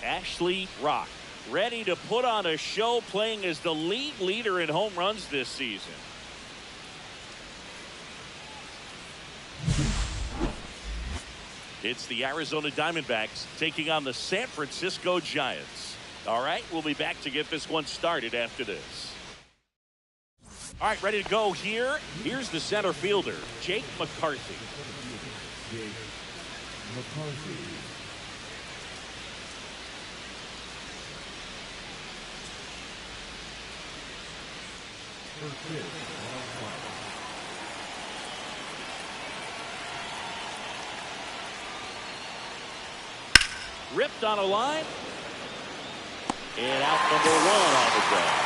Ashley Rock, ready to put on a show, playing as the league leader in home runs this season. It's the Arizona Diamondbacks taking on the San Francisco Giants. All right, we'll be back to get this one started after this. All right, ready to go here. Here's the center fielder, Jake McCarthy. Jake McCarthy. Ripped on a line. And out number one on the ground.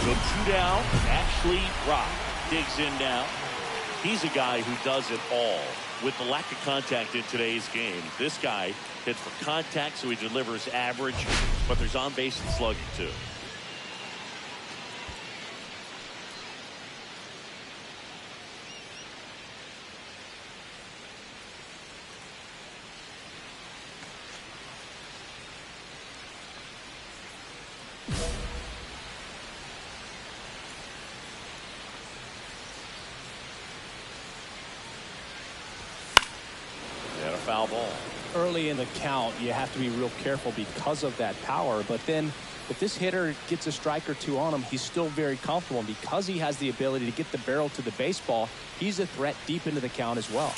So two down. Ashley Rock digs in now. He's a guy who does it all. With the lack of contact in today's game, this guy hits for contact, so he delivers average, but there's on-base and slugging too. Foul ball. Early in the count, you have to be real careful because of that power. But then if this hitter gets a strike or two on him, he's still very comfortable. And because he has the ability to get the barrel to the baseball, he's a threat deep into the count as well.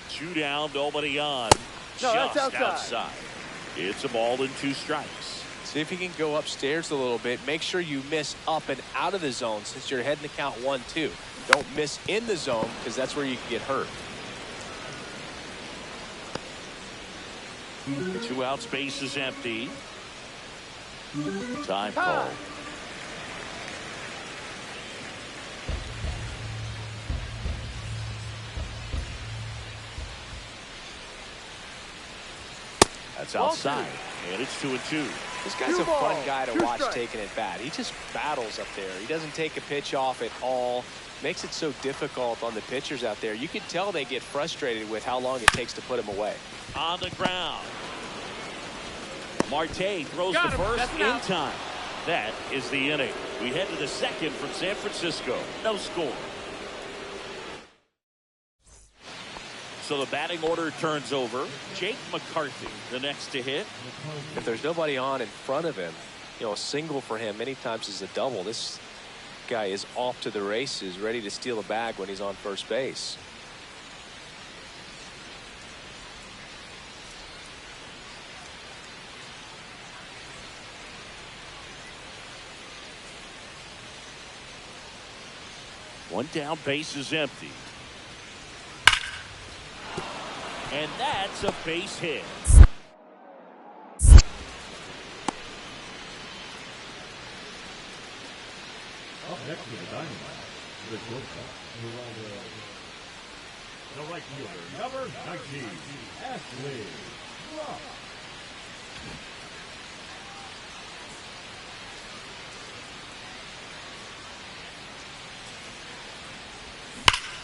Two down, nobody on. No, just that's outside. It's a ball and 2 strikes. See if you can go upstairs a little bit. Make sure you miss up and out of the zone since you're heading to count 1-2. Don't miss in the zone because that's where you can get hurt. 2 outs, base is empty. Time call. That's outside, and it's 2-2. This guy's a fun guy to watch taking it bat. He just battles up there. He doesn't take a pitch off at all. Makes it so difficult on the pitchers out there. You can tell they get frustrated with how long it takes to put him away. On the ground. Marte throws the first in time. That is the inning. We head to the second from San Francisco. No score. So the batting order turns over. Jake McCarthy, the next to hit. If there's nobody on in front of him, you know, a single for him many times is a double. This guy is off to the races, ready to steal a bag when he's on first base. One down, base is empty. And that's a base hit. Up next to the Dynamite, the shortstop, the right fielder, number 19, Ashley Rock.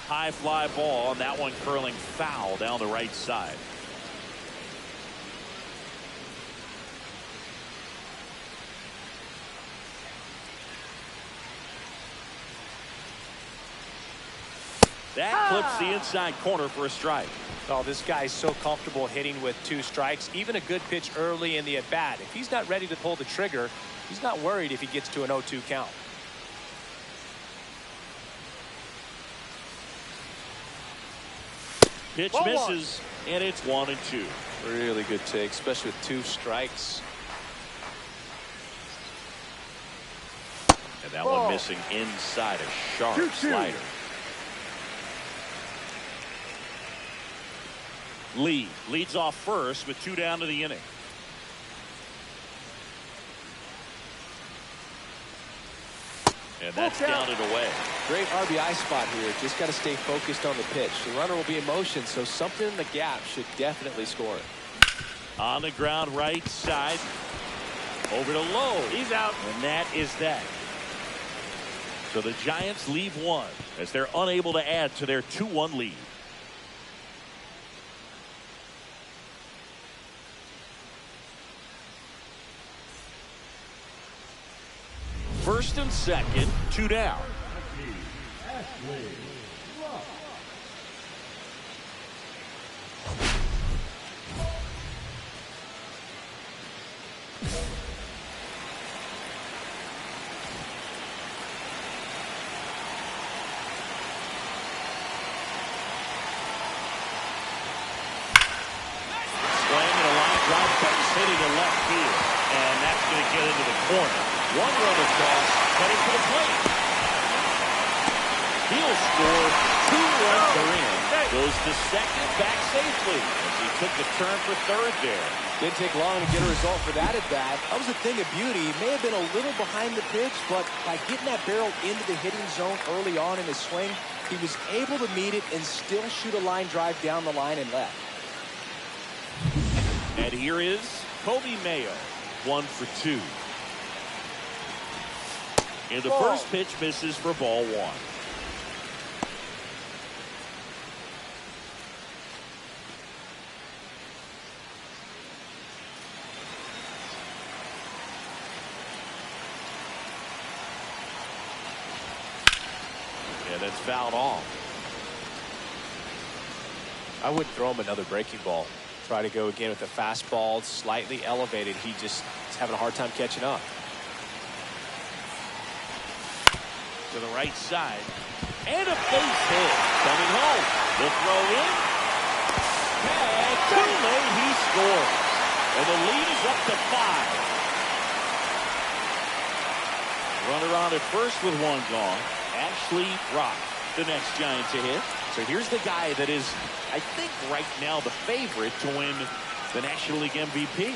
High fly ball, and that one curling foul down the right side. That clips the inside corner for a strike. Oh, this guy's so comfortable hitting with 2 strikes. Even a good pitch early in the at-bat. If he's not ready to pull the trigger, he's not worried if he gets to an 0-2 count. Pitch misses, and it's 1-2. Really good take, especially with 2 strikes. And that one missing inside a sharp slider. Lee leads off first with 2 down to the inning. And that's grounded away. Great RBI spot here. Just got to stay focused on the pitch. The runner will be in motion, so something in the gap should definitely score it. On the ground, right side. Over to Lowe. He's out. And that is that. So the Giants leave 1 as they're unable to add to their 2-1 lead. First and second, 2 down. Ashley Rock. Hitting to left field, and that's going to get into the corner. One run across, heading to the plate. He'll score. 2 runs are in. Goes to second, back safely as he took the turn for third there. Didn't take long to get a result for that at bat. That was a thing of beauty. He may have been a little behind the pitch, but by getting that barrel into the hitting zone early on in his swing, he was able to meet it and still shoot a line drive down the line and left. And here is Kobe Mayo, 1 for 2. And the first pitch misses for ball 1. Yeah, that's fouled off. I would throw him another breaking ball. Try to go again with the fastball, slightly elevated. He just is having a hard time catching up. To the right side. And a base hit. Coming home. The throw in. And too late, he scores. And the lead is up to 5. Runner on at first with 1 gone. Ashley Rock, the next Giant to hit. So here's the guy that is, I think, right now the favorite to win the National League MVP.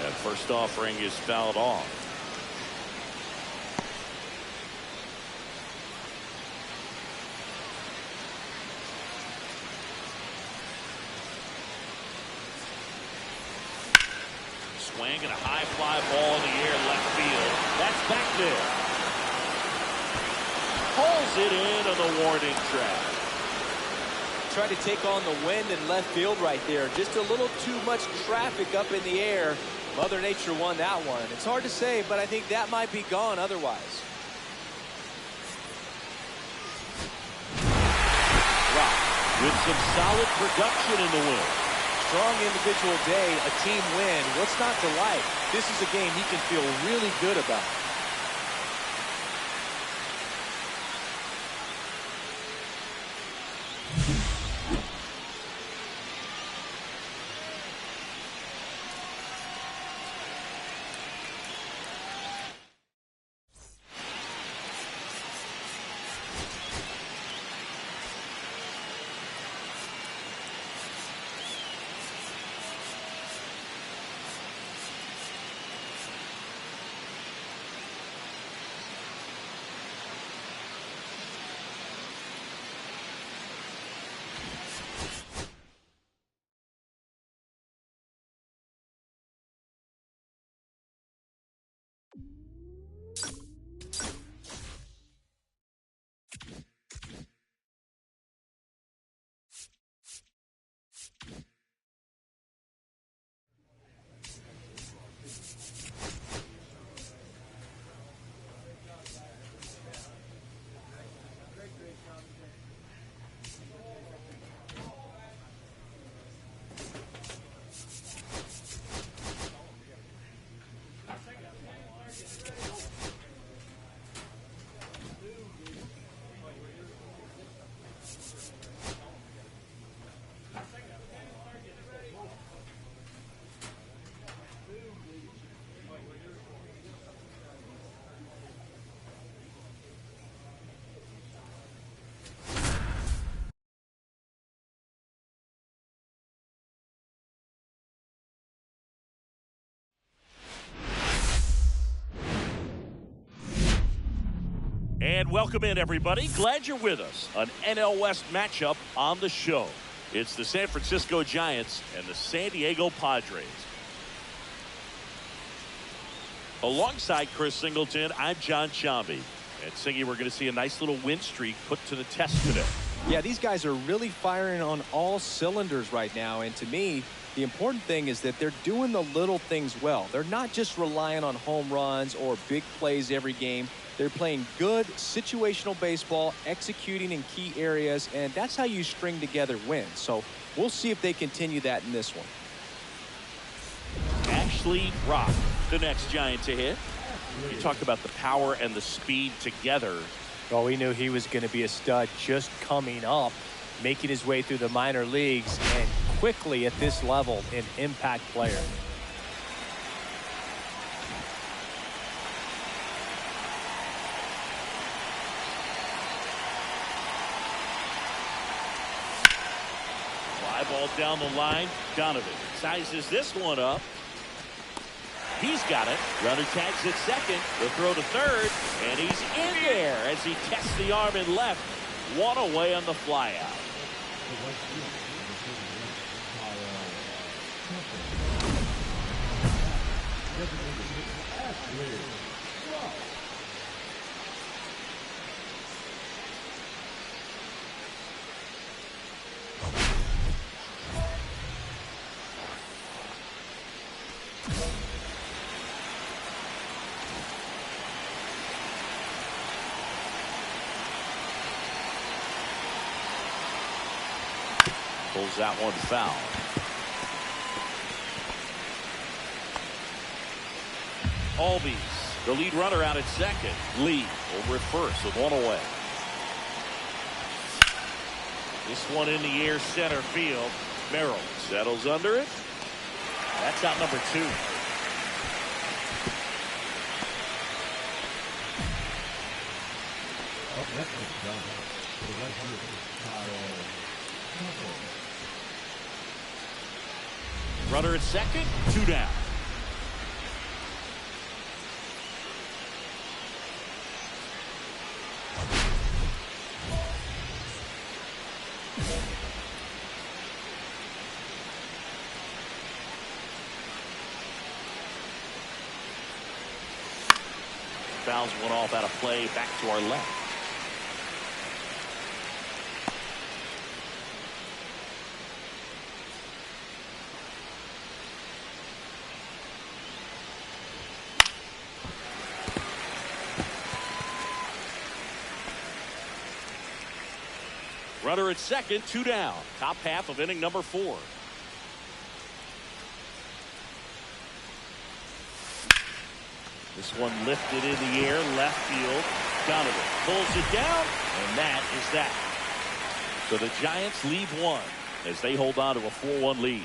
And first offering is fouled off. Swing and a high fly ball in the air left field. That's back there. Pulls it in on the warning track. Tried to take on the wind in left field right there. Just a little too much traffic up in the air. Mother Nature won that one. It's hard to say, but I think that might be gone otherwise. Rock with some solid production in the win. Strong individual day, a team win. What's not to like? This is a game he can feel really good about. And welcome in, everybody. Glad you're with us. An NL West matchup on the show. It's the San Francisco Giants and the San Diego Padres. Alongside Chris Singleton, I'm John Chambi. And Singy, we're going to see a nice little win streak put to the test today. Yeah, these guys are really firing on all cylinders right now. And to me, the important thing is that they're doing the little things well. They're not just relying on home runs or big plays every game. They're playing good situational baseball, executing in key areas, and that's how you string together wins. So we'll see if they continue that in this one. Ashley Rock, the next Giant to hit. You talked about the power and the speed together. Well, we knew he was going to be a stud just coming up, making his way through the minor leagues, and quickly at this level, an impact player. Fly ball down the line. Donovan sizes this one up. He's got it. Runner tags at second. The throw to third. And he's in there as he tests the arm in left. One away on the fly out. Pulls that one foul. Albies, the lead runner out at second. Lee over at first with one away. This one in the air center field. Merrill settles under it. That's out number 2. Runner at second, 2 down. Fouls one off out of play, back to our left. Runner at second, 2 down. Top half of inning number 4. This one lifted in the air, left field. Donovan pulls it down, and that is that. So the Giants lead 1 as they hold on to a 4-1 lead.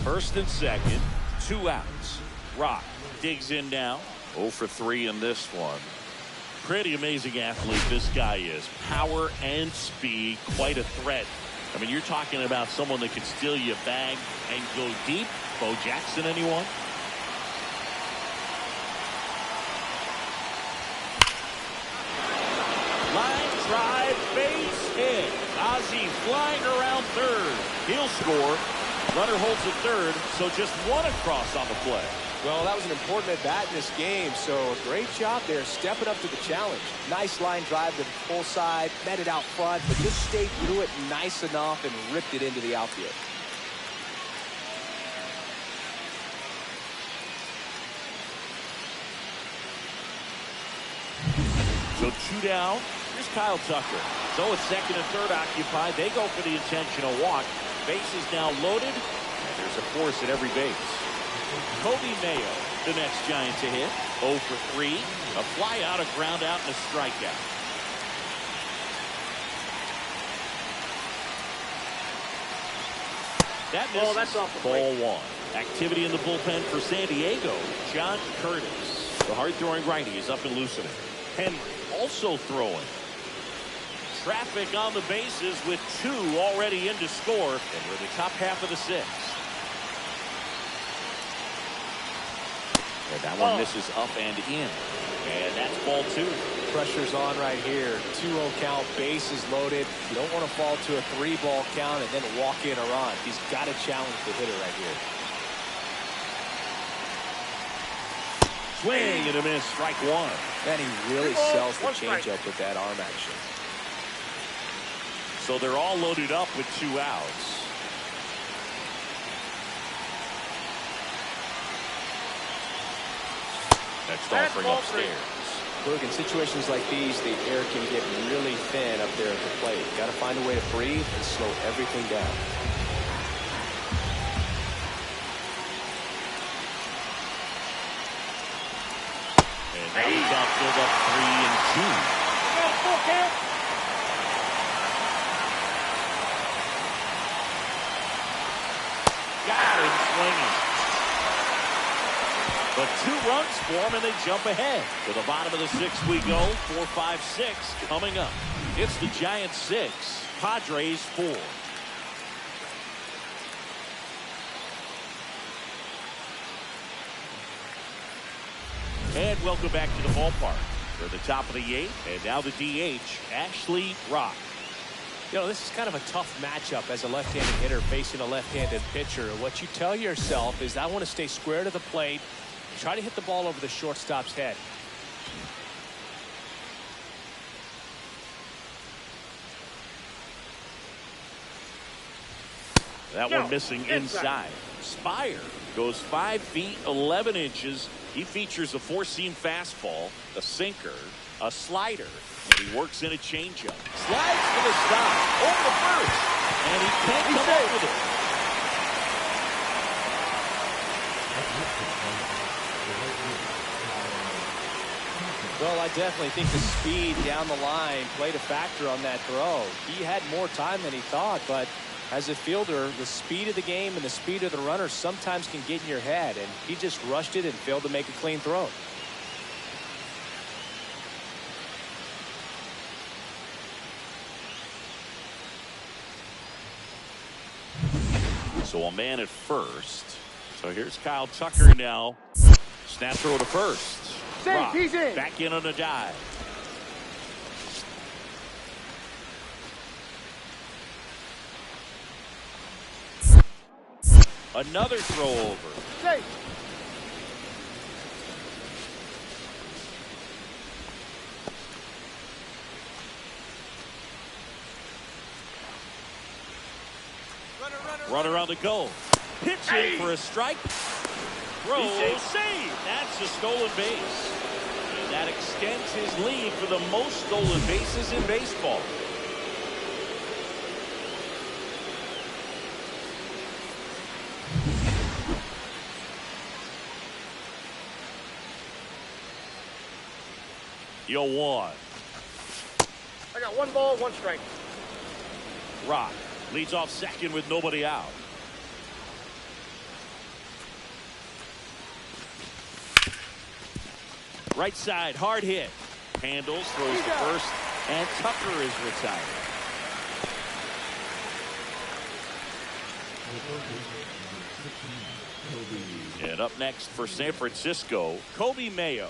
First and second, 2 outs. Rock digs in now. 0 for 3 in this one. Pretty amazing athlete this guy is. Power and speed, quite a threat. I mean, you're talking about someone that can steal your bag and go deep. Bo Jackson, anyone? Line drive, base hit. Ozzie flying around third. He'll score. Runner holds at third, so just 1 across on the play. Well, that was an important at-bat in this game, so a great job there stepping up to the challenge. Nice line drive to the full side, met it out front, but just stayed through it nice enough and ripped it into the outfield. So 2 down. Here's Kyle Tucker. So it's second and third occupied. They go for the intentional walk. Base is now loaded. And there's a force at every base. Kobe Mayo, the next Giant to hit. 0 for 3. A fly out, a ground out, and a strikeout. That misses. That's off the Ball 1. Activity in the bullpen for San Diego. John Curtis, the hard-throwing righty, is up and loosening. Henry also throwing. Traffic on the bases with 2 already in to score, and we're in the top half of the 6th. And that one misses up and in. And that's ball 2. Pressure's on right here. 2-0 count, bases loaded. You don't want to fall to a 3-ball count and then walk in a run. He's got to challenge the hitter right here. Swing and a miss, strike 1. And he really sells the changeup with that arm action. So they're all loaded up with 2 outs. Next offering upstairs. Look, in situations like these, the air can get really thin up there at the plate. Got to find a way to breathe and slow everything down. And now he's outfield up 3 and 2. Got him swinging. But 2 runs for them, and they jump ahead. To the bottom of the 6th we go. 4, 5, 6 coming up. It's the Giants 6, Padres 4. And welcome back to the ballpark. For the top of the 8th, and now the DH, Ashley Rock. You know, this is kind of a tough matchup as a left-handed hitter facing a left-handed pitcher. What you tell yourself is, I want to stay square to the plate, try to hit the ball over the shortstop's head. That one missing inside. Spire goes 5 feet 11 inches. He features a 4-seam fastball, a sinker, a slider, and he works in a changeup. Slides for the stop over the first, and he can't come up with it. Well, I definitely think the speed down the line played a factor on that throw. He had more time than he thought, but as a fielder, the speed of the game and the speed of the runner sometimes can get in your head, and he just rushed it and failed to make a clean throw. So a man at first. So here's Kyle Tucker now. Snap throw to first. Rock, he's in. Back in on a dive. Another throw over. Safe. Runner on the goal. Pitching for a strike. Throw save. That's a stolen base. And that extends his lead for the most stolen bases in baseball. Yo, 1. I got 1 ball, 1 strike. Rock leads off second with nobody out. Right side, hard hit. Handles, throws to first, and Tucker is retired. And up next for San Francisco, Kobe Mayo.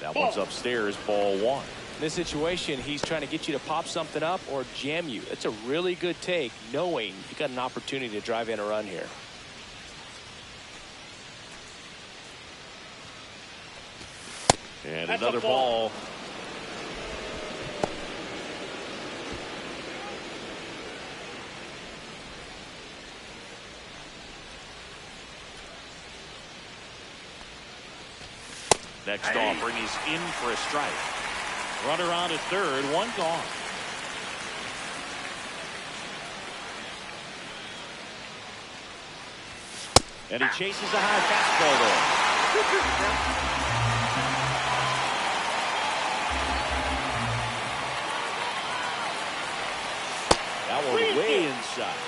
That one's upstairs, ball 1. In this situation, he's trying to get you to pop something up or jam you. It's a really good take, knowing you got an opportunity to drive in a run here. And that's another ball. Next offering is in for a strike. Runner on at third, 1 gone. And he chases a high fastball there. That one way inside.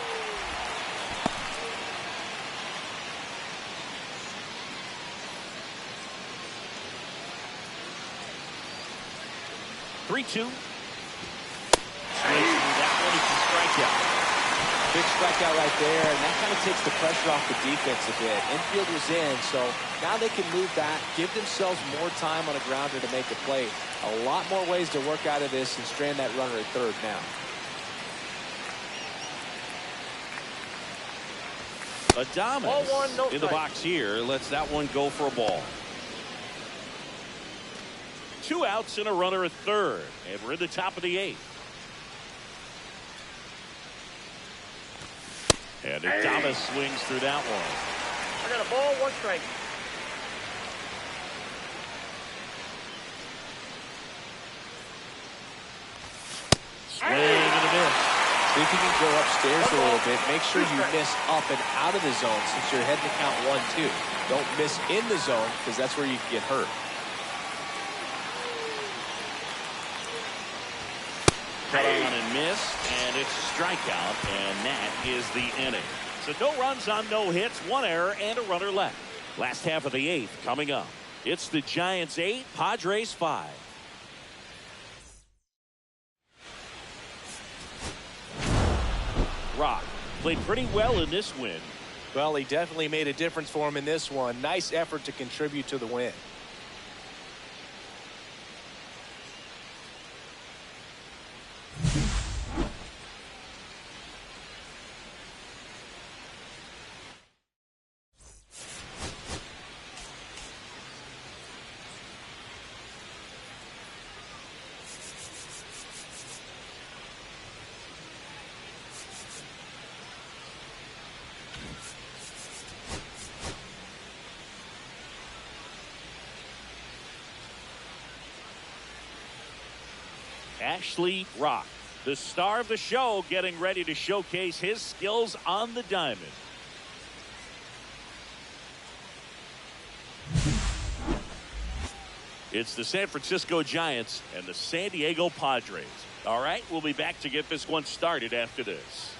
Three-two. That one is a strikeout. Big strikeout right there, and that kind of takes the pressure off the defense a bit. Infield was in, so now they can move back, give themselves more time on a grounder to make a play. A lot more ways to work out of this and strand that runner at third now. Adames in the box here lets that one go for a ball. 2 outs and a runner at third, and we're in the top of the 8th. And Adames swings through that one. I got a ball, 1 strike. Swing and a miss. See if you can go upstairs a little bit. Make sure you miss up and out of the zone since you're heading to count 1-2. Don't miss in the zone because that's where you can get hurt. Cut on and missed, and And it's a strikeout, and that is the inning. So no runs on no hits, one error, and a runner left. Last half of the eighth coming up. It's the Giants 8, Padres 5. Rock played pretty well in this win. Well, he definitely made a difference for him in this one. Nice effort to contribute to the win. Ashley Rock, the star of the show, getting ready to showcase his skills on the diamond. It's the San Francisco Giants and the San Diego Padres. All right, we'll be back to get this one started after this.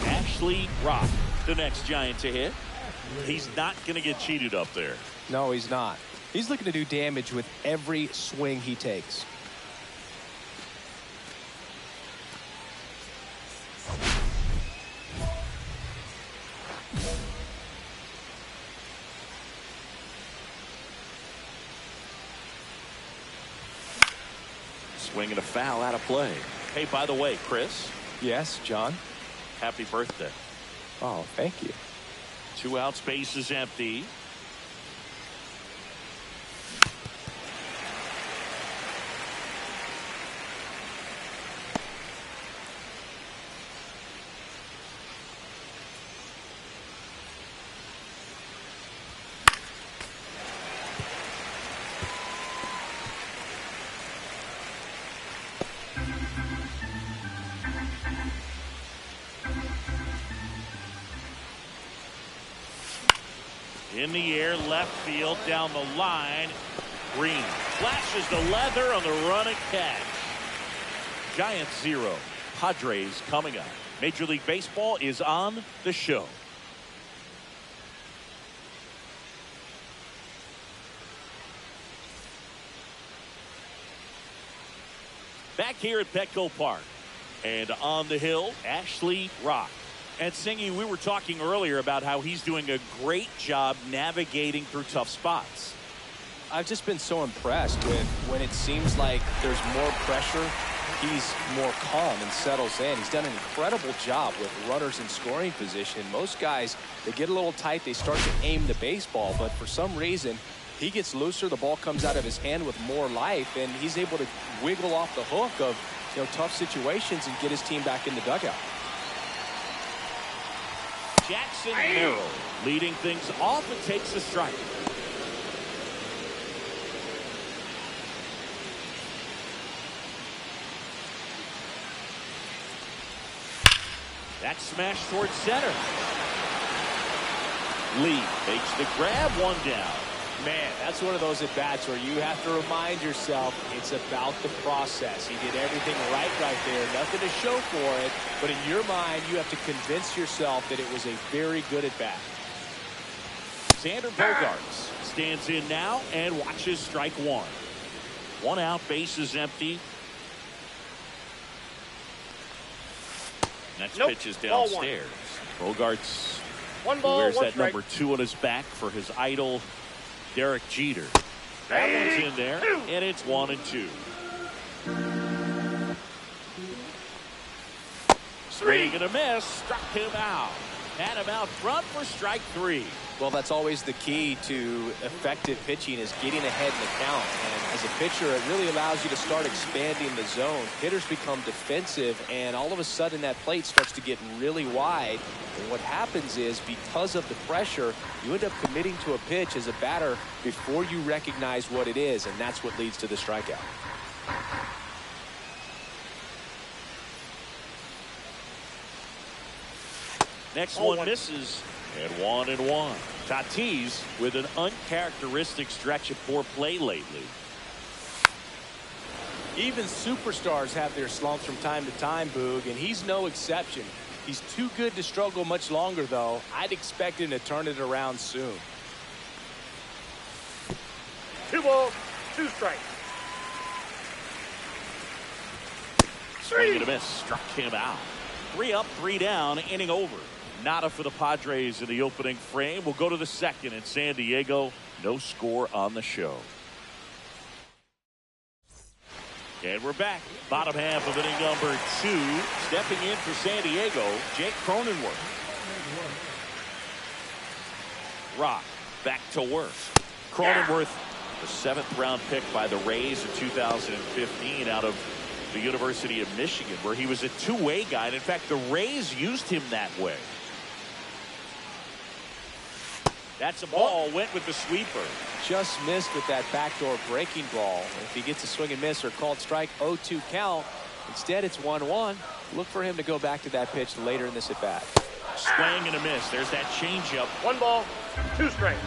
Ashley Rock, the next Giant to hit. He's not going to get cheated up there. No, he's not. He's looking to do damage with every swing he takes. Swing and a foul out of play. Hey, by the way, Chris. Yes, John. Happy birthday. Oh, thank you. 2 outs, base is empty. In the air, left field, down the line. Green flashes the leather on the run and catch. Giants 0, Padres coming up. Major League Baseball is on the show. Back here at Petco Park. And on the hill, Ashley Rock. And Singy, we were talking earlier about how he's doing a great job navigating through tough spots. I've just been so impressed with when it seems like there's more pressure, he's more calm and settles in. He's done an incredible job with runners in scoring position. Most guys, they get a little tight, they start to aim the baseball, but for some reason, he gets looser, the ball comes out of his hand with more life, and he's able to wiggle off the hook of tough situations and get his team back in the dugout. Jackson Merrill leading things off and takes a strike. That smash towards center. Lee makes the grab, one down. Man, that's one of those at-bats where you have to remind yourself it's about the process. He did everything right there. Nothing to show for it. But in your mind, you have to convince yourself that it was a very good at-bat. Xander Bogaerts stands in now and watches strike one. 1 out, base is empty. Next pitch is downstairs. Bogaerts wears that number 2 on his back for his idol, Derek Jeter. That one's in there, and it's 1-2. Swing and a miss, struck him out. Had him out front for strike 3. Well, that's always the key to effective pitching, is getting ahead in the count. And as a pitcher, it really allows you to start expanding the zone. Hitters become defensive, and all of a sudden that plate starts to get really wide. And what happens is, because of the pressure, you end up committing to a pitch as a batter before you recognize what it is, and that's what leads to the strikeout. Next one misses, and 1-1. Tatis with an uncharacteristic stretch of poor play lately. Even superstars have their slumps from time to time, Boog, and he's no exception. He's too good to struggle much longer, though. I'd expect him to turn it around soon. 2 balls, 2 strikes. Swing and a miss. Struck him out. 3 up, 3 down. Inning over. Nada for the Padres in the opening frame. We'll go to the second in San Diego. No score on the show. And we're back. Bottom half of inning number 2. Stepping in for San Diego, Jake Cronenworth. Rock back to work. Cronenworth, the 7th round pick by the Rays in 2015 out of the University of Michigan, where he was a two-way guy. And in fact, the Rays used him that way. That's a ball. Went with the sweeper. Just missed with that backdoor breaking ball. If he gets a swing and miss or called strike, 0-2 count. Instead, it's 1-1. Look for him to go back to that pitch later in this at bat. Swing and a miss. There's that changeup. 1 ball, 2 strikes.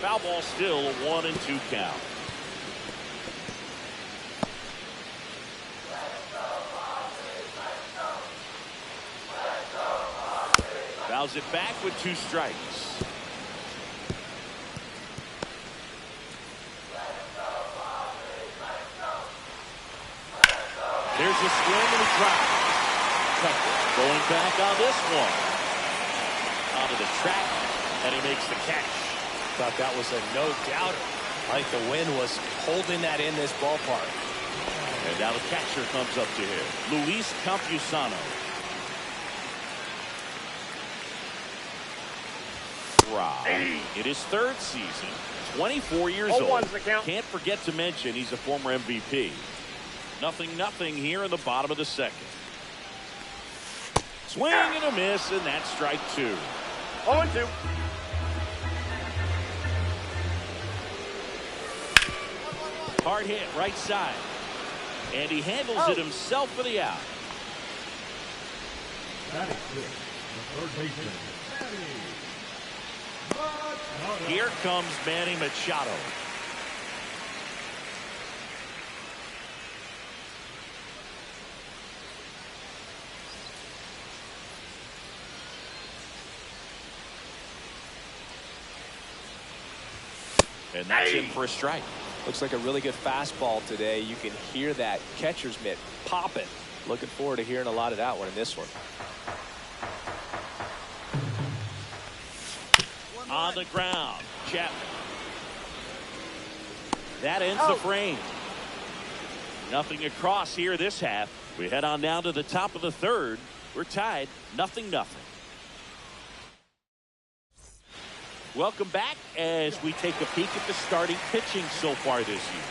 Foul ball still, a 1-2 count. Fouls it back with 2 strikes. There's a swing and a drop. Tucker going back on this one. Onto the track, and he makes the catch. Thought that was a no-doubter. I think the wind was holding that in this ballpark. And now the catcher comes up to him. Luis Campusano. Rob in his 3rd season, 24 years old. Can't forget to mention he's a former MVP. 0-0 here in the bottom of the 2nd. Swing and a miss, and that's strike 2. 0-2. Hard hit right side. And he handles it himself for the out. That is good. The third baseman, Manny Machado. Here comes Manny Machado. And that's in for a strike. Looks like a really good fastball today. You can hear that catcher's mitt popping. Looking forward to hearing a lot of that one in this one. On the ground, Chapman. That ends the frame. Nothing across here this half. We head on down to the top of the 3rd. We're tied 0-0. Welcome back as we take a peek at the starting pitching so far this year.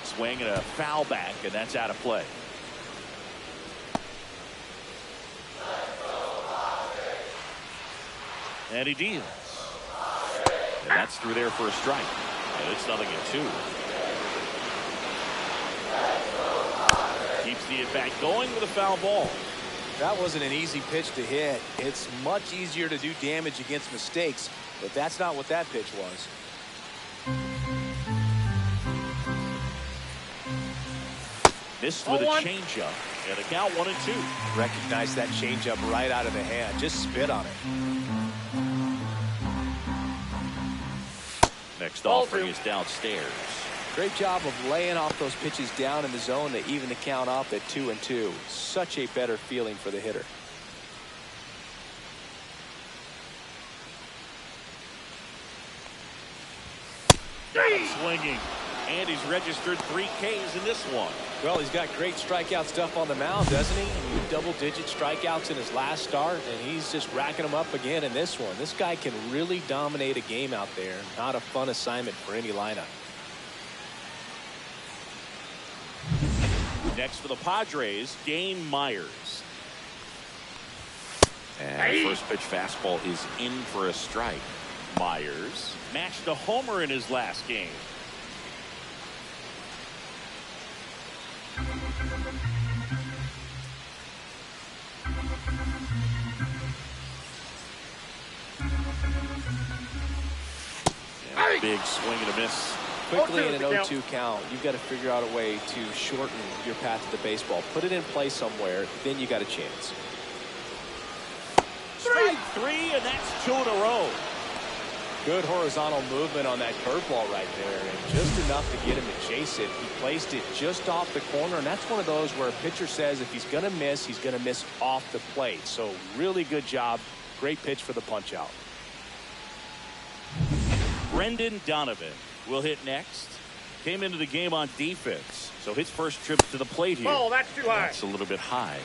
Swing and a foul back, and that's out of play. And he deals. And that's through there for a strike. And it's 0-2. Keeps the at-bat going with a foul ball. That wasn't an easy pitch to hit. It's much easier to do damage against mistakes, but that's not what that pitch was. Missed with a changeup. And a count 1-2. Recognize that changeup right out of the hand. Just spit on it. Next offering is downstairs. Great job of laying off those pitches down in the zone to even the count up at 2-2. Such a better feeling for the hitter. Swinging. And he's registered 3 Ks in this one. Well, he's got great strikeout stuff on the mound, doesn't he? Double-digit strikeouts in his last start, and he's just racking them up again in this one. This guy can really dominate a game out there. Not a fun assignment for any lineup. Next for the Padres, Dane Myers. And first pitch fastball is in for a strike. Myers matched a homer in his last game. And a big swing and a miss. Quickly in an 0-2 count, you've got to figure out a way to shorten your path to the baseball. Put it in play somewhere, then you got a chance. Strike three, and that's 2 in a row. Good horizontal movement on that curveball right there, and just enough to get him to chase it. He placed it just off the corner, and that's one of those where a pitcher says if he's going to miss, he's going to miss off the plate. So really good job. Great pitch for the punch out. Brendan Donovan will hit next. Came into the game on defense, so his first trip to the plate here. Oh, that's too high. That's a little bit high.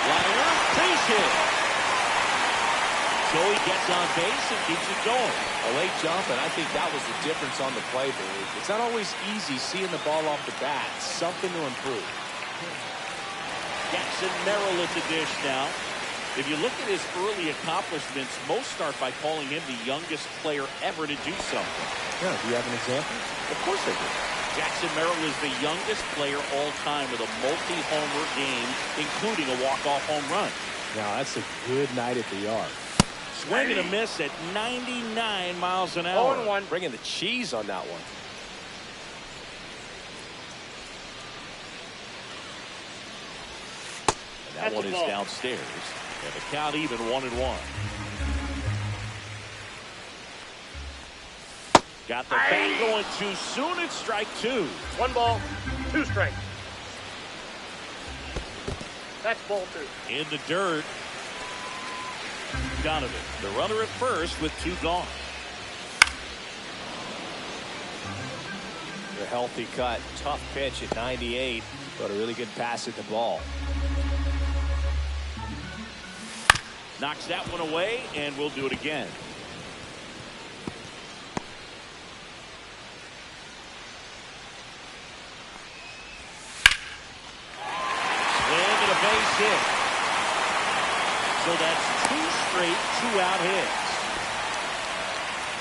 Liner, base hit. So he gets on base and keeps it going. A late jump, and I think that was the difference on the play. It's not always easy seeing the ball off the bat. Something to improve. Jackson Merrill at the dish now. If you look at his early accomplishments, most start by calling him the youngest player ever to do something. Yeah, do you have an example? Of course I do. Jackson Merrill is the youngest player all time with a multi-homer game, including a walk-off home run. Now, that's a good night at the yard. Swing and a miss at 99 miles an hour. 0-1. Bringing the cheese on that one. And that one is downstairs. And the count even 1-1. Got the bat going too soon. It's strike 2. 1 ball, 2 strikes. That's ball 2. In the dirt. Donovan, the runner at first with 2 gone. A healthy cut, tough pitch at 98, but a really good pass at the ball. Knocks that one away, and we'll do it again. Swing and a base hit. So that's 2 straight 2-out hits.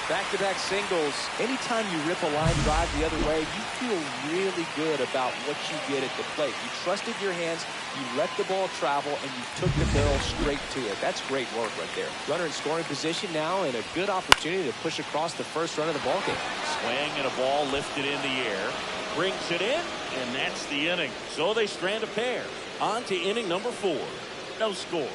Back-to-back singles. Anytime you rip a line drive the other way, you feel really good about what you get at the plate. You trusted your hands, you let the ball travel, and you took the barrel straight to it. That's great work right there. Runner in scoring position now, and a good opportunity to push across the first run of the ball game. Swing and a ball lifted in the air. Brings it in, and that's the inning. So they strand a pair. On to inning number 4. No score.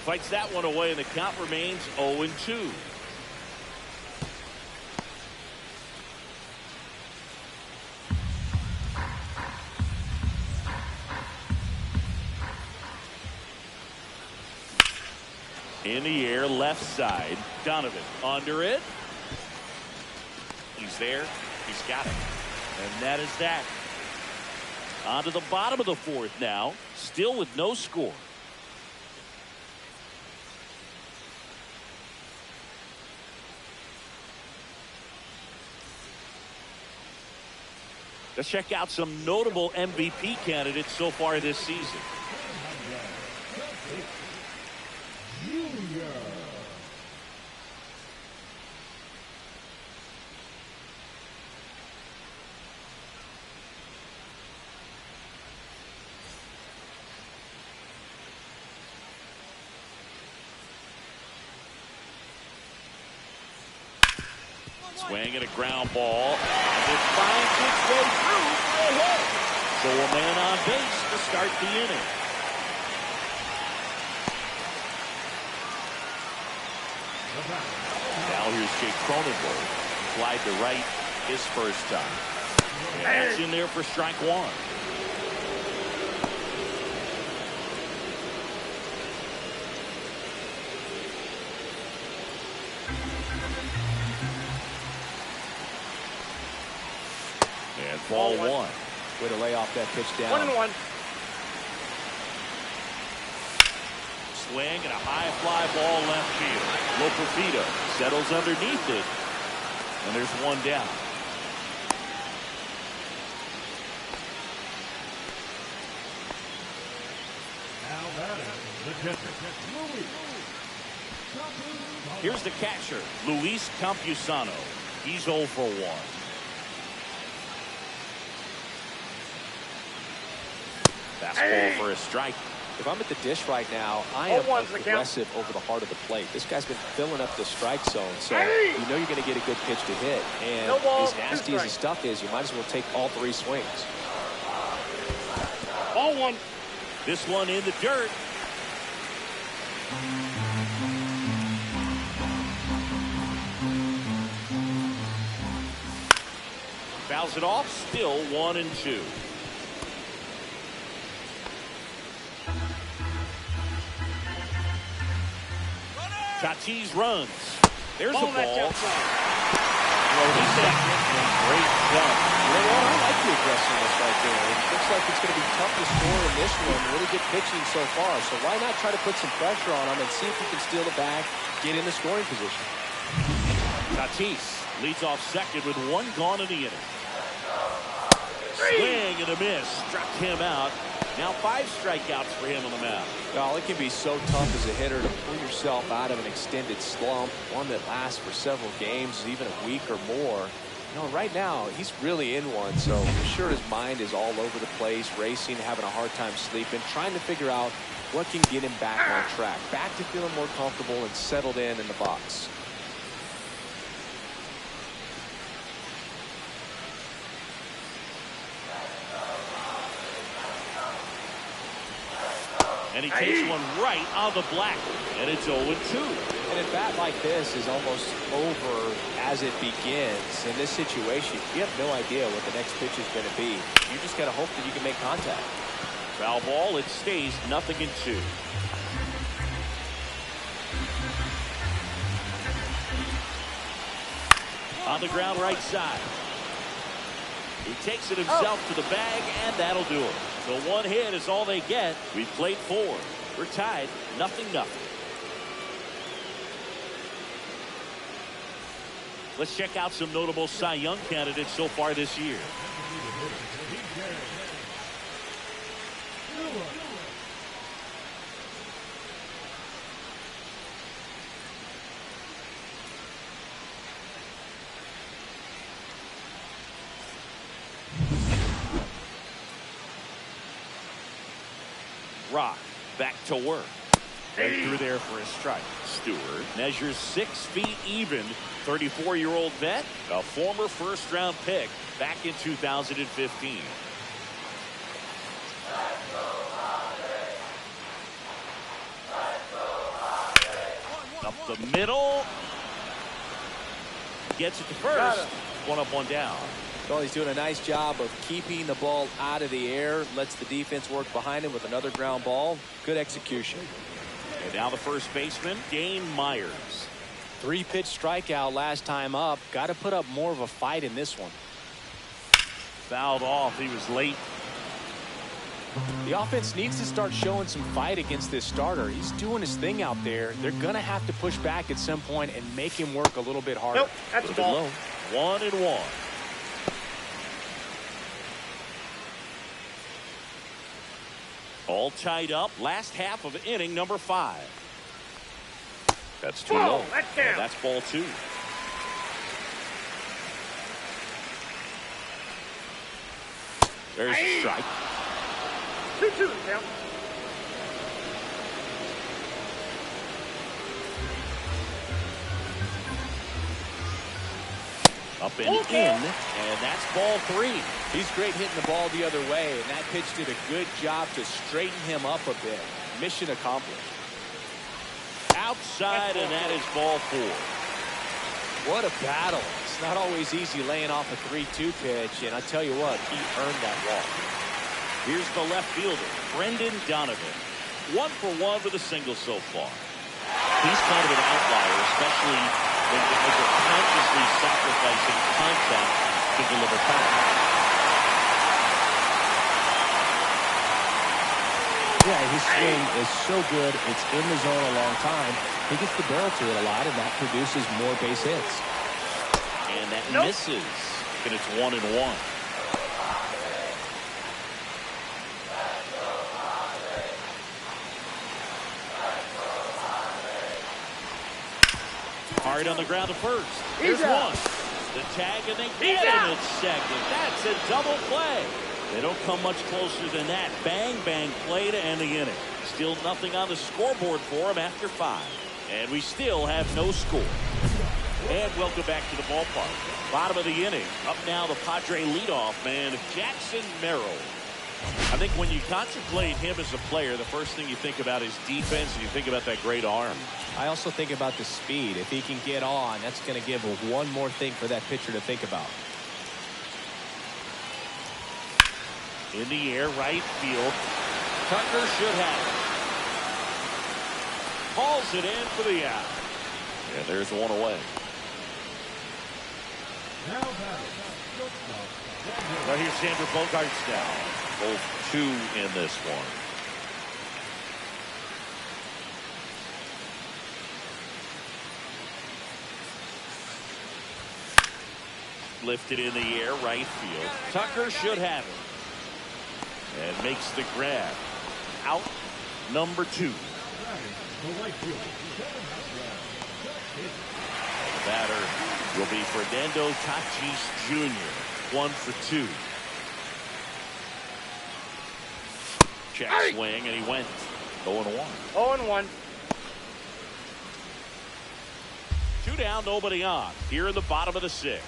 Fights that one away, and the count remains 0-2. In the air, left side. Donovan under it. He's there. He's got it. And that is that. On to the bottom of the 4th now. Still with no score. Let's check out some notable MVP candidates so far this season. Swing and a ground ball. And it finds its way through for a hit. So a man on base to start the inning. Now here's Jake Cronenberg. Flied to right his first time. And that's in there for strike one. And ball one. Way to lay off that pitch down. 1-1. Swing and a high fly ball left field. Lopefito settles underneath it. And there's one down. Now batting, the catcher, Here's the catcher, Luis Campusano. He's 0 for 1. Fastball for a strike. If I'm at the dish right now, I am aggressive over the heart of the plate. This guy's been filling up the strike zone, so you know you're going to get a good pitch to hit. And No ball, as nasty as his stuff is, you might as well take all 3 swings. Ball one. This one in the dirt. Fouls it off, still 1-2. Tatis runs. There's a ball. Great jump. I like the aggressiveness right there. It looks like it's going to be tough to score in this one. Really good pitching so far. So why not try to put some pressure on him and see if he can steal the bag, get in the scoring position. Tatis leads off second with 1 gone in the inning. Swing and a miss. Struck him out. Now 5 strikeouts for him on the mound. Well, it can be so tough as a hitter to pull yourself out of an extended slump, one that lasts for several games, even a week or more. You know, right now, he's really in one, so I'm sure his mind is all over the place, racing, having a hard time sleeping, trying to figure out what can get him back on track, back to feeling more comfortable and settled in the box. And he takes one right on the black, and it's 0-2. And a bat like this is almost over as it begins. In this situation, you have no idea what the next pitch is going to be. You just got to hope that you can make contact. Foul ball, it stays 0-2. On the ground right side. He takes it himself to the bag, and that'll do it. So 1 hit is all they get. We've played 4. We're tied, 0-0. Let's check out some notable Cy Young candidates so far this year. Rock back to work. Right through there for a strike. Stewart measures 6 feet even. 34-year-old vet, a former first-round pick back in 2015. Up the middle. Gets it to first. 1 up, 1 down. Well, he's doing a nice job of keeping the ball out of the air. Lets the defense work behind him with another ground ball. Good execution. And now the first baseman, Dane Myers. 3-pitch strikeout last time up. Got to put up more of a fight in this one. Fouled off. He was late. The offense needs to start showing some fight against this starter. He's doing his thing out there. They're going to have to push back at some point and make him work a little bit harder. Nope, that's a ball. 1-1. All tied up. Last half of inning number 5. That's too low. That's down. That's ball 2. There's a strike. 2-2 count. Up and in, and that's ball 3. He's great hitting the ball the other way, and that pitch did a good job to straighten him up a bit. Mission accomplished. Outside, and that is ball 4. What a battle. It's not always easy laying off a 3-2 pitch, and I tell you what, he earned that walk. Here's the left fielder, Brendan Donovan. 1 for 1 with a single so far. He's kind of an outlier, especially when guys are consciously sacrificing contact to deliver power. Yeah, his swing is so good. It's in the zone a long time. He gets the barrel to it a lot, and that produces more base hits. And that misses. And it's 1-1. Hard on the ground to first. Here's one. The tag, and they get him at second. That's a double play. They don't come much closer than that. Bang, bang play to end the inning. Still nothing on the scoreboard for him after 5. And we still have no score. And welcome back to the ballpark. Bottom of the inning. Up now the Padre leadoff man, Jackson Merrill. I think when you contemplate him as a player, the first thing you think about is defense, and you think about that great arm. I also think about the speed. If he can get on, that's going to give one more thing for that pitcher to think about. In the air, right field. Tucker should have it. Hauls it in for the out. And there's one away. Well, here's Xander Bogaerts now. Both 2 in this one. Lifted in the air, right field. Tucker should have it. And makes the grab. Out number 2. The batter will be Fernando Tatis Jr. 1 for 2. Check swing, and he went 0-1. 0-1. 2 down, nobody on. Here in the bottom of the 6th.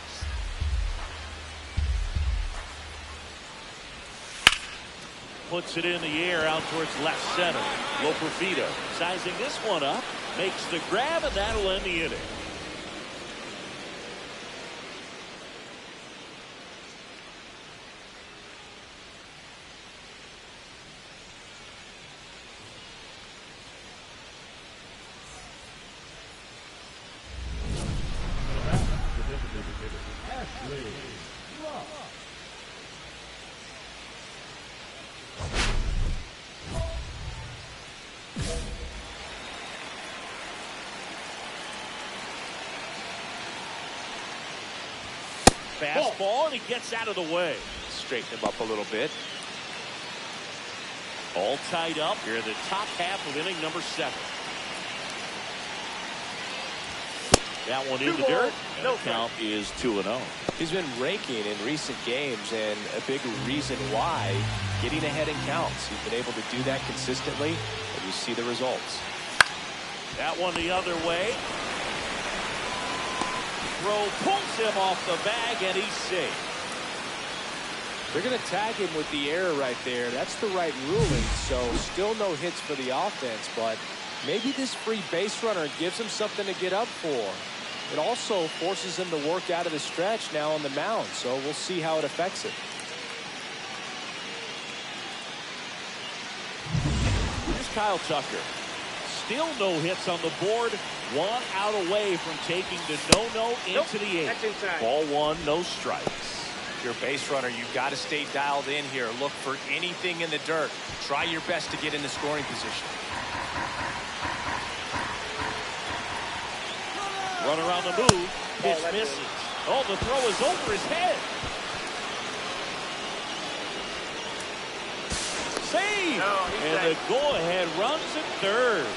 Puts it in the air out towards left center. Loperfido sizing this one up. Makes the grab, and that'll end the inning. Fastball, and he gets out of the way. Straighten him up a little bit. All tied up here in the top half of inning number 7. That one in the dirt. And the count is 2-0. He's been raking in recent games, and a big reason why, getting ahead in counts. He's been able to do that consistently, and you see the results. That one the other way. Throw pulls him off the bag, and he's safe. They're going to tag him with the error right there. That's the right ruling, so still no hits for the offense, but maybe this free base runner gives him something to get up for. It also forces him to work out of the stretch now on the mound, so we'll see how it affects it. Here's Kyle Tucker. Still no hits on the board. 1 out away from taking the no-no into the 8th. Ball 1, no strikes. If you're a base runner, you've got to stay dialed in here. Look for anything in the dirt. Try your best to get in the scoring position. Runner on the move. Pitch misses. Oh, the throw is over his head. Save! And the go-ahead runs at third.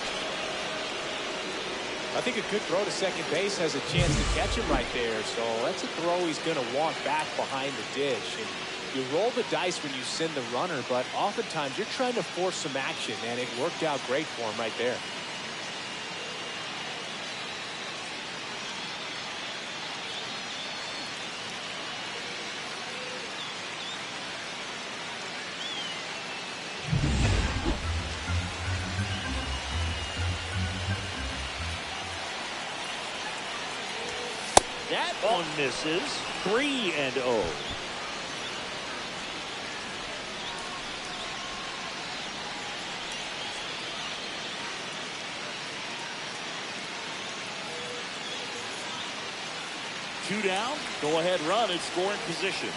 I think a good throw to second base has a chance to catch him right there. So that's a throw he's going to want back behind the dish. And you roll the dice when you send the runner, but oftentimes you're trying to force some action, and it worked out great for him right there. That one misses. 3-0. Two down. Go ahead run in scoring position.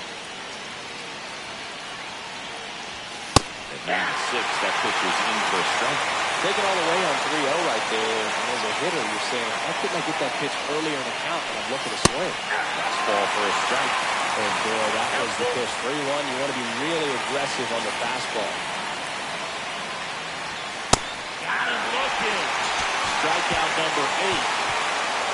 At 96, that pitch is in for a strike. Taking all the way on 3-0 right there. And as a hitter, you're saying, how couldn't I get that pitch earlier in the count when I'm looking to swing? Fastball for a strike. And boy, that was the pitch. 3-1. You want to be really aggressive on the fastball. Got him looking. Strikeout number 8.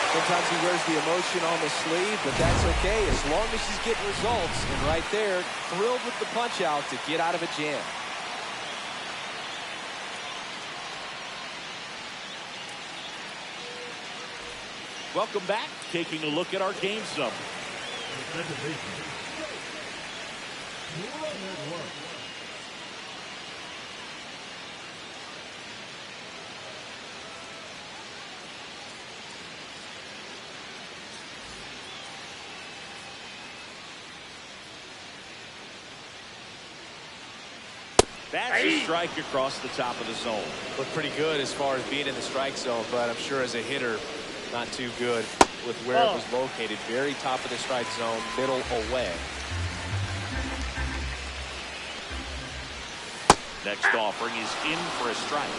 Sometimes he wears the emotion on the sleeve, but that's okay as long as he's getting results. And right there, thrilled with the punch out to get out of a jam. Welcome back. Taking a look at our game summary. That's a strike across the top of the zone. Looked pretty good as far as being in the strike zone, but I'm sure as a hitter, not too good with where it was located. Very top of the strike zone, middle away. Next offering is in for a strike.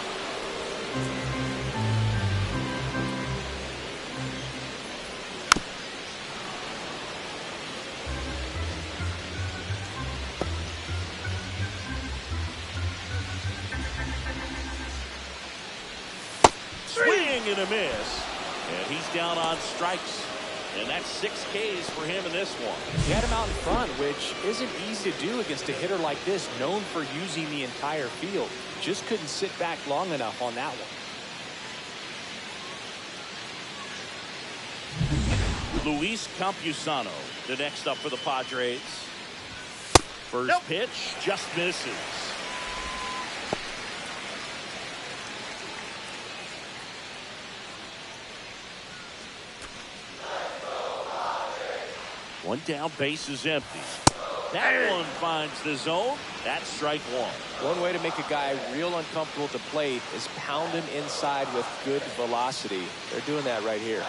Swing and a miss. And he's down on strikes. And that's 6 Ks for him in this one. He had him out in front, which isn't easy to do against a hitter like this, known for using the entire field. Just couldn't sit back long enough on that one. Luis Campusano, the next up for the Padres. First pitch, just misses. One down, base is empty. That one finds the zone. That's strike one. One way to make a guy real uncomfortable at the plate is pound him inside with good velocity. They're doing that right here.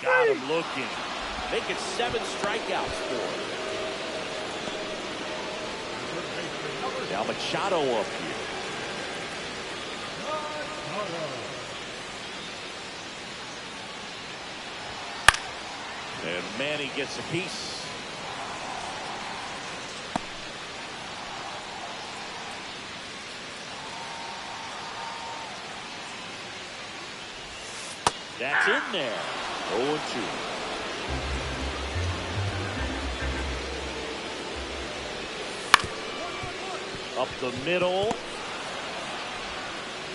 Got him looking. Make it 7 strikeouts for him. Now Machado up here. And Manny gets a piece. That's in there. 0-2. Up the middle.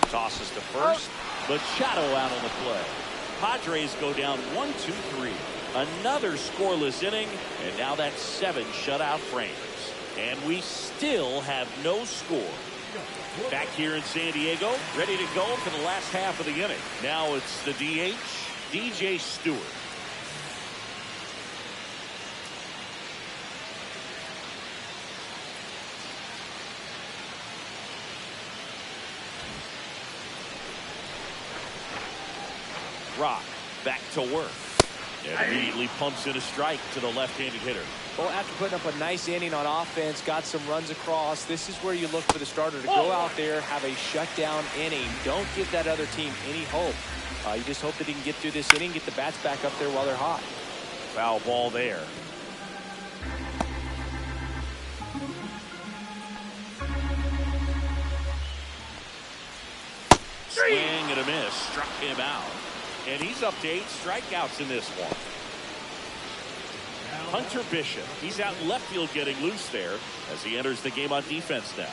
Tosses to first. Machado out on the play. Padres go down 1-2-3. Another scoreless inning. And now that's 7 shutout frames. And we still have no score. Back here in San Diego, ready to go for the last half of the inning. Now it's the DH, DJ Stewart. Rock back to work. And immediately pumps in a strike to the left-handed hitter. Well, after putting up a nice inning on offense, got some runs across, this is where you look for the starter to go out there, have a shutdown inning. Don't give that other team any hope. You just hope that he can get through this inning, get the bats back up there while they're hot. Foul ball there. Swing and a miss. Struck him out. And he's up to 8 strikeouts in this one. Hunter Bishop. He's out in left field getting loose there as he enters the game on defense now.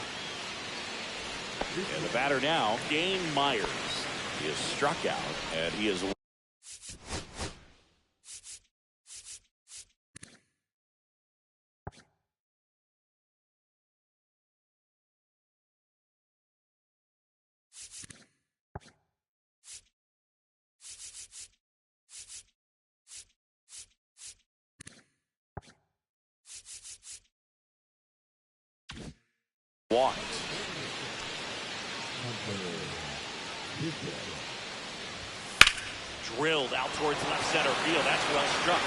And the batter now, Dane Myers. He is struck out and he is Walked. Drilled out towards left center field. That's well struck.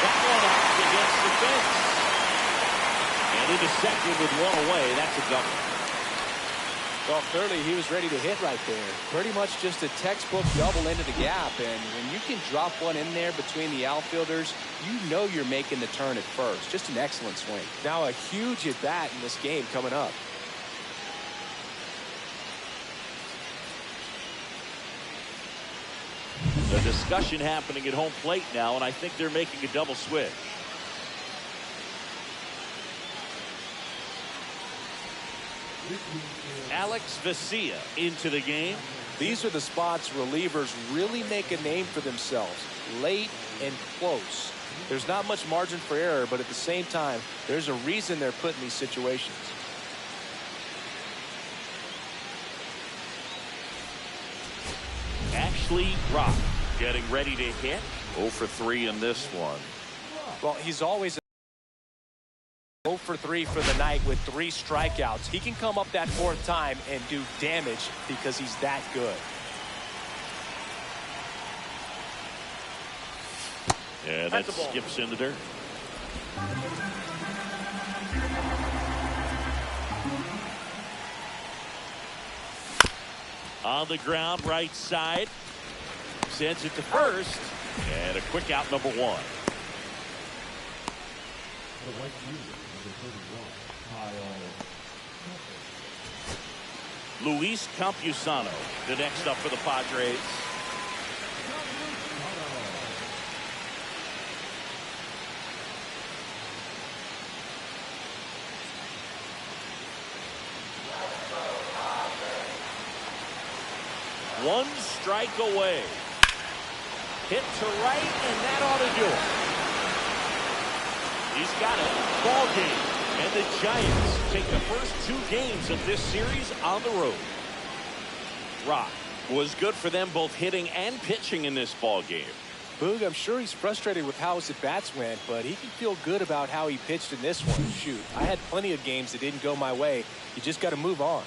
That one out against the fence. And into second with one away. That's a double. Well, clearly he was ready to hit right there. Pretty much just a textbook double into the gap. And when you can drop one in there between the outfielders, you know you're making the turn at first. Just an excellent swing. Now a huge at bat in this game coming up. The discussion happening at home plate now, and I think they're making a double switch. Alex Vesia into the game. These are the spots relievers really make a name for themselves. Late and close. There's not much margin for error, but at the same time, there's a reason they're put in these situations. Ashley Rock getting ready to hit. 0 for 3 in this one. Well, he's always 0 for 3 for the night with 3 strikeouts. He can come up that 4th time and do damage because he's that good. Yeah, that skips into dirt. On the ground, right side. Sends it to first. And a quick out, number 1. Luis Campusano, the next up for the Padres. One strike away. Hit to right, and that ought to do it. He's got it. Ball game. And the Giants take the first 2 games of this series on the road. Rock was good for them both hitting and pitching in this ball game. Boog, I'm sure he's frustrated with how his at-bats went, but he can feel good about how he pitched in this one. Shoot, I had plenty of games that didn't go my way. You just got to move on.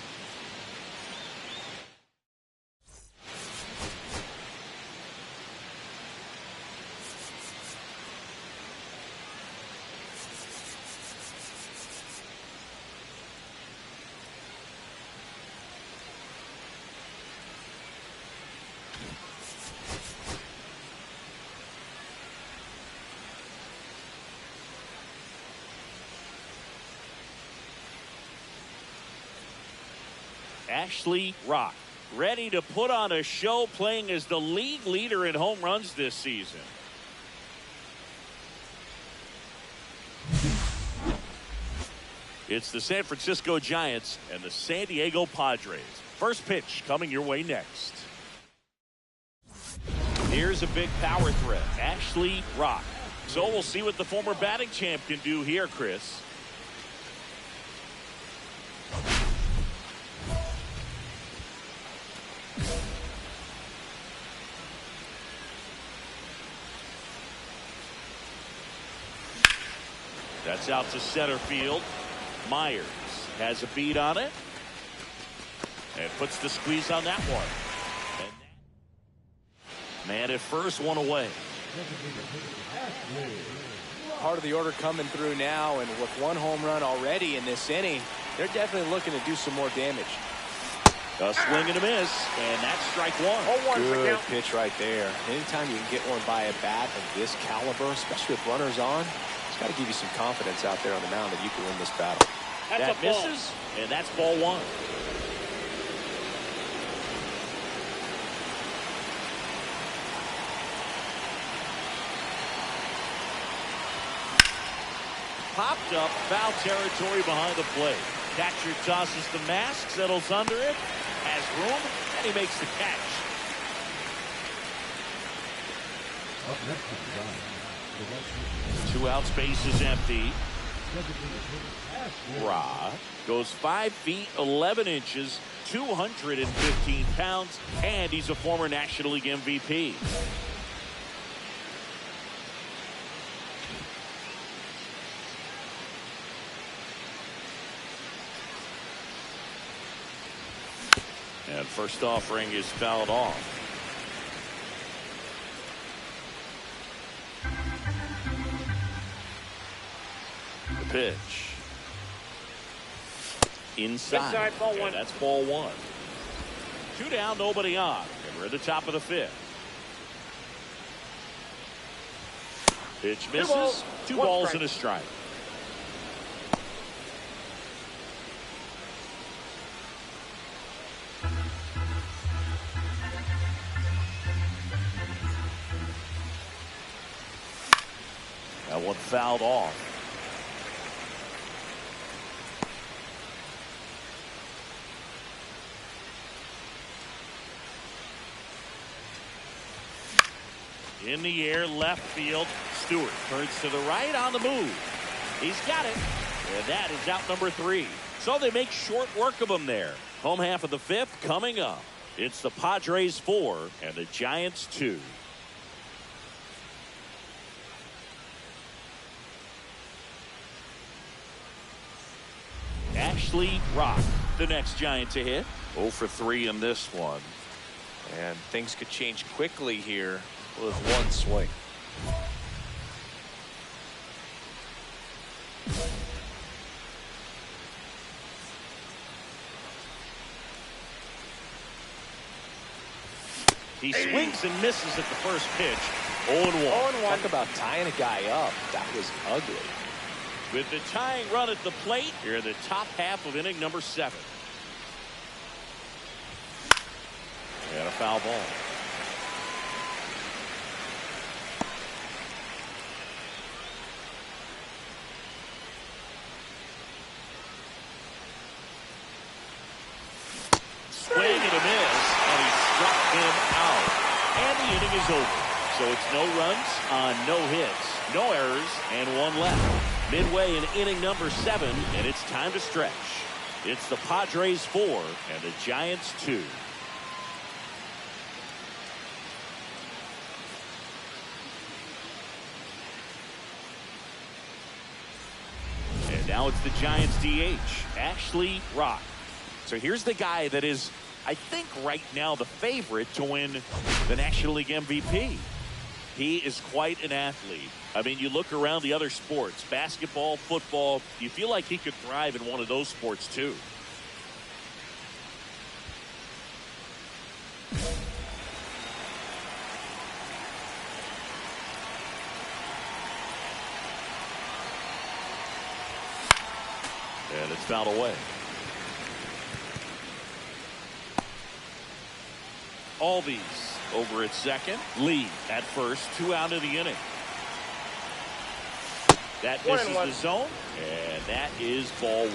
Ashley Rock ready to put on a show, playing as the league leader in home runs this season. It's the San Francisco Giants and the San Diego Padres. First pitch coming your way next. Here's a big power threat, Ashley Rock. So we'll see what the former batting champ can do here, Chris. That's out to center field. Myers has a beat on it and puts the squeeze on that one. And man at first, one away. Part of the order coming through now, and with 1 home run already in this inning, they're definitely looking to do some more damage. A swing and a miss, and that's strike 1. Good pitch right there. Anytime you can get one by a bat of this caliber, especially with runners on, it's got to give you some confidence out there on the mound that you can win this battle. That misses, and that's ball 1. Popped up, foul territory behind the plate. Catcher tosses the mask, settles under it, has room, and he makes the catch. Two outs, base is empty. Rock goes 5 feet 11 inches, 215 pounds, and he's a former National League MVP. First offering is fouled off. The pitch. Inside. Ball one. And that's ball one. 2 down, nobody on. And we're at the top of the 5th. Pitch misses. 2 balls and a strike. That one fouled off. In the air, left field. Stewart turns to the right on the move. He's got it. And that is out number 3. So they make short work of him there. Home half of the 5th coming up. It's the Padres 4 and the Giants 2. Ashley Rock, the next Giant to hit. 0 for 3 in this one. And things could change quickly here with one swing. He swings and misses at the first pitch. 0-1. Talk about tying a guy up. That was ugly. With the tying run at the plate, here in the top half of inning number 7. And a foul ball. Swing and a miss, and he struck him out. And the inning is over. So it's no runs on no hits, no errors, and 1 left. Midway in inning number 7, and it's time to stretch. It's the Padres 4 and the Giants 2. And now it's the Giants DH, Ashley Rock. So here's the guy that is, I think, right now the favorite to win the National League MVP. He is quite an athlete. I mean, you look around the other sports, basketball, football, you feel like he could thrive in one of those sports too. And it's fouled away. Albies over at second. Lee at first. 2 out of the inning. That misses the zone. And that is ball 1.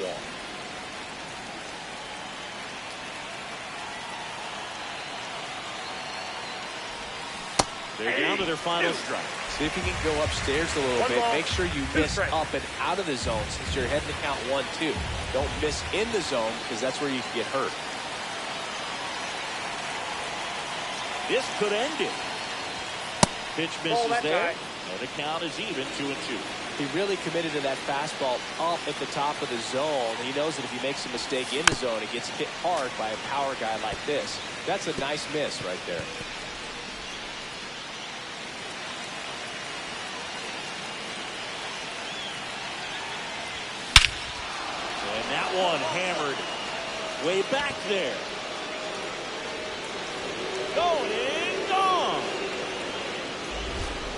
They're down to their final strike. See if you can go upstairs a little bit. Make sure you miss up and out of the zone since you're heading to count 1-2. Don't miss in the zone because that's where you can get hurt. This could end it. Pitch misses there. And the count is even, 2-2. He really committed to that fastball up at the top of the zone. He knows that if he makes a mistake in the zone, it gets hit hard by a power guy like this. That's a nice miss right there. And that one hammered way back there. Going in, gone.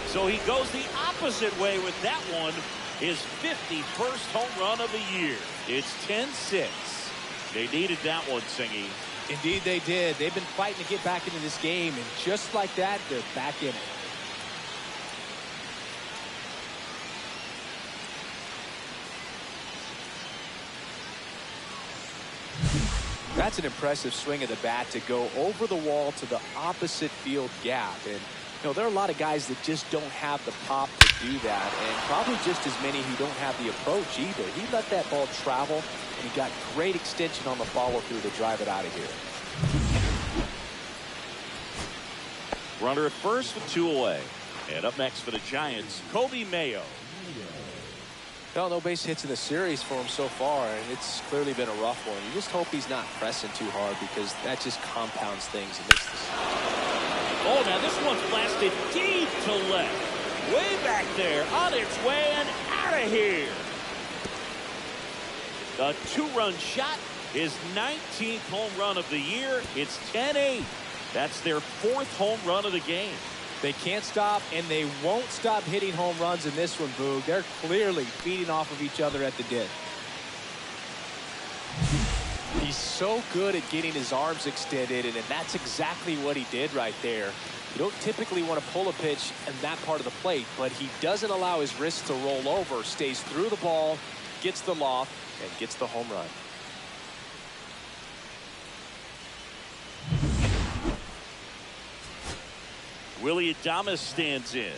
So he goes the opposite way with that one. His 51st home run of the year. It's 10-6. They needed that one, Singy. Indeed they did. They've been fighting to get back into this game, and just like that, they're back in it. That's an impressive swing of the bat to go over the wall to the opposite field gap. And, you know, there are a lot of guys that just don't have the pop to do that, and probably just as many who don't have the approach either. He let that ball travel, and he got great extension on the follow-through to drive it out of here. Runner at first with 2 away. And up next for the Giants, Kobe Mayo. Well, no base hits in the series for him so far, and it's clearly been a rough one. You just hope he's not pressing too hard because that just compounds things and makes this. Oh, now this one's blasted deep to left. Way back there, on its way and out of here. A two-run shot, his 19th home run of the year. It's 10-8. That's their 4th home run of the game. They can't stop, and they won't stop hitting home runs in this one, Boog. They're clearly feeding off of each other at the dish. He's so good at getting his arms extended, and that's exactly what he did right there. You don't typically want to pull a pitch in that part of the plate, but he doesn't allow his wrists to roll over, stays through the ball, gets the loft, and gets the home run. Willie Adames stands in.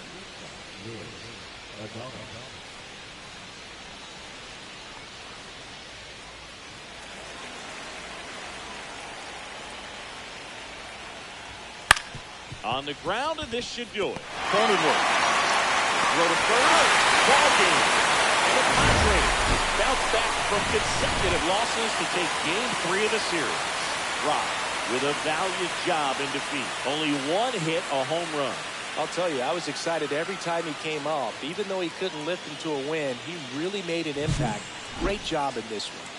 On the ground, and this should do it. Cronenworth. Throw to third. Ball game. And the Padres bounce back from consecutive losses to take Game 3 of the series. Rock with a valiant job in defeat. Only one hit, a home run. I'll tell you, I was excited every time he came up. Even though he couldn't lift him to a win, he really made an impact. Great job in this one.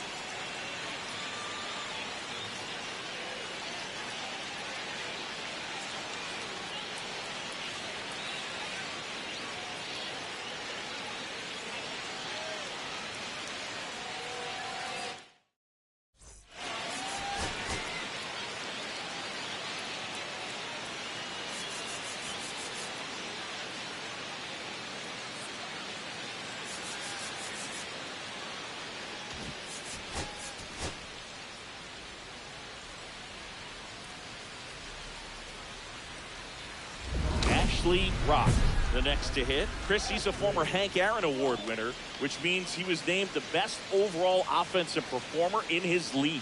Rock, the next to hit. Chris, he's a former Hank Aaron Award winner, which means he was named the best overall offensive performer in his league.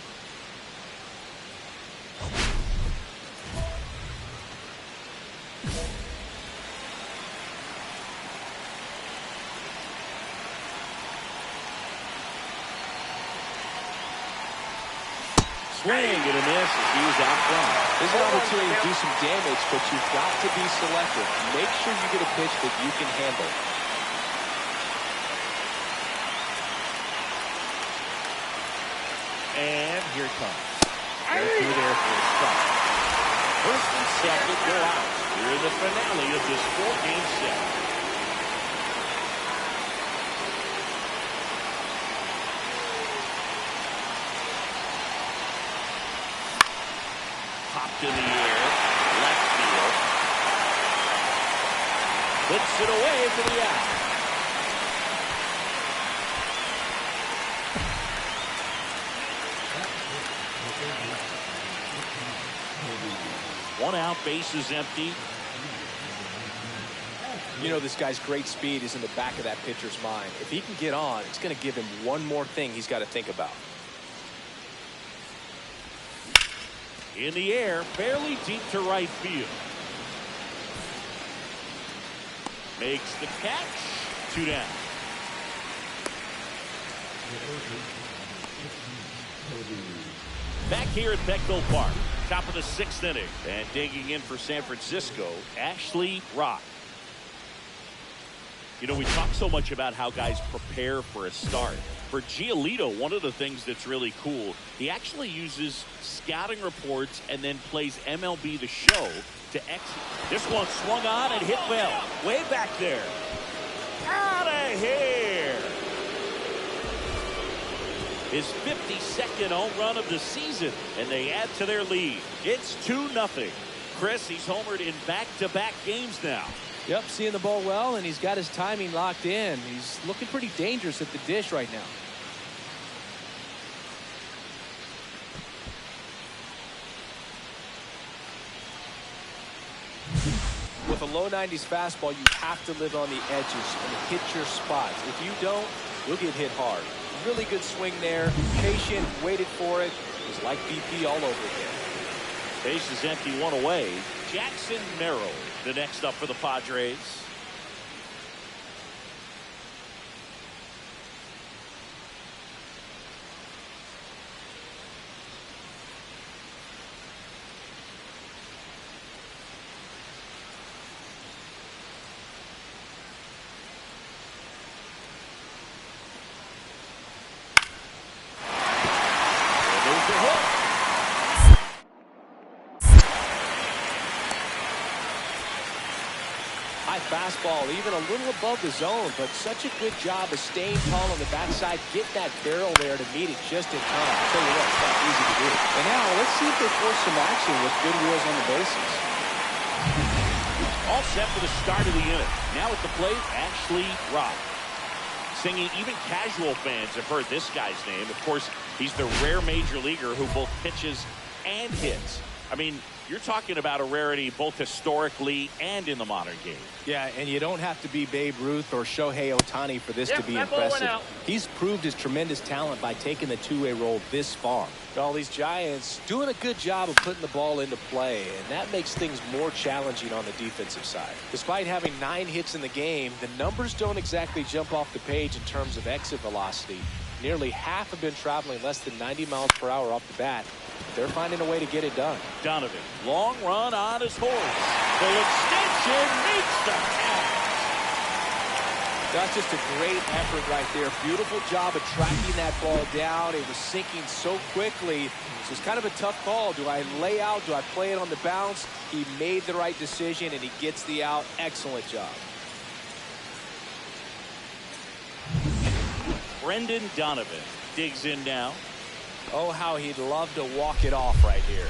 Swing and a miss as he was out front. There's an opportunity to do some damage, but you've got to be selective. Make sure you get a pitch that you can handle. And here it comes. Right through there for a strike. First and second go out. Here in the finale of this 4-game set. Popped in the air, left field. Puts it away for the out. One out, bases empty. You know, this guy's great speed is in the back of that pitcher's mind. If he can get on, it's going to give him one more thing he's got to think about. In the air, barely deep to right field. Makes the catch. 2 down. Back here at Petco Park, top of the 6th inning. And digging in for San Francisco, Ashley Rock. You know, we talk so much about how guys prepare for a start. For Giolito, one of the things that's really cool, he actually uses scouting reports and then plays MLB The Show to execute. This one swung on and hit well. Way back there. Out of here. His 52nd home run of the season, and they add to their lead. It's 2-0. Chris, he's homered in back-to-back games now. Yep, seeing the ball well, and he's got his timing locked in. He's looking pretty dangerous at the dish right now. With a low 90s fastball, you have to live on the edges and hit your spots. If you don't, you'll get hit hard. Really good swing there. Patient, waited for it. It was like BP all over again. Base is empty, 1 away. Jackson Merrill, the next up for the Padres. High fastball, even a little above the zone, but such a good job of staying tall on the backside, getting that barrel there to meet it just in time. I'll tell you what, it's not easy to do. And now, let's see if they force some action with good wheels on the bases. All set for the start of the inning. Now at the plate, Ashley Rock. Singing, even casual fans have heard this guy's name. Of course, he's the rare major leaguer who both pitches and hits. I mean, you're talking about a rarity both historically and in the modern game. Yeah, and you don't have to be Babe Ruth or Shohei Ohtani for this to be impressive. He's proved his tremendous talent by taking the two-way role this far. All these Giants doing a good job of putting the ball into play, and that makes things more challenging on the defensive side. Despite having 9 hits in the game, the numbers don't exactly jump off the page in terms of exit velocity. Nearly half have been traveling less than 90 miles per hour off the bat. They're finding a way to get it done. Donovan, long run on his horse. Full extension, meets the catch. That's just a great effort right there. Beautiful job of tracking that ball down. It was sinking so quickly. So it's kind of a tough call. Do I lay out? Do I play it on the bounce? He made the right decision, and he gets the out. Excellent job. Brendan Donovan digs in now. Oh, how he'd love to walk it off right here.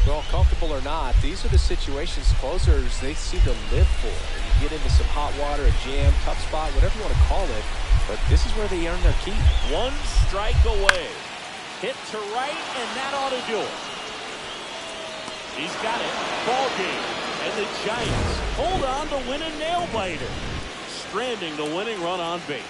Well, comfortable or not, these are the situations closers they seem to live for. You get into some hot water, a jam, tough spot, whatever you want to call it, but this is where they earn their keep. 1 strike away. Hit to right, and that ought to do it. He's got it. Ball game. And the Giants hold on to win a nail-biter, stranding the winning run on base.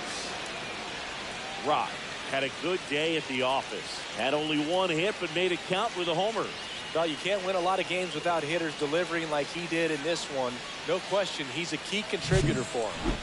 Rock had a good day at the office. Had only 1 hit, but made it count with a homer. Well, you can't win a lot of games without hitters delivering like he did in this one. No question, he's a key contributor for him.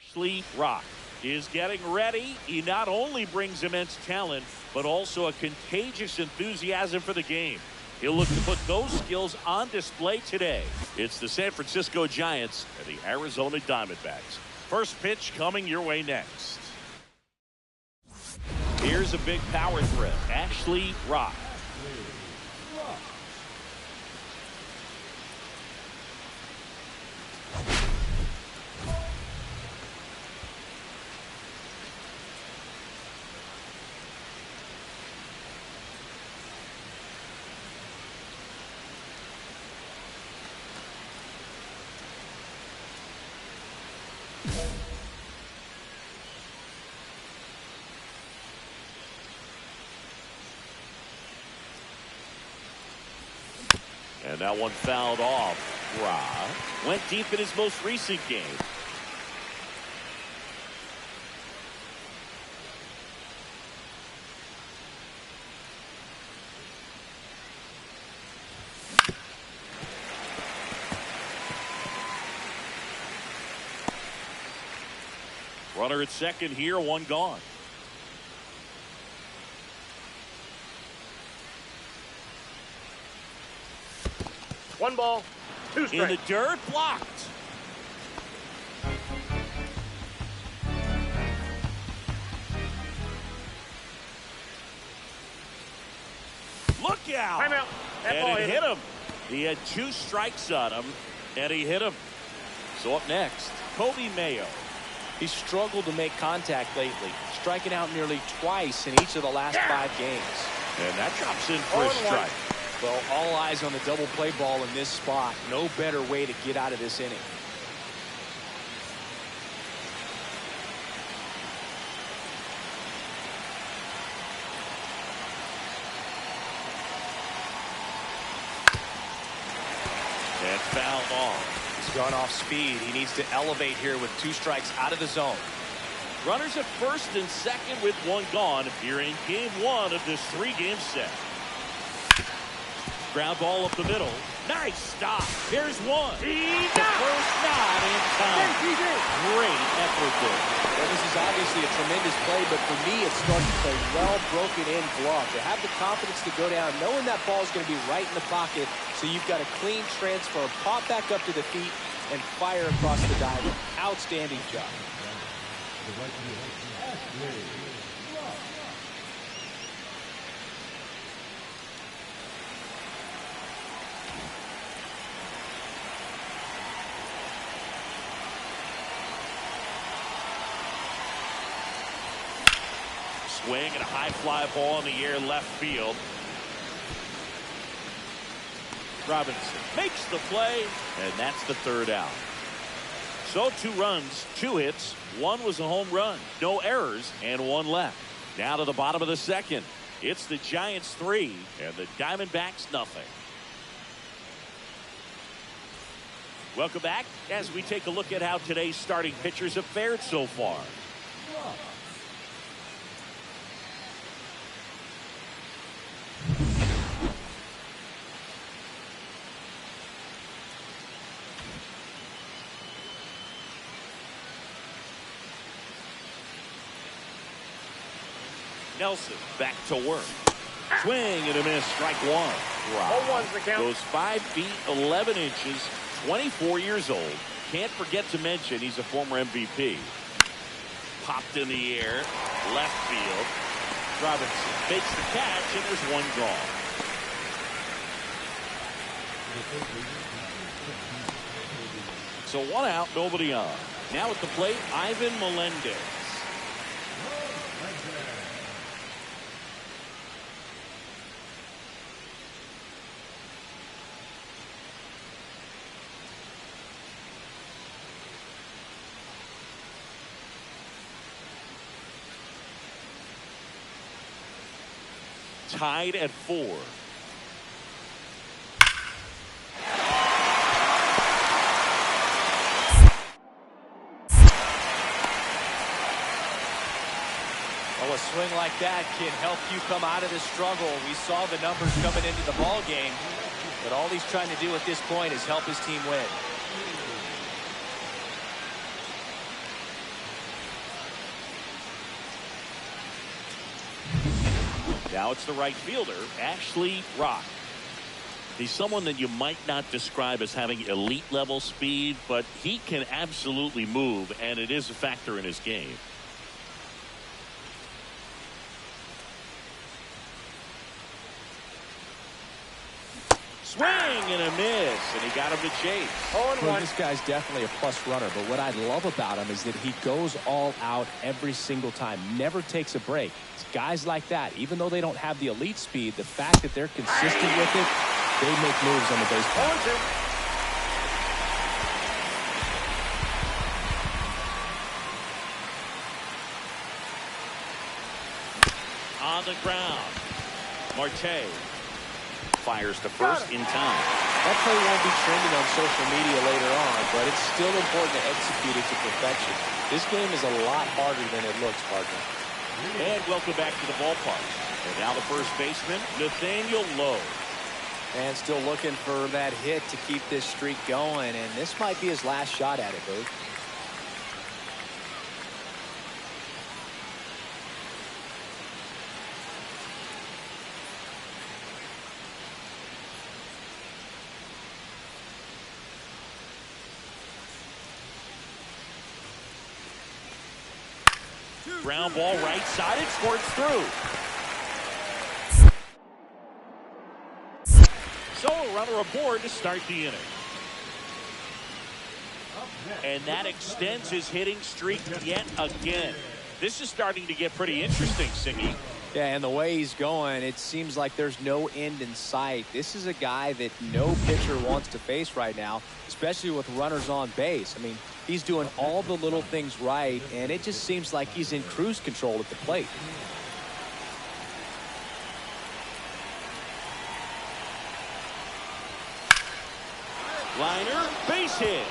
Ashley Rock is getting ready. He not only brings immense talent, but also a contagious enthusiasm for the game. He'll look to put those skills on display today. It's the San Francisco Giants and the Arizona Diamondbacks. First pitch coming your way next. Here's a big power threat, Ashley Rock. And that one fouled off. Rock went deep in his most recent game. Runner at second here, 1 gone. One ball, 2 strikes. In the dirt, blocked. strikeout. Timeout. That ball And it hit hit him. He had 2 strikes on him, and he hit him. So up next, Kobe Mayo. He struggled to make contact lately, striking out nearly twice in each of the last 5 games. And that drops in for a strike. Well, all eyes on the double play ball in this spot. No better way to get out of this inning. And fouled off. He's gone off speed. He needs to elevate here with 2 strikes out of the zone. Runners at first and second with 1 gone here in game 1 of this 3-game set. Ground ball up the middle. Nice stop. There's 1. The first nod in time. Great effort there. Well, this is obviously a tremendous play, but for me, it starts with a well-broken-in glove. To have the confidence to go down, knowing that ball is going to be right in the pocket, so you've got a clean transfer, pop back up to the feet, and fire across the diamond. Outstanding job. Swing and a high fly ball in the air left field. Robinson makes the play, and that's the 3rd out. So 2 runs, 2 hits, 1 was a home run, no errors, and 1 left. Now to the bottom of the 2nd. It's the Giants 3 and the Diamondbacks nothing. Welcome back as we take a look at how today's starting pitchers have fared so far. Nelson back to work. Swing and a miss. Strike 1. Wow. 0-1's the count. Goes 5 feet 11 inches. 24 years old. Can't forget to mention he's a former MVP. Popped in the air. Left field. Robinson makes the catch, and there's 1 gone. So 1 out, nobody on. Now at the plate, Ivan Melendez. Tied at 4. Well, a swing like that can help you come out of the struggle. We saw the numbers coming into the ball game, but all he's trying to do at this point is help his team win. Now it's the right fielder, Ashley Rock. He's someone that you might not describe as having elite level speed, but he can absolutely move, and it is a factor in his game. Swing and a miss, and he got him to chase. Well, this guy's definitely a plus runner, but what I love about him is that he goes all out every single time, never takes a break. It's guys like that, even though they don't have the elite speed, the fact that they're consistent with it, they make moves on the baseball. On the ground, Marte fires to first in time. That play won't be trending on social media later on, but it's still important to execute it to perfection. This game is a lot harder than it looks, partner. And welcome back to the ballpark. And now the first baseman, Nathaniel Lowe. And still looking for that hit to keep this streak going, and this might be his last shot at it, Boog. Ground ball right side, it squirts through. runner aboard to start the inning. And that extends his hitting streak yet again. This is starting to get pretty interesting, Singy. Yeah, and the way he's going, it seems like there's no end in sight. This is a guy that no pitcher wants to face right now, especially with runners on base. I mean, he's doing all the little things right, and it just seems like he's in cruise control at the plate. Liner, base hit.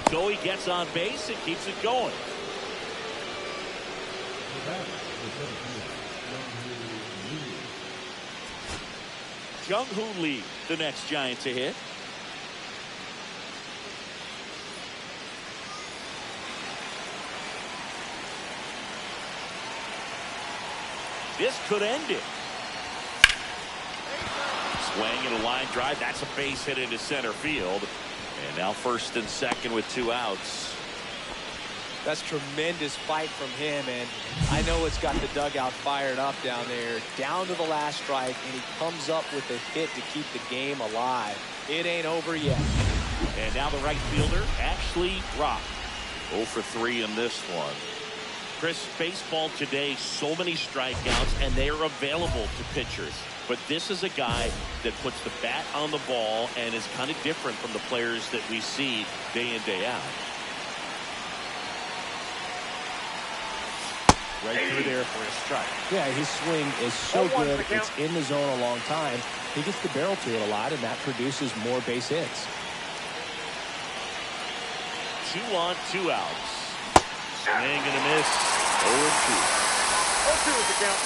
Joey gets on base and keeps it going. Jung-Hoo Lee, the next Giant to hit. This could end it. Swing and a line drive. That's a base hit into center field. And now first and second with 2 outs. That's tremendous fight from him, and I know it's got the dugout fired up down there. Down to the last strike, and he comes up with a hit to keep the game alive. It ain't over yet. And now the right fielder, Ashley Rock. 0 for 3 in this one. Chris, baseball today, so many strikeouts, and they are available to pitchers. But this is a guy that puts the bat on the ball and is kind of different from the players that we see day in, day out. Right through there for a strike. Yeah, his swing is so good. It's in the zone a long time. He gets the barrel to it a lot, and that produces more base hits. 2 on, 2 outs. Swing and a miss. 0-2. 0-2 is the count.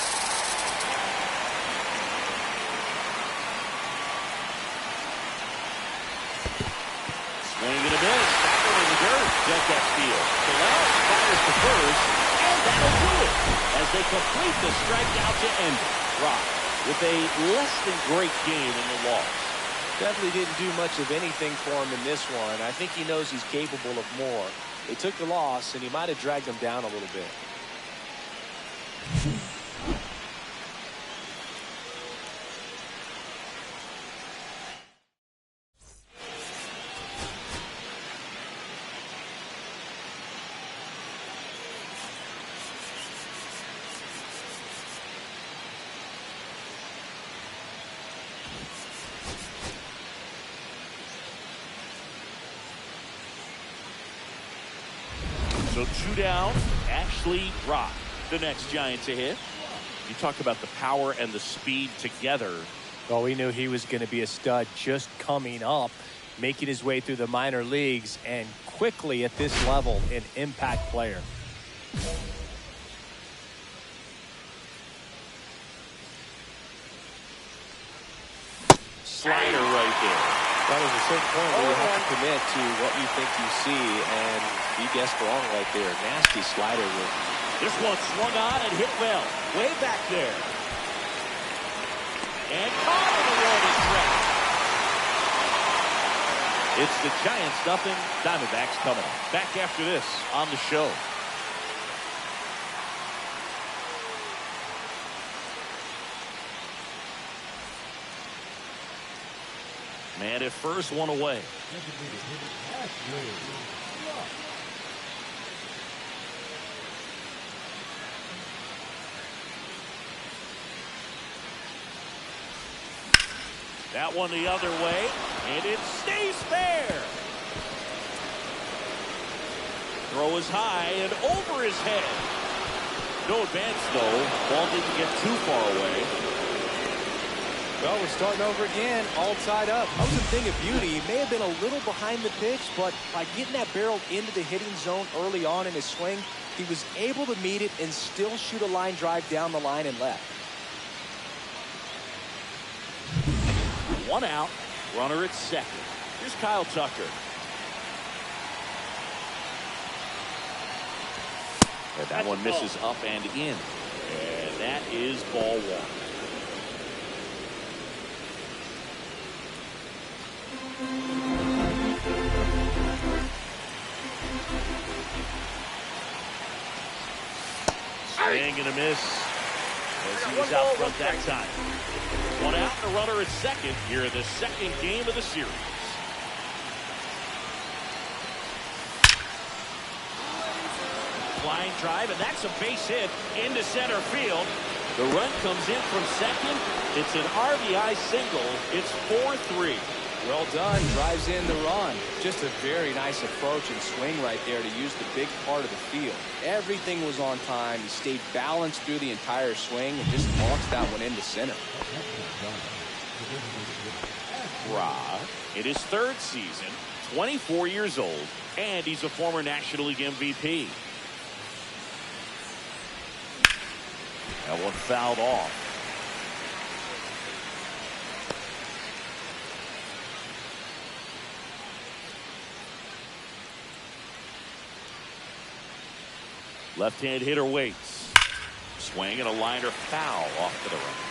Swing and a miss. Back over the dirt. Deck that steal. Terrell fires to first. And that'll do it as they complete the strikeout to end it. Rock with a less than great game in the loss. Definitely didn't do much of anything for him in this one. I think he knows he's capable of more. They took the loss, and he might have dragged him down a little bit. So 2 down, Ashley Rock, the next Giant to hit. You talked about the power and the speed together. Well, we knew he was going to be a stud just coming up, making his way through the minor leagues, and quickly at this level, an impact player. Slider right there. Well, there's a certain point where you have to commit to what you think you see, and he guessed wrong right there. Nasty slider. This one swung on and hit well. Way back there. And caught in the road is trapped. It's the Giants nothing, Diamondbacks coming up. Back after this on the show. Man at first, one away. That one the other way, and it stays fair. Throw is high and over his head. No advance, though. Ball didn't get too far away. Well, we're starting over again, all tied up. That was a thing of beauty. He may have been a little behind the pitch, but by getting that barrel into the hitting zone early on in his swing, he was able to meet it and still shoot a line drive down the line and left. 1 out, runner at second. Here's Kyle Tucker. And that one misses up and in. And that is ball 1. Swing and a miss. as he was out front that time. One out and a runner at second here in the second game of the series. Flying drive, and that's a base hit into center field. The run comes in from second. It's an RBI single. It's 4-3. Well done. Drives in the run. Just a very nice approach and swing right there to use the big part of the field. Everything was on time. He stayed balanced through the entire swing and just launched that one into center. Ra, in his third season, 24 years old, and he's a former National League MVP. That one fouled off. Left-hand hitter waits. Swing and a liner foul off to the right.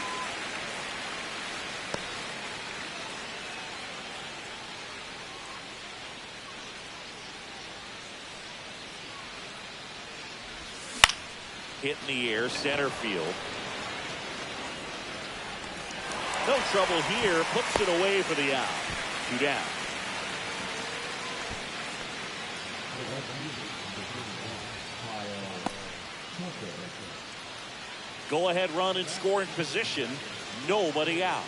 Hit in the air, center field. No trouble here. Puts it away for the out. 2 down. Go ahead run in scoring position. Nobody out.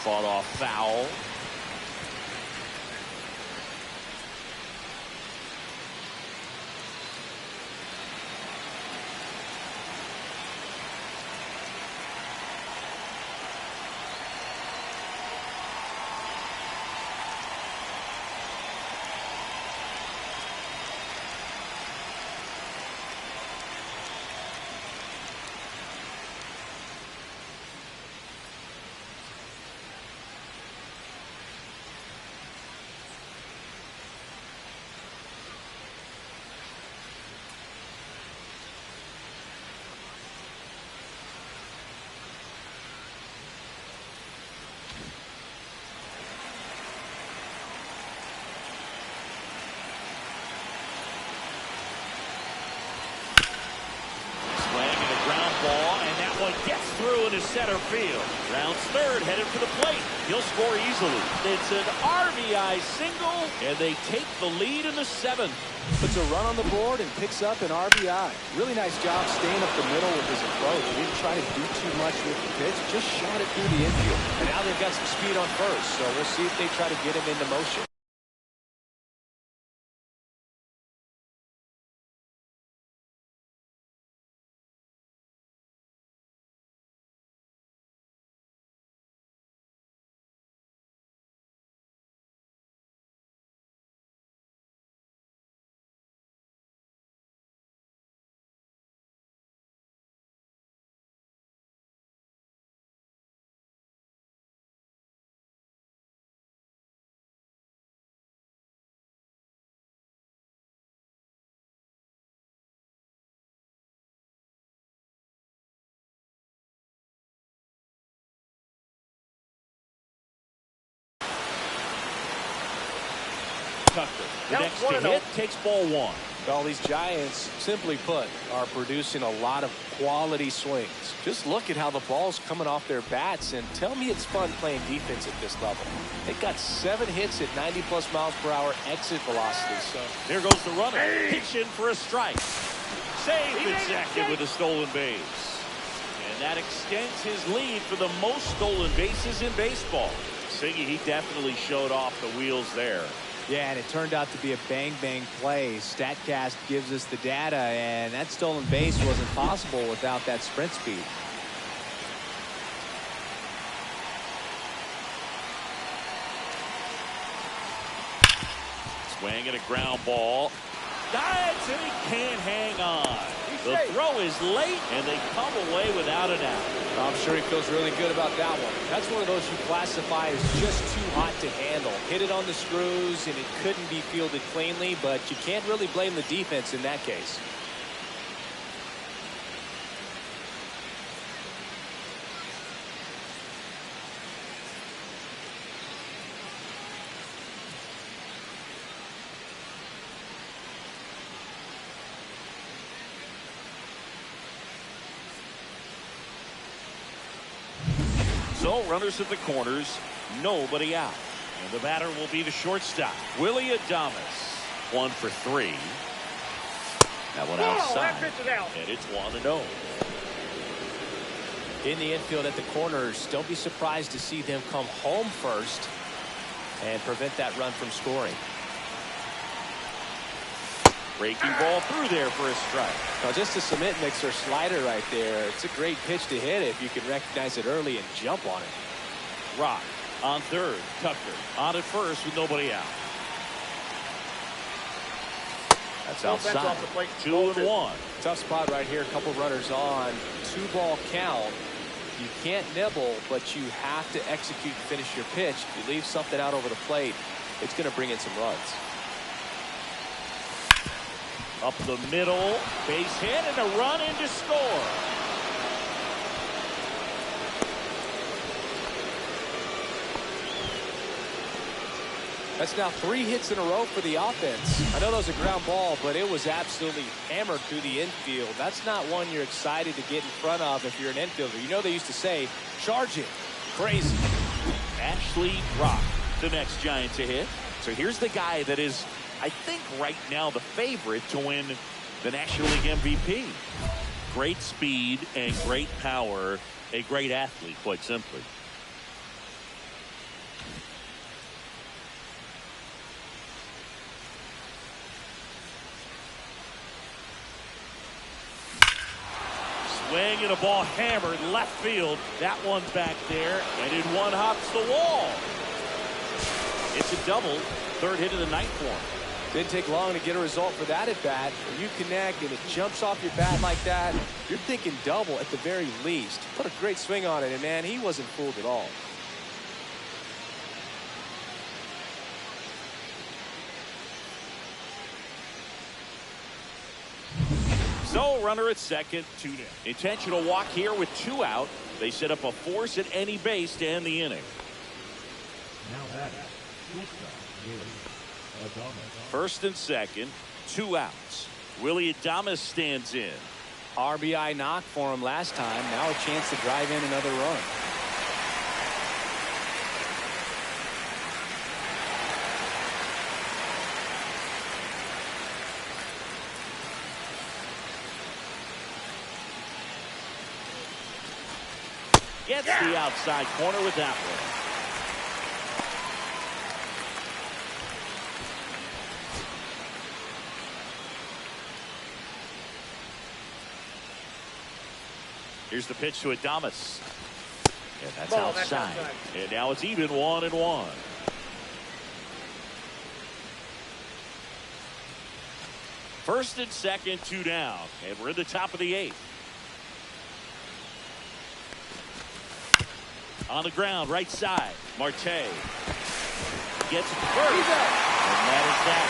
Fought off foul. Gets through into center field. Rounds third, headed for the plate. He'll score easily. It's an RBI single, and they take the lead in the seventh. Puts a run on the board and picks up an RBI. Really nice job staying up the middle with his approach. He didn't try to do too much with the pitch, just shot it through the infield. And now they've got some speed on first, so we'll see if they try to get him into motion. The next to hit takes ball one. Well, these Giants, simply put, are producing a lot of quality swings. Just look at how the ball's coming off their bats, and tell me it's fun playing defense at this level. They've got 7 hits at 90+ miles per hour exit velocity. So there goes the runner. Pitch in for a strike. Safe in second with a stolen base. And that extends his lead for the most stolen bases in baseball. Siggy, he definitely showed off the wheels there. Yeah, and it turned out to be a bang-bang play. StatCast gives us the data, and that stolen base wasn't possible without that sprint speed. Swing and a ground ball. Dives, and he can't hang on. The throw is late, and they come away without an out. I'm sure he feels really good about that one. That's one of those you classify as just too hot to handle. Hit it on the screws, and it couldn't be fielded cleanly, but you can't really blame the defense in that case. So runners at the corners, nobody out. And the batter will be the shortstop, Willie Adames. 1 for 3. That one outside. That pitch is out. And it's 1-0. In the infield at the corners, don't be surprised to see them come home first and prevent that run from scoring. Breaking ball through there for a strike. Now just a cement mixer slider right there. It's a great pitch to hit if you can recognize it early and jump on it. Rock on third. Tucker on at first with nobody out. That's outside. Off the plate. 2-1. Tough spot right here. A couple runners on. 2-ball count. You can't nibble, but you have to execute and finish your pitch. If you leave something out over the plate, it's going to bring in some runs. Up the middle, base hit, and a run in to score. That's now 3 hits in a row for the offense. I know that was a ground ball, but it was absolutely hammered through the infield. That's not one you're excited to get in front of if you're an infielder. You know they used to say, charge it. Crazy. Ashley Rock, the next Giant to hit. So here's the guy that is, I think right now, the favorite to win the National League MVP. Great speed and great power. A great athlete, quite simply. Swing and a ball hammered left field. That one's back there, and in one hops the wall. It's a double. Third hit of the night for him. Didn't take long to get a result for that at bat. When you connect and it jumps off your bat like that, you're thinking double at the very least. Put a great swing on it, and man, he wasn't fooled at all. So runner at second, 2-0. Intentional walk here with 2 out. They set up a force at any base to end the inning. Now batting, First and second, 2 outs. Willie Adames stands in. RBI knock for him last time. Now a chance to drive in another run. Gets the outside corner with that one. Here's the pitch to Adames. And that's outside. And now it's even 1-1. First and second, 2 down. And we're in the top of the 8th. On the ground, right side. Marte gets it to first. And that is that.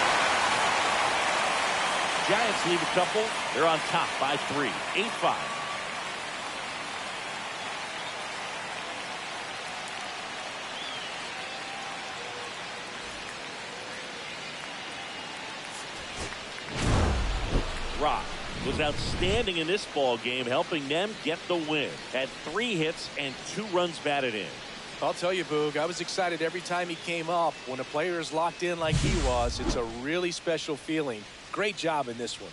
Giants leave a couple. They're on top by 3. 8-5. Rock was outstanding in this ball game, helping them get the win. Had 3 hits and 2 runs batted in. I'll tell you, Boog, I was excited every time he came up. When a player is locked in like he was, it's a really special feeling. Great job in this one.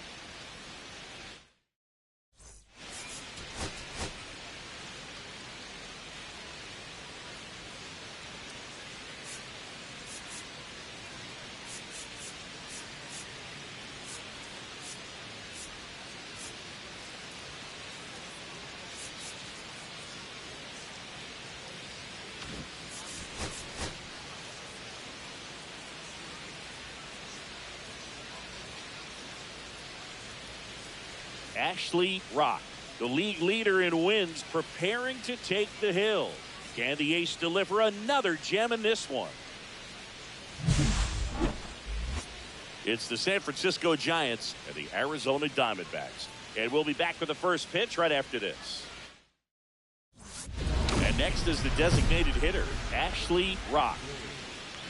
Ashley Rock, the league leader in wins, preparing to take the hill. Can the ace deliver another gem in this one? It's the San Francisco Giants and the Arizona Diamondbacks. And we'll be back with the first pitch right after this. And next is the designated hitter, Ashley Rock.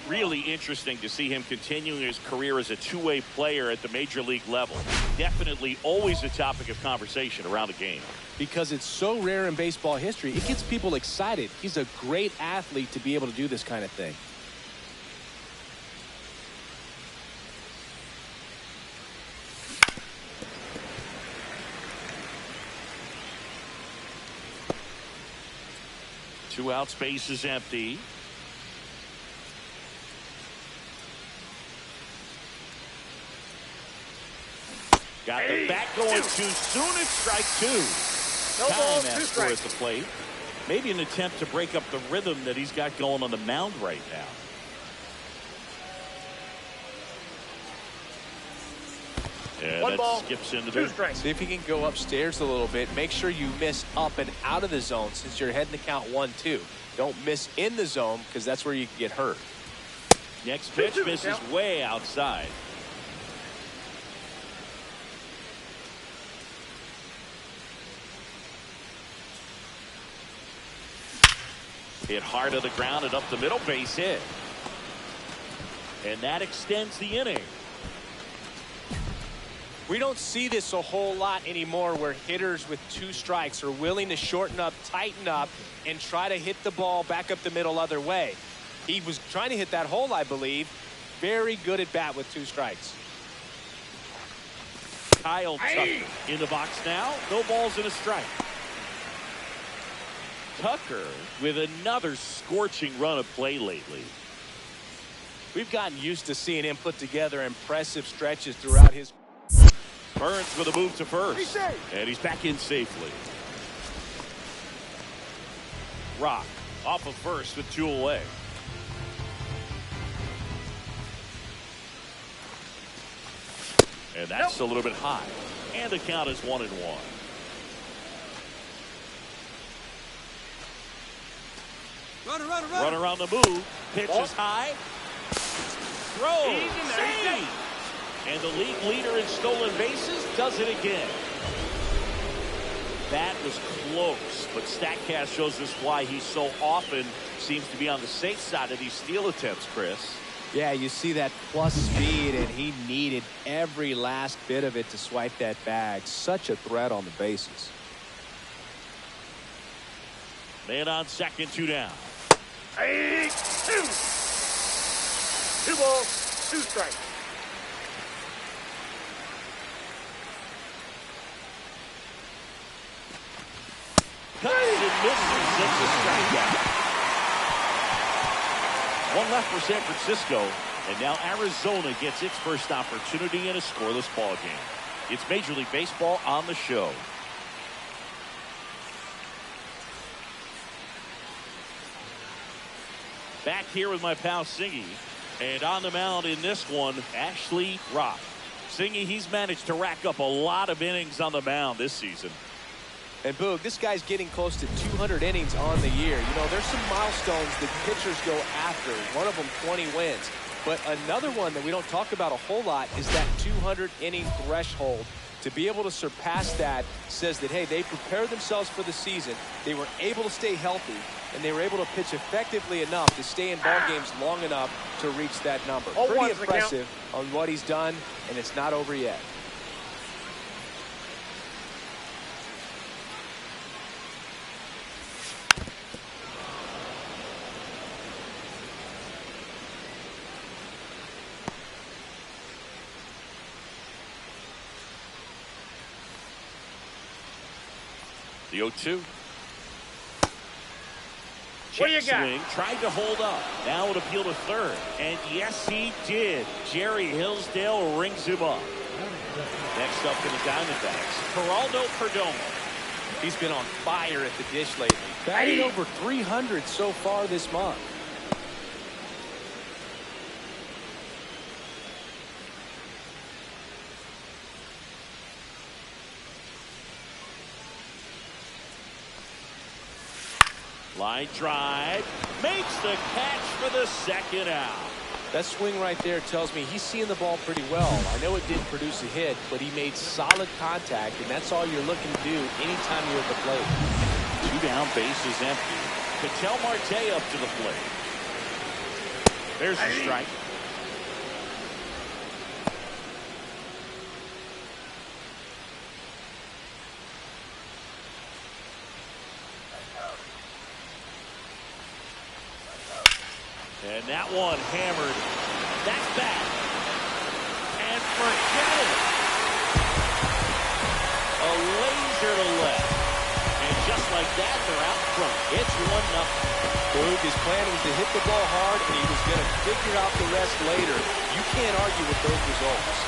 Really interesting to see him continuing his career as a two-way player at the major league level. Definitely always a topic of conversation around the game. Because it's so rare in baseball history, it gets people excited. He's a great athlete to be able to do this kind of thing. Two outs, base is empty. Got the bat going too soon. It's strike two. No balls, Time two at the strikes. plate. Maybe an attempt to break up the rhythm that he's got going on the mound right now. Yeah, One that ball, skips into two there. strikes. See if you can go upstairs a little bit. Make sure you miss up and out of the zone since you're heading to count 1-2. Don't miss in the zone because that's where you can get hurt. Next pitch misses way outside. Hit hard to the ground and up the middle, base hit. And that extends the inning. We don't see this a whole lot anymore where hitters with two strikes are willing to shorten up, tighten up, and try to hit the ball back up the middle other way. He was trying to hit that hole, I believe. Very good at bat with two strikes. Kyle Tucker in the box now. No balls and a strike. Tucker with another scorching run of play lately. We've gotten used to seeing him put together impressive stretches throughout his. Burns with a move to first. And he's back in safely. Rock off of first with two away. And that's a little bit high. And the count is 1-1. Runner on the move. Pitch is high. Throw. Save. And the league leader in stolen bases does it again. That was close, but StatCast shows us why he so often seems to be on the safe side of these steal attempts, Chris. Yeah, you see that plus speed, and he needed every last bit of it to swipe that bag. Such a threat on the bases. Man on second, two down. 2 balls, 2 strikes. Cuts and misses. That's a strikeout. One left for San Francisco, and now Arizona gets its first opportunity in a scoreless ball game. It's Major League Baseball on the show. Back here with my pal Singy, and on the mound in this one, Ashley Rock. Singy, he's managed to rack up a lot of innings on the mound this season. And Boog, this guy's getting close to 200 innings on the year. You know, there's some milestones that pitchers go after. One of them, 20 wins. But another one that we don't talk about a whole lot is that 200-inning threshold. To be able to surpass that says that, hey, they prepared themselves for the season. They were able to stay healthy, and they were able to pitch effectively enough to stay in ball games long enough to reach that number. Pretty impressive on what he's done, and it's not over yet. The 0-2. What do you got? Swing, tried to hold up. Now would appeal to third. And yes, he did. Jerry Hillsdale rings him up. Next up in the Diamondbacks, Geraldo Perdomo. He's been on fire at the dish lately. Batting over 300 so far this month. Line drive, makes the catch for the second out. That swing right there tells me he's seeing the ball pretty well. I know it didn't produce a hit, but he made solid contact, and that's all you're looking to do anytime you're at the plate. Two down, base is empty. Ketel Marte up to the plate. There's the strike. And that one hammered. That's back. And forget it. A laser to left. And just like that, they're out front. It's 1-0. His plan was to hit the ball hard, and he was going to figure out the rest later. You can't argue with those results.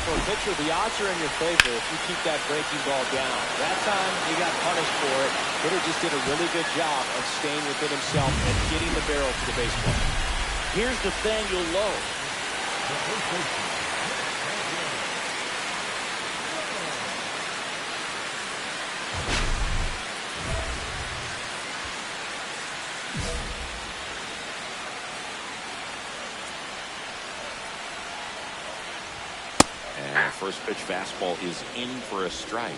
For a pitcher, the odds are in your favor if you keep that breaking ball down. That time, he got punished for it. Hitter just did a really good job of staying within himself and getting the barrel to the baseball. Here's Nathaniel Lowe. And first pitch fastball is in for a strike.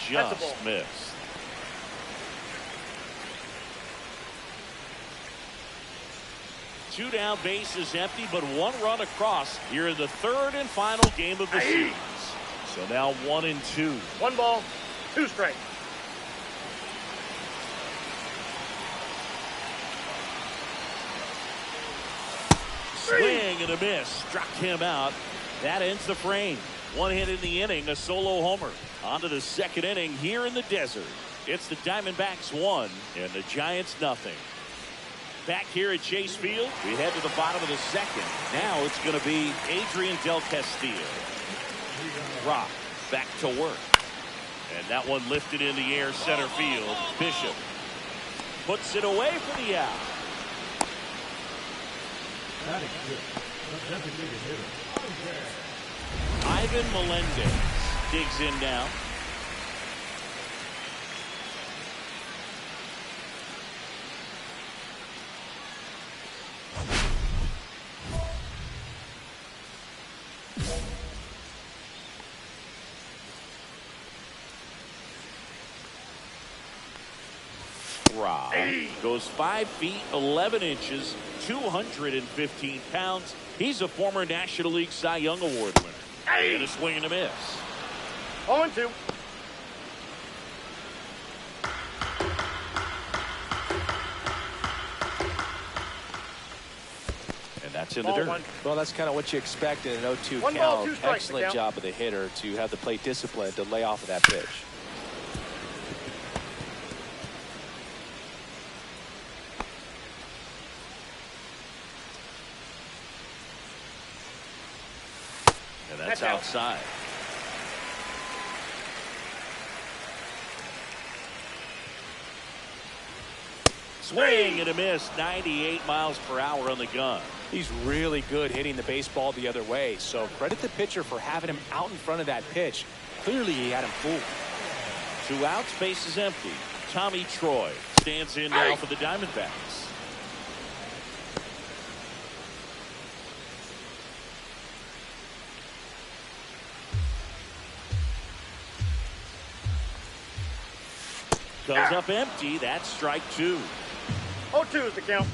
Just missed. Two down, bases empty, but one run across here in the third and final game of the series. So now 1-2. 1 ball, 2 strikes. Swing and a miss. Struck him out. That ends the frame. One hit in the inning, a solo homer. On to the second inning here in the desert. It's the Diamondbacks 1 and the Giants 0. Back here at Chase Field, we head to the bottom of the second. Now it's going to be Adrian Del Castillo. Rock back to work. And that one lifted in the air center field. Bishop puts it away for the out. That is good. The designated hitter. Ivan Melendez digs in now. Rob goes 5 feet 11 inches, 215 pounds. He's a former National League Cy Young Award winner. And a swing and a miss. 0-2. And that's in the dirt. 1. Well, that's kind of what you expect in an 0-2 1 count. ball, 2 strikes. Excellent job of the hitter to have the plate discipline to lay off of that pitch. And that's outside. Swing and a miss. 98 miles per hour on the gun. He's really good hitting the baseball the other way, so credit the pitcher for having him out in front of that pitch. Clearly he had him fooled. 2 outs, base is empty. Tommy Troy stands in now for the Diamondbacks. Comes up empty. That's strike 2. 0-2 is the count.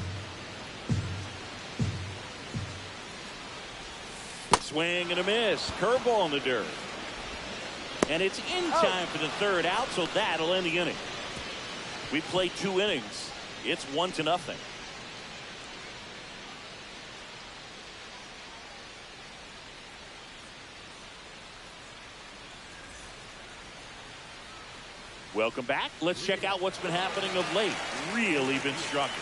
Swing and a miss. Curveball in the dirt. And it's in time for the third out, so that'll end the inning. We played 2 innings. It's 1-0. Welcome back. Let's check out what's been happening of late. Really been struggling.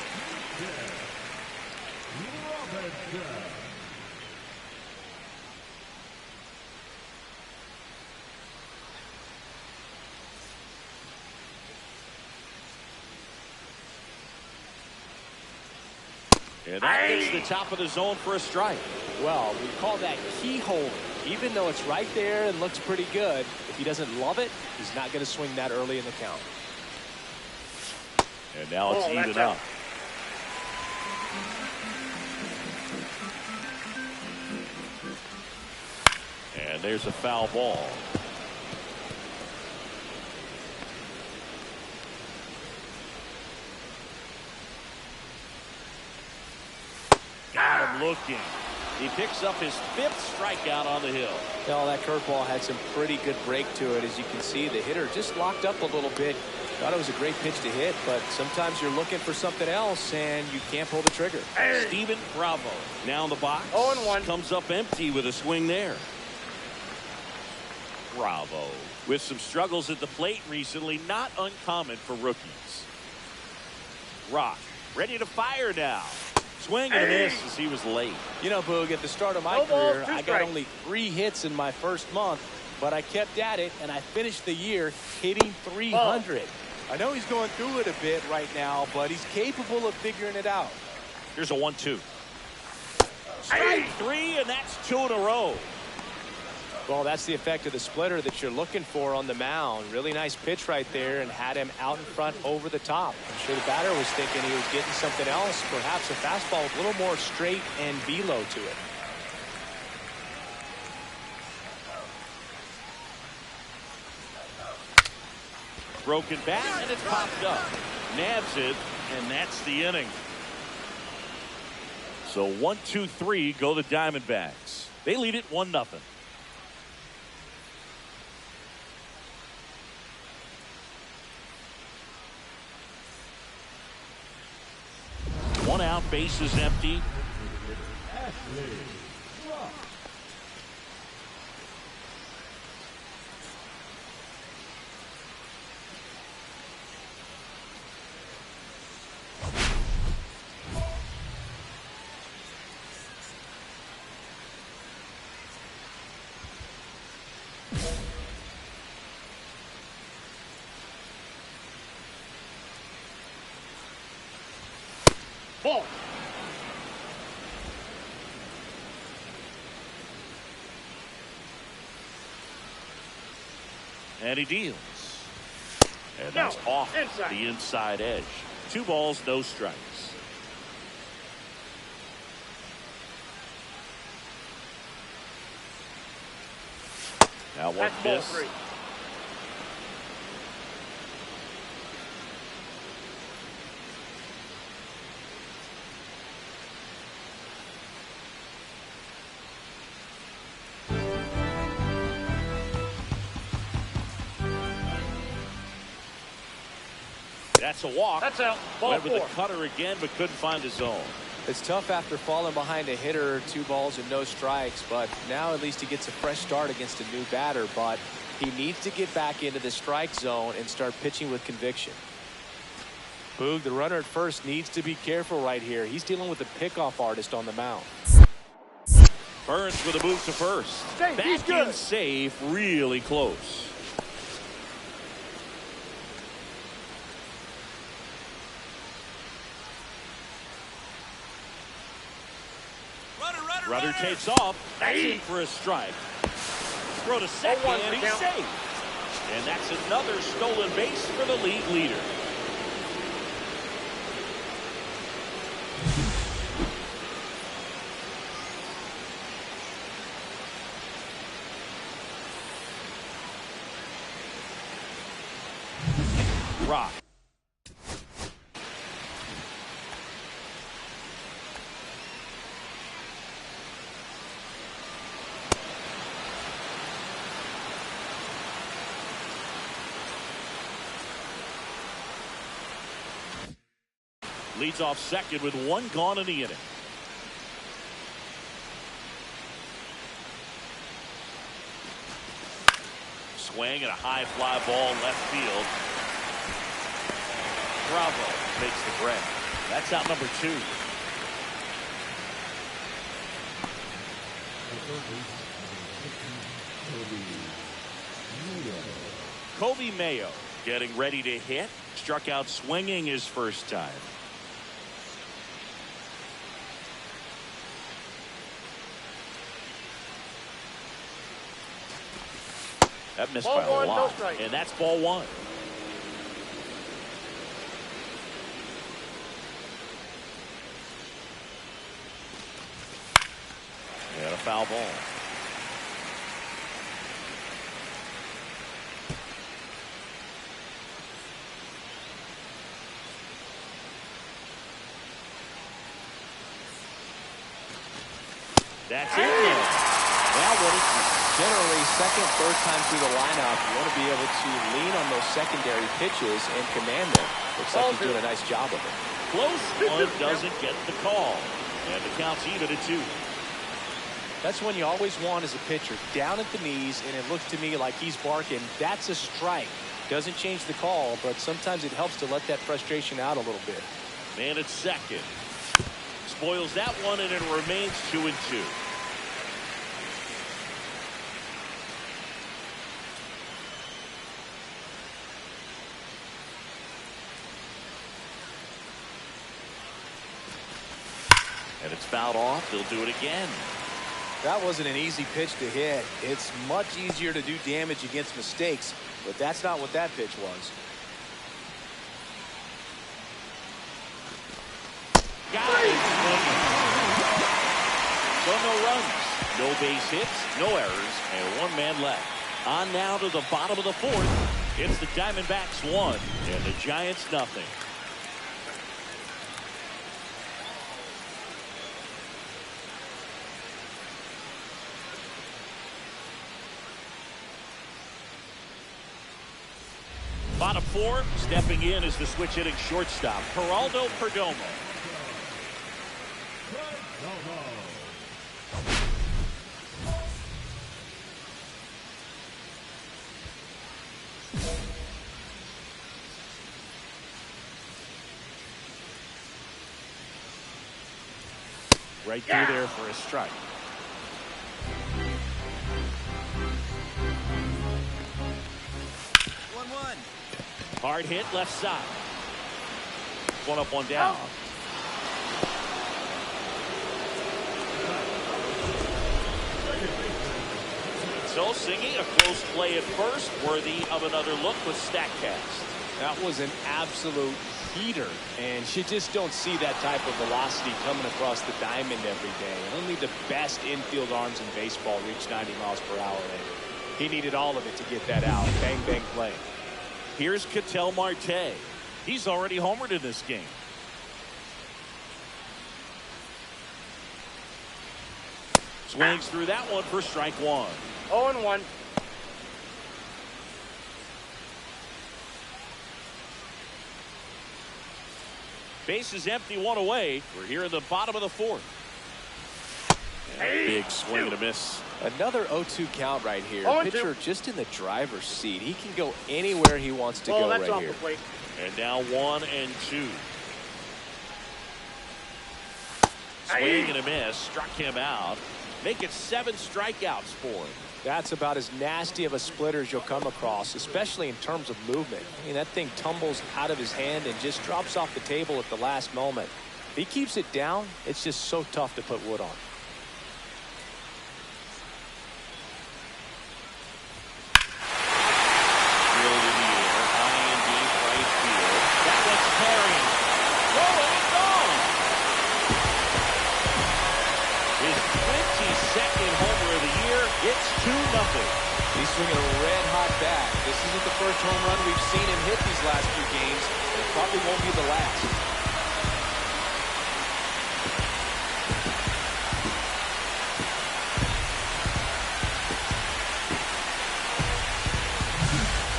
And that hits the top of the zone for a strike. Well, we call that keyhole. Even though it's right there and looks pretty good, if he doesn't love it, he's not going to swing that early in the count. And now it's even that's up. out. And there's a foul ball. Got him looking. He picks up his 5th strikeout on the hill. Well, that curveball had some pretty good break to it. As you can see, the hitter just locked up a little bit. Thought it was a great pitch to hit, but sometimes you're looking for something else and you can't pull the trigger. Hey. Steven Bravo now in the box. 0-1. Comes up empty with a swing there. Bravo with some struggles at the plate recently, not uncommon for rookies. Rock ready to fire now. Swing and a miss as he was late. You know, Boog, at the start of my career, I got only 3 hits in my first month, but I kept at it, and I finished the year hitting 300. I know he's going through it a bit right now, but he's capable of figuring it out. Here's a 1-2. Strike 3, and that's 2 in a row. Well, that's the effect of the splitter that you're looking for on the mound. Really nice pitch right there and had him out in front over the top. I'm sure the batter was thinking he was getting something else, perhaps a fastball with a little more straight and velo to it. Broken bat, and it's popped up. Nabs it, and that's the inning. So 1-2-3 go the Diamondbacks. They lead it 1-0. One out, base is empty. Ball. And he deals. And that's off the inside edge. 2 balls, no strikes. Now 1 miss. That's a walk. That's out. Ball Went with 4. the cutter again, but couldn't find his zone. It's tough after falling behind a hitter, 2 balls and no strikes, but now at least he gets a fresh start against a new batter, but he needs to get back into the strike zone and start pitching with conviction. Boog, the runner at first needs to be careful right here. He's dealing with a pickoff artist on the mound. Burns with a move to first. Safe, he's Back good. in safe, really close. Runner takes off. That's in for a strike. Throw to second, 0-1 and he's safe. And that's another stolen base for the league leader. Rock. Leads off second with 1 gone in the inning. Swing and a high fly ball left field. Bravo makes the grab. That's out number 2. Kobe Mayo getting ready to hit. Struck out swinging his first time. That missed by a lot. And that's ball 1. foul ball. That's it. Now what is generally second, third time through the lineup, you want to be able to lean on those secondary pitches and command them. Looks like he's doing a nice job of it. Close one, doesn't get the call. And the count's even at 2. That's when you always want as a pitcher, down at the knees, and it looks to me like he's barking, that's a strike. Doesn't change the call, but sometimes it helps to let that frustration out a little bit. Man at second. Spoils that one, and it remains 2-2. And it's fouled off. They'll do it again. That wasn't an easy pitch to hit. It's much easier to do damage against mistakes, but that's not what that pitch was. Got it. So no runs, no base hits, no errors, and 1 man left. On now to the bottom of the 4th. It's the Diamondbacks 1 and the Giants nothing. Bottom 4, stepping in is the switch hitting shortstop, Geraldo Perdomo. Right through there for a strike. Hard hit left side. 1 up, 1 down. So singing a close play at first, worthy of another look with StatCast. That was an absolute heater, and you just don't see that type of velocity coming across the diamond every day. Only the best infield arms in baseball reach 90 miles per hour, and he needed all of it to get that out. Bang, bang play. Here's Ketel Marte. He's already homered in this game. Swings through that one for strike 1. 0-1. Base is empty, 1 away. We're here in the bottom of the 4th. Big swing and a miss. Another 0-2 count right here. 0-2. Pitcher just in the driver's seat. He can go anywhere he wants to go that's right off here. the plate. And now 1 and 2. Swing and a miss. Struck him out. Make it 7 strikeouts for him. That's about as nasty of a splitter as you'll come across, especially in terms of movement. I mean, that thing tumbles out of his hand and just drops off the table at the last moment. If he keeps it down, it's just so tough to put wood on. Drilled in the air, high and deep right field. That one's carrying. Rolling and gone. His 22nd homer of the year. It's 2-0. He's swinging a red-hot bat. This isn't the first home run we've seen him hit these last few games. It probably won't be the last.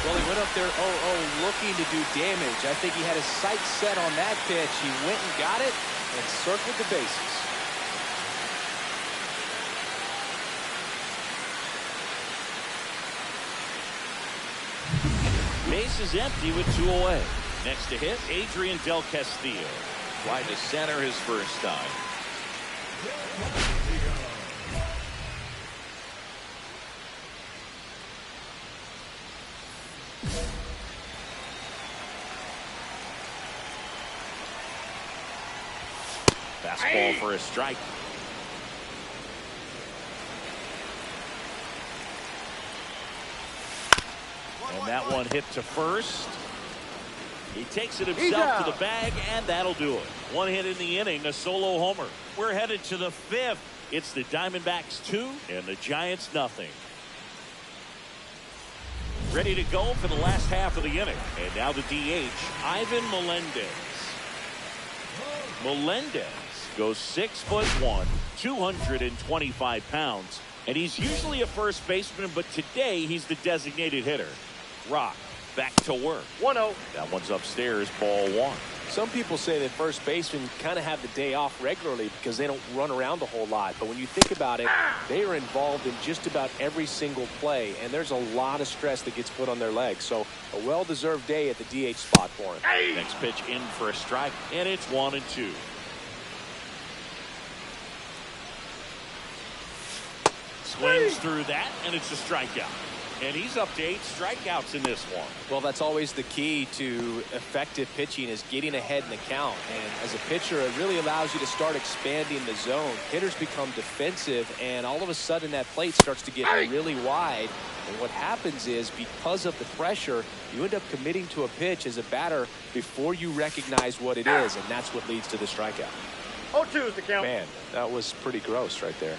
Well, he went up there 0-0 looking to do damage. I think he had his sights set on that pitch. He went and got it and circled the bases. Base is empty with 2 away. Next to hit, Adrian Del Castillo. Wide to center his first time. Fastball for a strike. And that one hit to first. He takes it himself to the bag, and that'll do it. 1 hit in the inning, a solo homer. We're headed to the 5th. It's the Diamondbacks 2 and the Giants nothing. Ready to go for the last half of the inning. And now the DH, Ivan Melendez. Melendez goes 6'1", 225 pounds. And he's usually a first baseman, but today he's the designated hitter. Rock, back to work. 1-0. That one's upstairs, ball one. Some people say that first basemen kind of have the day off regularly because they don't run around a whole lot. But when you think about it, they are involved in just about every single play, and there's a lot of stress that gets put on their legs. So a well-deserved day at the DH spot for him. Next pitch in for a strike, and it's 1-2. Swings through that, and it's a strikeout. And he's up to 8 strikeouts in this one. Well, that's always the key to effective pitching, is getting ahead in the count. And as a pitcher, it really allows you to start expanding the zone. Hitters become defensive, and all of a sudden that plate starts to get really wide. And what happens is, because of the pressure, you end up committing to a pitch as a batter before you recognize what it is, and that's what leads to the strikeout. 0-2 is the count. Man, that was pretty gross right there.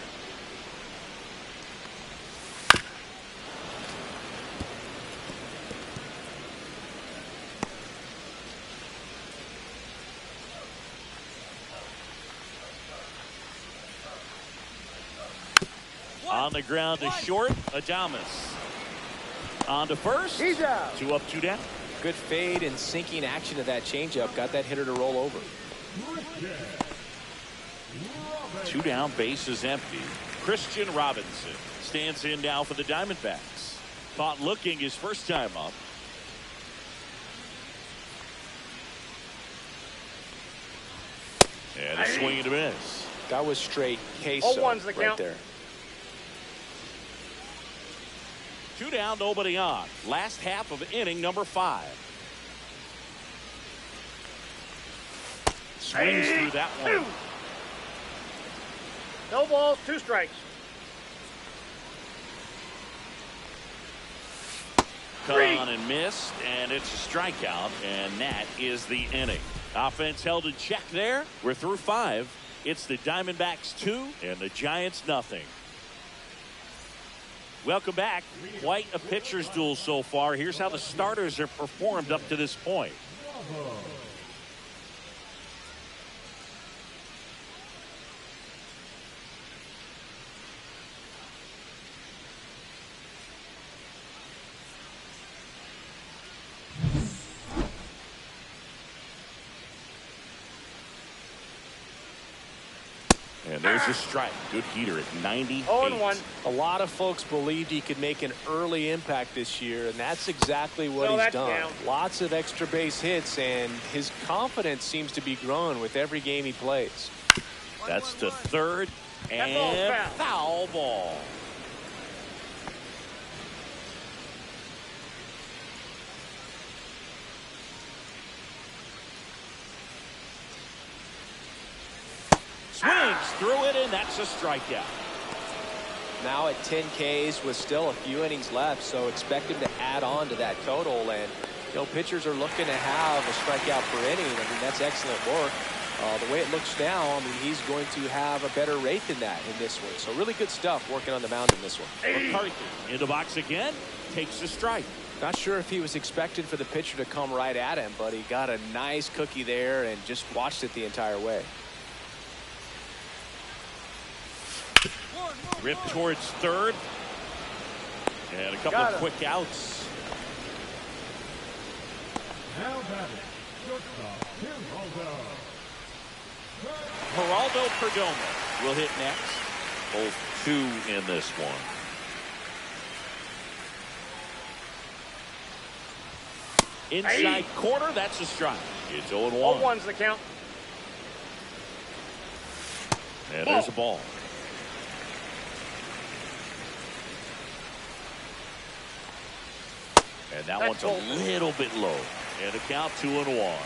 On the ground to short, Adames. On to first. He's out. 2 up, 2 down. Good fade and sinking action of that changeup. Got that hitter to roll over. 2 down, base is empty. Christian Robinson stands in now for the Diamondbacks. Caught looking his first time up. And a swing and a miss. That was straight queso 0-1's the right count. there. 2 down, nobody on. Last half of inning number 5. Swings through that one. No balls, 2 strikes. Cut on and missed, and it's a strikeout, and that is the inning. Offense held in check there. We're through 5. It's the Diamondbacks 2 and the Giants nothing. Welcome back. Quite a pitcher's duel so far. Here's how the starters have performed up to this point. And there's a strike. Good heater at 98. 0-1. A lot of folks believed he could make an early impact this year, and that's exactly what he's done. Down. Lots of extra base hits, and his confidence seems to be growing with every game he plays. That's to third, and foul ball. Swings through it, and that's a strikeout. Now at 10 Ks with still a few innings left, so expect him to add on to that total. And, you know, pitchers are looking to have a strikeout per inning. I mean, that's excellent work. The way it looks now, I mean, he's going to have a better rate than that in this one. So really good stuff working on the mound in this one. McCarthy in the box again, takes the strike. Not sure if he was expecting for the pitcher to come right at him, but he got a nice cookie there and just watched it the entire way. Rip towards third. And a couple of quick outs. Now batting, shortstop, Geraldo Perdomo will hit next. Both 2 in this one. Inside corner, that's a strike. It's 0-1. 0-1's the count. And there's a ball. And that one's a little bit low. And a count 2-1.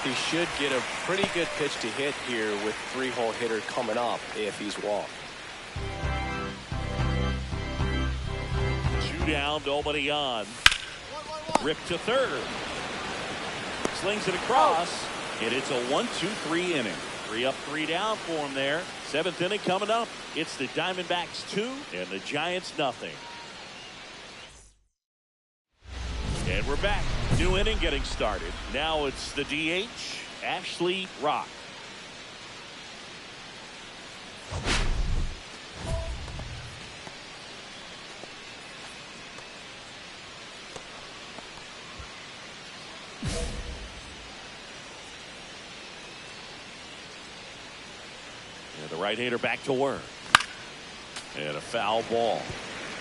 He should get a pretty good pitch to hit here with three-hole hitter coming up if he's walked. 2 down, nobody on. Rip to third. Slings it across, and it's a 1-2-3 inning. 3 up, 3 down for him there. 7th inning coming up. It's the Diamondbacks 2 and the Giants nothing. And we're back. New inning getting started. Now it's the DH, Ashley Rock. And the right-hander back to work. And a foul ball.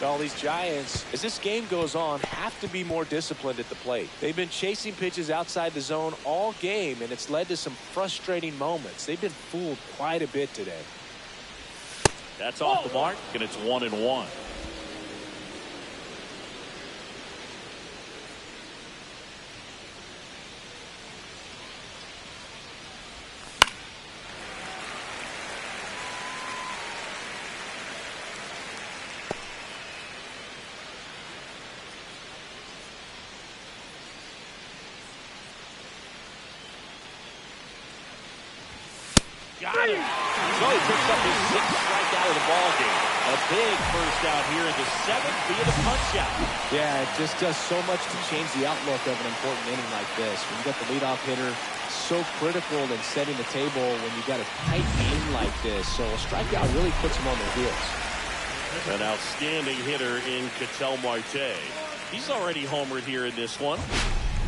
Well, these Giants, as this game goes on, have to be more disciplined at the plate. They've been chasing pitches outside the zone all game, and it's led to some frustrating moments. They've been fooled quite a bit today. That's off the mark, and it's 1-1. Got him. So he picks up his 6th strikeout of the ball game. A big first out here in the 7th via the punch out. Yeah, it just does so much to change the outlook of an important inning like this. When you got the leadoff hitter, so critical in setting the table when you got a tight game like this. So a strikeout really puts him on their heels. An outstanding hitter in Ketel Marte. He's already homered here in this one.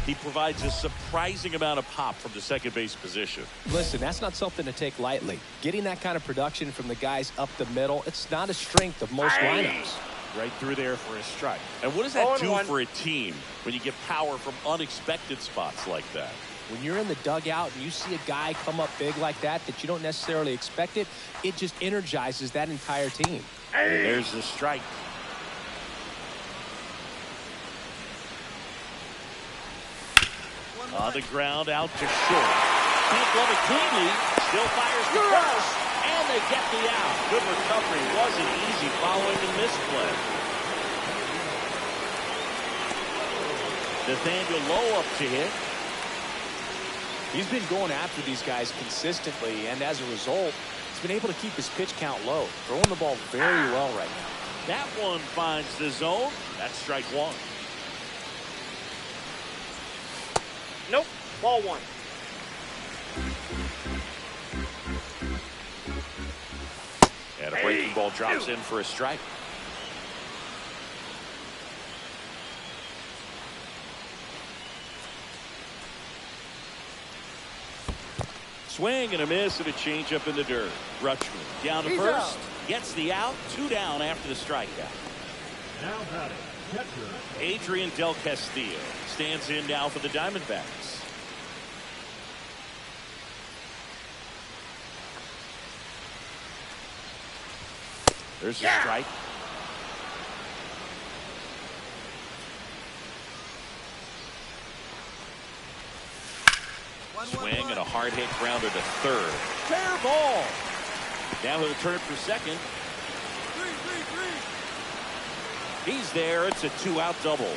He provides a surprising amount of pop from the second base position. Listen, that's not something to take lightly. Getting that kind of production from the guys up the middle, it's not a strength of most lineups. Right through there for a strike. And what does that do for a team when you get power from unexpected spots like that? When you're in the dugout and you see a guy come up big like that you don't necessarily expect it, it just energizes that entire team. And there's the strike. On the ground, out to short. Can't glove it cleanly. Still fires to first. And they get the out. Good recovery. Wasn't easy following the misplay. Nathaniel Lowe up to hit. He's been going after these guys consistently, and as a result, he's been able to keep his pitch count low. Throwing the ball very well right now. That one finds the zone. That's strike 1. Nope. Ball 1. And a breaking ball drops in for a strike. Swing and a miss and a changeup in the dirt. Rutschman down to first. Gets the out. 2 down after the strikeout. Now batting, catcher. Adrian Del Castillo stands in now for the Diamondbacks. There's a strike. Swing and a hard hit grounder to third. Fair ball. Now he'll turn for second. He's there. It's a 2-out double.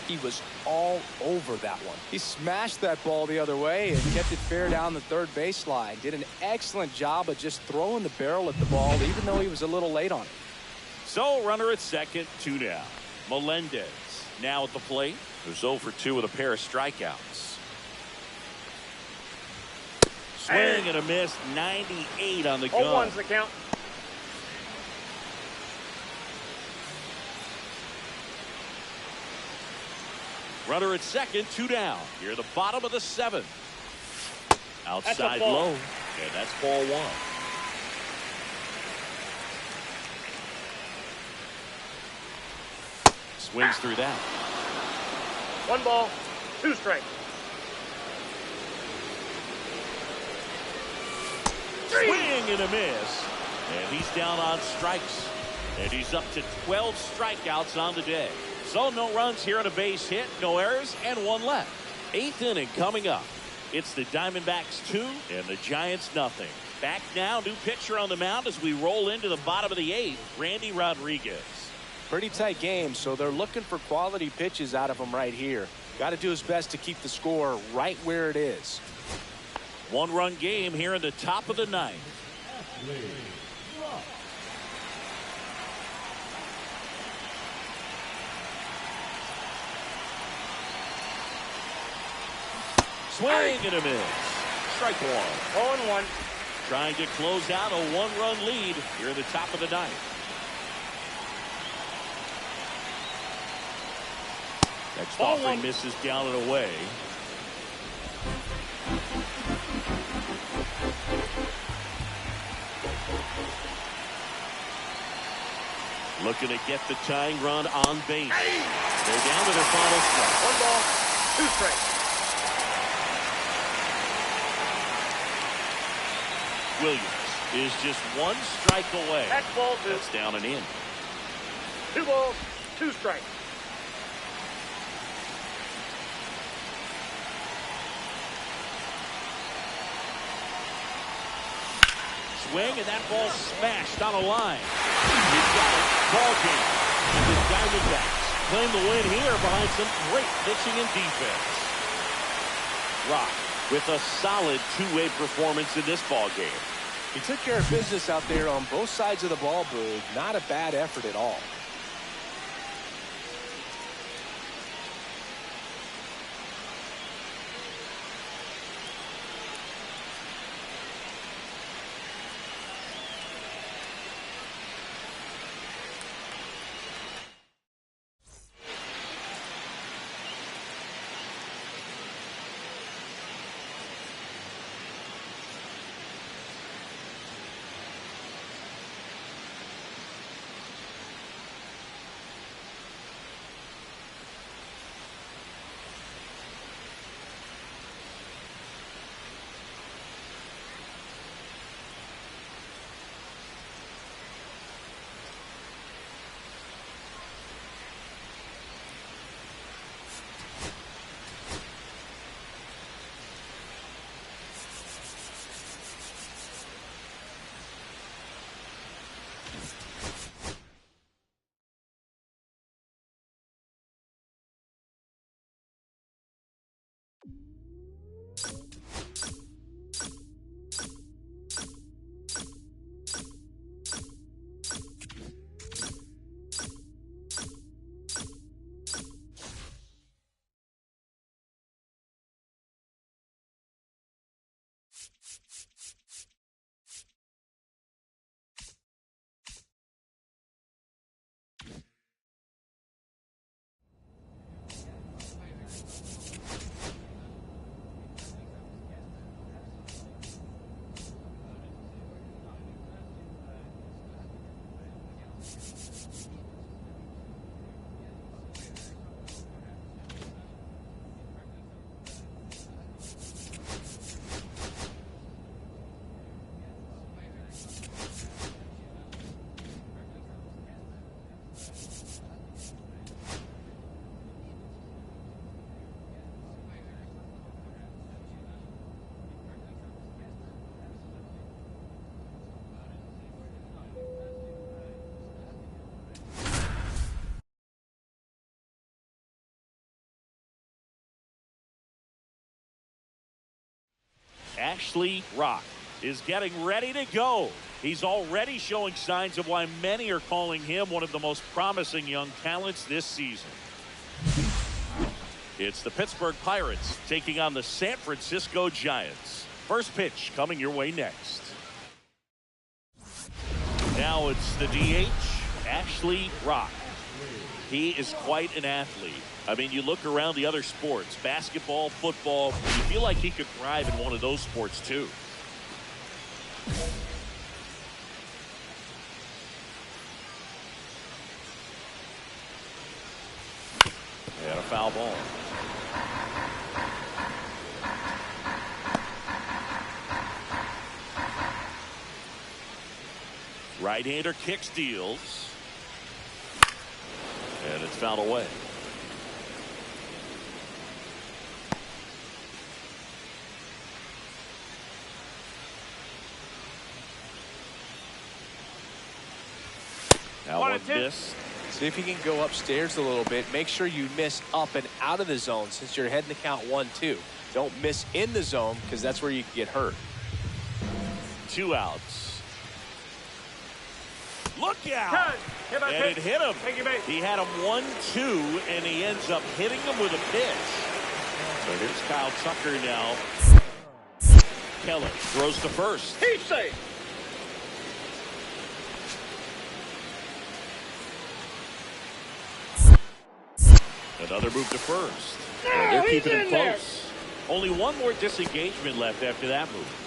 He was all over that one. He smashed that ball the other way and kept it fair down the third baseline. Did an excellent job of just throwing the barrel at the ball, even though he was a little late on it. So runner at second, 2 down. Melendez now at the plate. Who's 0 for 2 with a pair of strikeouts. Swing and a miss. 98 on the gun. 0-1's the count. Runner at second, 2 down. Near the bottom of the 7th. Outside low. And that's ball 1. Swings through that. 1 ball, 2 strikes. Swing and a miss. And he's down on strikes. And he's up to 12 strikeouts on the day. So no runs here on a base hit, no errors, and one left. 8th inning coming up. It's the Diamondbacks 2 and the Giants nothing. Back now, new pitcher on the mound as we roll into the bottom of the 8th, Randy Rodriguez. Pretty tight game, so they're looking for quality pitches out of him right here. Got to do his best to keep the score right where it is. 1-run game here in the top of the 9th. Swing and a miss. Strike one. 0-1. Trying to close out a 1-run lead here in the top of the 9th. Next offering misses down and away. Looking to get the tying run on base. They're down to their final strike. 1 ball, 2 strikes. Williams is just 1 strike away. That's ball 2. That's down and in. 2 balls, 2 strikes. Swing, and that ball smashed on a line. He's got it. Ball game. And the Diamondbacks claim the win here behind some great pitching and defense. Rock with a solid two-way performance in this ball game. He took care of business out there on both sides of the ball, Boog. Not a bad effort at all. Ashley Rock is getting ready to go. He's already showing signs of why many are calling him one of the most promising young talents this season. It's the Pittsburgh Pirates taking on the San Francisco Giants. First pitch coming your way next. Now it's the DH, Ashley Rock. He is quite an athlete. I mean, you look around the other sports, basketball, football, you feel like he could thrive in one of those sports too. And a foul ball. Right-hander kicks, deals. And it's fouled away. Now one miss. See if you can go upstairs a little bit. Make sure you miss up and out of the zone since you're heading to count 1-2. Don't miss in the zone because that's where you can get hurt. 2 outs. Look out! Cut. And it hit him. Thank you, mate. He had him 1-2, and he ends up hitting him with a pitch. So here's Kyle Tucker now. Keller throws to first. He's safe. Another move to first. And they're keeping him close. Only one more disengagement left after that move.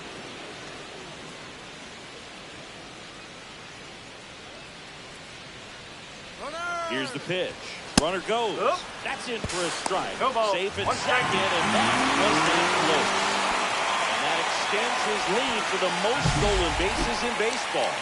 Here's the pitch. Runner goes. Oh. That's in for a strike. No ball. Safe at One strike. second, and that was not close. And that extends his lead for the most stolen bases in baseball.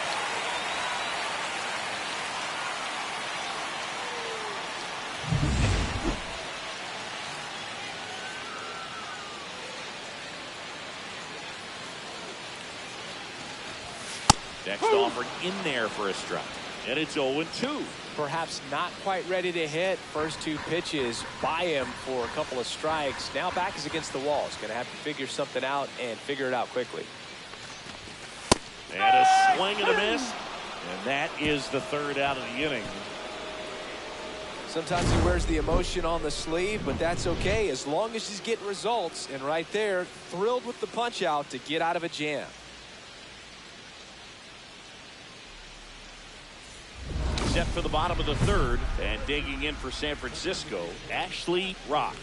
Next offer in there for a strike. And it's 0-2. Perhaps not quite ready to hit. First 2 pitches by him for a couple of strikes. Now back is against the wall. He's going to have to figure something out and figure it out quickly. And a swing and a miss. And that is the 3rd out of the inning. Sometimes he wears the emotion on the sleeve, but that's okay as long as he's getting results. And right there, thrilled with the punch out to get out of a jam. Set for the bottom of the 3rd, and digging in for San Francisco, Ashley Rock.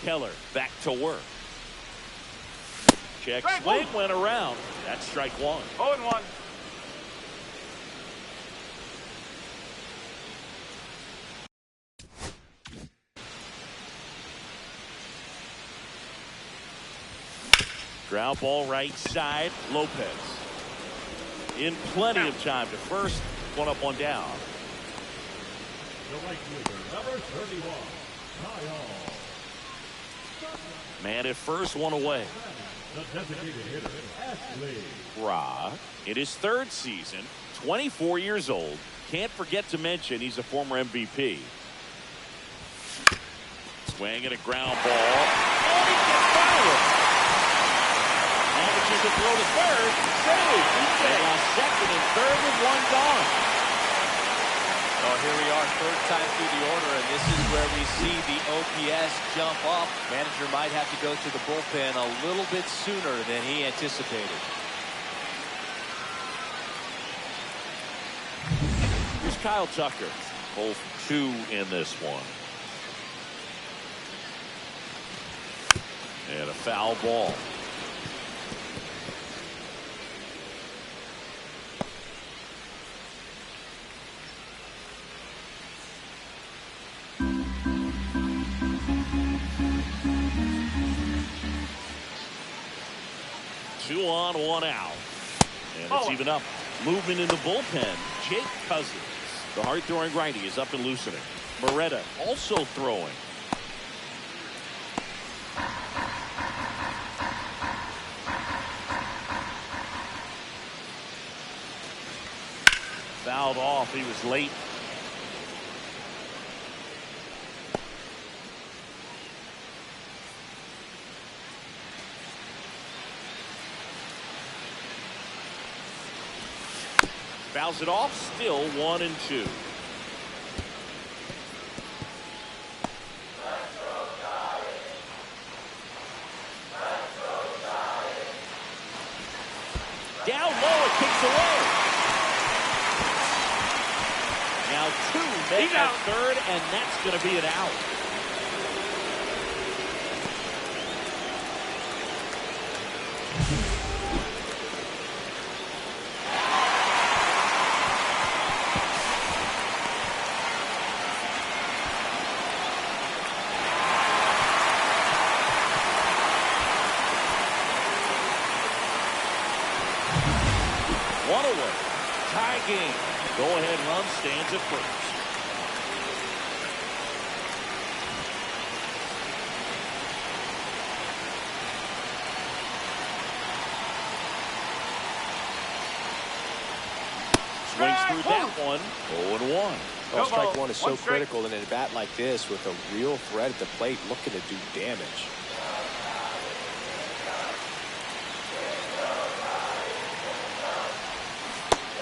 Keller back to work. Check swing went around. That's strike 1. 0-1. Ground ball right side. Lopez in plenty of time to first. 1 up, 1 down. The right fielder, number 31, Kyle. Man at first, 1 away. The designated hitter, Ashley. Rock in his 3rd season, 24 years old. Can't forget to mention he's a former MVP. Swing and a ground ball. And he gets by it. Manages to throw to third. Saved. And now 2nd and 3rd with 1 gone. Oh, here we are, 3rd time through the order, and this is where we see the OPS jump up. Manager might have to go to the bullpen a little bit sooner than he anticipated. Here's Kyle Tucker. 0 for 2 in this one. And a foul ball. Two on, 1 out. And it's even up. Movement in the bullpen. Jake Cousins, the hard-throwing righty, is up and loosening. Moretta also throwing. Fouled off. He was late. Fouls it off, still 1-2. Down low, it kicks away. Now 2 make at 3rd, and that's going to be an out. One away. Tie game. Go-ahead run stands at first. Swings through that one. 0-1. Well, strike one is so critical in a bat like this with a real threat at the plate looking to do damage.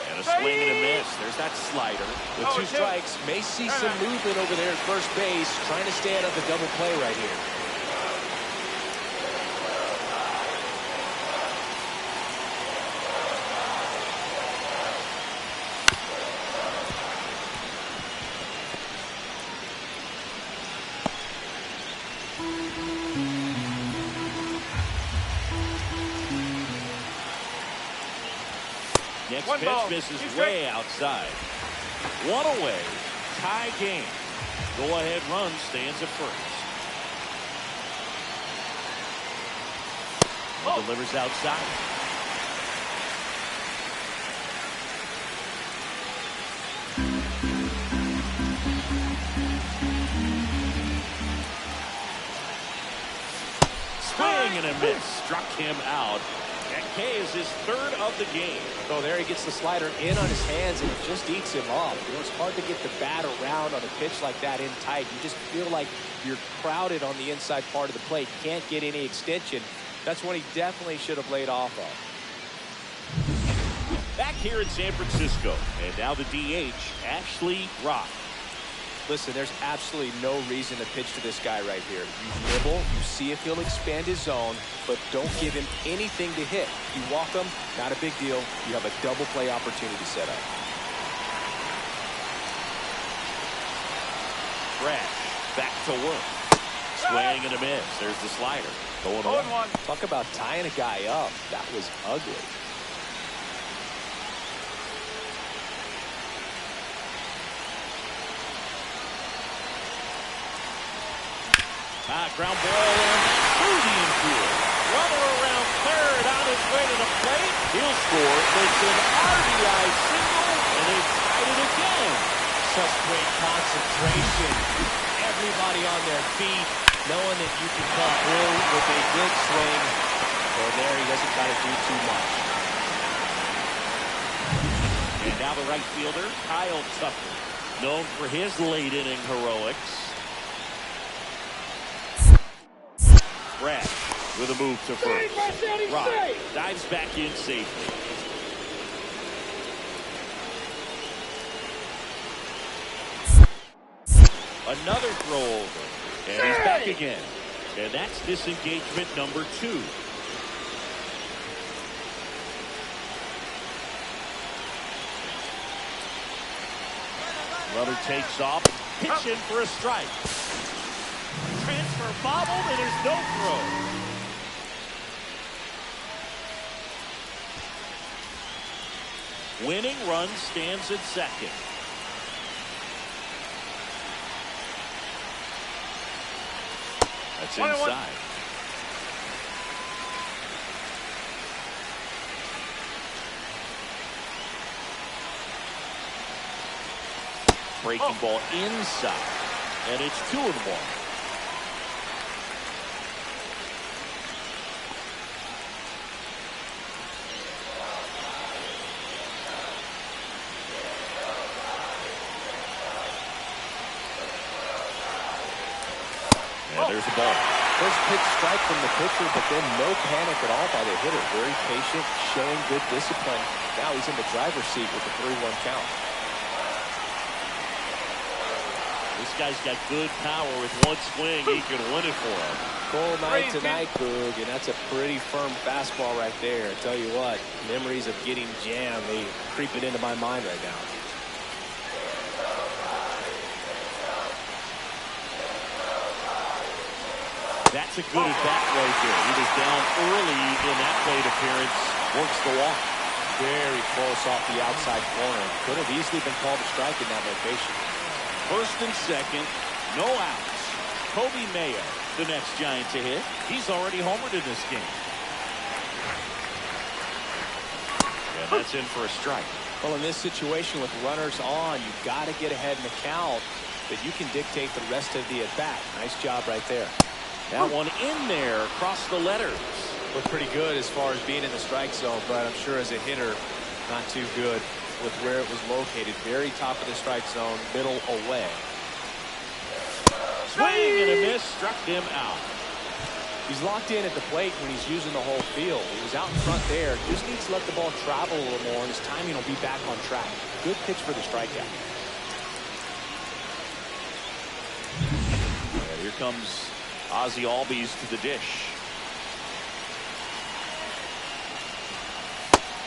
And a swing and a miss. There's that slider. With 2 strikes, may see some movement over there at first base, trying to stay out of the double play right here. Next pitch misses way outside. One away. Tie game. Go-ahead run stands at first. Delivers outside. Swing and a miss. Struck him out. And K is his 3rd of the game. Oh, there he gets the slider in on his hands, and it just eats him up. You know, it's hard to get the bat around on a pitch like that in tight. You just feel like you're crowded on the inside part of the plate. Can't get any extension. That's when he definitely should have laid off of. Back here in San Francisco, and now the DH, Ashley Rock. Listen, there's absolutely no reason to pitch to this guy right here. You nibble, you see if he'll expand his zone, but don't give him anything to hit. You walk him, not a big deal. You have a double play opportunity set up. Fresh, back to work. Swing and a miss. There's the slider. 0-1. Talk about tying a guy up. That was ugly. Ground ball in through the infield. Runner around third on his way to the plate. He'll score. It's an RBI single, and they've tied it again. Such great concentration. Everybody on their feet, knowing that you can come through with a good swing. And there he doesn't got to do too much. And now the right fielder, Kyle Tucker, known for his late inning heroics. Brad with a move to first. Rock dives back in safely. Another throw over. And he's back again. And that's disengagement number 2. Runner takes off. Pitch in for a strike. Transfer bobbled, and there's no throw. Winning run stands at second. That's inside. Breaking ball inside, and it's 2-1. There's the ball. First pitch strike from the pitcher, but then no panic at all by the hitter. Very patient, showing good discipline. Now he's in the driver's seat with the 3-1 count. This guy's got good power. With one swing, he can win it for him. Cold night tonight, Boog, and that's a pretty firm fastball right there. I tell you what, memories of getting jammed, they creeping into my mind right now. That's a good at-bat right there. He was down early in that plate appearance. Works the walk. Very close off the outside corner. Could have easily been called a strike in that location. First and second, no outs. Kobe Mayo, the next Giant to hit. He's already homered in this game. And And that's in for a strike. Well, in this situation with runners on, you've got to get ahead in the count, but you can dictate the rest of the at-bat. Nice job right there. That one in there across the letters. Looked pretty good as far as being in the strike zone, but I'm sure as a hitter, not too good with where it was located. Very top of the strike zone, middle away. Swing and a miss, struck him out. He's locked in at the plate when he's using the whole field. He was out in front there. Just needs to let the ball travel a little more, and his timing will be back on track. Good pitch for the strikeout. Yeah, here comes Ozzie Albies to the dish.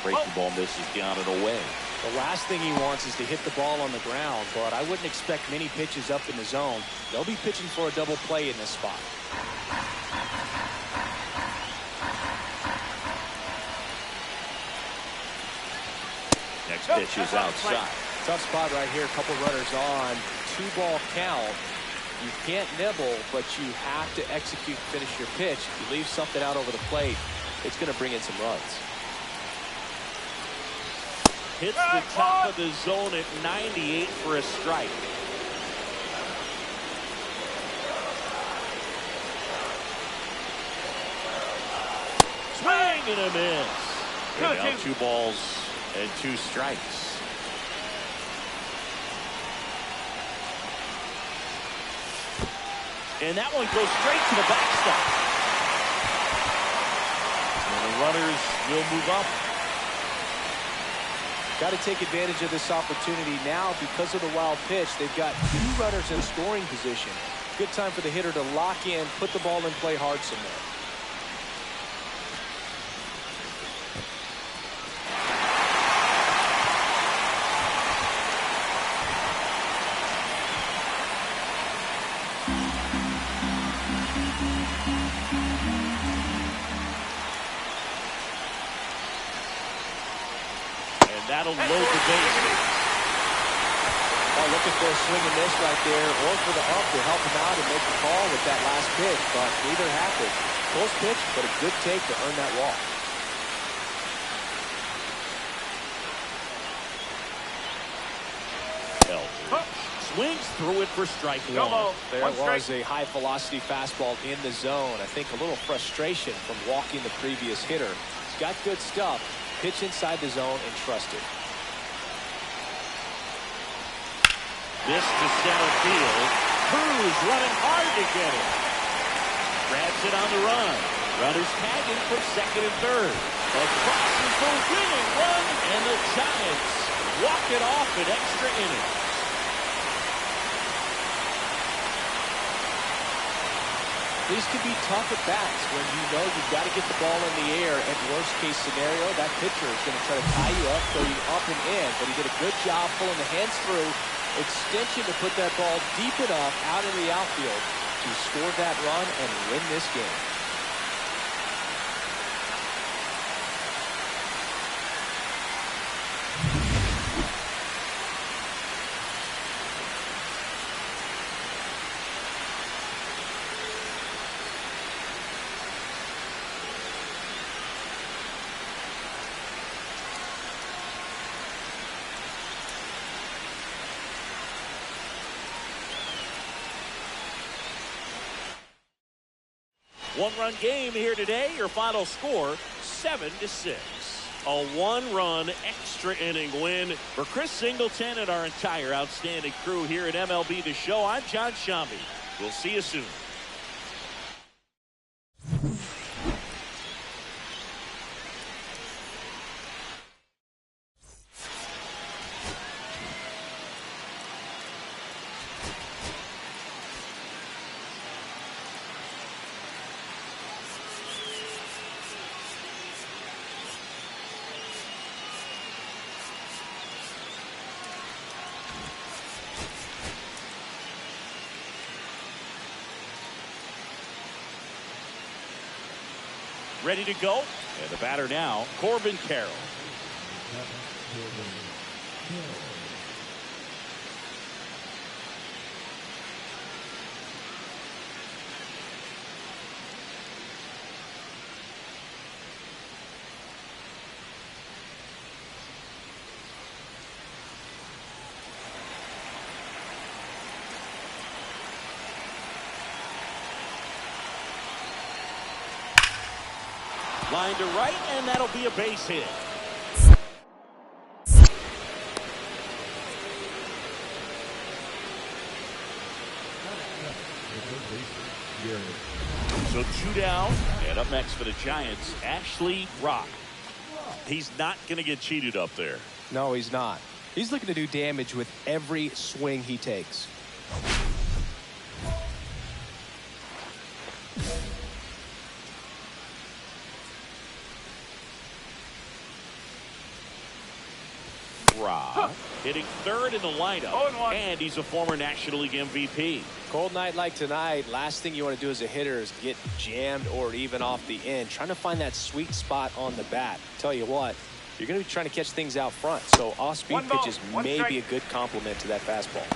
Breaking ball misses down and away. The last thing he wants is to hit the ball on the ground, but I wouldn't expect many pitches up in the zone. They'll be pitching for a double play in this spot. Next pitch is outside. Tough spot right here. A couple runners on. 2-ball count. You can't nibble, but you have to execute, finish your pitch. If you leave something out over the plate, it's going to bring in some runs. Hits the top of the zone at 98 for a strike. Swing and a miss. And now 2 balls and 2 strikes. And that one goes straight to the backstop. And the runners will move up. Got to take advantage of this opportunity now because of the wild pitch. They've got 2 runners in scoring position. Good time for the hitter to lock in, put the ball in play hard somewhere. That'll load the bases. Oh, look at the swing and miss right there, or for the ump to help him out and make the call with that last pitch, but neither happened. Close pitch, but a good take to earn that walk. Swings through it for strike 1. There was a high velocity fastball in the zone. I think a little frustration from walking the previous hitter. He's got good stuff. Pitch inside the zone and trust it. This to center field. Cruz running hard to get it. Grabs it on the run. Runners tagging for second and third. Across is the winning run, and the Giants walk it off in extra innings. These can be tough at bats when you know you've got to get the ball in the air. At worst case scenario, that pitcher is going to try to tie you up, throw you up and in. But he did a good job pulling the hands through. Extension to put that ball deep enough out in the outfield to score that run and win this game. One-run game here today. Your final score, 7-6. A 1-run extra inning win for Chris Singleton and our entire outstanding crew here at MLB The Show. I'm John Shambi. We'll see you soon. Ready to go. And the batter now, Corbin Carroll. Line to right, and that'll be a base hit. So 2 down, and up next for the Giants, Ashley Rock. He's not going to get cheated up there. No, he's not. He's looking to do damage with every swing he takes. Rock hitting third in the lineup, and he's a former National League MVP. Cold night like tonight, last thing you want to do as a hitter is get jammed or even off the end. Trying to find that sweet spot on the bat. Tell you what, you're going to be trying to catch things out front, so off-speed pitches may be a good complement to that fastball.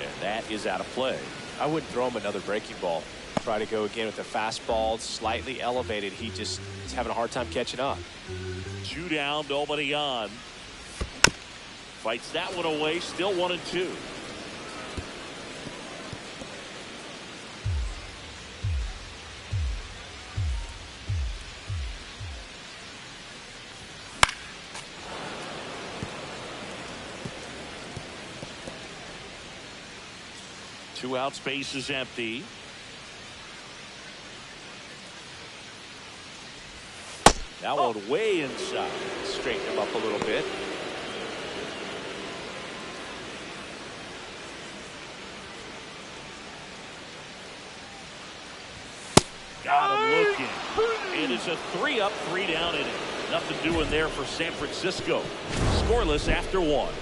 And that is out of play. I wouldn't throw him another breaking ball. Try to go again with the fastball, slightly elevated. He's having a hard time catching up. 2 down, nobody on. Fights that one away, still 1-2. Two out, space is empty. That one way inside. Straighten him up a little bit. Got him looking. It is a 3-up, 3-down inning. Nothing doing there for San Francisco. Scoreless after 1.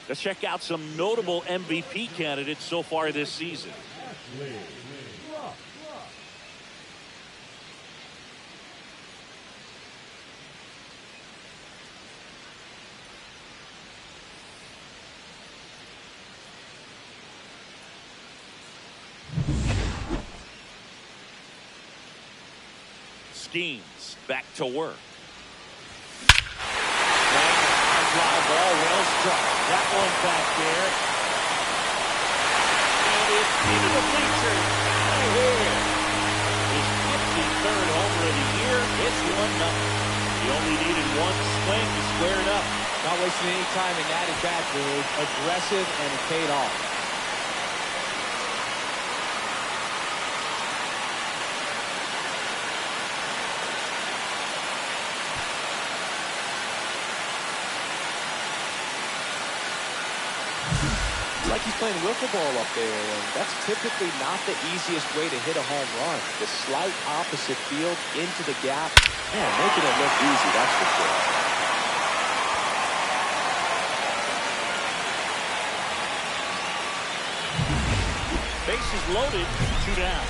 Let's check out some notable MVP candidates so far this season. Schemes back to work. Fly ball, well struck. That one back there. And it's into the bleachers. Out of here. His 53rd homer of the year. It's 1-0. He only needed one swing to square it up. Not wasting any time in that at-bat, dude. Aggressive, and it paid off. Like he's playing wiffle ball up there, and that's typically not the easiest way to hit a home run. The slight opposite field into the gap, man, making it look easy, that's for sure. Bases loaded, 2 down.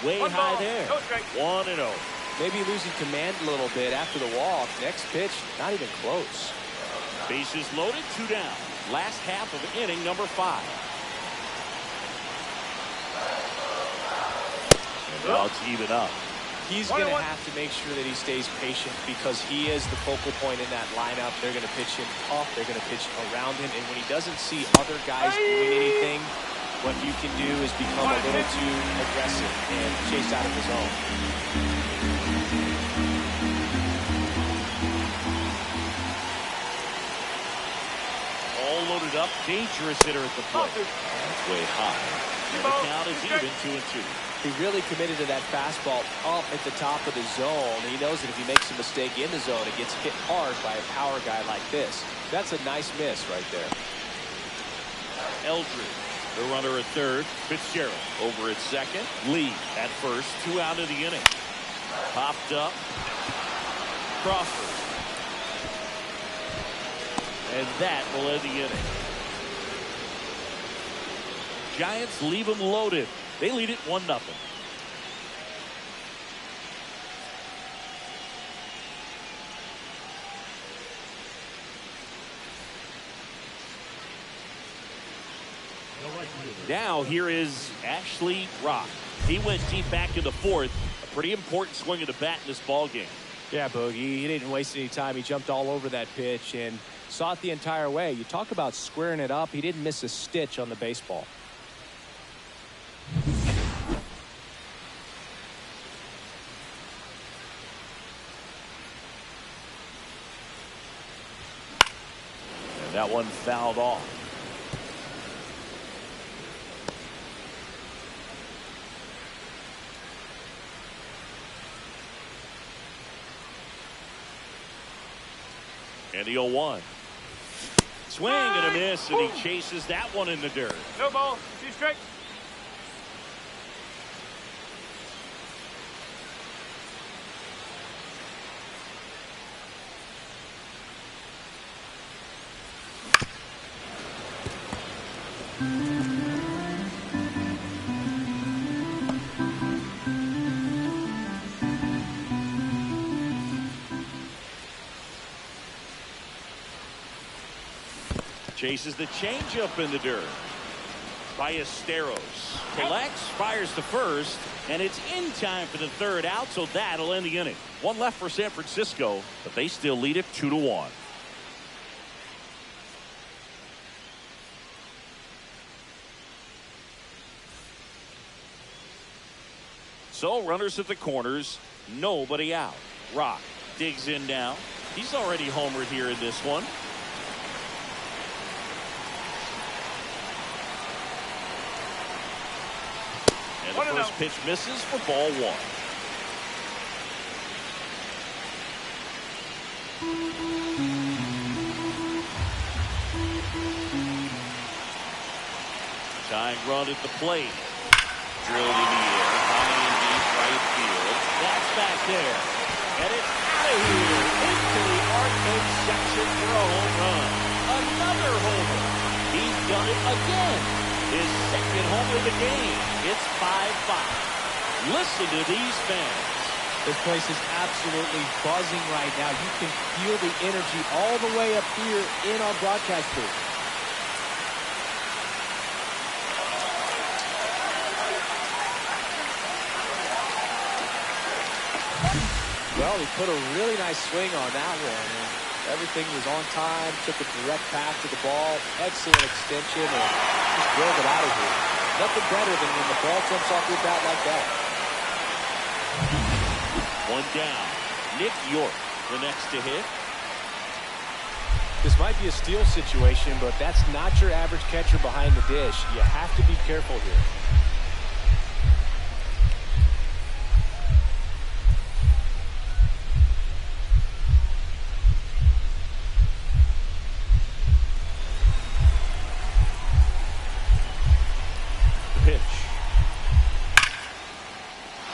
Way high there. 1-0. Maybe losing command a little bit after the walk. Next pitch, not even close. Bases loaded, 2 down. Last half of inning number 5. And now it's even up. He's going to have to make sure that he stays patient because he is the focal point in that lineup. They're going to pitch him tough. They're going to pitch around him. And when he doesn't see other guys doing anything, what you can do is become a little too aggressive and chase out of the zone. All loaded up. Dangerous hitter at the plate. That's way high. And the count is even 2-2. He really committed to that fastball up at the top of the zone. He knows that if he makes a mistake in the zone, it gets hit hard by a power guy like this. That's a nice miss right there. Eldridge, the runner at third. Fitzgerald over at second. Lee at first. 2 out of the inning. Popped up. Crawford. And that will end the inning. Giants leave them loaded. They lead it 1-0. Now here is Ashley Rock. He went deep back in the 4th. A pretty important swing of the bat in this ball game. Yeah, Boogie. He didn't waste any time. He jumped all over that pitch and saw it the entire way. You talk about squaring it up. He didn't miss a stitch on the baseball. And that one fouled off. And the 0-1. Swing and a miss, and he chases that one in the dirt. No ball. 2 strikes. Chases the changeup in the dirt. Ballesteros collects, fires to first, and it's in time for the 3rd out, so that'll end the inning. 1 left for San Francisco, but they still lead it 2-1. So runners at the corners, nobody out. Rock digs in now. He's already homered here in this one. And the first pitch misses for ball 1. Tying run at the plate. Drilled in the air. High and deep right field. That's back there. And it's out of here into the arcade section for a home run. Another homer. He's done it again. His 2nd home of the game. It's 5-5. Listen to these fans. This place is absolutely buzzing right now. You can feel the energy all the way up here in our broadcast booth. Well, he put a really nice swing on that one. And everything was on time. Took a direct path to the ball. Excellent extension. And just drove it out of here. Nothing better than when the ball jumps off your bat like that. 1 down. Nick York, the next to hit. This might be a steal situation, but that's not your average catcher behind the dish. You have to be careful here.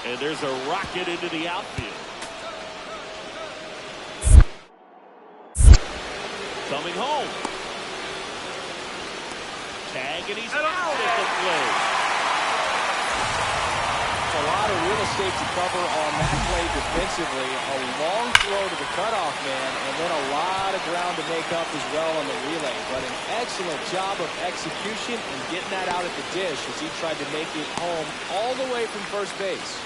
And there's a rocket into the outfield. Coming home. Tag, and he's out at the plate. a lot of real estate to cover on that play defensively. A long throw to the cutoff man, and then a lot of ground to make up as well on the relay. But an excellent job of execution and getting that out at the dish as he tried to make it home all the way from first base.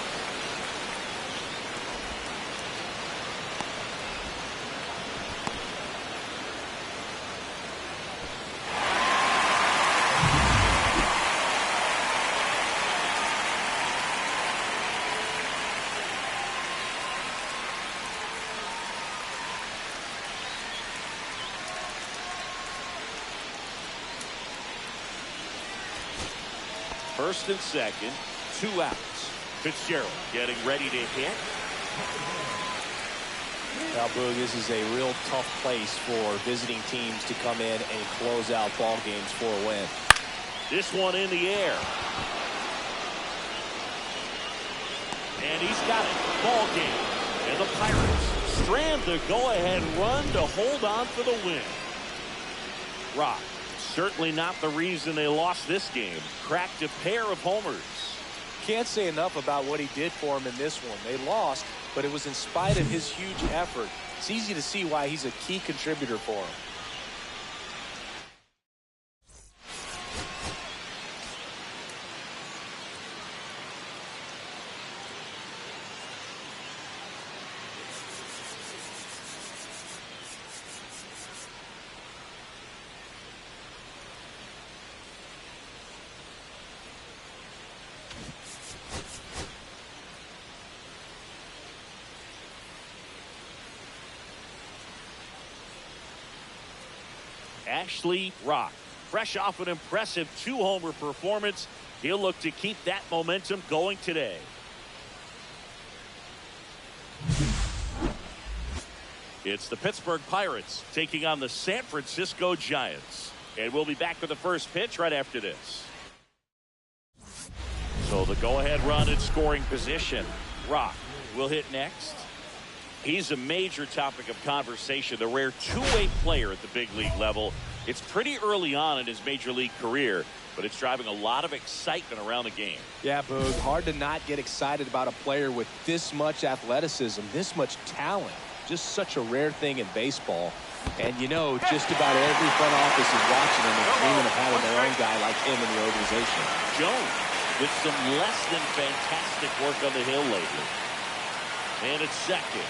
First and second, 2 outs. Fitzgerald getting ready to hit. Now, Boog, this is a real tough place for visiting teams to come in and close out ball games for a win. This one in the air. And he's got it. Ball game. And the Pirates strand the go-ahead run to hold on for the win. Rock. Certainly not the reason they lost this game. Cracked a pair of homers. Can't say enough about what he did for him in this one. They lost, but it was in spite of his huge effort. It's easy to see why he's a key contributor for him. Ashley Rock, fresh off an impressive 2-homer performance, he'll look to keep that momentum going today. It's the Pittsburgh Pirates taking on the San Francisco Giants. And we'll be back with the first pitch right after this. So the go-ahead run in scoring position. Rock will hit next. He's a major topic of conversation, the rare two-way player at the big league level. It's pretty early on in his major league career, but it's driving a lot of excitement around the game. Yeah, Boog, hard to not get excited about a player with this much athleticism, this much talent. Just such a rare thing in baseball. And you know, just about every front office is watching him and dreaming of having their own guy like him in the organization. Jones with some less than fantastic work on the hill lately. And it's second.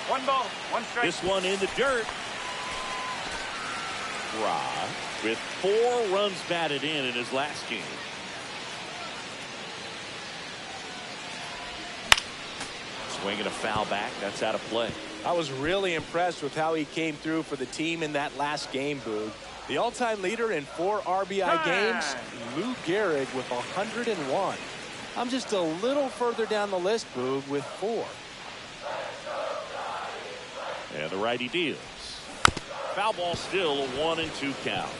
1 ball, 1 strike. This one in the dirt. Rock with 4 runs batted in his last game. Swinging a foul back. That's out of play. I was really impressed with how he came through for the team in that last game, Boog. The all-time leader in 4 RBI games, Lou Gehrig with 101. I'm just a little further down the list, Boog, with 4. And the righty deals. Foul ball still, a 1-2 count.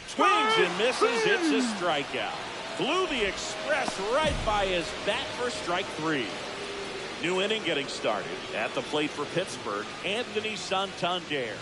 Swings and misses. It's a strikeout. Flew the express right by his bat for strike 3. New inning getting started. At the plate for Pittsburgh, Anthony Santander.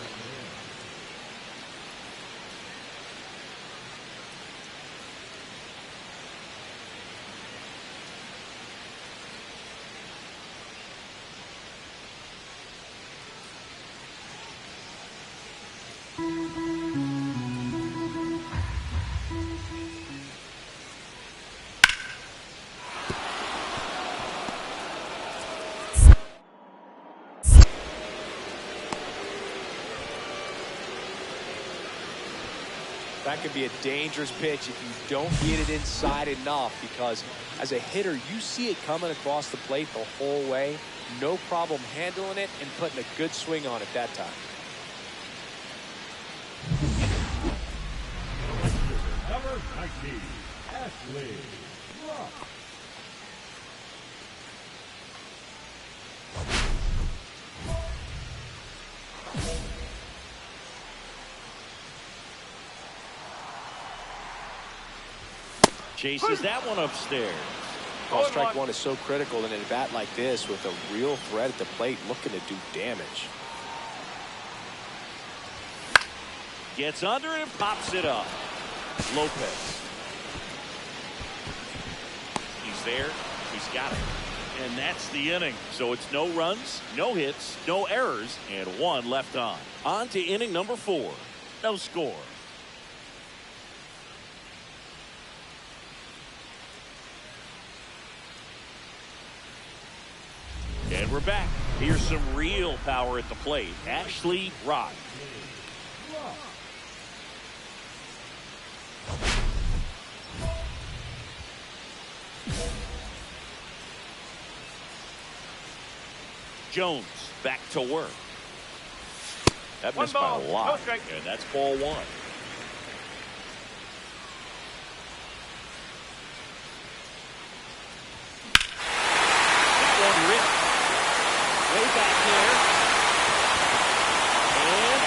That could be a dangerous pitch if you don't get it inside enough, because as a hitter, you see it coming across the plate the whole way. No problem handling it and putting a good swing on it that time. Number 19, Ashley Rock. Chases that one upstairs. call strike one is so critical in a bat like this with a real threat at the plate looking to do damage. Gets under it and pops it up. Lopez. He's there. He's got it. And that's the inning. So it's no runs, no hits, no errors, and one left on. On to inning number 4. No score. And we're back. Here's some real power at the plate. Ashley Rock. Jones back to work. That missed by a lot. And that's ball 1. That one ripped way back there. And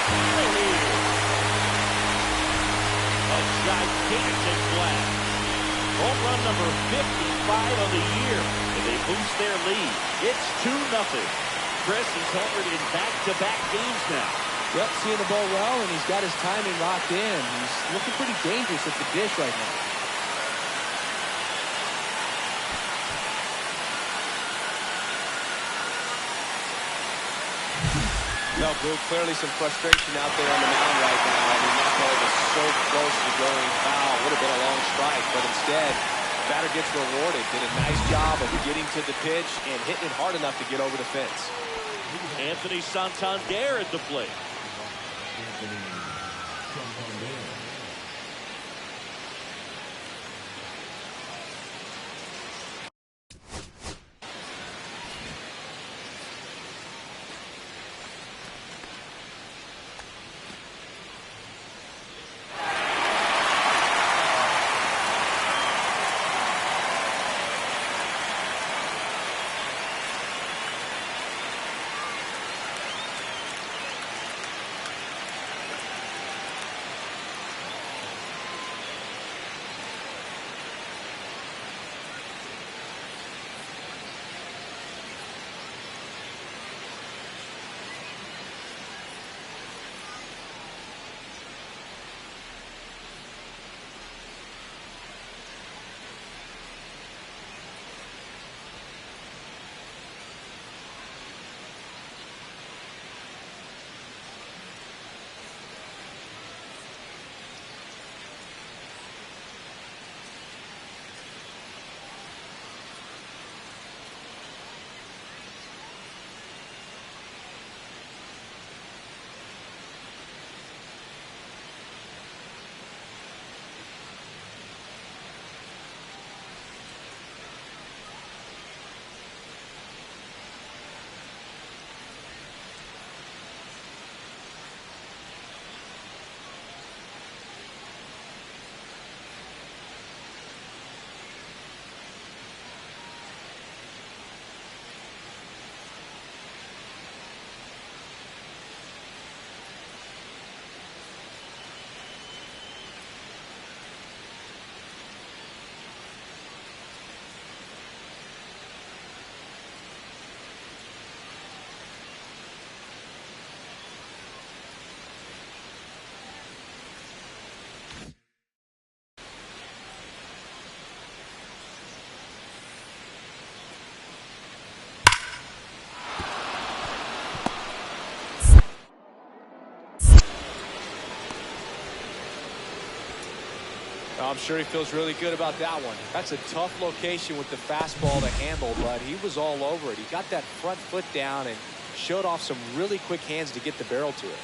a gigantic blast. Home run number 55 of the year. And they boost their lead. It's 2-0. Chris is homered in back-to-back games now. Yep, seeing the ball well, and he's got his timing locked in. He's looking pretty dangerous at the dish right now. Well, Blue, clearly some frustration out there on the mound right now. I mean, that ball was so close to going foul. Would have been a long strike, but instead, batter gets rewarded. Did a nice job of getting to the pitch and hitting it hard enough to get over the fence. Anthony Santander at the plate. I'm sure he feels really good about that one. That's a tough location with the fastball to handle, but he was all over it. He got that front foot down and showed off some really quick hands to get the barrel to it.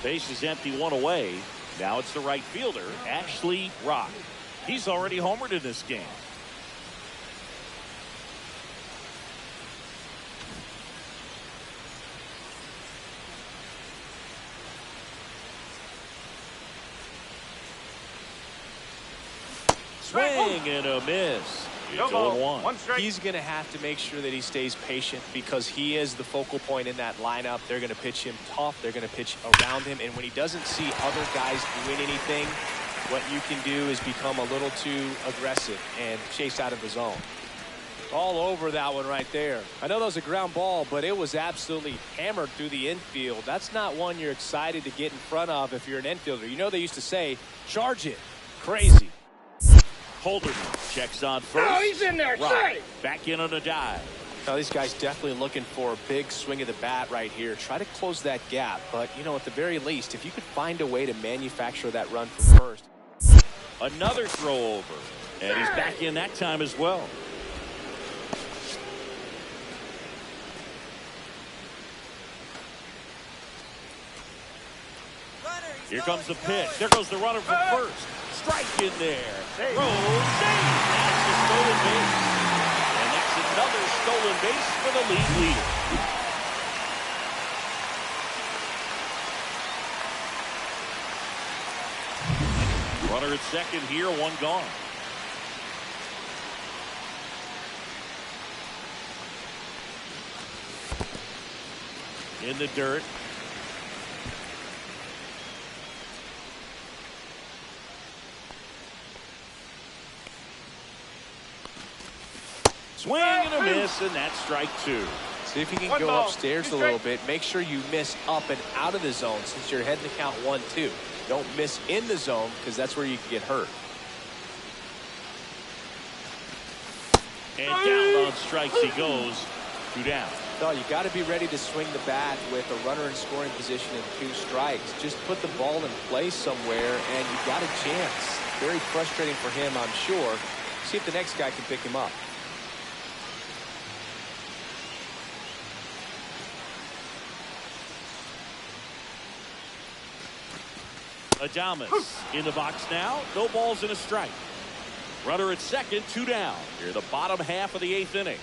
Base is empty, 1 away. Now it's the right fielder, Ashley Rock. He's already homered in this game. Swing and a miss. It's 0-1. One strike. He's going to have to make sure that he stays patient because he is the focal point in that lineup. They're going to pitch him tough. They're going to pitch around him. And when he doesn't see other guys doing anything, what you can do is become a little too aggressive and chase out of the zone. All over that one right there. I know that was a ground ball, but it was absolutely hammered through the infield. That's not one you're excited to get in front of if you're an infielder. You know they used to say, charge it. Crazy. Holderman checks on first. Oh, he's in there. Right. Back in on a dive. Now, these guys definitely looking for a big swing of the bat right here. Try to close that gap. But, you know, at the very least, if you could find a way to manufacture that run from first. Another throw over. And he's back in that time as well. Here comes the pitch. There goes the runner from first. Strike in there. Throw, save. That's a stolen base. And that's another stolen base for the league leader. Runner at second here, one gone. In the dirt. Swing and a miss, and that's strike two. See if you can go upstairs a little bit. Make sure you miss up and out of the zone since you're heading to count 1-2. Don't miss in the zone because that's where you can get hurt. And down on strikes he goes. 2 down. No, you got to be ready to swing the bat with a runner in scoring position and 2 strikes. Just put the ball in play somewhere, and you got a chance. Very frustrating for him, I'm sure. See if the next guy can pick him up. Adames in the box now. No balls and a strike. Runner at second, 2 down. Here the bottom half of the 8th inning.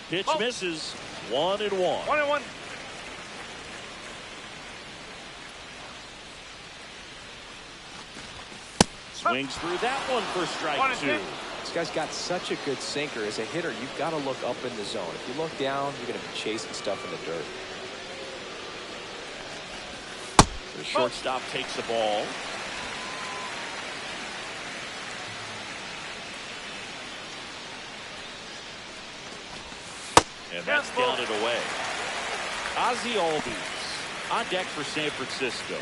Pitch misses. 1-1. 1-1. Swings through that one for strike 2. This guy's got such a good sinker. As a hitter, you've got to look up in the zone. If you look down, you're going to be chasing stuff in the dirt. The shortstop takes the ball. And that's down and away. Ozzie Albies on deck for San Francisco.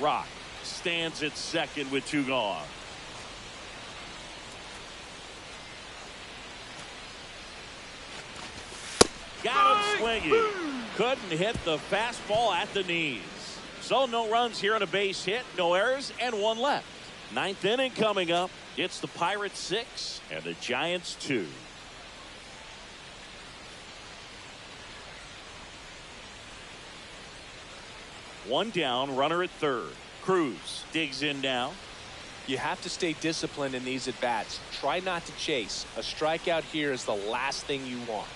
Rock stands at second with 2 gone. Got him swinging. Couldn't hit the fastball at the knees. So no runs here on a base hit, no errors, and 1 left. 9th inning coming up. It's the Pirates 6 and the Giants 2. One down, runner at third. Cruz digs in now. You have to stay disciplined in these at-bats. Try not to chase. A strikeout here is the last thing you want.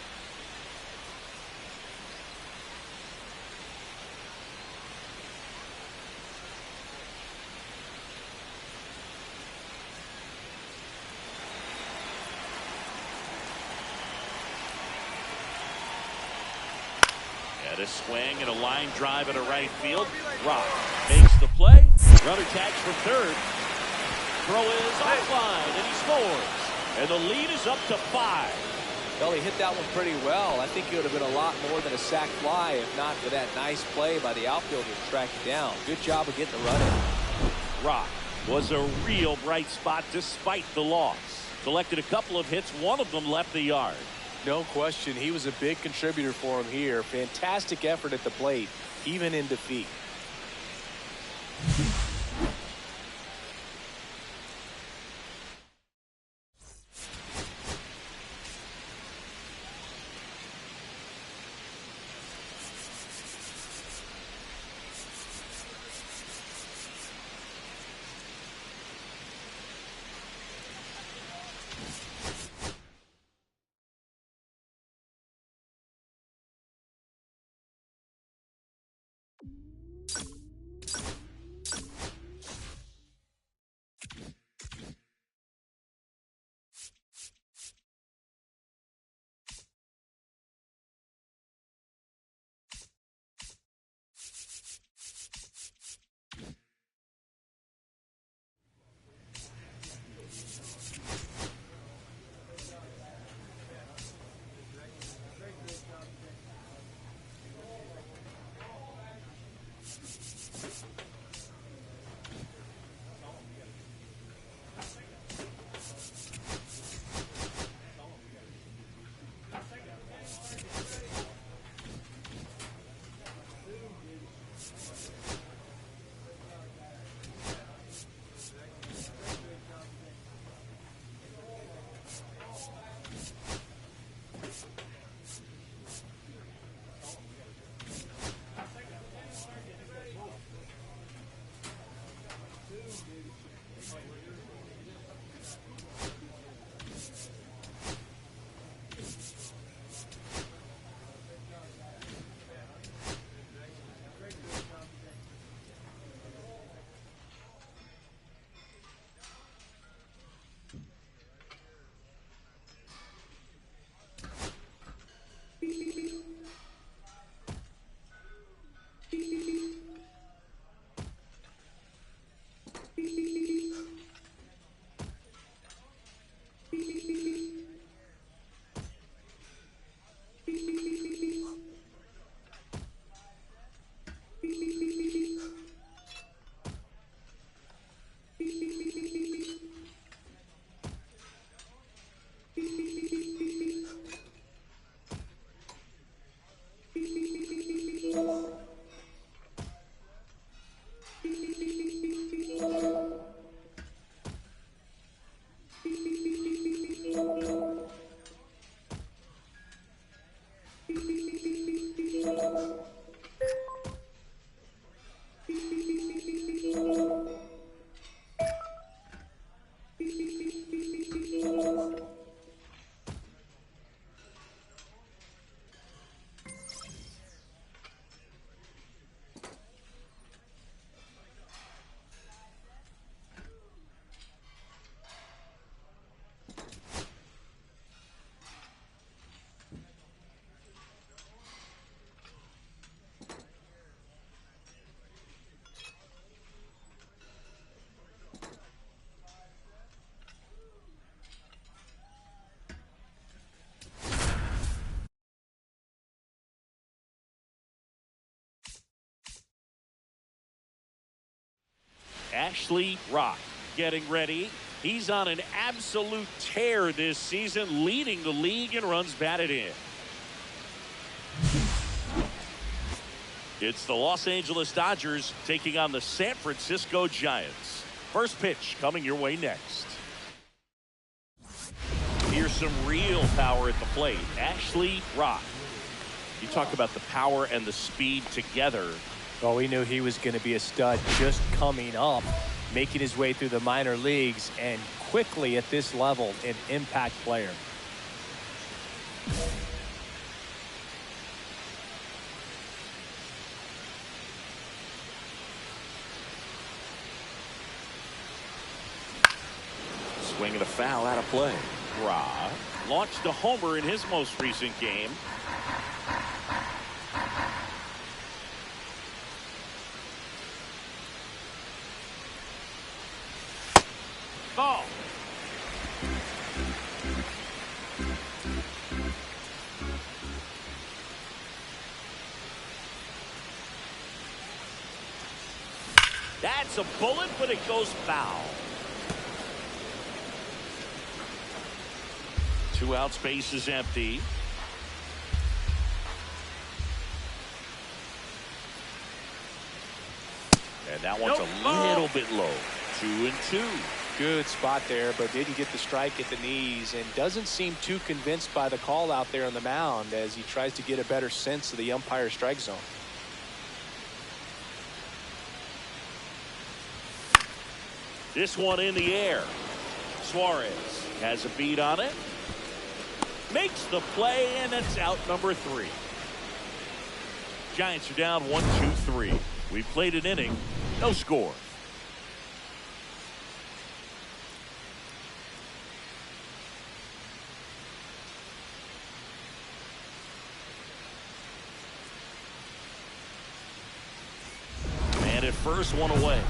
And a swing and a line drive into right field. Rock makes the play. Runner tags for third. Throw is offline, and he scores. And the lead is up to 5. Well, he hit that one pretty well. I think it would have been a lot more than a sac fly if not for that nice play by the outfielder to track it down. Good job of getting the run in. Rock was a real bright spot despite the loss. Collected a couple of hits. One of them left the yard. No question. He was a big contributor for him here. Fantastic effort at the plate, even in defeat. Ashley Rock getting ready. He's on an absolute tear this season, leading the league in runs batted in. It's the Los Angeles Dodgers taking on the San Francisco Giants. First pitch coming your way next. Here's some real power at the plate. Ashley Rock. You talk about the power and the speed together. Well, we knew he was going to be a stud just coming up, making his way through the minor leagues, and quickly at this level, an impact player. Swinging a foul out of play. Rock launched a homer in his most recent game. Ball. That's a bullet, but it goes foul. 2 outs, base is empty. And that one's a little bit low. 2-2. Good spot there, but didn't get the strike at the knees, and doesn't seem too convinced by the call out there on the mound as he tries to get a better sense of the umpire's strike zone. This one in the air. Suarez has a beat on it. Makes the play, and it's out number 3. Giants are down 1-2-3. We played an inning, no score. And at first, one away.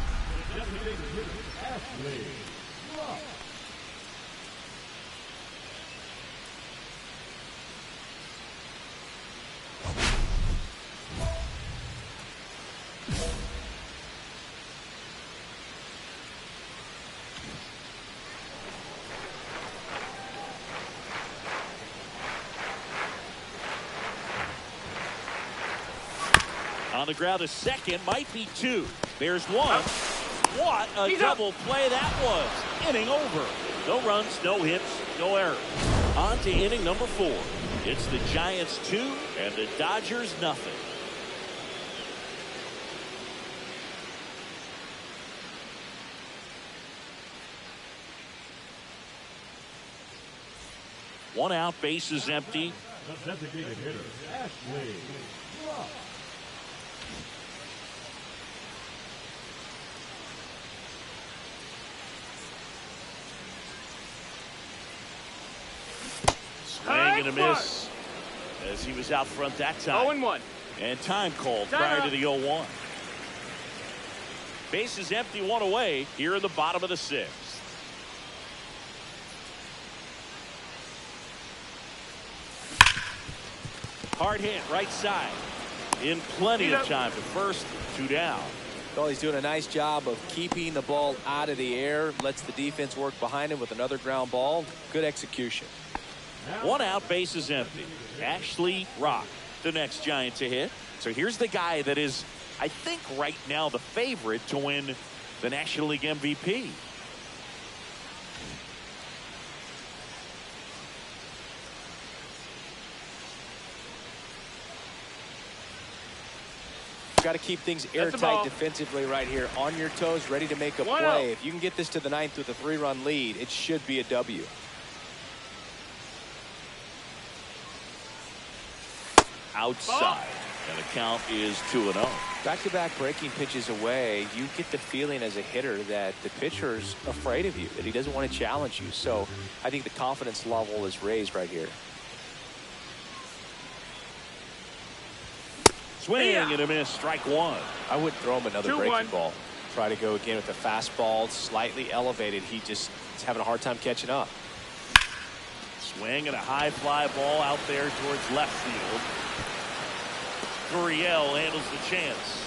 On the ground, a second, might be 2. There's 1. What a double play that was. Inning over. No runs, no hits, no errors. On to inning number 4. It's the Giants 2 and the Dodgers nothing. One out, base is empty. The designated hitter, Ashley Rock. Swing and a miss as he was out front that time. 0-1. And time called prior to the 0-1. Base is empty, 1 away here in the bottom of the 6th. Hard hit right side. In plenty of time to first, 2 down. Well, he's doing a nice job of keeping the ball out of the air. Lets the defense work behind him with another ground ball. Good execution. 1 out, base is empty. Ashley Rock, the next Giant to hit. So here's the guy that is, I think, right now the favorite to win the National League MVP. Got to keep things airtight defensively right here. On your toes, ready to make a play. If you can get this to the 9th with a 3-run lead, it should be a W. Outside, and the count is 2-0. Back-to-back breaking pitches away, you get the feeling as a hitter that the pitcher's afraid of you, that he doesn't want to challenge you. So I think the confidence level is raised right here. Swing and a miss, strike 1. I wouldn't throw him another breaking ball. Try to go again with the fastball, slightly elevated. He just is having a hard time catching up. Swing and a high fly ball out there towards left field. Gurriel handles the chance.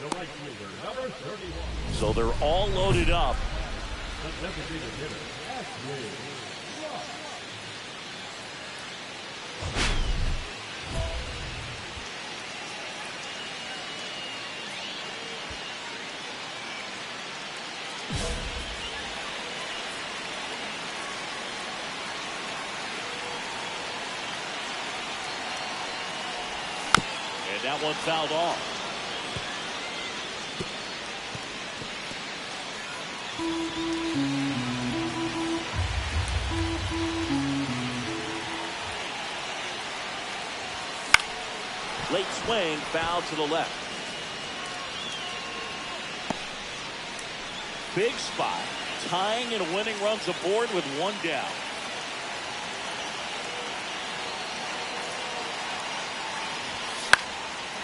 The right fielder, number 31. So they're all loaded up. The designated hitter, Ashley. And that one fouled off. Late swing, foul to the left. Big spot, tying and winning runs aboard with one down.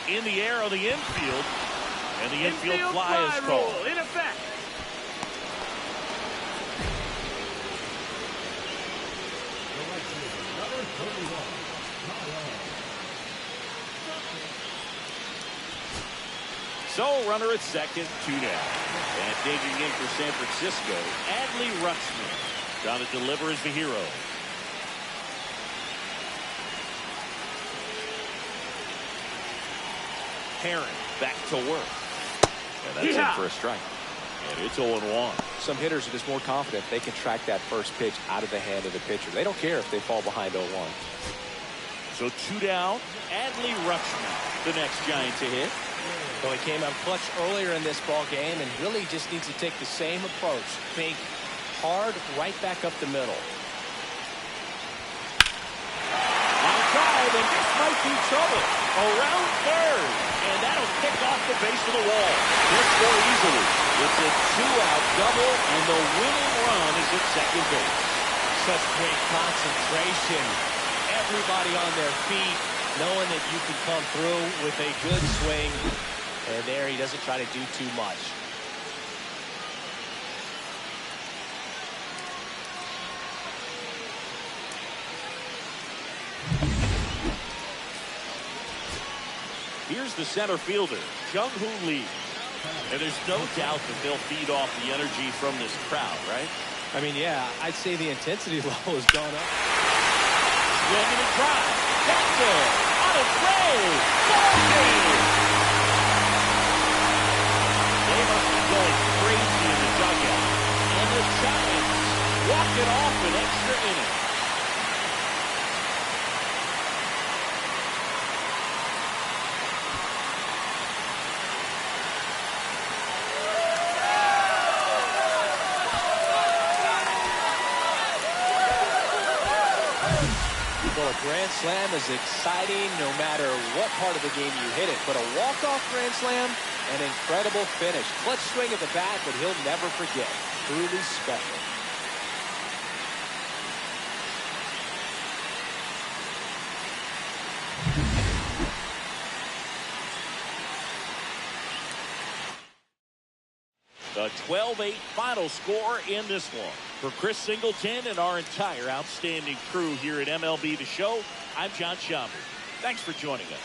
In the air on the infield, and the infield fly is called. In effect. The right fielder, number 31. So runner at second, 2 down. And digging in for San Francisco, Adley Rutschman. Trying to deliver as the hero. Herron back to work. And that's in for a strike. And it's 0-1. Some hitters are just more confident they can track that first pitch out of the hand of the pitcher. They don't care if they fall behind 0-1. So 2 down. Adley Rutschman, the next Giant to hit. So he came out clutch earlier in this ball game and really just needs to take the same approach. Think hard right back up the middle. On drive, and this might be trouble. Around third, and that'll kick off the base of the wall. He'll score easily. It's a 2-out double, and the winning run is at second base. Such great concentration. Everybody on their feet, knowing that you can come through with a good swing. And there he doesn't try to do too much. Here's the center fielder, Jung-Hoo Lee. And there's no doubt that they'll feed off the energy from this crowd, right? I mean, yeah, I'd say the intensity level has gone up. Swinging a drive. Back there. On its way. Ball game. They must be going crazy in the dugout. And the Giants walk it off with extra innings. Well, a grand slam is exciting no matter what part of the game you hit it. But a walk-off grand slam, an incredible finish. Clutch swing at the bat, but he'll never forget. Truly special. The 12-8 final score in this one. For Chris Singleton and our entire outstanding crew here at MLB The Show, I'm John Schaumburg. Thanks for joining us.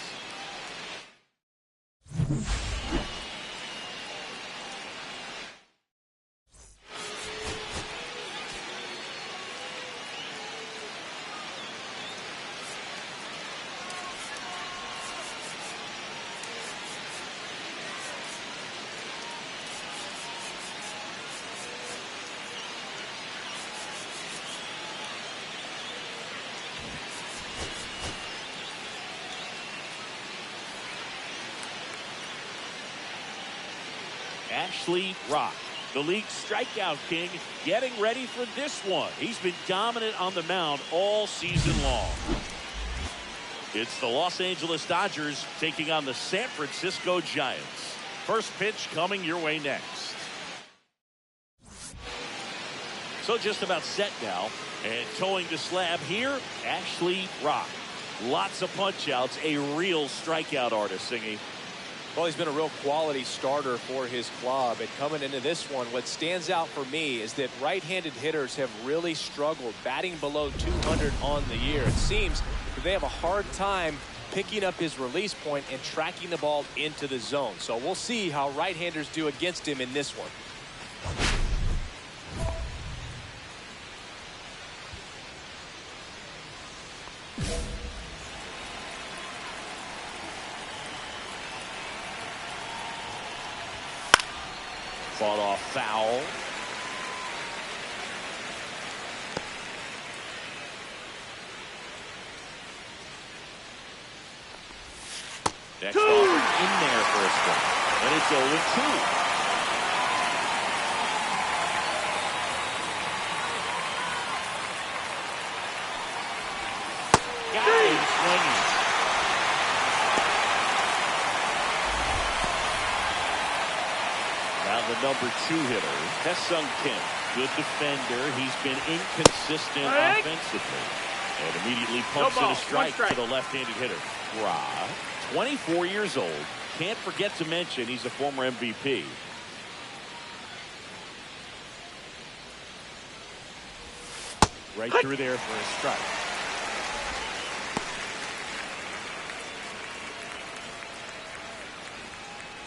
Ashley Rock, the league strikeout king, getting ready for this one. He's been dominant on the mound all season long. It's the Los Angeles Dodgers taking on the San Francisco Giants. First pitch coming your way next. So just about set now, and towing the slab here, Ashley Rock. Lots of punch outs, a real strikeout artist, Singy. Well, he's been a real quality starter for his club. And coming into this one, what stands out for me is that right-handed hitters have really struggled, batting below 200 on the year. It seems that they have a hard time picking up his release point and tracking the ball into the zone. So we'll see how right-handers do against him in this one. Fought off foul. Next offer in there for a strike. And it's 0-2. Got him swinging. Now the number 2 hitter, Tae-Sung Kim. Good defender. He's been inconsistent offensively. And immediately pumps in a strike to the left-handed hitter. Ra, 24 years old. Can't forget to mention he's a former MVP. Right through there for a strike.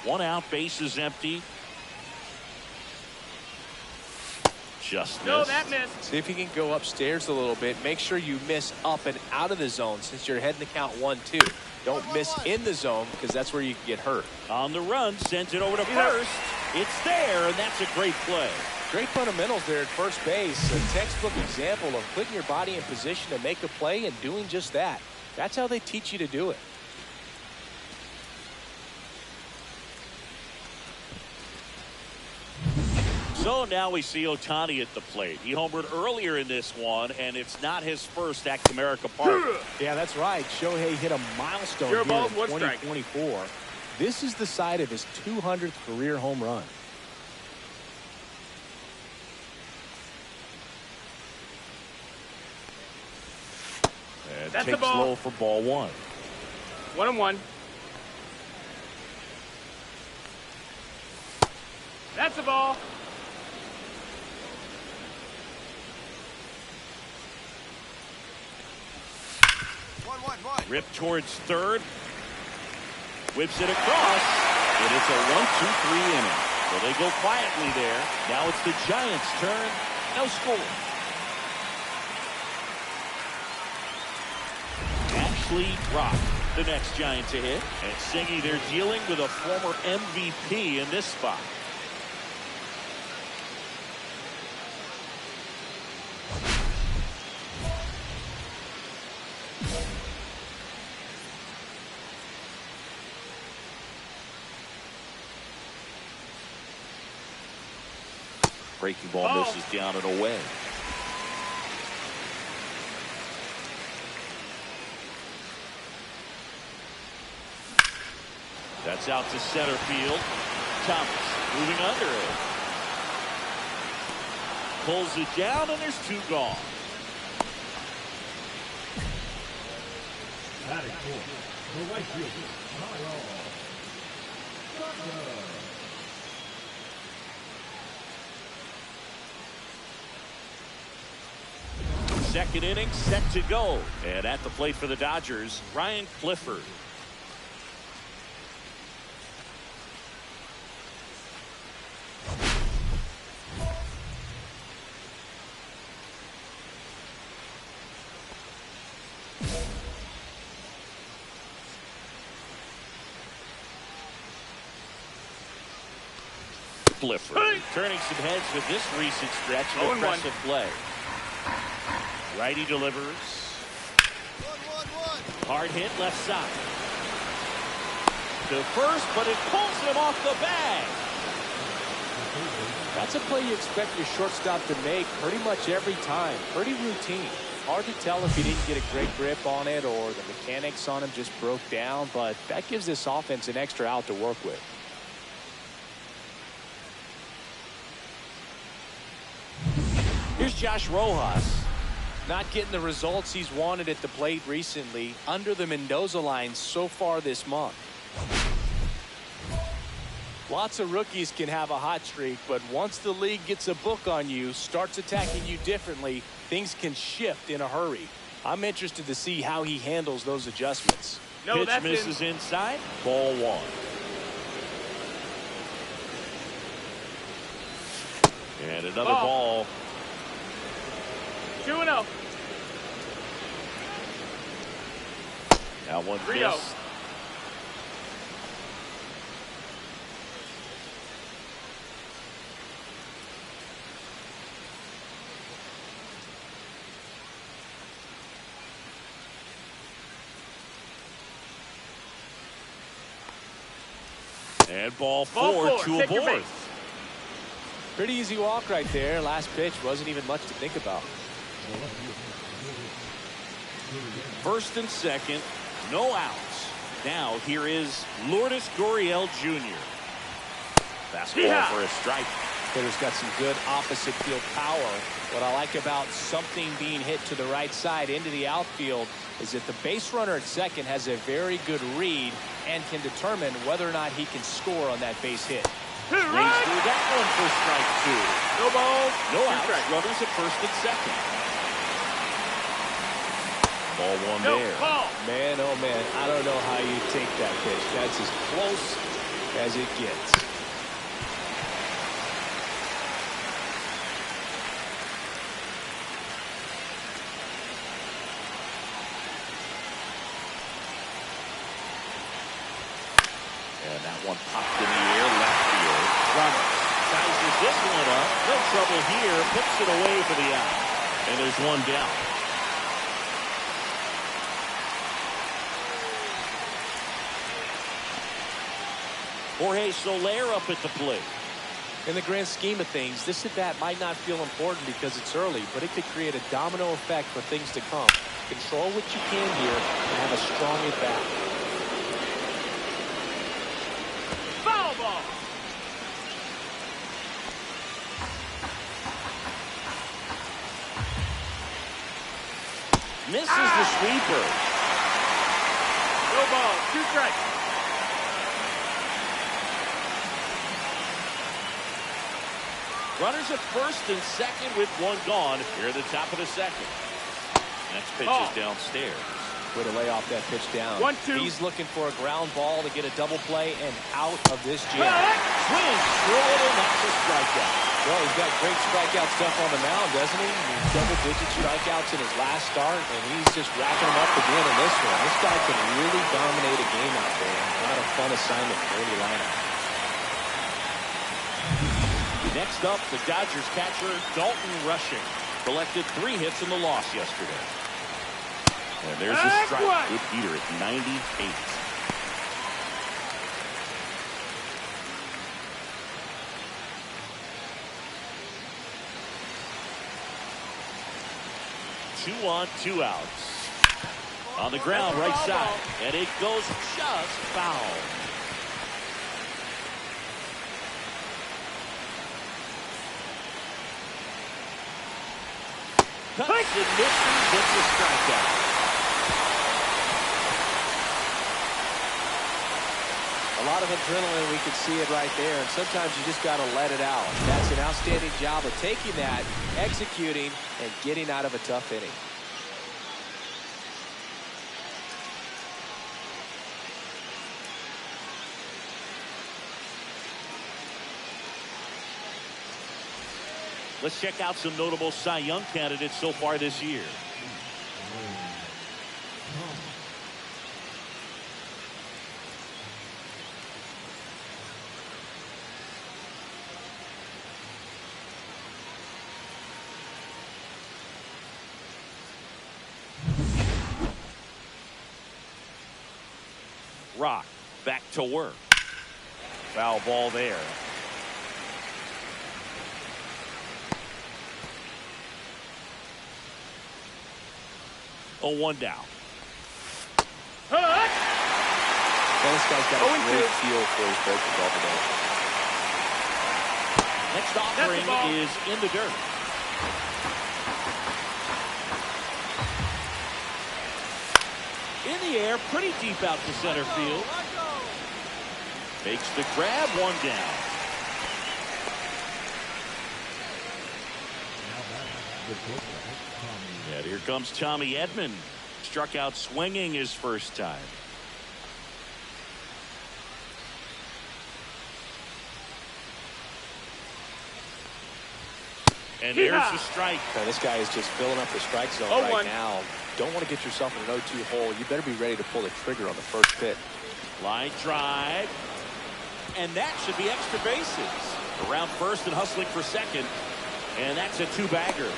One out, base is empty. Just missed. No, that missed. See if you can go upstairs a little bit. Make sure you miss up and out of the zone since you're heading to count 1-2. Don't miss in the zone because that's where you can get hurt. On the run, sends it over to first. It's there, and that's a great play. Great fundamentals there at first base. A textbook example of putting your body in position to make a play and doing just that. That's how they teach you to do it. So now we see Ohtani at the plate. He homered earlier in this one, and it's not his first at Comerica Park. Yeah, that's right. Shohei hit a milestone here in 2024. This is the side of his 200th career home run. And that's takes low for ball 1. 1-1. That's a ball. Ripped towards third. Whips it across. And it's a 1-2-3 inning. So they go quietly there. Now it's the Giants' turn. No score. Ashley Rock, the next Giant to hit. And Singy, they're dealing with a former MVP in this spot. Breaking ball misses down and away. That's out to center field. Thomas moving under it. Pulls it down, and there's 2 gone. Batting fourth, the right fielder, Second inning set to go. And at the plate for the Dodgers, Ryan Clifford. Clifford turning some heads with this recent stretch of impressive play. Righty delivers. Hard hit left side. To first, but it pulls him off the bag. That's a play you expect your shortstop to make pretty much every time. Pretty routine. Hard to tell if he didn't get a great grip on it or the mechanics on him just broke down, but that gives this offense an extra out to work with. Here's Josh Rojas. Not getting the results he's wanted at the plate recently under the Mendoza line so far this month. Lots of rookies can have a hot streak, but once the league gets a book on you, starts attacking you differently, things can shift in a hurry. I'm interested to see how he handles those adjustments. No, Pitch that's misses inside. Ball one. And another ball. 2-0. That one 3-0. missed. And ball four to a fourth. Pretty easy walk right there. Last pitch wasn't even much to think about. First and second, no outs. Now here is Lourdes Gurriel Jr. Fastball for a strike. Hitter's got some good opposite field power. What I like about something being hit to the right side into the outfield is that the base runner at second has a very good read and can determine whether or not he can score on that base hit. Swings through that one for strike two. No balls, No two outs. strikes. Runners at first and second. Ball one No there. ball. Man, oh man, I don't know how you take that pitch. That's as close as it gets. And that one popped in the air, left field. Runner sizes this one up. No trouble here. Puts it away for the out. And there's one down. Jorge Soler up at the plate. In the grand scheme of things, this at-bat might not feel important because it's early, but it could create a domino effect for things to come. Control what you can here and have a strong at-bat. Foul ball. Misses the sweeper. No ball, two strikes. Runners at first and second with one gone here at the top of the second. Next pitch is downstairs. Way to lay off that pitch down. 1-2. He's looking for a ground ball to get a double play and out of this jam. Swings through it, and that's a strikeout. Well, he's got great strikeout stuff on the mound, doesn't he? Double-digit strikeouts in his last start, and he's just racking them up again in this one. This guy can really dominate a game out there. Not a fun assignment for any lineup. Next up, the Dodgers catcher Dalton Rushing collected 3 hits in the loss yesterday. And there's a strike. Good beater at 98. Two on, 2 outs. On the ground, right side. And it goes just foul. Cuts and misses, gets a strikeout. A lot of adrenaline, we can see it right there, and sometimes you just got to let it out. That's an outstanding job of taking that, executing, and getting out of a tough inning. Let's check out some notable Cy Young candidates so far this year. Rock back to work. Foul ball there. Oh, 1 down. Well, this guy's got a great feel for his breaking ball today. Next offering is in the dirt. In the air, pretty deep out to center field. Makes the grab, 1 down. And here comes Tommy Edman. Struck out swinging his first time. And there's the strike. Now, this guy is just filling up the strike zone right now. Don't want to get yourself in an 0-2 hole. You better be ready to pull the trigger on the first pitch. Line drive. And that should be extra bases. Around first and hustling for second. And that's a two-bagger.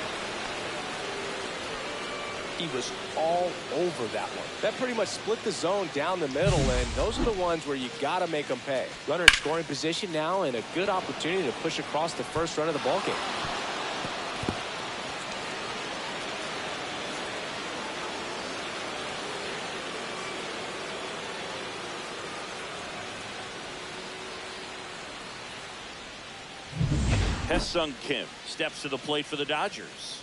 He was all over that one. That pretty much split the zone down the middle, and those are the ones where you got to make them pay. Runner in scoring position now, and a good opportunity to push across the first run of the ballgame. Hesung Kim steps to the plate for the Dodgers.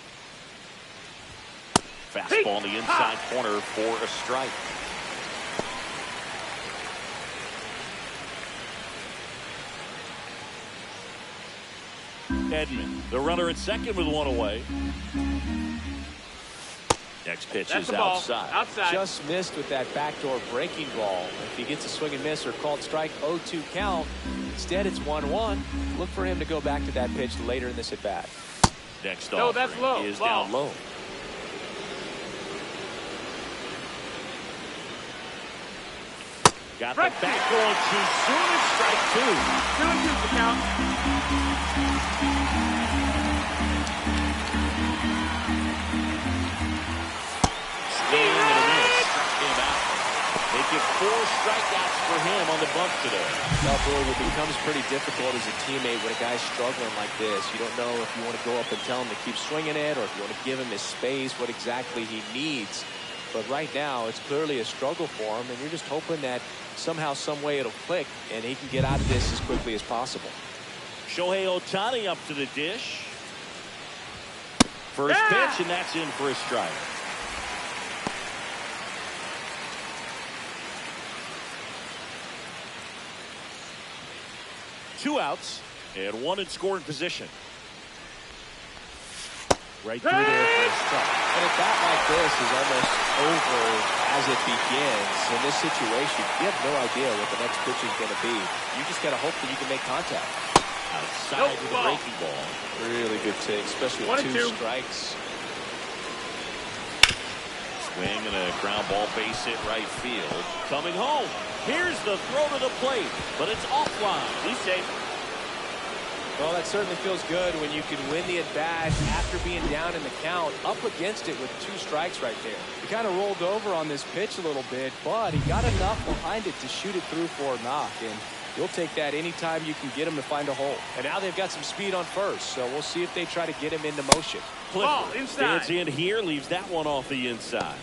Fastball in the inside corner for a strike. Edman, the runner at second with one away. Next pitch is outside. Just missed with that backdoor breaking ball. If he gets a swing and miss or called strike, 0-2 count. Instead, it's 1-1. Look for him to go back to that pitch later in this at bat. Next offering is down low. Got the back going too soon. It's strike two. 2-2 the count. Swing and a miss. Struck him out. They get 4 strikeouts for him on the bump today. Now, Boyd, it becomes pretty difficult as a teammate when a guy's struggling like this. You don't know if you want to go up and tell him to keep swinging it or if you want to give him his space, what exactly he needs. But right now, it's clearly a struggle for him, and you're just hoping that somehow, some way it'll click, and he can get out of this as quickly as possible. Shohei Ohtani up to the dish. First pitch, and that's in for a strike. Two outs, and one in scoring position. Right through there for a strike. And a bat like this is almost over as it begins. In this situation, you have no idea what the next pitch is going to be. You just got to hope that you can make contact. Outside with the breaking ball. Really good take, especially with 2 strikes. Swing and a ground ball base hit right field. Coming home. Here's the throw to the plate, but it's offline. He's safe. Well, that certainly feels good when you can win the at-bat after being down in the count, up against it with 2 strikes right there. He kind of rolled over on this pitch a little bit, but he got enough behind it to shoot it through for a knock, and you'll take that anytime you can get him to find a hole. And now they've got some speed on first, so we'll see if they try to get him into motion. Clifford stands in here, leaves that one off the inside.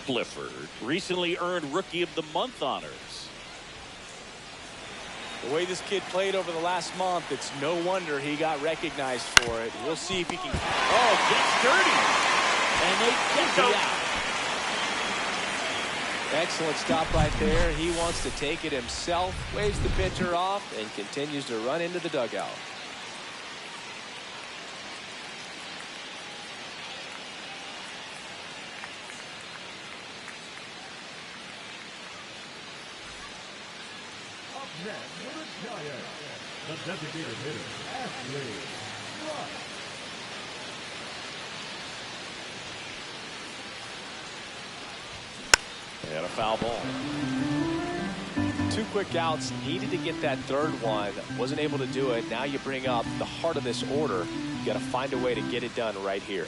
Clifford recently earned Rookie of the Month honors. The way this kid played over the last month, it's no wonder he got recognized for it. We'll see if he can. Oh, gets dirty. And they get the out. Excellent stop right there. He wants to take it himself, waves the pitcher off, and continues to run into the dugout. The designated hitter, Ashley. And a foul ball. 2 quick outs, needed to get that third one, wasn't able to do it. Now you bring up the heart of this order. You got to find a way to get it done right here.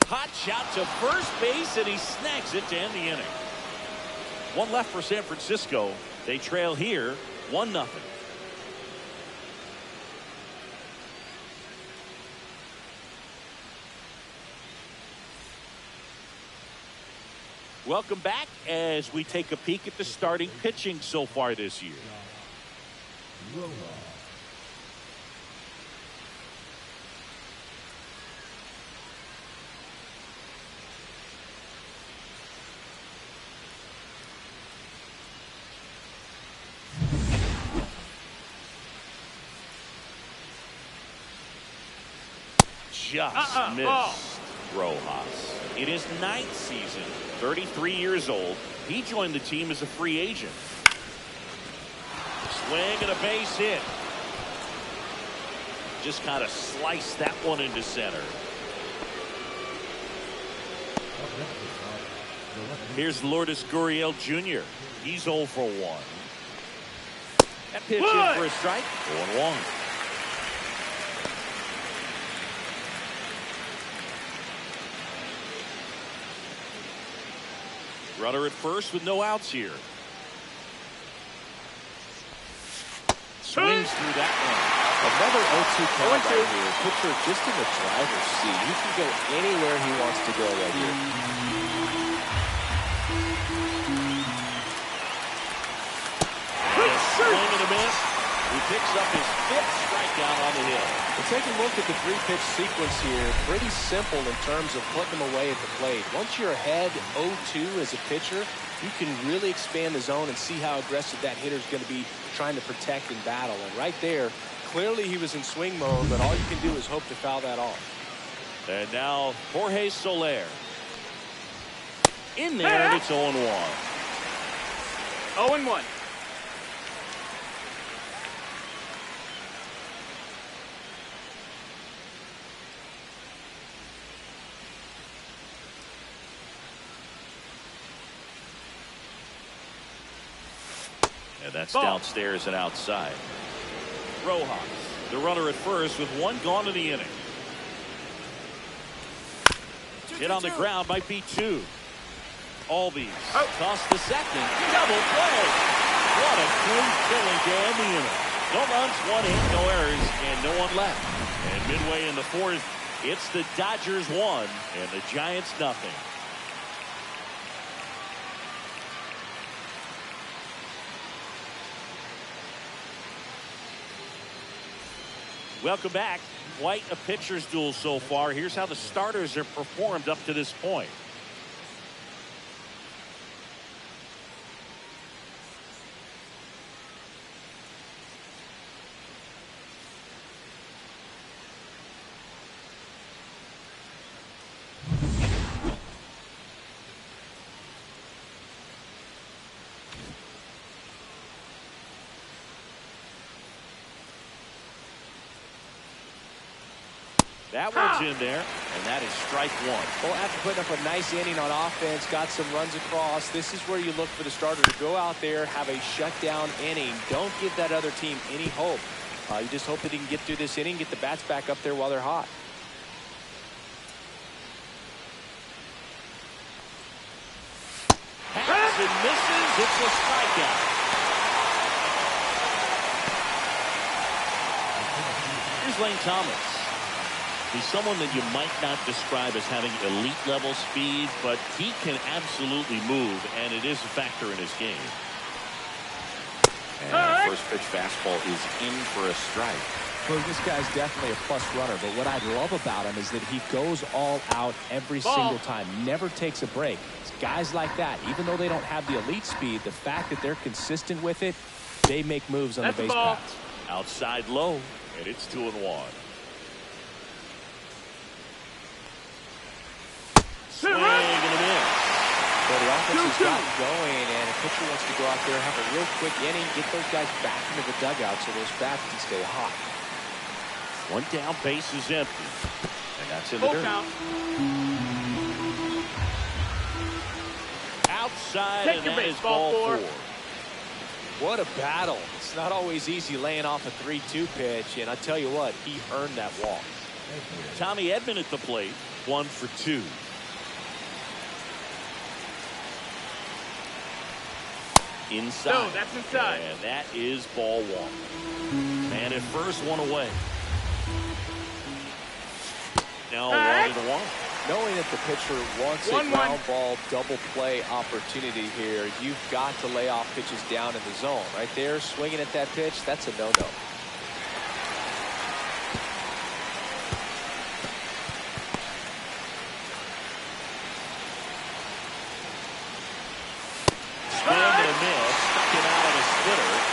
Hot shot to first base, and he snags it to end the inning. 1 left for San Francisco. They trail here 1-0. Welcome back as we take a peek at the starting pitching so far this year. Just missed Rojas. In his 9th season, 33 years old, he joined the team as a free agent. Swing and a base hit. Just kind of sliced that one into center. Here's Lourdes Gurriel Jr. He's 0 for 1. That pitch in for a strike. 0-1. Runner at first with no outs here. Swings through that one. Another 0-2 count right here. Pitcher just in the driver's seat. He can go anywhere he wants to go right here. Swing and a miss. He picks up his 5th strikeout on the hill. But take a look at the 3-pitch sequence here. Pretty simple in terms of putting them away at the plate. Once you're ahead 0-2 as a pitcher, you can really expand the zone and see how aggressive that hitter is going to be trying to protect and battle. And right there, clearly he was in swing mode, but all you can do is hope to foul that off. And now Jorge Soler. In there, and it's 0-1. 0-1. And that's downstairs and outside. Rojas, the runner at first with 1 gone in the inning. Hit on the ground, might be 2. Albies toss the second. Double play. What a great filling to end the inning. No runs, 1 hit, no errors, and no one left. And midway in the 4th, it's the Dodgers 1 and the Giants nothing. Welcome back. Quite a pitcher's duel so far. Here's how the starters have performed up to this point. That one's in there, and that is strike 1. Well, after putting up a nice inning on offense, got some runs across, this is where you look for the starter to go out there, have a shutdown inning. Don't give that other team any hope. You just hope that he can get through this inning, get the bats back up there while they're hot. Hangs and misses. It's a strikeout. Here's Lane Thomas. He's someone that you might not describe as having elite level speed, but he can absolutely move, and it is a factor in his game. And first pitch fastball is in for a strike. Well, this guy's definitely a plus runner, but what I love about him is that he goes all out every single time, never takes a break. It's guys like that, even though they don't have the elite speed, the fact that they're consistent with it, they make moves on the base paths. Outside low, and it's 2-1. Swing and a miss. So the offense has gotten going, and a pitcher wants to go out there, have a real quick inning, get those guys back into the dugout so those bats can stay hot. 1 down, base is empty, and that's in the dirt. Outside, and that is ball 4. What a battle. It's not always easy laying off a 3-2 pitch, and I tell you what, he earned that walk. Tommy Edman at the plate, 1 for 2. Inside. No, that's inside. And that is ball 1. Man at first, 1 away. Now 1-1. Knowing that the pitcher wants a ground ball double play opportunity here, you've got to lay off pitches down in the zone. Right there, swinging at that pitch, that's a no-no.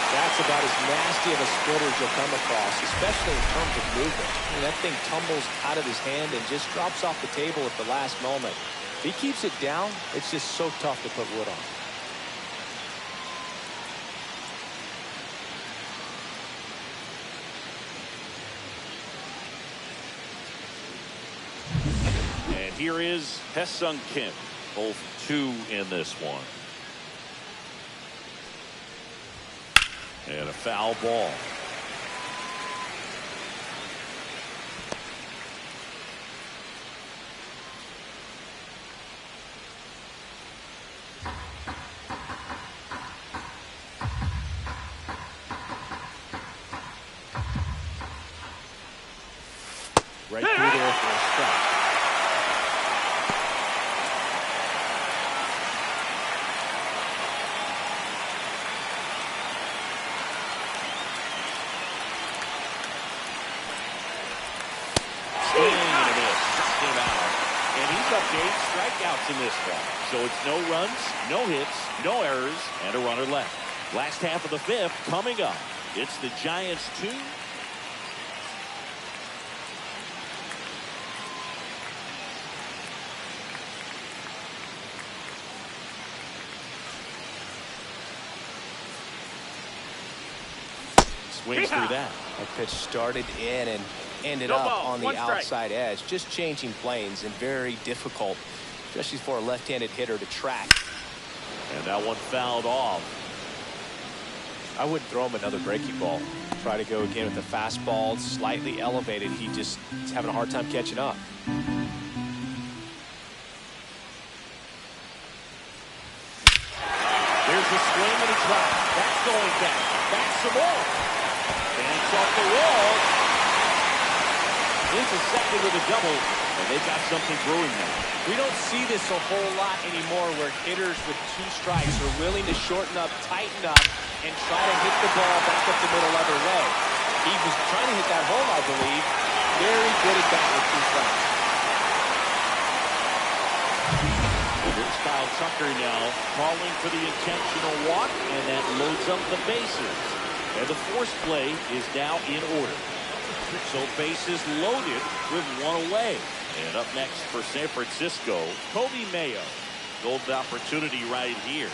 That's about as nasty of a splitter as you'll come across, especially in terms of movement. I mean, that thing tumbles out of his hand and just drops off the table at the last moment. If he keeps it down, it's just so tough to put wood on. here is Hesung Kim. Both 2 in this one. And a foul ball. Right through there for a strike. Swing and a miss. Struck him out. And he's up to 8 strikeouts in this one. So it's no runs, no hits, no errors, and a runner left. Last half of the 5th coming up. It's the Giants 2. Swings through that. That pitch started in and ended up on the outside edge. Just changing planes and very difficult, especially for a left-handed hitter to track. And that one fouled off. I wouldn't throw him another breaking ball. Try to go again with the fastball, slightly elevated. He just is having a hard time catching up. There's a swing and a drop. That's going back. Back some more. Banks off the wall. Into second with a double. And they've got something brewing now. We don't see this a whole lot anymore where hitters with 2 strikes are willing to shorten up, tighten up, and try to hit the ball back up the middle other way. He was trying to hit that home, I believe. Very good at that with 2 strikes. Here's Kyle Tucker now calling for the intentional walk, and that loads up the bases. And the force play is now in order. So bases loaded with 1 away. And up next for San Francisco, Kobe Mayo. Golden opportunity right here.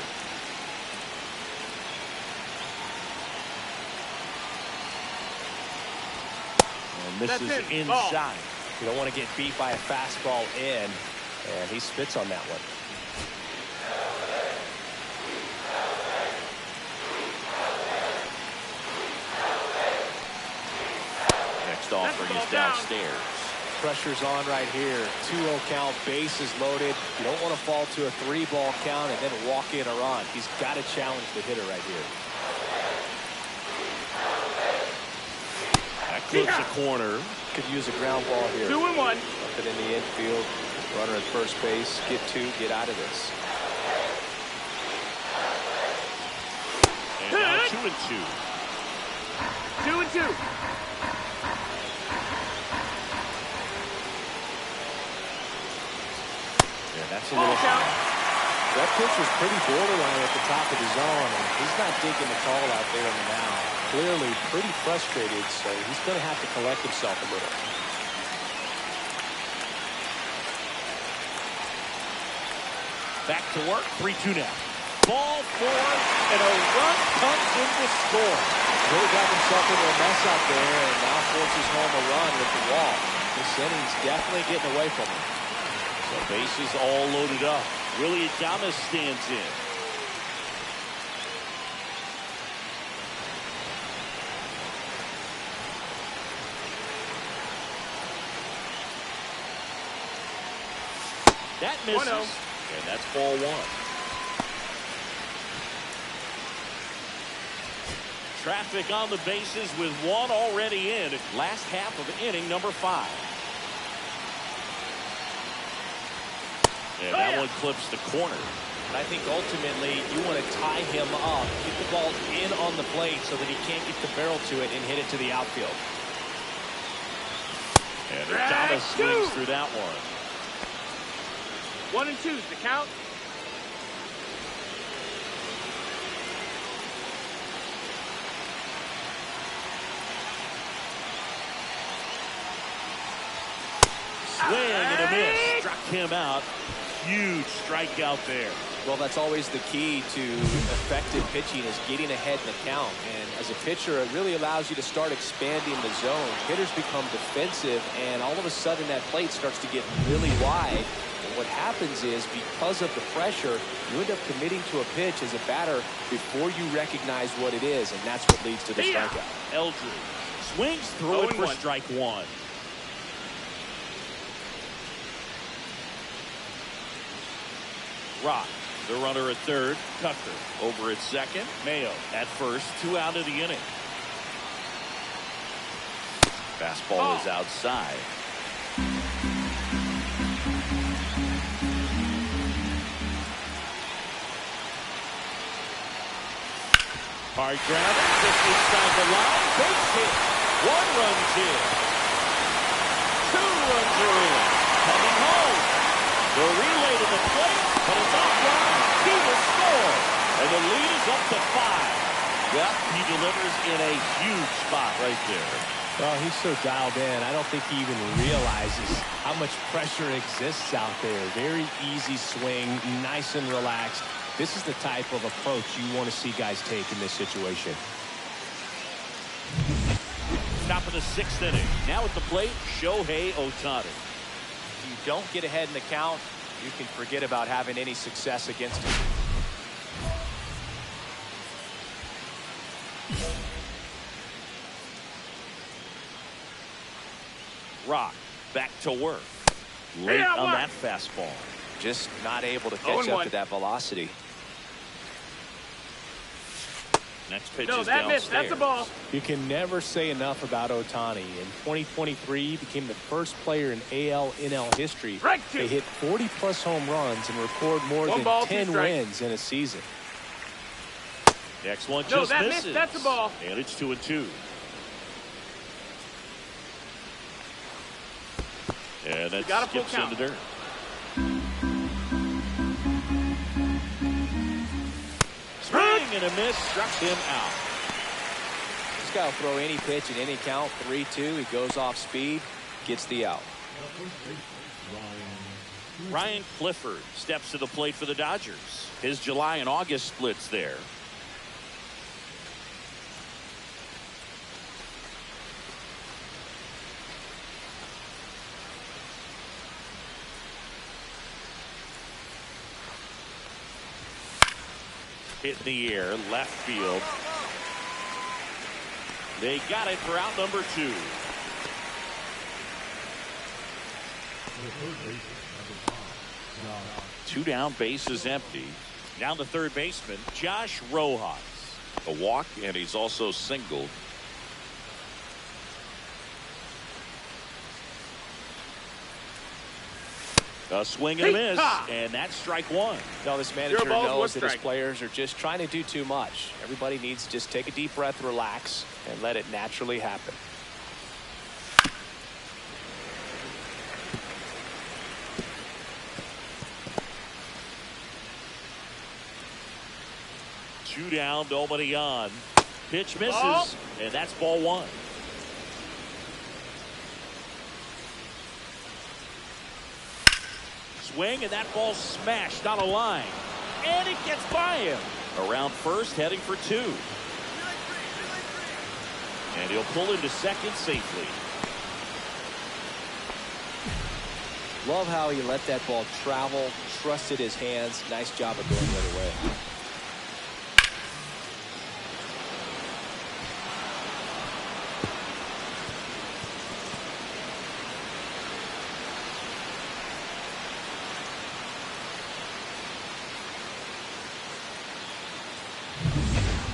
And this is inside. You don't want to get beat by a fastball in, and he spits on that one. Next offering is downstairs. Pressure's on right here. 2-0 count, bases loaded. You don't want to fall to a 3-ball count and then walk in a run. He's got to challenge the hitter right here. That clips a corner. Could use a ground ball here. 2-1. Up it in the infield. Runner at first base. Get 2. Get out of this. And now 2-2. 2-2. Yeah, that's a little high. That pitch was pretty borderline at the top of the zone, and he's not digging the call out there on the mound. Clearly pretty frustrated, so he's going to have to collect himself a little. Back to work, 3-2 now. Ball 4, and a run comes in to score. Really got himself into a mess out there, and now forces home a run with the wall. This inning's definitely getting away from him. So bases all loaded up. Willie Adames stands in. That misses, and that's ball 1. Traffic on the bases with 1 already in. Last half of inning number 5. And that one clips the corner. I think ultimately you want to tie him up, get the ball in on the plate so that he can't get the barrel to it and hit it to the outfield. And Adames swings through that one. 1-2 is the count. Swing and a miss. Struck him out. Huge strikeout there. Well, that's always the key to effective pitching, is getting ahead in the count. And as a pitcher, it really allows you to start expanding the zone. Hitters become defensive, and all of a sudden that plate starts to get really wide. And what happens is, because of the pressure, you end up committing to a pitch as a batter before you recognize what it is, and that's what leads to the strikeout. Eldridge swings through it for strike one. Rock, the runner at third. Tucker over at second. Mayo at first. 2 out of the inning. Fastball is outside. Hard ground, just inside the line. Base hit. 1 run's in. 2 runs are in. Coming home. The relay to the plate, but it's offline. He will score, and the lead is up to 5. Well, he delivers in a huge spot right there. Well, he's so dialed in, I don't think he even realizes how much pressure exists out there. Very easy swing, nice and relaxed. This is the type of approach you want to see guys take in this situation. Top of the 6th inning. Now at the plate, Shohei Ohtani. If you don't get ahead in the count, you can forget about having any success against him. Rock back to work. Late on that fastball. Just not able to catch up to that velocity. Next pitch No, is that downstairs. missed. That's a ball. You can never say enough about Ohtani. In 2023, he became the first player in AL NL history to hit 40-plus home runs and record more than 10 wins in a season. Next one just misses. Missed. That's a ball. And it's 2-2. And that skips in the dirt. Swing and a miss, struck him out. This guy will throw any pitch at any count. 3-2. He goes off speed, gets the out. Ryan Clifford steps to the plate for the Dodgers. His July and August splits there. Hit in the air, left field. They got it for out number 2. Two down, base is empty. Now the third baseman, Josh Rojas. A walk, and he's also singled. A swing and a miss, and that's strike 1. Now this manager knows that his players are just trying to do too much. Everybody needs to just take a deep breath, relax, and let it naturally happen. Two down, nobody on. Pitch misses, and that's ball 1. Swing, and that ball smashed on a line. And it gets by him. Around first, heading for 2. And he'll pull into second safely. Love how he let that ball travel, trusted his hands. Nice job of going the other way.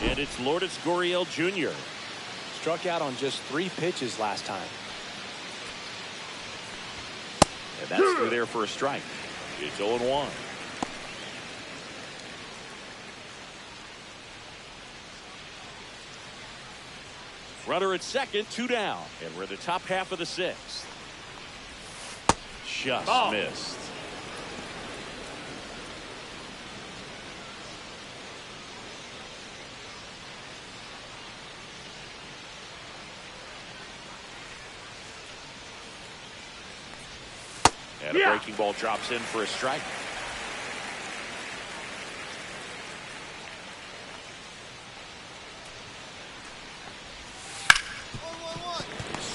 And it's Lourdes Gurriel Jr. Struck out on just 3 pitches last time. And that's through there for a strike. It's 0-1. Runner at second, 2 down. And we're in the top half of the 6th. Just missed. And a breaking ball drops in for a strike.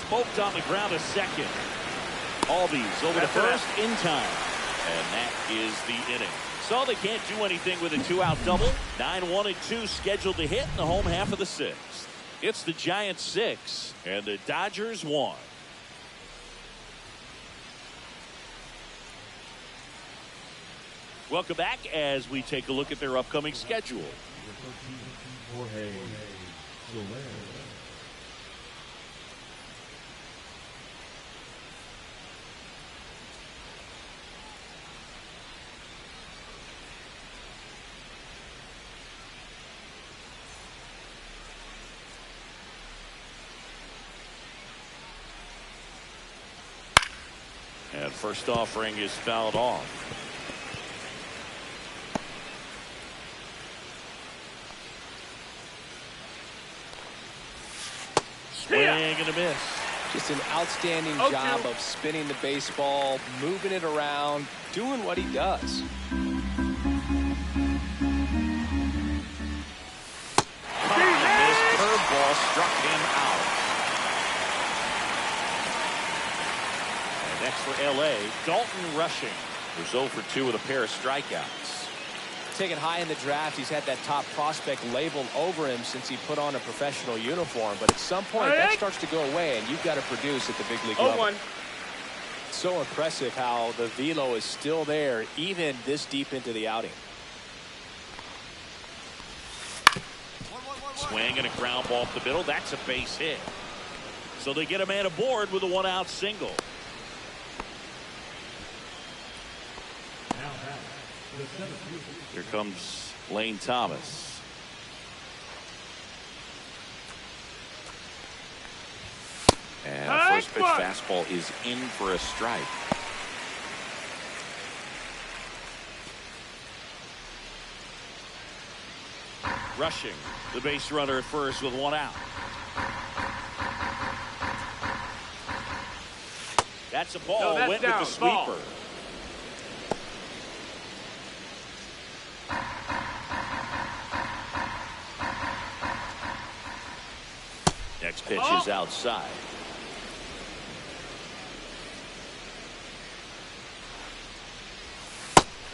smoked on the ground a second. Albies over to first in time. And that is the inning. So they can't do anything with a 2-out double. 9-1 and 2 scheduled to hit in the home half of the sixth. It's the Giants 6 and the Dodgers 1. Welcome back as we take a look at their upcoming schedule. And first offering is fouled off. Swing and a miss. Just an outstanding job of spinning the baseball, moving it around, doing what he does. This curveball struck him out. And next for L.A., Dalton Rushing, who's 0 for 2 with a pair of strikeouts. Taken high in the draft, he's had that top prospect labeled over him since he put on a professional uniform. But at some point, that starts to go away, and you've got to produce at the big league level. So impressive how the velo is still there, even this deep into the outing. Swing and a ground ball up the middle. That's a base hit. So they get a man aboard with a 1-out single. Here comes Lane Thomas. And first pitch fastball is in for a strike. Rushing the base runner at first with 1 out. That's a ball. Went with the sweeper. Next pitch is outside.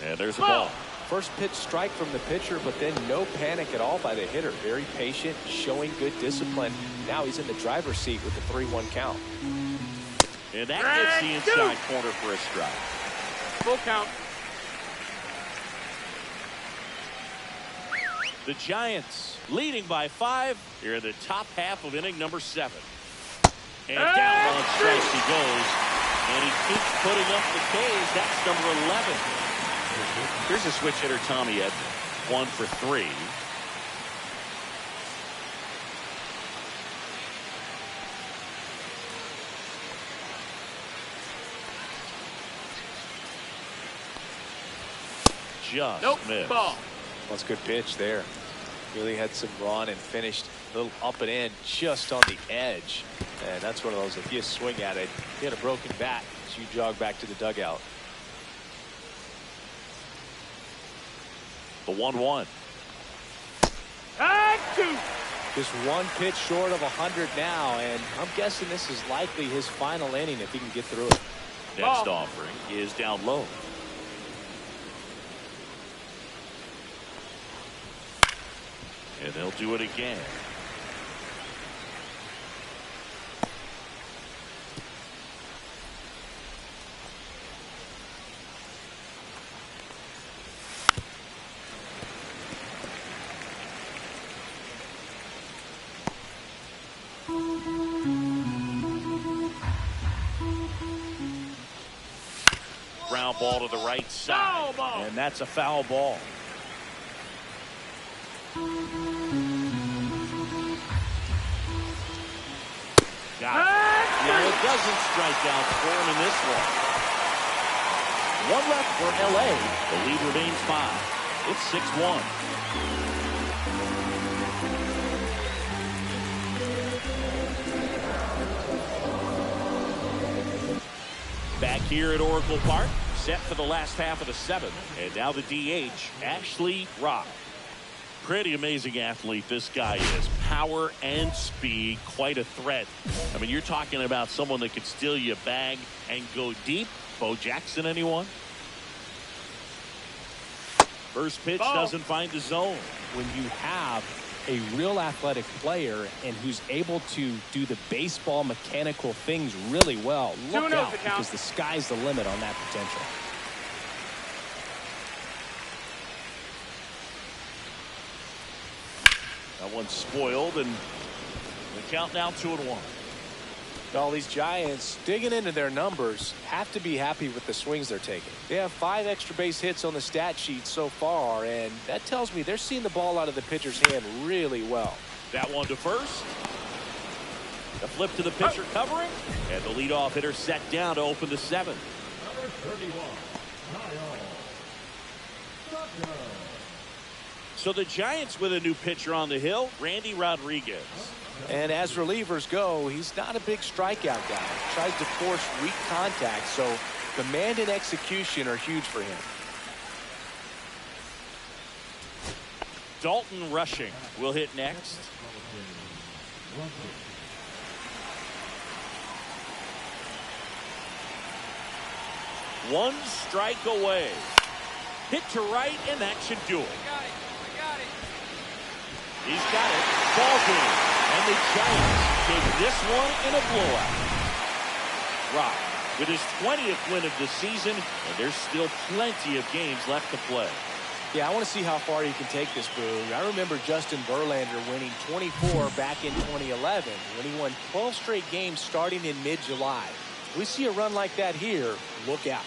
And there's a ball. First pitch strike from the pitcher, but then no panic at all by the hitter. Very patient, showing good discipline. Now he's in the driver's seat with the 3-1 count. And that gets the inside corner for a strike. Full count. The Giants leading by 5 here in the top half of inning number 7. And down on strikes he goes. And he keeps putting up the K's. That's number 11. Here's a switch hitter, Tommy Edman. 1 for 3. Just missed. Ball. That's a good pitch there. Really had some run and finished a little up and in just on the edge. And that's one of those, if you swing at it, you had a broken bat, so you jog back to the dugout. The 1-1. Just one pitch short of 100 now, and I'm guessing this is likely his final inning if he can get through it. Next offering is down low. And they'll do it again. Ground ball to the right side. And that's a foul ball. Got it. Now it doesn't strike out for him in this one. 1 left for LA. The lead remains 5. It's 6-1. Back here at Oracle Park, set for the last half of the 7th. And now the DH, Ashley Rock. Pretty amazing athlete this guy is. Power and speed, quite a threat. I mean, you're talking about someone that could steal you a bag and go deep. Bo Jackson, anyone? First pitch doesn't find the zone. When you have a real athletic player and who's able to do the baseball mechanical things really well, look out, because the sky's the limit on that potential. That one's spoiled, and the count now 2-1. All these Giants, digging into their numbers, have to be happy with the swings they're taking. They have 5 extra base hits on the stat sheet so far, and that tells me they're seeing the ball out of the pitcher's hand really well. That one to first. The flip to the pitcher covering, and the leadoff hitter set down to open the 7th. Number 31, Kyle Tucker. So the Giants with a new pitcher on the hill, Randy Rodriguez. And as relievers go, he's not a big strikeout guy. Tries to force weak contact, so command and execution are huge for him. Dalton Rushing will hit next. One strike away. Hit to right, and that should do it. He's got it. Ball game. And the Giants take this one in a blowout. Rock with his 20th win of the season, and there's still plenty of games left to play. Yeah, I want to see how far he can take this, Boo. I remember Justin Verlander winning 24 back in 2011 when he won 12 straight games starting in mid-July. If we see a run like that here, look out.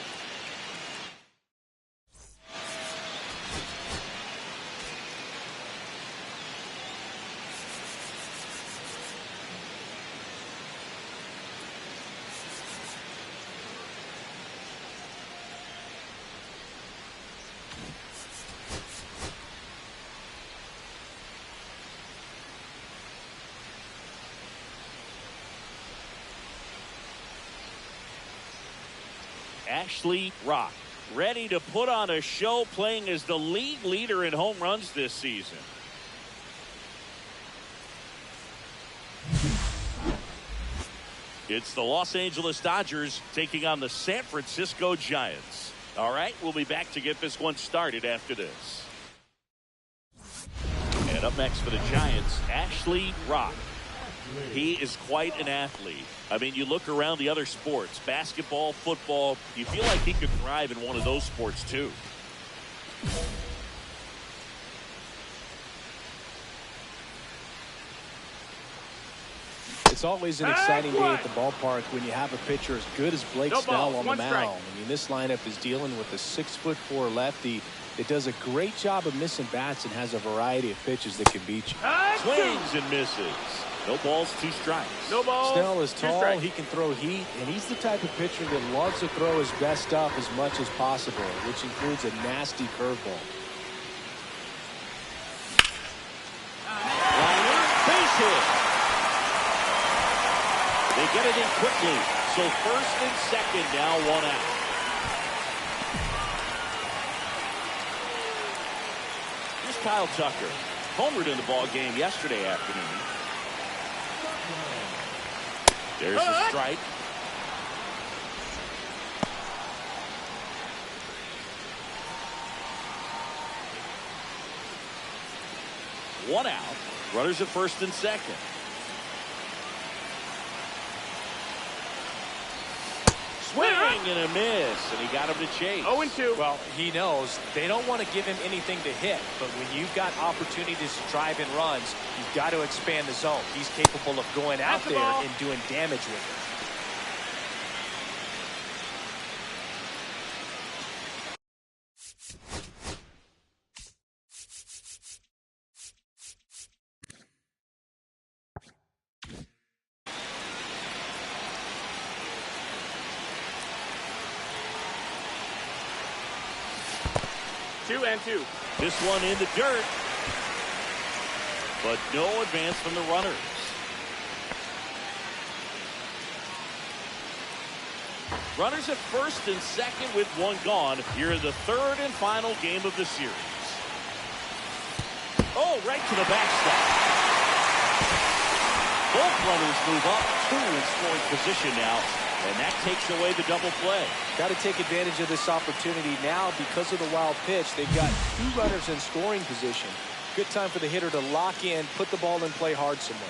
Ashley Rock, ready to put on a show, playing as the league leader in home runs this season. It's the Los Angeles Dodgers taking on the San Francisco Giants. All right, we'll be back to get this one started after this. And up next for the Giants, Ashley Rock. He is quite an athlete. I mean, you look around the other sports, basketball, football, you feel like he could thrive in one of those sports too. It's always an exciting day at the ballpark when you have a pitcher as good as Blake Snell on the mound. I mean, this lineup is dealing with a 6'4" lefty that does a great job of missing bats and has a variety of pitches that can beat you. Swings and misses. No balls, 2 strikes. No balls. Snell is tall, he can throw heat, and he's the type of pitcher that loves to throw his best stuff as much as possible, which includes a nasty curveball. Base hit. They get it in quickly. So first and second now, 1 out. Here's Kyle Tucker. Homered in the ball game yesterday afternoon. There's the strike. One out. Runners at first and second. Swing and a miss, and he got him to chase. 0-2. Well, he knows they don't want to give him anything to hit, but when you've got opportunities to drive in runs, you've got to expand the zone. He's capable of going out there and doing damage with it. This one in the dirt, but no advance from the runners. Runners at first and second with 1 gone. Here in the 3rd and final game of the series. Oh, right to the backstop. Both runners move up, 2 in scoring position now, and that takes away the double play. Got to take advantage of this opportunity now because of the wild pitch. They've got 2 runners in scoring position. Good time for the hitter to lock in, put the ball in play hard somewhere.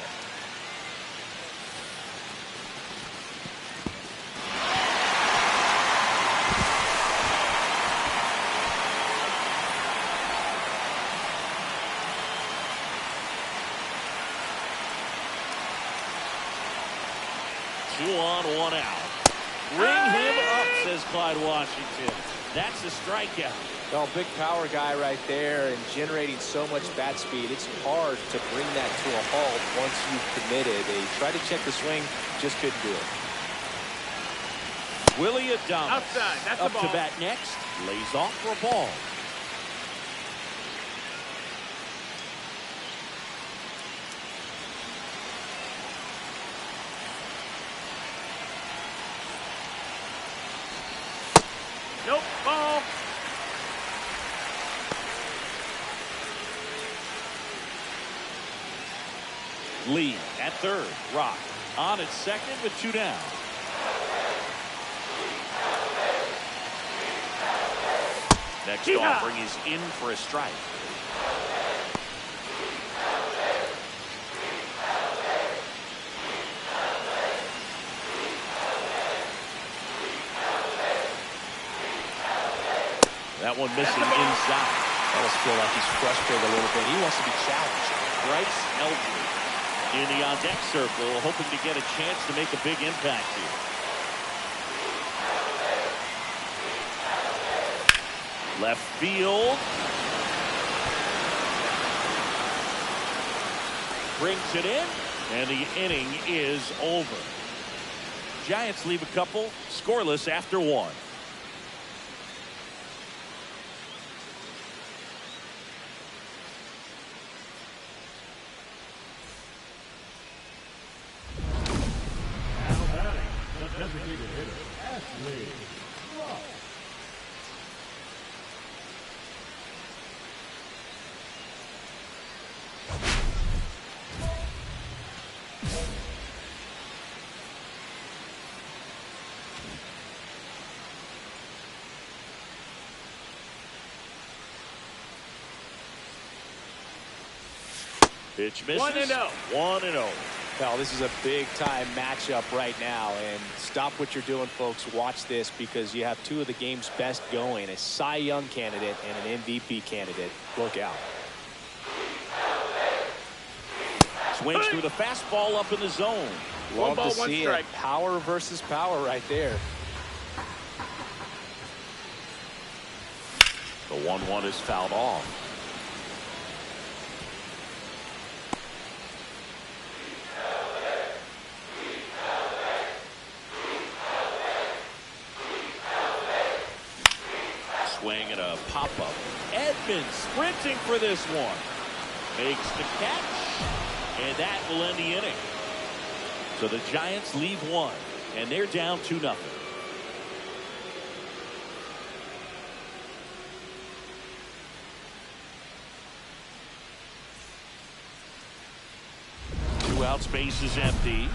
Two on, 1 out. Ring him up, says Clyde Washington. That's a strikeout. Well, big power guy right there and generating so much bat speed. It's hard to bring that to a halt once you've committed. They tried to check the swing, just couldn't do it. Willie Adames. Outside, that's up the ball. to bat next. Lays off for a ball. Nope, ball. Lee at third. Rock on at second with 2 down. Next offering is in for a strike. That one missing inside. I almost feel like he's frustrated a little bit. He wants to be challenged. Bryce Elder in the on-deck circle, hoping to get a chance to make a big impact here. Left field. Brings it in, and the inning is over. Giants leave a couple scoreless after 1. Designated hitter, Ashley. Pitch misses. 1-0. 1-0. Well, this is a big-time matchup right now, and stop what you're doing, folks. Watch this because you have 2 of the game's best going, a Cy Young candidate and an MVP candidate. Look out. Swings through the fastball up in the zone. Love ball, to 1 see strike. it. Power versus power right there. The 1-1 is fouled off. Swing and a pop-up. Edmonds sprinting for this one. Makes the catch, and that will end the inning. So the Giants leave 1, and they're down 2-0. Two out, space is empty.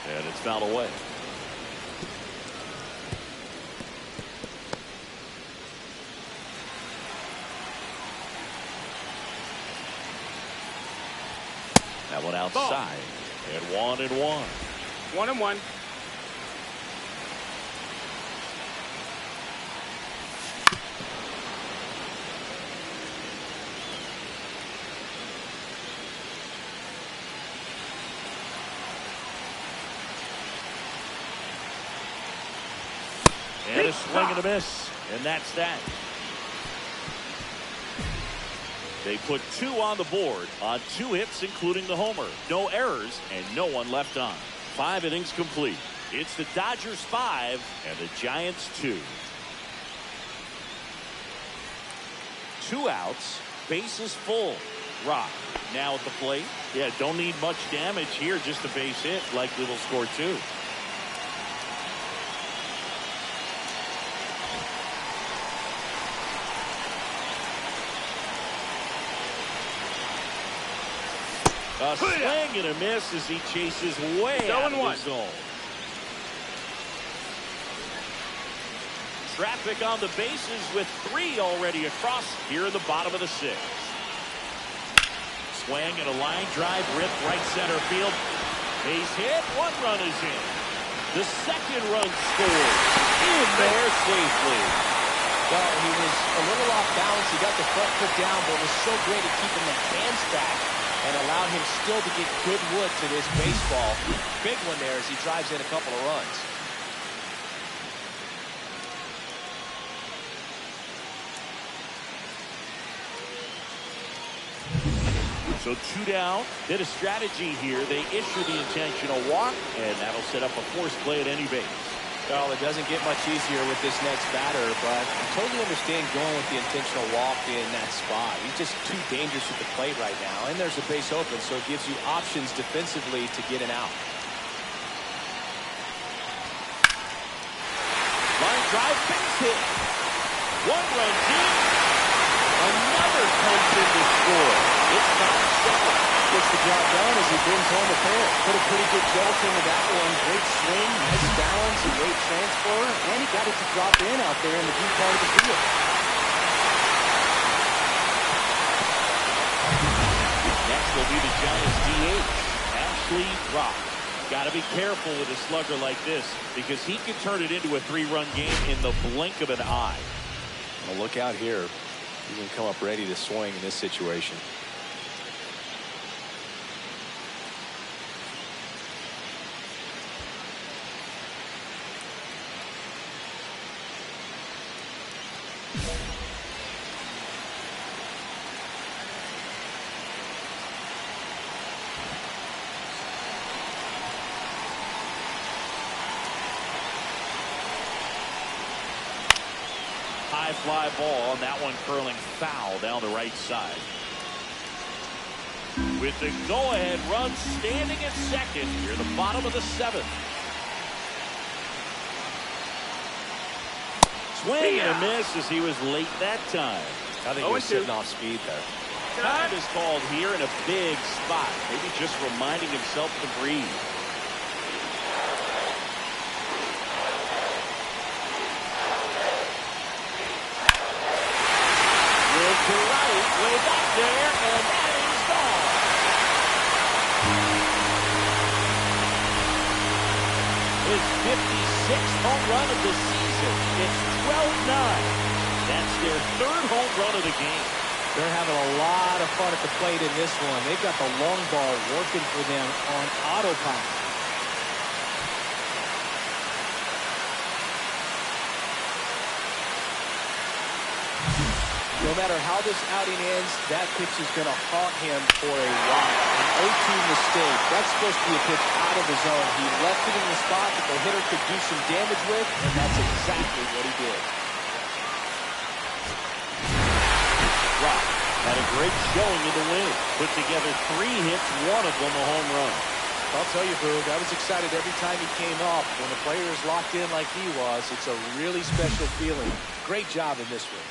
And it's fouled away. That one outside. And 1-1. 1-1. And a swing and a miss. And that's that. They put 2 on the board on 2 hits, including the homer. No errors and no one left on. 5 innings complete. It's the Dodgers 5 and the Giants 2. 2 outs, bases full. Rock now at the plate. Yeah, don't need much damage here, just a base hit. Likely will score 2. A swing and a miss as he chases way out of the zone. Traffic on the bases with 3 already across here in the bottom of the 6th. Swing and a line drive ripped right center field. Base hit. 1 run is in. The 2nd run scored. In there safely. Well, he was a little off balance. He got the front foot down, but was so great at keeping the hands back and allowed him still to get good wood to this baseball. Big one there as he drives in a couple of runs. So 2 down. Did a strategy here. They issue the intentional walk, and that'll set up a force play at any base. Well, it doesn't get much easier with this next batter, but I totally understand going with the intentional walk in that spot. He's just too dangerous at the plate right now, and there's a base open, so it gives you options defensively to get an out. Line drive, base hit. 1 run deep. Another comes in to score. It's not 7. Gets the job done as he brings home a pair. Put a pretty good jolt into that one. Great swing, nice balance, a great transfer, and he got it to drop in out there in the deep part of the field. Next will be the Giants DH, Ashley Rock. Got to be careful with a slugger like this because he can turn it into a 3-run game in the blink of an eye. Well, look out here. He can come up ready to swing in this situation. High fly ball, and that one curling foul down the right side. With the go-ahead run standing at second here in the bottom of the 7th. Swing and a miss as he was late that time. I think he was sitting off speed there. Time is called here in a big spot. Maybe just reminding himself to breathe. To right, way back there, and that is gone. His 56th home run of the season. It's 12-9. That's their 3rd home run of the game. They're having a lot of fun at the plate in this one. They've got the long ball working for them on autopilot. No matter how this outing ends, that pitch is going to haunt him for a while. An 0-2 mistake. That's supposed to be a pitch out of the zone. He left it in the spot that the hitter could do some damage with, and that's exactly what he did. Rock had a great showing in the win. Put together 3 hits, 1 of them a home run. I'll tell you, Boog, I was excited every time he came up. When a player is locked in like he was, it's a really special feeling. Great job in this one.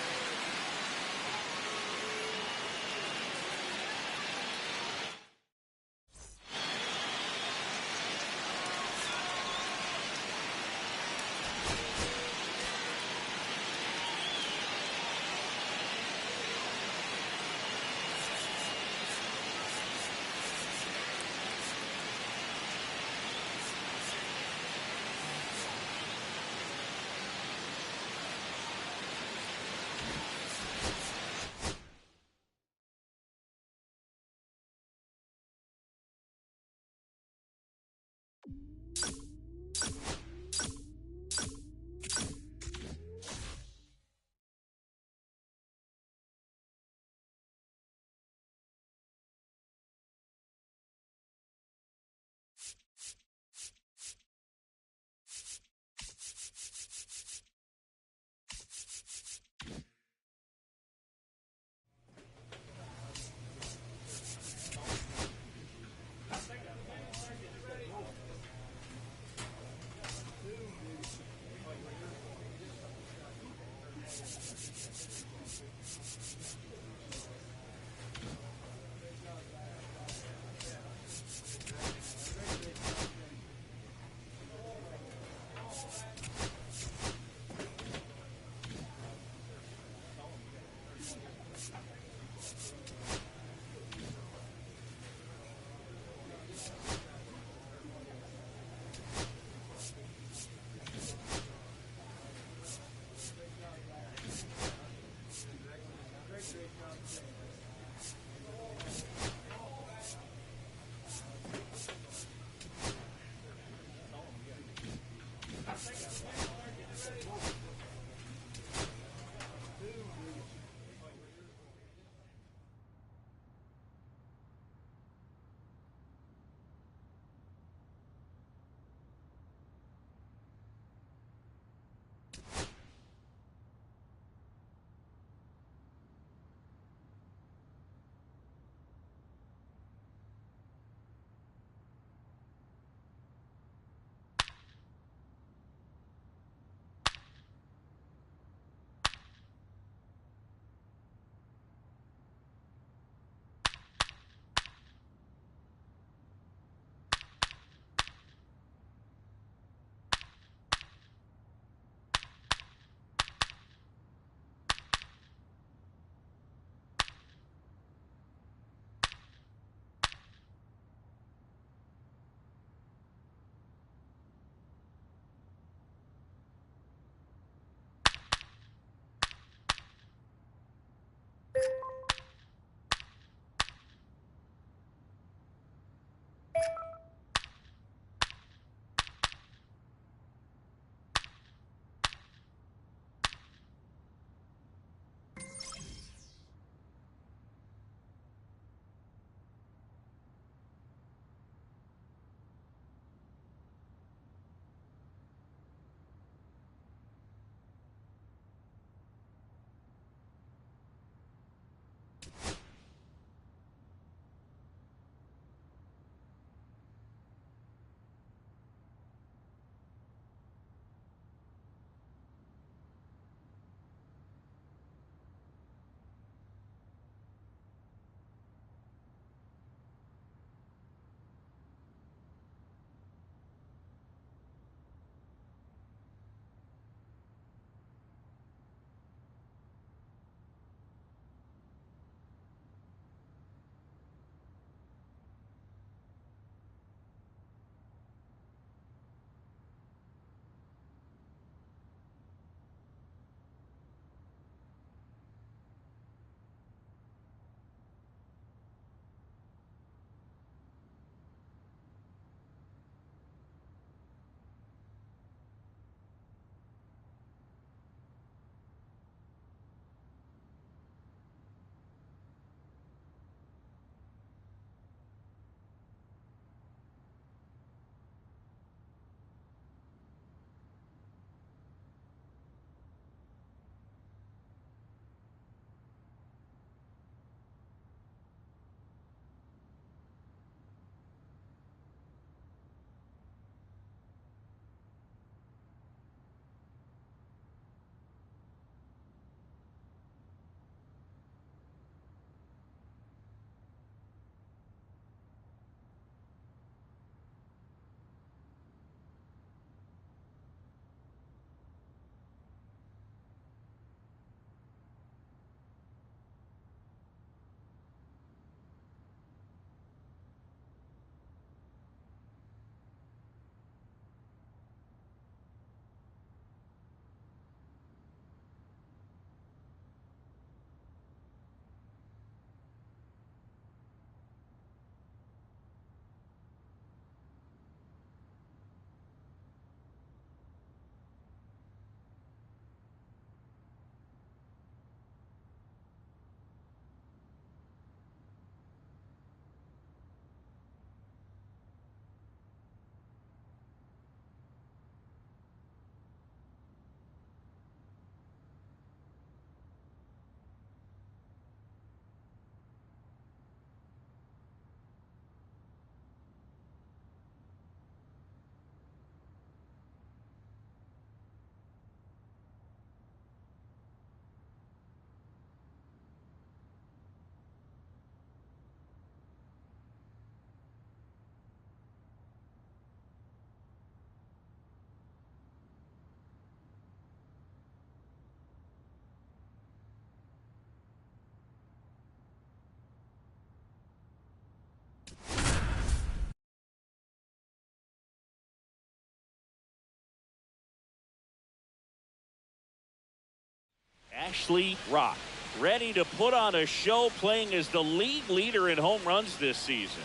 Ashley Rock, ready to put on a show, playing as the league leader in home runs this season.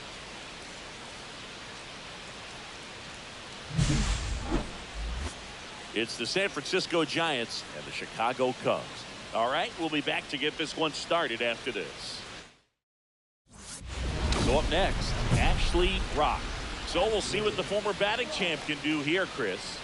It's the San Francisco Giants and the Chicago Cubs. All right, we'll be back to get this one started after this. So up next, Ashley Rock. So we'll see what the former batting champ can do here, Chris.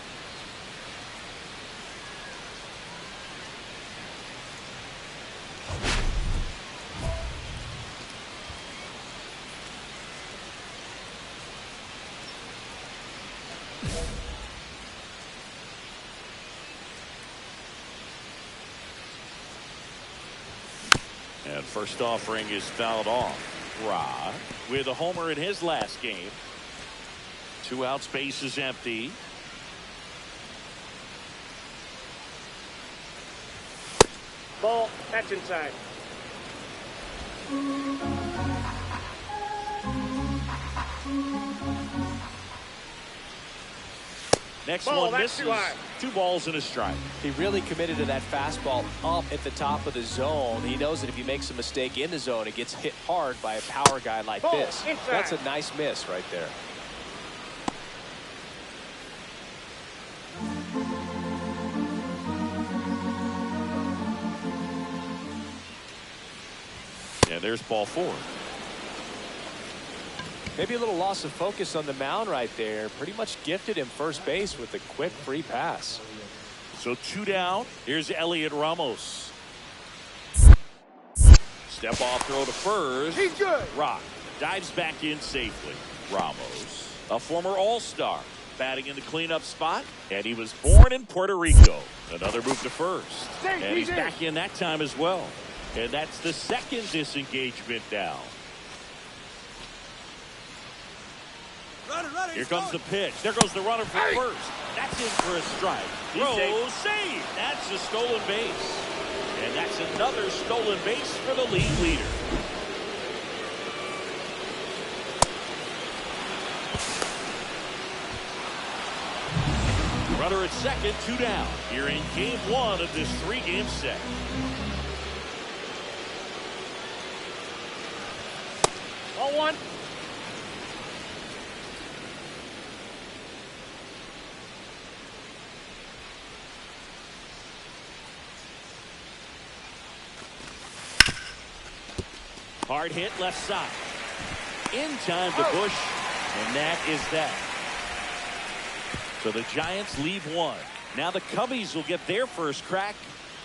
And first offering is fouled off. Rock with a homer in his last game. 2 outs, base is empty. Ball, that's inside. Next Ball, one that's misses. too high. 2 balls and a strike. He really committed to that fastball up at the top of the zone. He knows that if he makes a mistake in the zone, it gets hit hard by a power guy like Ball, this. inside. That's a nice miss right there. And there's ball 4. Maybe a little loss of focus on the mound right there. Pretty much gifted him first base with a quick free pass. So 2 down. Here's Elliot Ramos. Step off throw to first. He's good. Rock dives back in safely. Ramos, a former All-Star, batting in the cleanup spot, and he was born in Puerto Rico. Another move to first. And he's back in that time as well. And that's the second disengagement down. Here comes the pitch. There goes the runner for first. That's in for a strike. Throw, save. That's a stolen base. And that's another stolen base for the league leader. Runner at second, 2 down. Here in game 1 of this 3-game set. Ball 1. Hard hit left side. In time to Bush, and that is that. So the Giants leave 1. Now the Cubbies will get their first crack.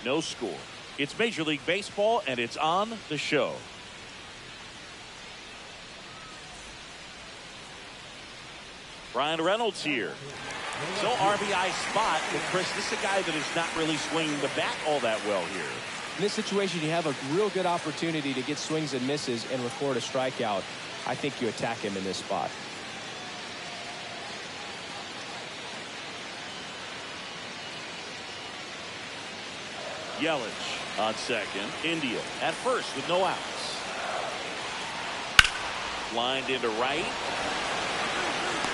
No score. It's Major League Baseball, and it's on the show. Brian Reynolds here. So RBI spot, but Chris, this is a guy that is not really swinging the bat all that well here. In this situation, you have a real good opportunity to get swings and misses and record a strikeout. I think you attack him in this spot. Yelich on second. India at first with no outs. Lined into right.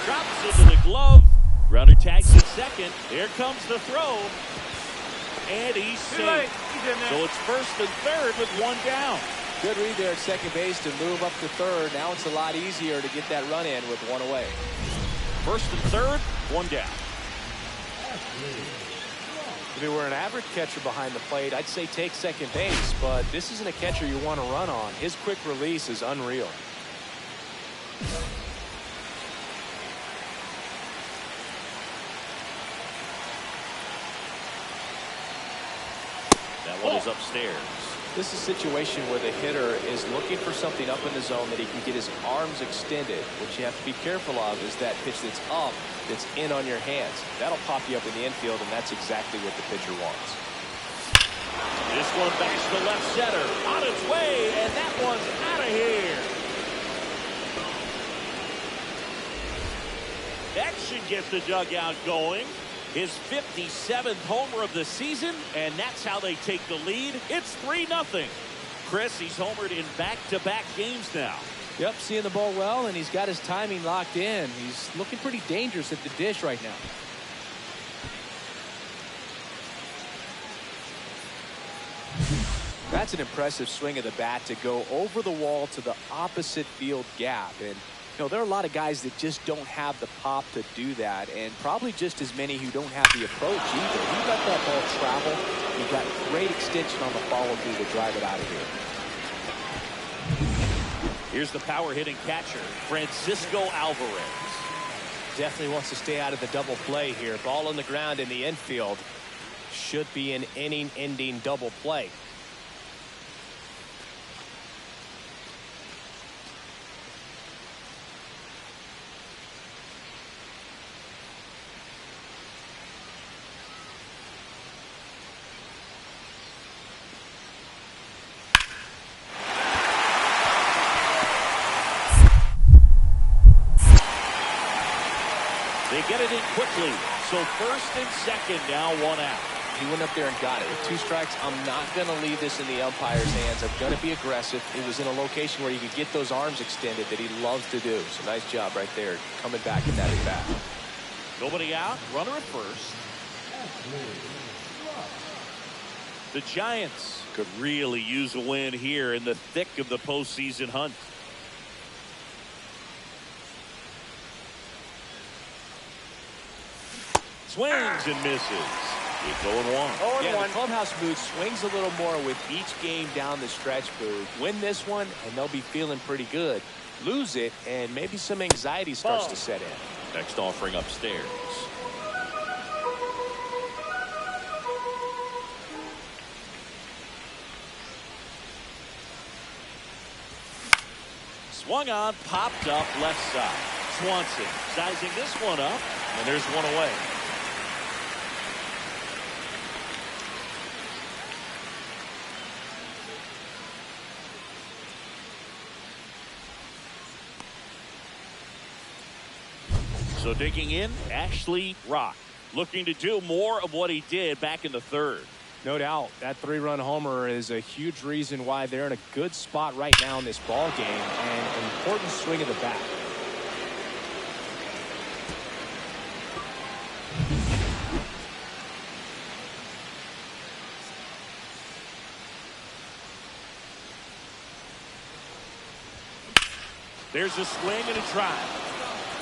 Drops into the glove. Runner tags at second. Here comes the throw. And he's safe. So it's first and third with 1 down. Good read there at second base to move up to third. Now it's a lot easier to get that run in with 1 away. First and third, 1 down. If he were an average catcher behind the plate, I'd say take second base, but this isn't a catcher you want to run on. His quick release is unreal. That one is upstairs. This is a situation where the hitter is looking for something up in the zone that he can get his arms extended. What you have to be careful of is that pitch that's up, that's in on your hands. That'll pop you up in the infield, and that's exactly what the pitcher wants. This one backs to left center. On its way, and that one's out of here. That should get the dugout going. His 57th homer of the season, and that's how they take the lead. It's 3-0. Chris, he's homered in back-to-back games now. Yep, seeing the ball well, and he's got his timing locked in. He's looking pretty dangerous at the dish right now. That's an impressive swing of the bat to go over the wall to the opposite field gap. And, you know, there are a lot of guys that just don't have the pop to do that, and probably just as many who don't have the approach either. He let that ball travel. He got great extension on the follow-through to drive it out of here. Here's the power-hitting catcher, Francisco Alvarez. Definitely wants to stay out of the double play here. Ball on the ground in the infield. Should be an inning-ending double play. They get it in quickly. So first and second now, one out. He went up there and got it. With 2 strikes, I'm not going to leave this in the umpire's hands. I'm going to be aggressive. It was in a location where you could get those arms extended that he loves to do. So nice job right there, coming back in that at bat. Nobody out. Runner at first. The Giants could really use a win here in the thick of the postseason hunt. Swings and misses. It's 0-1. Yeah, the clubhouse mood swings a little more with each game down the stretch, Boo. Win this one, and they'll be feeling pretty good. Lose it, and maybe some anxiety starts to set in. Next offering upstairs. Swung on, popped up left side. Swanson sizing this one up, and there's one away. So digging in, Ashley Rock, looking to do more of what he did back in the third. No doubt, that 3-run homer is a huge reason why they're in a good spot right now in this ball game, and an important swing of the bat. There's a swing and a drive.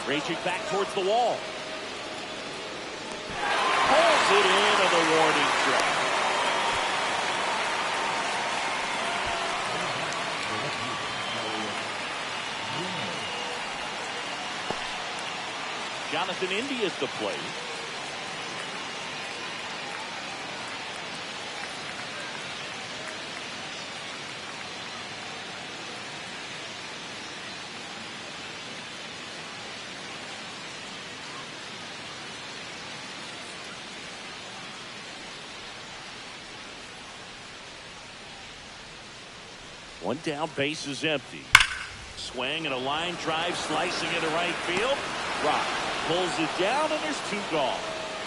Raging back towards the wall. Pulls it in on the warning track. Jonathan Indy is the play. One down, base is empty. Swing and a line drive slicing into right field. Rock pulls it down, and there's 2 gone.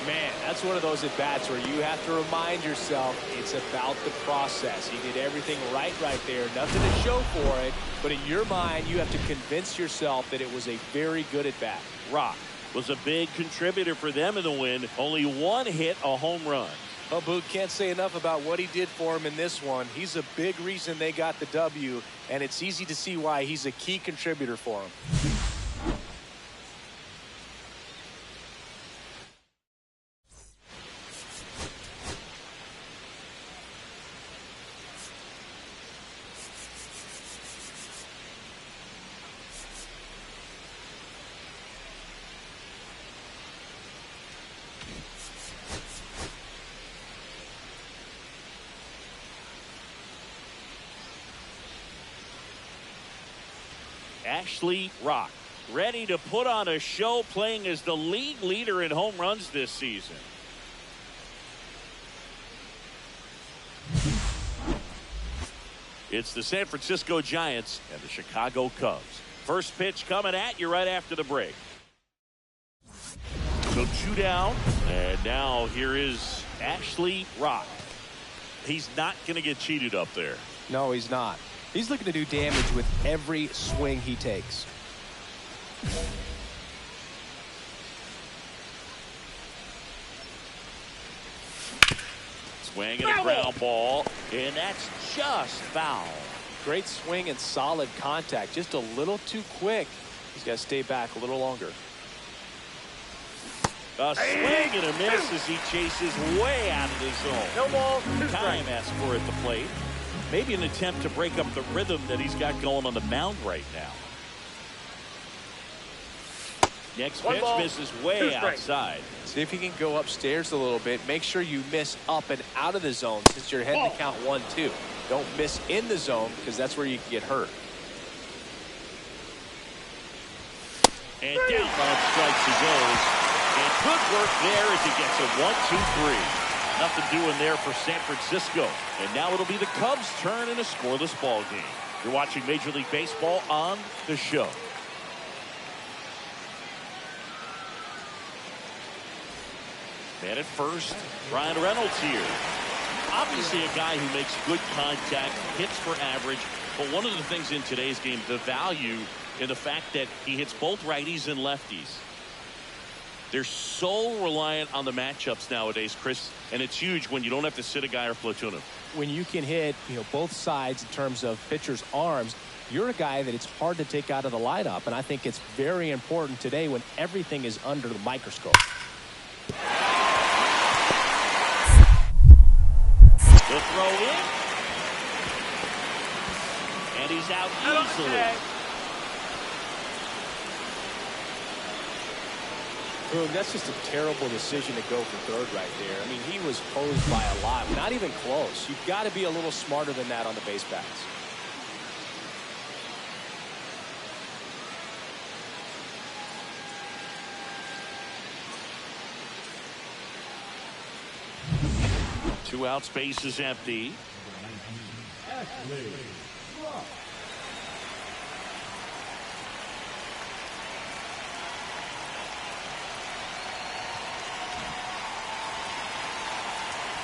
Man, that's one of those at-bats where you have to remind yourself it's about the process. He did everything right there. Nothing to show for it, but in your mind, you have to convince yourself that it was a very good at-bat. Rock was a big contributor for them in the win. Only 1 hit, a home run. Well, Boot, can't say enough about what he did for him in this one. He's a big reason they got the W, and it's easy to see why he's a key contributor for him. Ashley Rock, ready to put on a show, playing as the league leader in home runs this season. It's the San Francisco Giants and the Chicago Cubs. First pitch coming at you right after the break. So 2 down, and now here is Ashley Rock. He's not going to get cheated up there. No, he's not. He's looking to do damage with every swing he takes. Swing and a ground ball, and that's just foul. Great swing and solid contact. Just a little too quick. He's got to stay back a little longer. A swing and a miss as he chases way out of the zone. No ball. Time asked for at the plate. Maybe an attempt to break up the rhythm that he's got going on the mound right now. Next pitch misses way outside. See if he can go upstairs a little bit. Make sure you miss up and out of the zone since you're heading to count 1-2. Don't miss in the zone because that's where you can get hurt. And down on strikes he goes. And good work there as he gets a 1-2-3. Nothing doing there for San Francisco. And now it'll be the Cubs' turn in a scoreless ball game. You're watching Major League Baseball on The Show. Man at first, Ryan Reynolds here. Obviously a guy who makes good contact, hits for average. But one of the things in today's game, the value in the fact that he hits both righties and lefties. They're so reliant on the matchups nowadays, Chris, and it's huge when you don't have to sit a guy or platoon him. When you can hit, both sides in terms of pitchers' arms, you're a guy that it's hard to take out of the lineup, and I think it's very important today when everything is under the microscope. The throw in, and he's out easily. Boom, that's just a terrible decision to go for third right there. I mean, he was posed by a lot, not even close. You've got to be a little smarter than that on the base paths. Two outs, base is empty.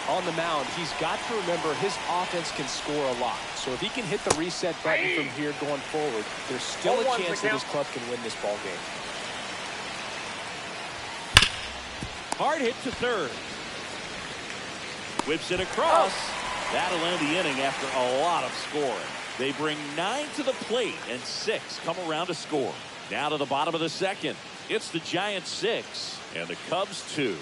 On the mound, he's got to remember his offense can score a lot. So if he can hit the reset button from here going forward, there's still a chance that his club can win this ball game. Hard hit to third. Whips it across. That'll end the inning after a lot of scoring. They bring 9 to the plate and 6 come around to score. Now to the bottom of the second. It's the Giants 6 and the Cubs 2.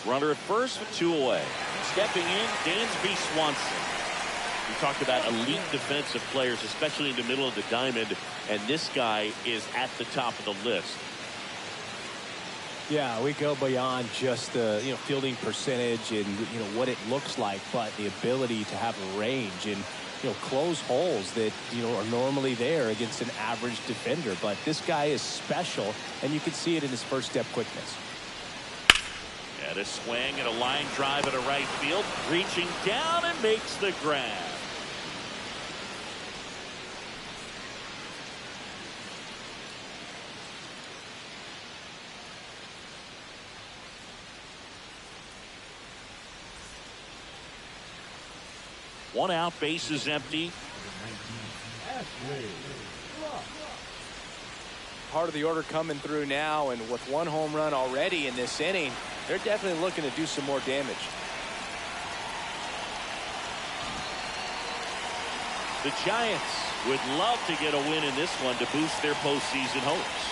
Runner at first with 2 away. Stepping in, Dansby Swanson. We talked about elite defensive players, especially in the middle of the diamond, and this guy is at the top of the list. Yeah, we go beyond just the fielding percentage and what it looks like, but the ability to have a range and close holes that are normally there against an average defender. But this guy is special, and you can see it in his first step quickness. And a swing and a line drive at a right field, reaching down and makes the grab. One out, base is empty. Part of the order coming through now, and with 1 home run already in this inning, they're definitely looking to do some more damage. The Giants would love to get a win in this one to boost their postseason hopes.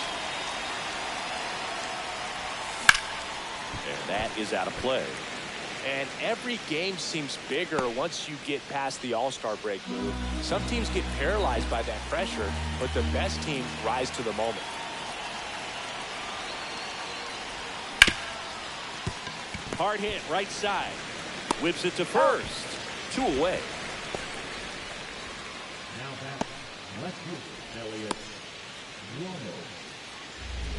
And that is out of play. And every game seems bigger once you get past the All-Star break move. Some teams get paralyzed by that pressure, but the best teams rise to the moment. Hard hit, right side. Whips it to first. 2 away. Now back, left fielder, Elliott.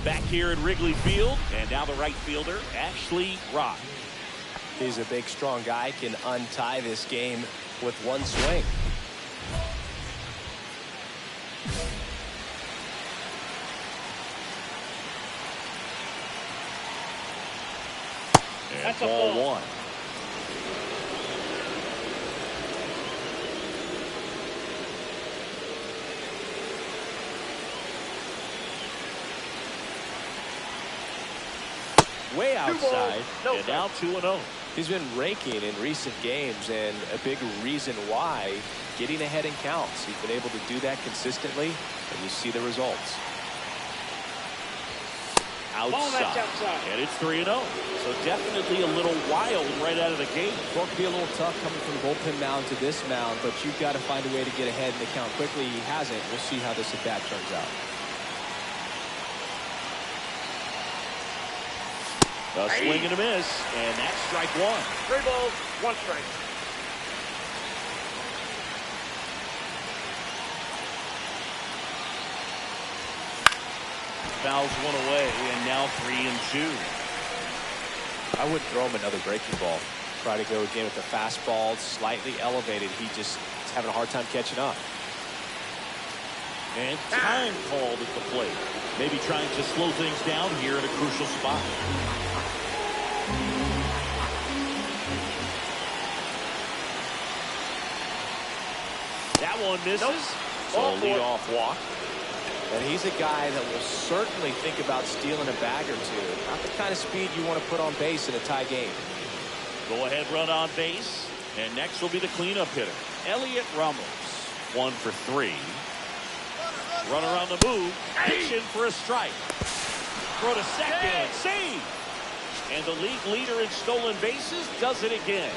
Back here at Wrigley Field, and now the right fielder, Ashley Rock. He's a big, strong guy, can untie this game with 1 swing. And that's a ball ball. 1. way outside. And now 2-0. He's been raking in recent games, and a big reason why, getting ahead in counts. He's been able to do that consistently, and you see the results. Outside. And it's 3-0. So definitely a little wild right out of the gate. Well, it could be a little tough coming from the bullpen mound to this mound, but you've got to find a way to get ahead in the count quickly. He hasn't. We'll see how this at-bat turns out. A swing and a miss, and that's strike one. 3 balls, 1 strike. Fouls one away, and now 3-2. I wouldn't throw him another breaking ball. Try to go again with the fastball, slightly elevated. He just is having a hard time catching up. And time called at the plate. Maybe trying to slow things down here in a crucial spot. That one misses. Nope. So lead-off walk. And he's a guy that will certainly think about stealing a bag or two. Not the kind of speed you want to put on base in a tie game. Go ahead run on base. And next will be the cleanup hitter, Elliot Ramos. 1 for 3. Runner on the move. Pitching for a strike. Throw to second. Save. And the league leader in stolen bases does it again.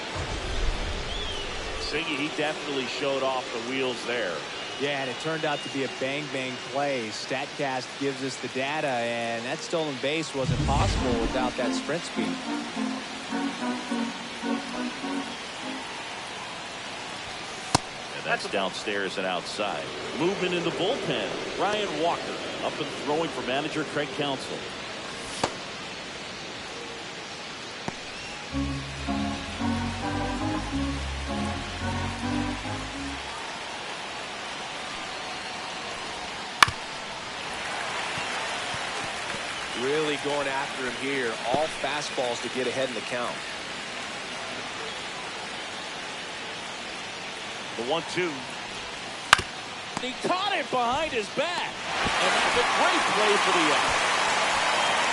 Siggy, he definitely showed off the wheels there. Yeah, and it turned out to be a bang-bang play. StatCast gives us the data, and that stolen base wasn't possible without that sprint speed. And that's downstairs and outside. Movement in the bullpen. Ryan Walker up and throwing for manager Craig Counsell. Really going after him here. All fastballs to get ahead in the count. The 1-2. He caught it behind his back. And that's a great play for the out.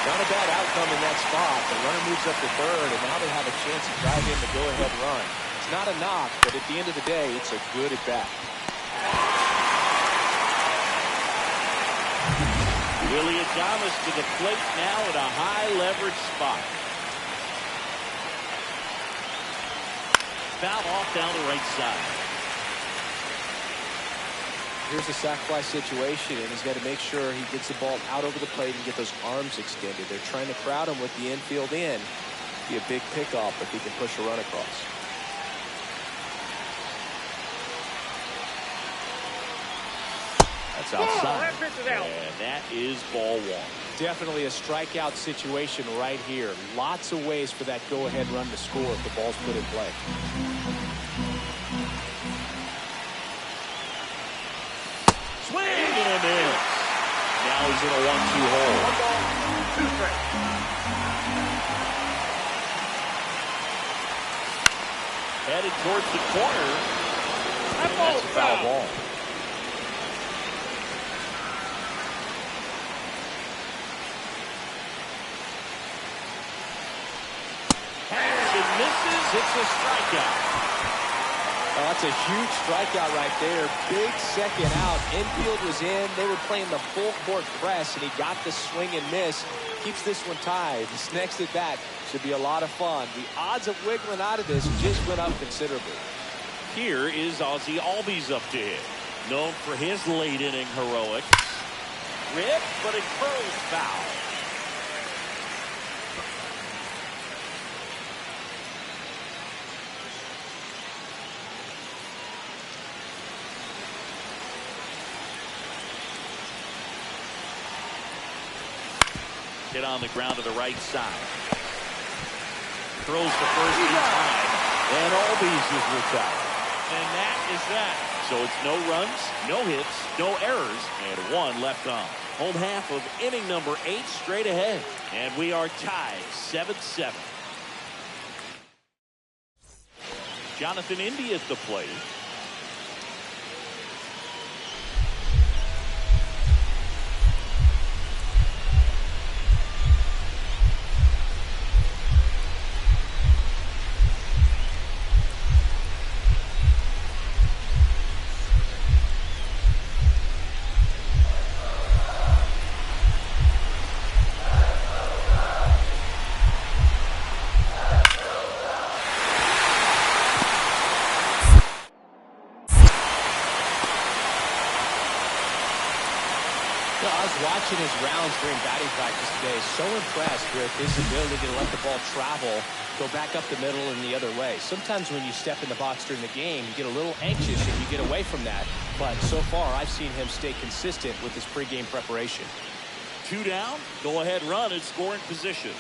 Not a bad outcome in that spot. The runner moves up to third, and now they have a chance to drive in the go-ahead run. It's not a knock, but at the end of the day, it's a good at-bat. Willie Adames to the plate now at a high leverage spot. Foul off down the right side. Here's a sac fly situation, and he's got to make sure he gets the ball out over the plate and get those arms extended. They're trying to crowd him with the infield in. Be a big pickoff if he can push a run across. That's outside. That pitch is out. And that is ball 1. Definitely a strikeout situation right here. Lots of ways for that go-ahead run to score if the ball's put in play. Swing and a miss. Now he's in a 1-2 hole. 1 ball, 2 strikes. Headed towards the corner. That ball That's is a foul foul. ball. Misses. It's a strikeout. Oh, that's a huge strikeout right there. Big second out. Infield was in. They were playing the full court press, and he got the swing and miss. Keeps this one tied. This next at bat should be a lot of fun. The odds of wiggling out of this just went up considerably. Here is Ozzie Albies up to hit. Known for his late inning heroics. Rip, but it curls foul. Hit on the ground to the right side. Throws the first in time. And Albies is retired. And that is that. So it's no runs, no hits, no errors, and 1 left on. Home half of inning number 8 straight ahead. And we are tied 7-7. Jonathan India at the plate. watching his rounds during batting practice today. So impressed with his ability to let the ball travel, go back up the middle and the other way. Sometimes when you step in the box during the game, you get a little anxious and you get away from that. But so far, I've seen him stay consistent with his pregame preparation. 2 down, go ahead run in scoring position.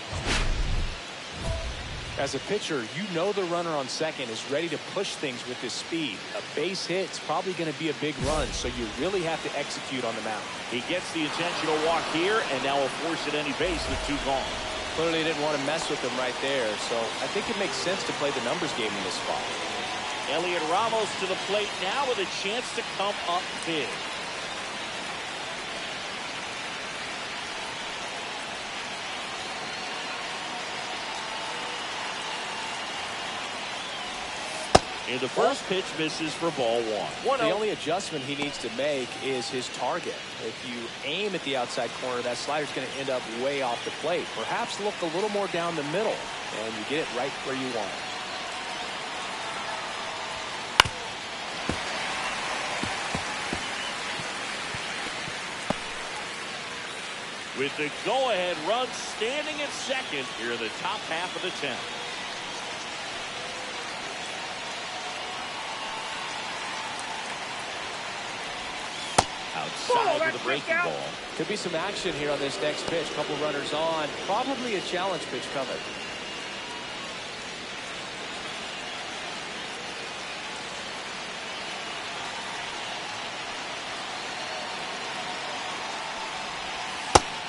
As a pitcher, you know the runner on second is ready to push things with his speed. A base hit's probably going to be a big run, so you really have to execute on the mound. He gets the intentional walk here, and now will force at any base with 2 gone. Clearly didn't want to mess with him right there, so I think it makes sense to play the numbers game in this spot. Elliot Ramos to the plate now with a chance to come up big. And the first pitch misses for ball 1. The only adjustment he needs to make is his target. If you aim at the outside corner, that slider's going to end up way off the plate. Perhaps look a little more down the middle, and you get it right where you want it. With the go-ahead run standing at second here in the top half of the 10th. Outside of the breaking ball. Could be some action here on this next pitch. Couple runners on. Probably a challenge pitch coming.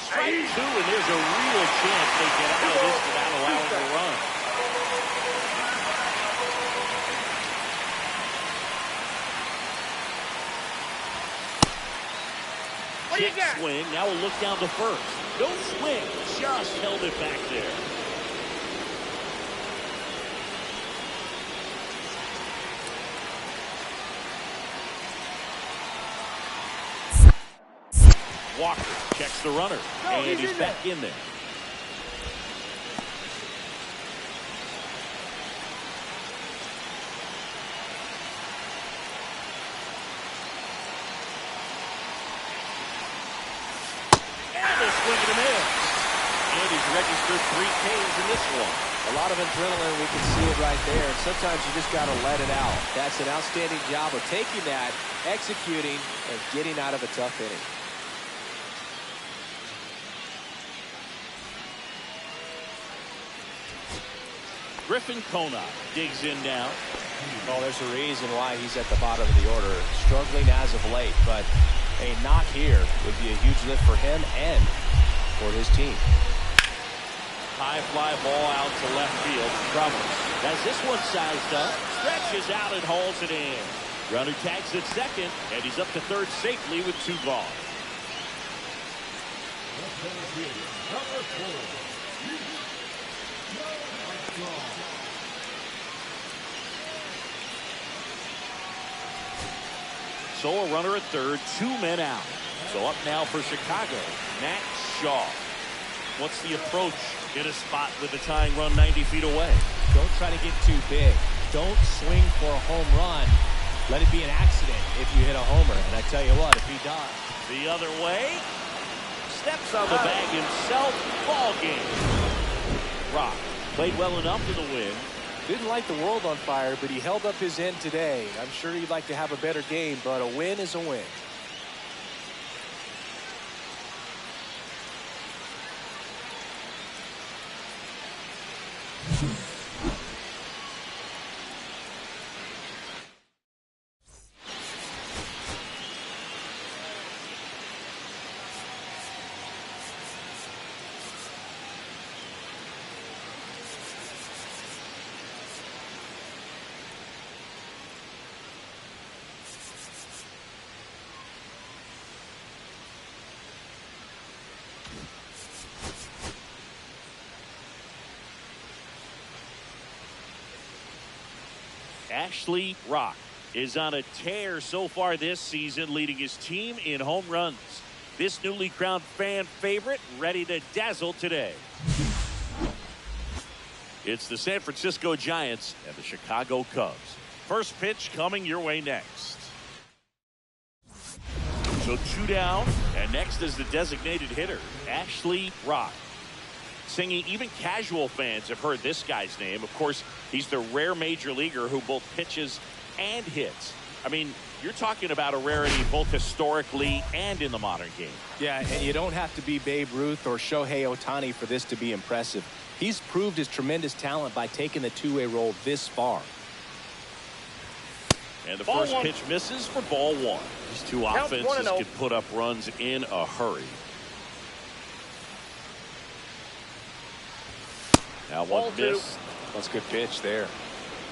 Strike 2, and there's a real chance they get out of this without allowing a run. Kick swing. Now we'll look down to first. No swing. Just held it back there. Walker checks the runner. And he's back in there. Registered 3 Ks in this one. A lot of adrenaline, we can see it right there. And sometimes you just got to let it out. That's an outstanding job of taking that, executing, and getting out of a tough inning. Griffin Conant digs in now. Well, there's a reason why he's at the bottom of the order. Struggling as of late, but a knock here would be a huge lift for him and for his team. High fly ball out to left field. Troubles. Has this one sized up. Stretches out and hauls it in. Runner tags at second, and he's up to third safely with 2 gone. So a runner at third, 2 men out. So up now for Chicago, Matt Shaw. What's the approach? Get a spot with the tying run 90 feet away. Don't try to get too big. Don't swing for a home run. Let it be an accident if you hit a homer. And I tell you what, if he does. The other way. Steps on the bag himself. Ball game. Rock played well enough for the win. Didn't light the world on fire, but he held up his end today. I'm sure he'd like to have a better game, but a win is a win. Ashley Rock is on a tear so far this season, leading his team in home runs. This newly crowned fan favorite ready to dazzle today. It's the San Francisco Giants and the Chicago Cubs. First pitch coming your way next. So So 2 down, and next is the designated hitter, Ashley Rock. Singing, even casual fans have heard this guy's name. Of course, he's the rare major leaguer who both pitches and hits. I mean, you're talking about a rarity both historically and in the modern game. Yeah, and you don't have to be Babe Ruth or Shohei Ohtani for this to be impressive. He's proved his tremendous talent by taking the two-way role this far. And the first pitch misses for ball 1. These two offenses can put up runs in a hurry. Now one miss. That's a good pitch there.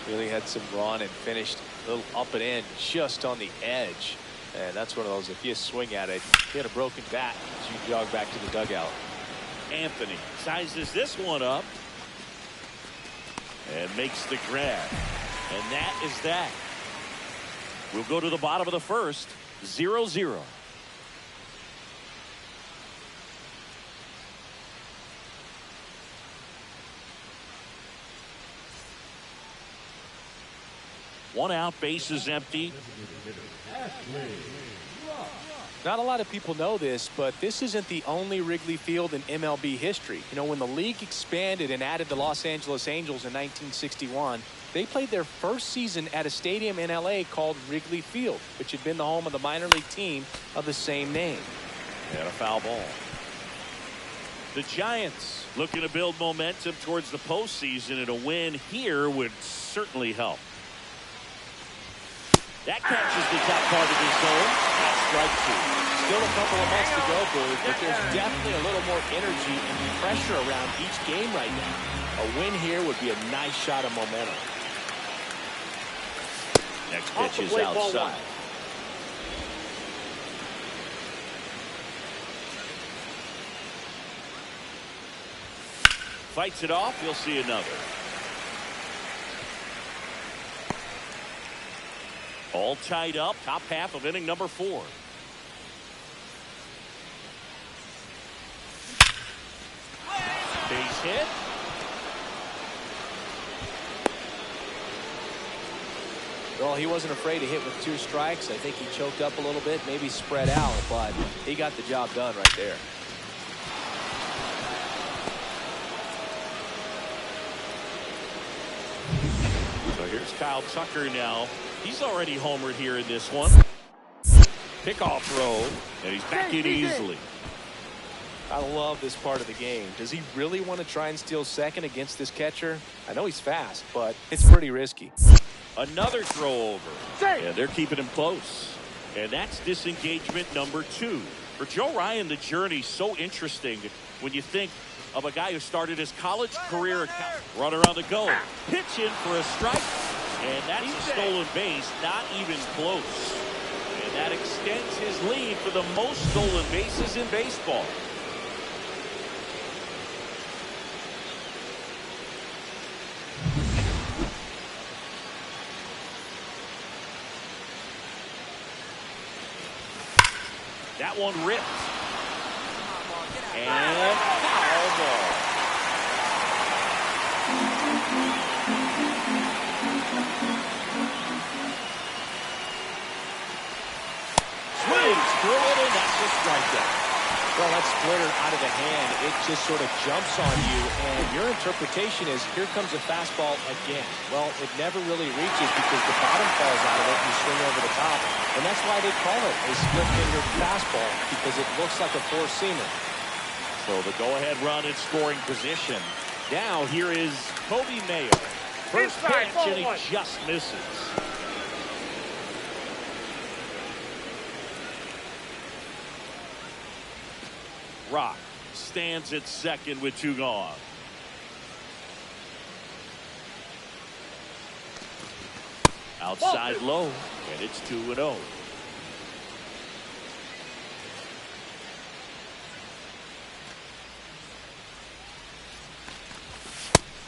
Really had some run and finished a little up and in just on the edge. And that's one of those, if you swing at it, hit a broken bat as you jog back to the dugout. Anthony sizes this one up and makes the grab. And that is that. We'll go to the bottom of the first, 0-0. One out, base is empty. Not a lot of people know this, but this isn't the only Wrigley Field in MLB history. You know, when the league expanded and added the Los Angeles Angels in 1961, they played their first season at a stadium in LA called Wrigley Field, which had been the home of the minor league team of the same name. And a foul ball. The Giants looking to build momentum towards the postseason, and a win here would certainly help. That catches the top part of his zone. That's strike 2. Still a couple of months to go, Booth, but there's definitely a little more energy and pressure around each game right now. A win here would be a nice shot of momentum. Next pitch is outside. Fights it off. You'll see another. All tied up, top half of inning number 4. Base hit. Well, he wasn't afraid to hit with 2 strikes. I think he choked up a little bit, maybe spread out, but he got the job done right there. So here's Kyle Tucker now. He's already homered here in this one. Pickoff throw, and he's back in easily. I love this part of the game. Does he really want to try and steal second against this catcher? I know he's fast, but it's pretty risky. Another throw over. And they're keeping him close. And that's disengagement number 2. For Joe Ryan, the journey's so interesting when you think of a guy who started his college career. Runner on the go. Pitch in for a strike. And that's a stolen base, not even close. And that extends his lead for the most stolen bases in baseball. That one ripped. And foul ball. Swings through it, and that's a strikeout. Well, that splitter out of the hand, it just sort of jumps on you, and your interpretation is, here comes a fastball again. Well, it never really reaches because the bottom falls out of it and you swing over the top. And that's why they call it a split-fingered fastball, because it looks like a four-seamer. So the go-ahead run in scoring position. Now here is Kobe Mayo. First pitch, and he just misses. Rock stands at second with 2 gone. Outside low, and it's 2-0.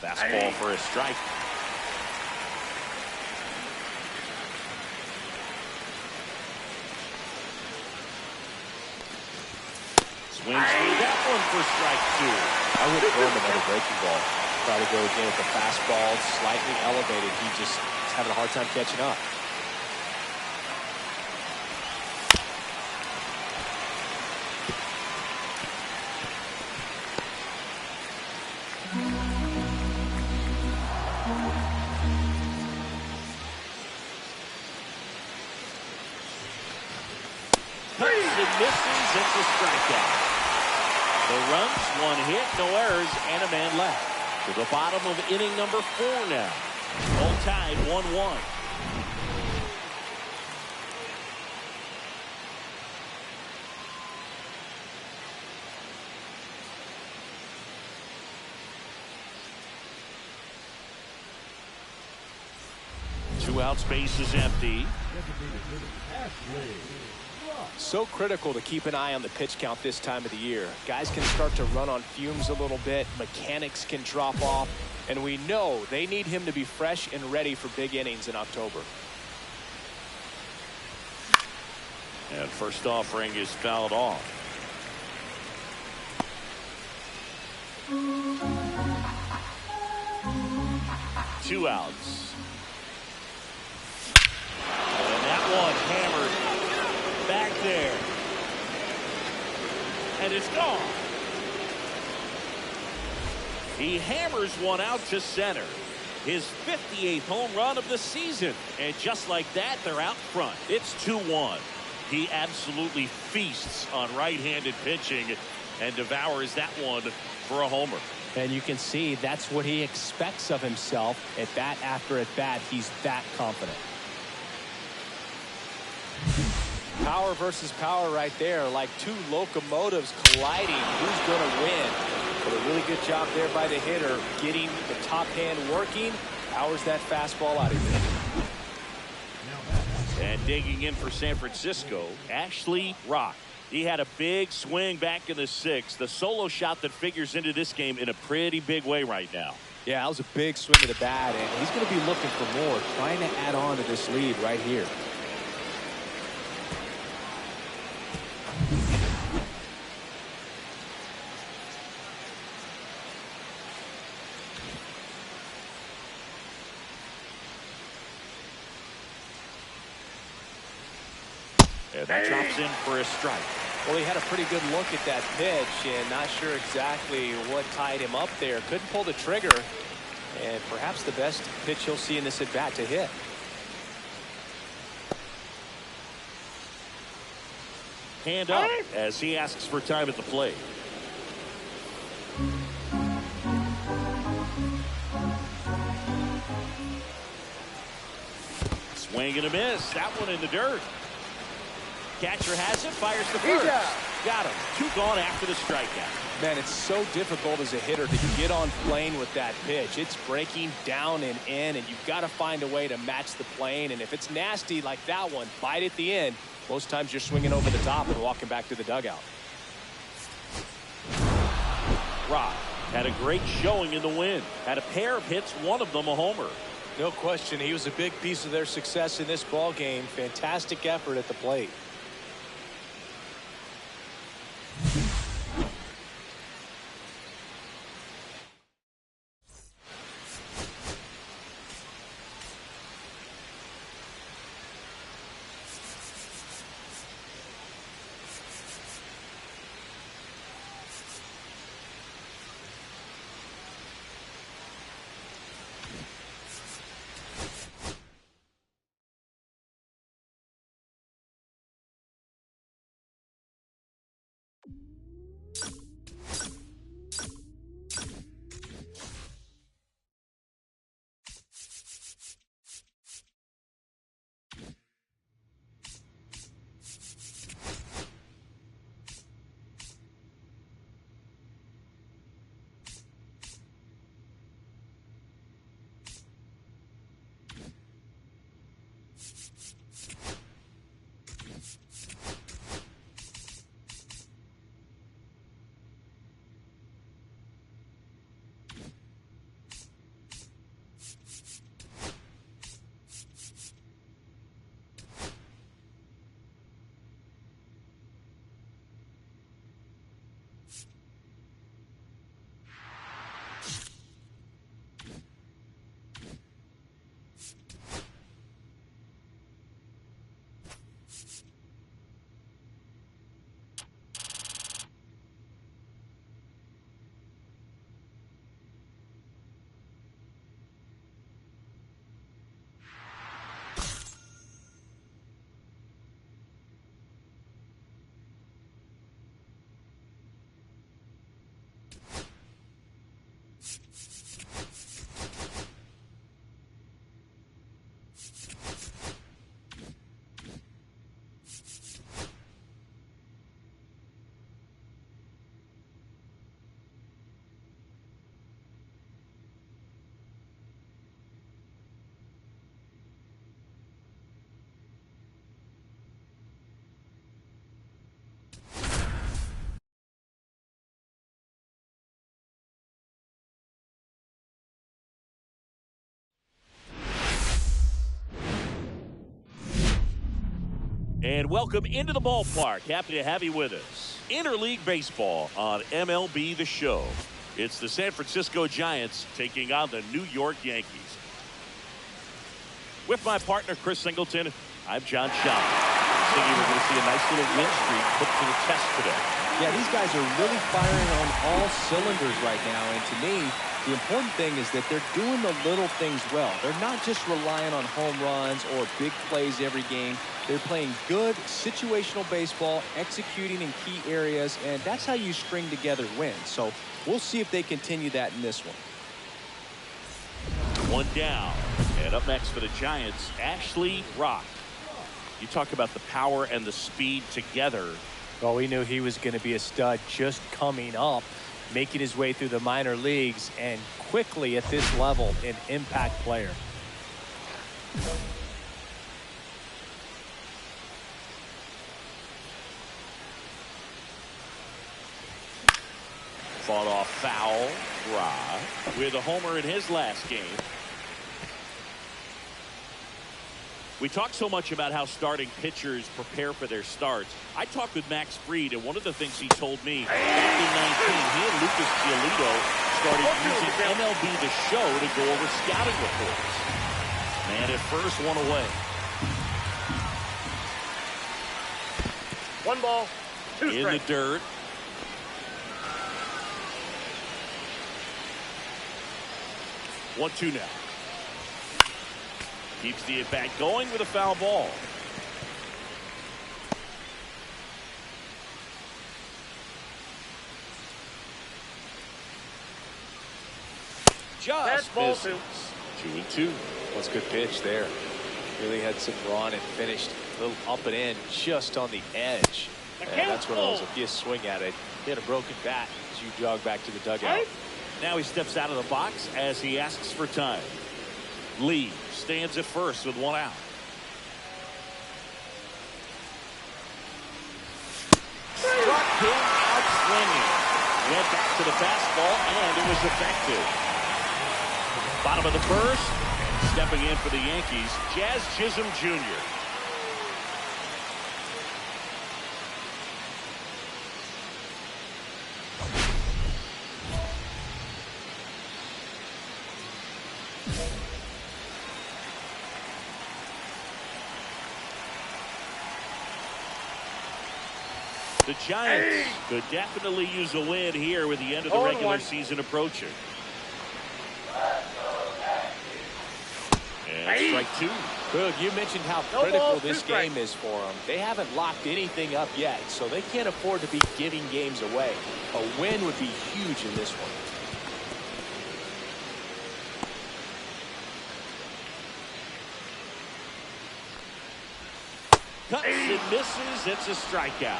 Fastball for a strike. Swings through that one for strike 2. I would throw him another breaking ball. Try to go again with the fastball, slightly elevated. He just is having a hard time catching up. misses. It's a strikeout. The runs, 1 hit, no errors, and a man left. To the bottom of inning number 4 now. All tied 1-1. Two outs, base is empty. So critical to keep an eye on the pitch count this time of the year. Guys can start to run on fumes a little bit. Mechanics can drop off. And we know they need him to be fresh and ready for big innings in October. And first offering is fouled off. Two outs. And that one hammered back there. And it's gone. He hammers one out to center. His 58th home run of the season. And just like that, they're out front. It's 2-1. He absolutely feasts on right-handed pitching and devours that one for a homer. And you can see that's what he expects of himself. At bat after at bat, he's that confident. Power versus power right there, like two locomotives colliding. Who's going to win? But a really good job there by the hitter, getting the top hand working, powers that fastball out of there. And digging in for San Francisco, Ashley Rock. He had a big swing back in the 6th. The solo shot that figures into this game in a pretty big way right now. Yeah, that was a big swing of the bat, and he's going to be looking for more, trying to add on to this lead right here. And that drops in for a strike. Well, he had a pretty good look at that pitch and not sure exactly what tied him up there. Couldn't pull the trigger, and perhaps the best pitch he'll see in this at bat to hit. Hand up as he asks for time at the plate. Swing and a miss. That one in the dirt. Catcher has it, fires the first. Got him. 2 gone after the strikeout. Man, it's so difficult as a hitter to get on plane with that pitch. It's breaking down and in, and you've got to find a way to match the plane. And if it's nasty like that one, bite at the end, most times you're swinging over the top and walking back to the dugout. Rock had a great showing in the win. Had a pair of hits, one of them a homer. No question, he was a big piece of their success in this ball game. Fantastic effort at the plate. And welcome into the ballpark. Happy to have you with us. Interleague baseball on MLB The Show. It's the San Francisco Giants taking on the New York Yankees. With my partner, Chris Singleton, I'm John Schaub. Thinking we're going to see a nice little win streak put to the test today. Yeah, these guys are really firing on all cylinders right now. And to me, the important thing is that they're doing the little things well. They're not just relying on home runs or big plays every game. They're playing good situational baseball, executing in key areas, and that's how you string together wins. So we'll see if they continue that in this one. One down. And up next for the Giants, Ashley Rock. You talk about the power and the speed together. Well, we knew he was going to be a stud just coming up, making his way through the minor leagues, and quickly at this level, an impact player. Fought off foul. Rock with a homer in his last game. We talk so much about how starting pitchers prepare for their starts. I talked with Max Fried, and one of the things he told me back in 19, he and Lucas Giolito started using MLB The Show to go over scouting reports. Man at first, one away. 1 ball, 2 strikes. In the dirt. One, two now. Keeps the at-bat going with a foul ball. Just ball misses. 2-2. What's a good pitch there. Really had some run and finished a little up and in just on the edge. And that's one of those, if you swing at it, hit a broken bat as you jog back to the dugout. Now he steps out of the box as he asks for time. Lee stands at first with one out. Struck him out swinging. Went back to the fastball, and it was effective. Bottom of the first. Stepping in for the Yankees, Jazz Chisholm Jr. The Giants could definitely use a win here with the end of the regular season approaching. And strike two. Boog, you mentioned how critical this game is for them. They haven't locked anything up yet, so they can't afford to be giving games away. A win would be huge in this one. Cuts and misses. It's a strikeout.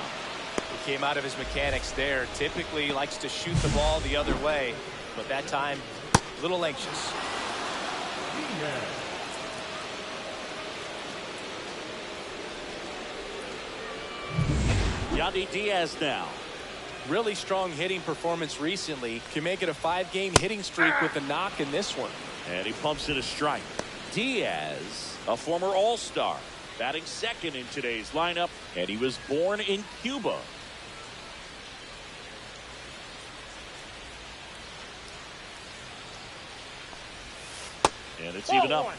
He came out of his mechanics there. Typically he likes to shoot the ball the other way, but that time a little anxious. Yandy Diaz now. Really strong hitting performance recently. Can make it a 5-game hitting streak with a knock in this one. And he pumps in a strike. Diaz, a former All-Star, batting second in today's lineup, and he was born in Cuba. And it's even up.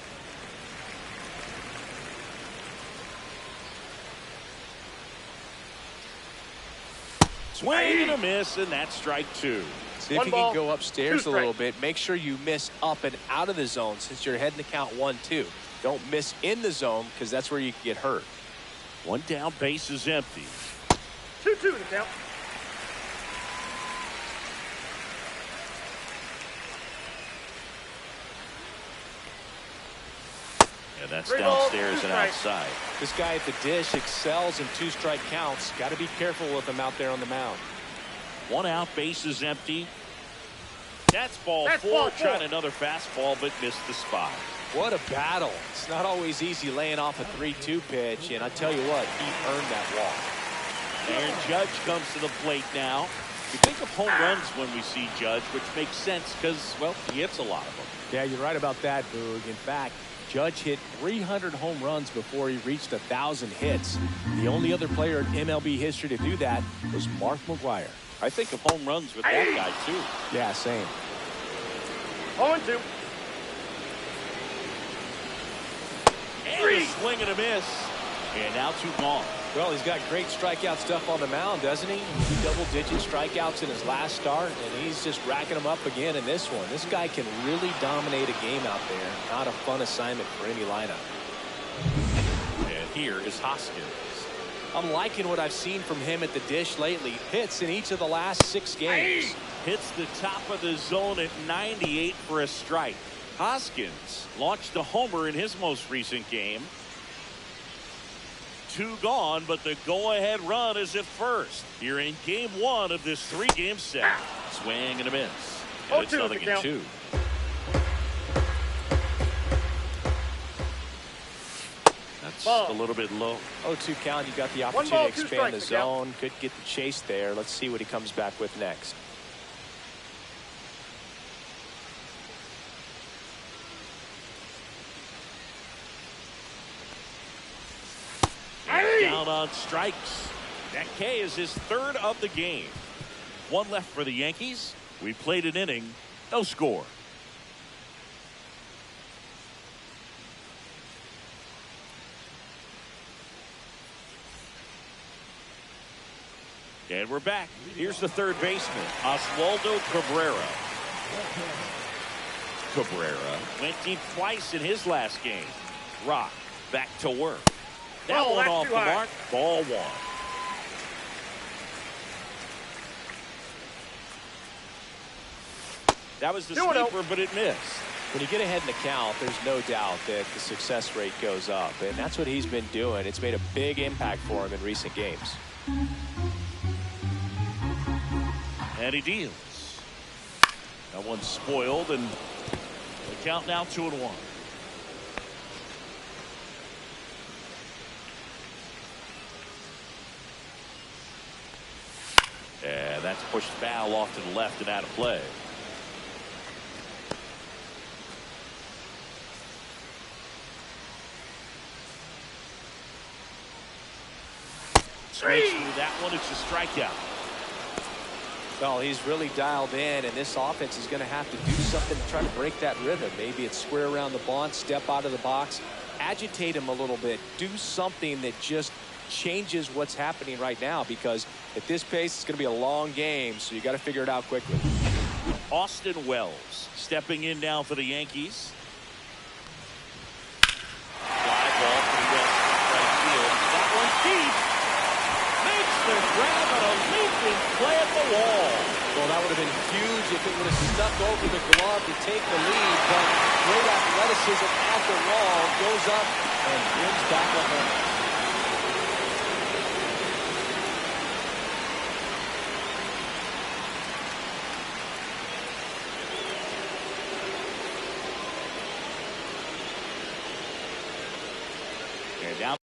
Swing and a miss, and that's strike two. See if you can go upstairs a little bit. Make sure you miss up and out of the zone since you're heading to count 1-2. Don't miss in the zone because that's where you can get hurt. One down, base is empty. 2-2 to count. And that's downstairs and outside. This guy at the dish excels in 2-strike counts. Got to be careful with him out there on the mound. One out, base is empty. That's ball four. Trying another fastball, but missed the spot. What a battle. It's not always easy laying off a 3-2 pitch, and I tell you what, he earned that walk. Aaron Judge comes to the plate now. We think of home runs when we see Judge, which makes sense because, well, he hits a lot of them. Yeah, you're right about that, Boog. In fact, Judge hit 300 home runs before he reached 1,000 hits. The only other player in MLB history to do that was Mark McGwire. I think of home runs with that guy, too. Yeah, same. 0-2. And a swing and a miss. And now 2 gone. Well, he's got great strikeout stuff on the mound, doesn't he? Double-digit strikeouts in his last start, and he's just racking them up again in this one. This guy can really dominate a game out there. Not a fun assignment for any lineup. And here is Hoskins. I'm liking what I've seen from him at the dish lately. Hits in each of the last 6 games. Hits the top of the zone at 98 for a strike. Hoskins launched a homer in his most recent game. 2 gone, but the go-ahead run is at first. Here in game 1 of this 3-game set. Swing and a miss. And it's 0-2. That's a little bit low. 0-2 count. You got the opportunity to expand the zone. Could get the chase there. Let's see what he comes back with next. Down on strikes. That K is his 3rd of the game. 1 left for the Yankees. We played an inning. No score. And we're back. Here's the 3rd baseman, Oswaldo Cabrera. Cabrera went deep twice in his last game. Rock back to work. That one off the mark. Ball 1. That was the sweeper, but it missed. When you get ahead in the count, there's no doubt that the success rate goes up, and that's what he's been doing. It's made a big impact for him in recent games. And he deals. That one's spoiled, and the count now 2-1. And that's pushed foul off to the left and out of play. Straight through that one. It's a strikeout. Well, he's really dialed in, and this offense is going to have to do something to try to break that rhythm. Maybe it's square around the bunt, step out of the box, agitate him a little bit, do something that just changes what's happening right now, because at this pace it's going to be a long game, so you got to figure it out quickly. Austin Wells stepping in now for the Yankees. Fly ball pretty well right field. That one deep. Makes the grab on a leaping play at the wall. Well, that would have been huge if it would have stuck over the glove to take the lead, but great athleticism at the wall, goes up and brings back a home. Now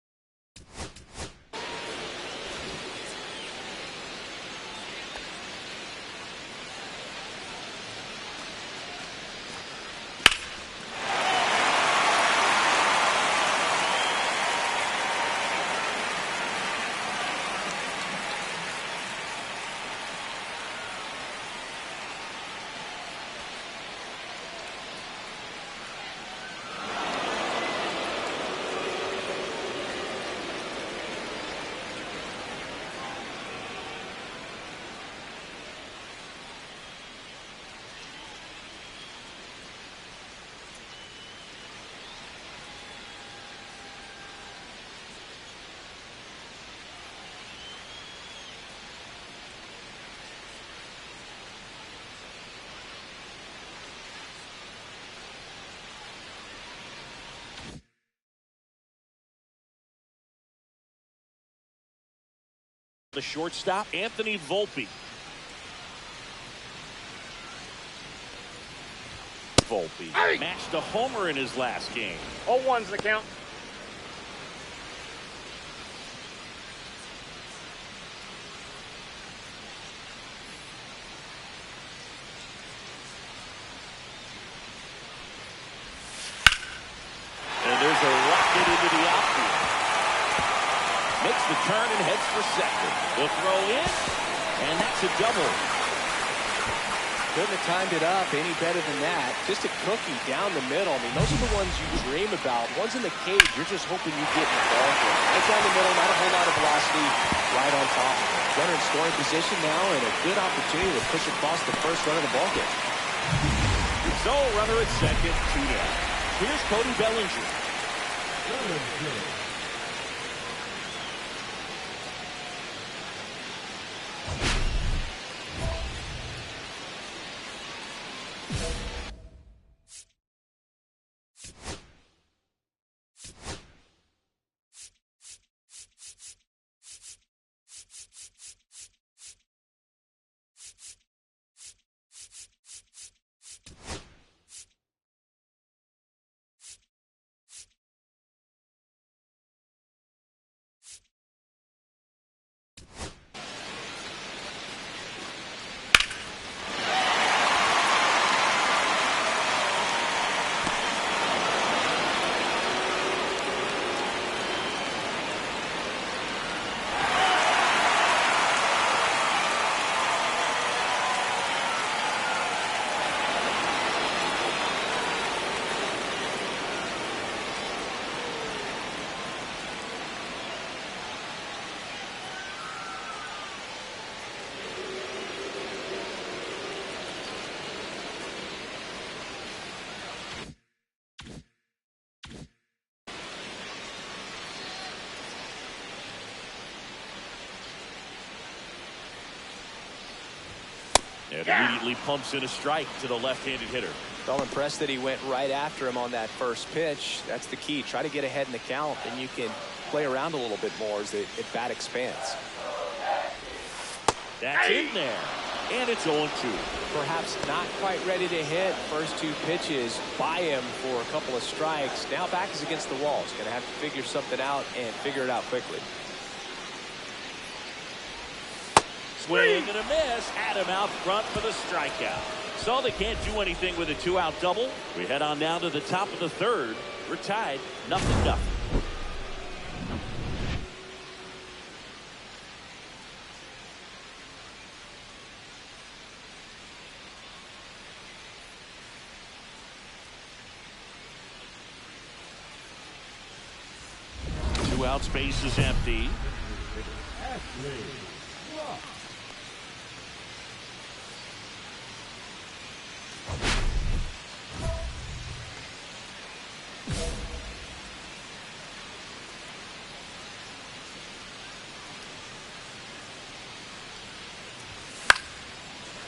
the shortstop, Anthony Volpe. Volpe matched a homer in his last game. 0-1's the count. the turn and heads for second. The throw in, and that's a double. Couldn't have timed it up any better than that. Just a cookie down the middle. I mean, those are the ones you dream about. Ones in the cage, you're just hoping you get in the ball game. Right down the middle, not a whole lot of velocity, right on top. Runner in scoring position now, and a good opportunity to push across the first run of the ball game. So, runner at second, 2 down. Here's Cody Bellinger. And immediately pumps in a strike to the left-handed hitter. Well, impressed that he went right after him on that first pitch. That's the key. Try to get ahead in the count, and you can play around a little bit more as the at-bat expands. That's in there. And it's 0-2. Perhaps not quite ready to hit. First 2 pitches by him for a couple of strikes. Now back is against the wall. He's going to have to figure something out and figure it out quickly. Swing and a miss. Had him out front for the strikeout. So they can't do anything with a 2-out double. We head on down to the top of the third. We're tied 0-0. Two-out space is empty.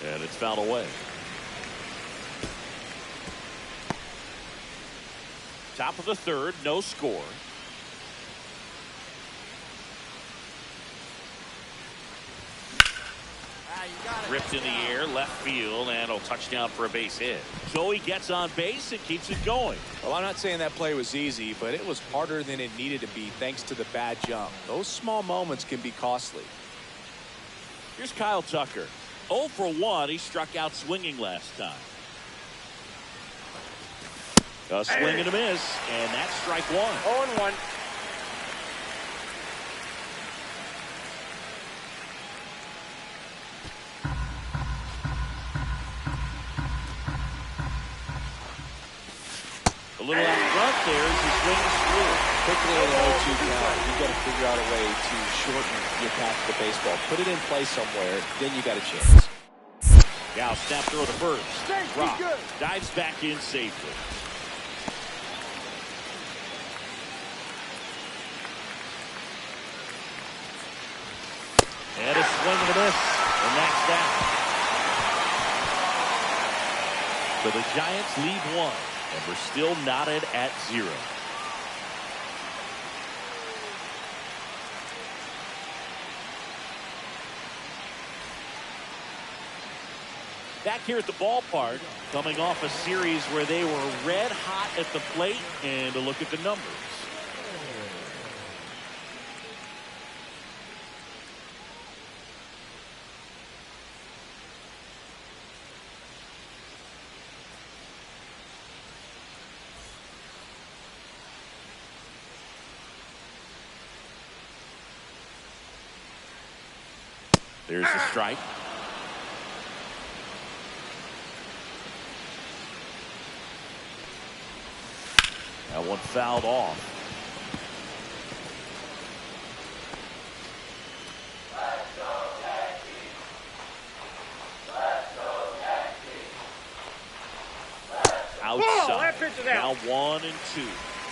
And it's fouled away. Top of the third, no score. Ripped in the air, left field, and a touchdown for a base hit. So he gets on base and keeps it going. Well, I'm not saying that play was easy, but it was harder than it needed to be thanks to the bad jump. Those small moments can be costly. Here's Kyle Tucker. 0 for 1. He struck out swinging last time. A swing and a miss, and that's strike 1. 0-1. A little out front there as he swings through. Quickly in an 0-2 count, you've got to figure out a way to shorten your path to the baseball. Put it in play somewhere, then you got a chance. Now snap throw to first. Rock dives back in safely. And a swing and a miss, and that's that. So the Giants lead 1, and we're still knotted at 0. Back here at the ballpark, coming off a series where they were red hot at the plate, and a look at the numbers. There's the strike. That one fouled off. Outside. Whoa, that pitch is now out. 1 and 2.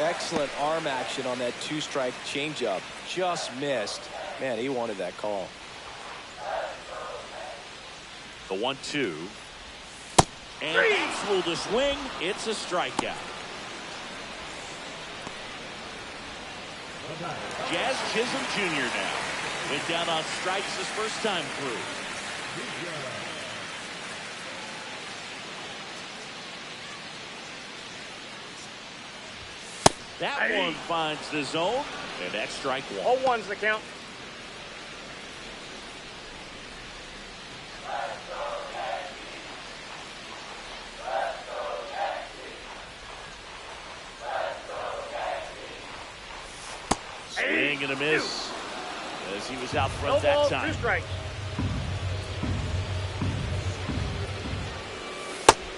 Excellent arm action on that 2-strike changeup. Just missed. Man, he wanted that call. The 1-2. And that's ruled a swing. It's a strikeout. Jazz Chisholm Jr. now. Went down on strikes his first time through. That one finds the zone, and that's strike 1. 0-1's the count. Swing and a miss as he was out front No that balls, time. 2 strikes.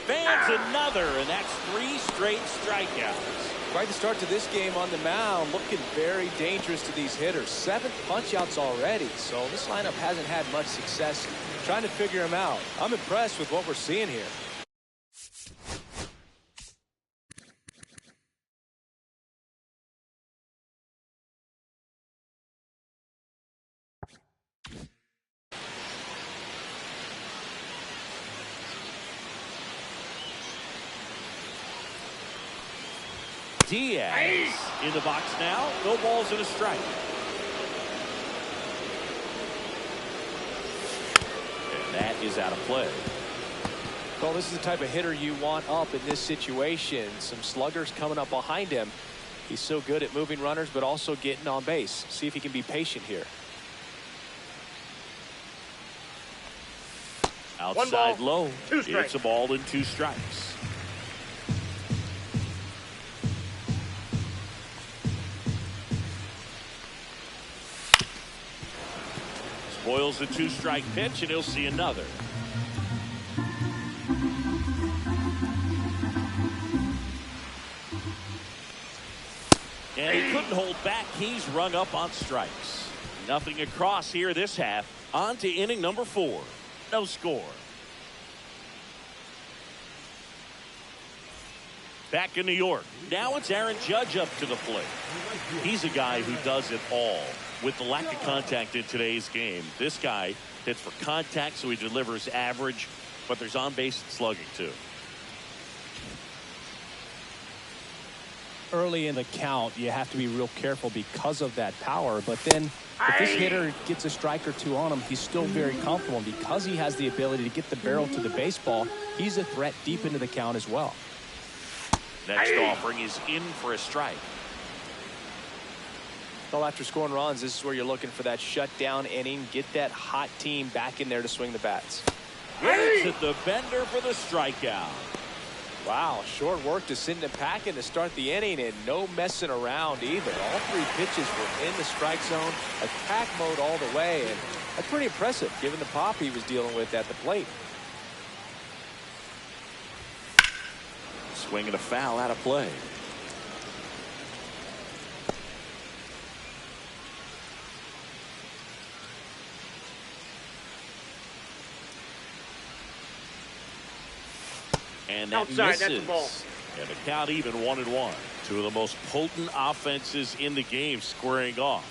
Fans another, and that's 3 straight strikeouts. Quite the start to this game on the mound, looking very dangerous to these hitters. 7 punch-outs already, so this lineup hasn't had much success trying to figure him out. I'm impressed with what we're seeing here. Diaz in the box now. No balls and a strike. And that is out of play. Well, this is the type of hitter you want up in this situation. Some sluggers coming up behind him. He's so good at moving runners, but also getting on base. See if he can be patient here. Outside ball, low. 2 strikes. It's a ball and 2 strikes. Spoils the 2-strike pitch, and he'll see another. And he couldn't hold back. He's rung up on strikes. Nothing across here this half. On to inning number 4. No score. Back in New York. Now it's Aaron Judge up to the plate. He's a guy who does it all. With the lack of contact in today's game, this guy hits for contact, so he delivers average, but there's on-base slugging too. Early in the count, you have to be real careful because of that power. But then if this hitter gets a strike or 2 on him, he's still very comfortable. And because he has the ability to get the barrel to the baseball, he's a threat deep into the count as well. Next offering is in for a strike. Well, after scoring runs, this is where you're looking for that shutdown inning. Get that hot team back in there to swing the bats. It's at the bender for the strikeout. Wow, short work to send him packing to start the inning, and no messing around either. All 3 pitches were in the strike zone, attack mode all the way, and that's pretty impressive given the pop he was dealing with at the plate. Swing and a foul out of play. And that Outside, misses. that's the ball. And the count even 1-1. 2 of the most potent offenses in the game squaring off.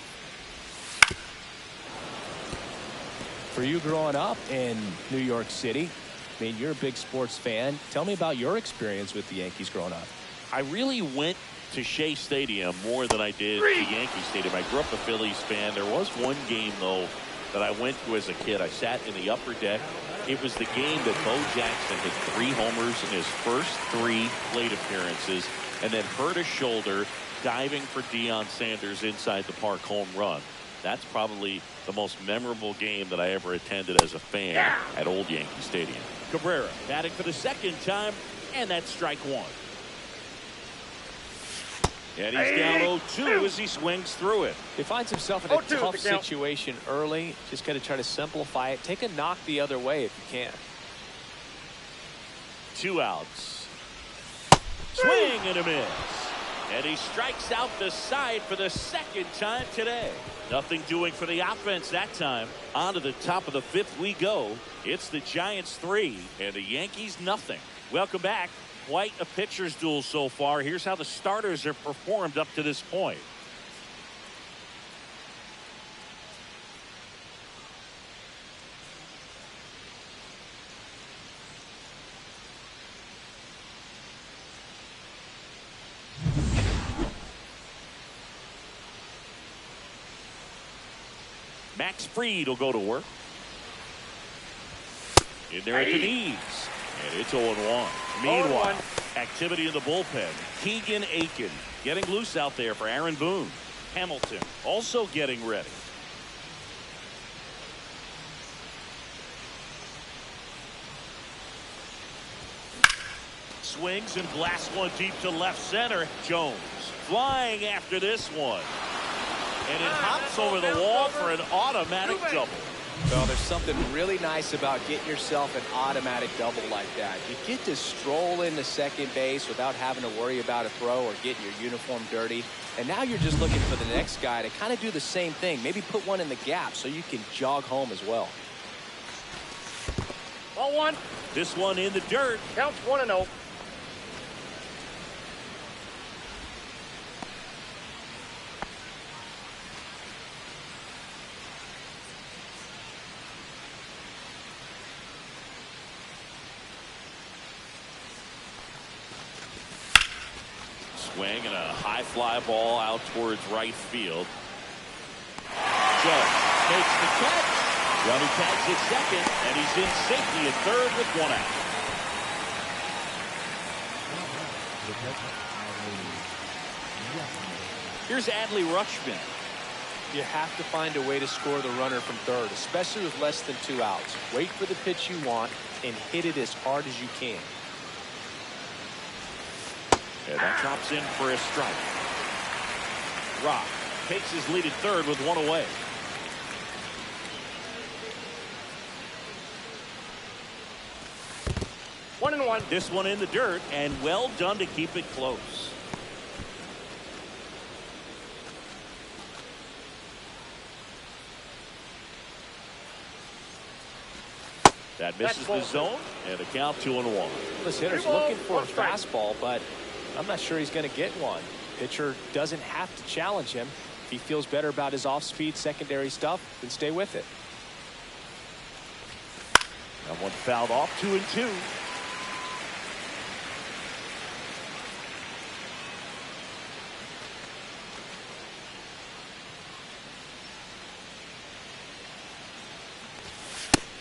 For you growing up in New York City, I mean, you're a big sports fan. Tell me about your experience with the Yankees growing up. I really went to Shea Stadium more than I did to Yankee Stadium. I grew up a Phillies fan. There was one game, though, that I went to as a kid. I sat in the upper deck. It was the game that Bo Jackson hit 3 homers in his first 3 plate appearances and then hurt a shoulder diving for Deion Sanders inside the park home run. That's probably the most memorable game that I ever attended as a fan at Old Yankee Stadium. Cabrera batting for the 2nd time, and that's strike 1. And he's down 0-2 as he swings through it. He finds himself in a tough situation early. Just got to try to simplify it. Take a knock the other way if you can. 2 outs. Swing and a miss. And he strikes out the side for the second time today. Nothing doing for the offense that time. On to the top of the 5th we go. It's the Giants 3 and the Yankees nothing. Welcome back. Quite a pitcher's duel so far. Here's how the starters have performed up to this point. Max Fried will go to work. In there at the knees. And it's 0-1. Meanwhile, activity in the bullpen. Keegan Aiken getting loose out there for Aaron Boone. Hamilton also getting ready. Swings and blasts one deep to left center. Jones flying after this one. And it hops over the wall for an automatic double. Well, there's something really nice about getting yourself an automatic double like that. You get to stroll into second base without having to worry about a throw or getting your uniform dirty. And now you're just looking for the next guy to kind of do the same thing. Maybe put one in the gap so you can jog home as well. Ball 1. This one in the dirt. Counts 1-0. Swing and a high fly ball out towards right field. Jones makes the catch. Johnny tags at second, and he's in safety at third with 1 out. Here's Adley Rutschman. You have to find a way to score the runner from third, especially with less than 2 outs. Wait for the pitch you want and hit it as hard as you can. And that drops in for a strike. Rock takes his lead at third with 1 away. One and one. This one in the dirt, and well done to keep it close. That misses the zone, and a count 2-1. This hitter's looking for a fastball, but I'm not sure he's going to get one. Pitcher doesn't have to challenge him. If he feels better about his off-speed secondary stuff, then stay with it. That one fouled off, 2-2.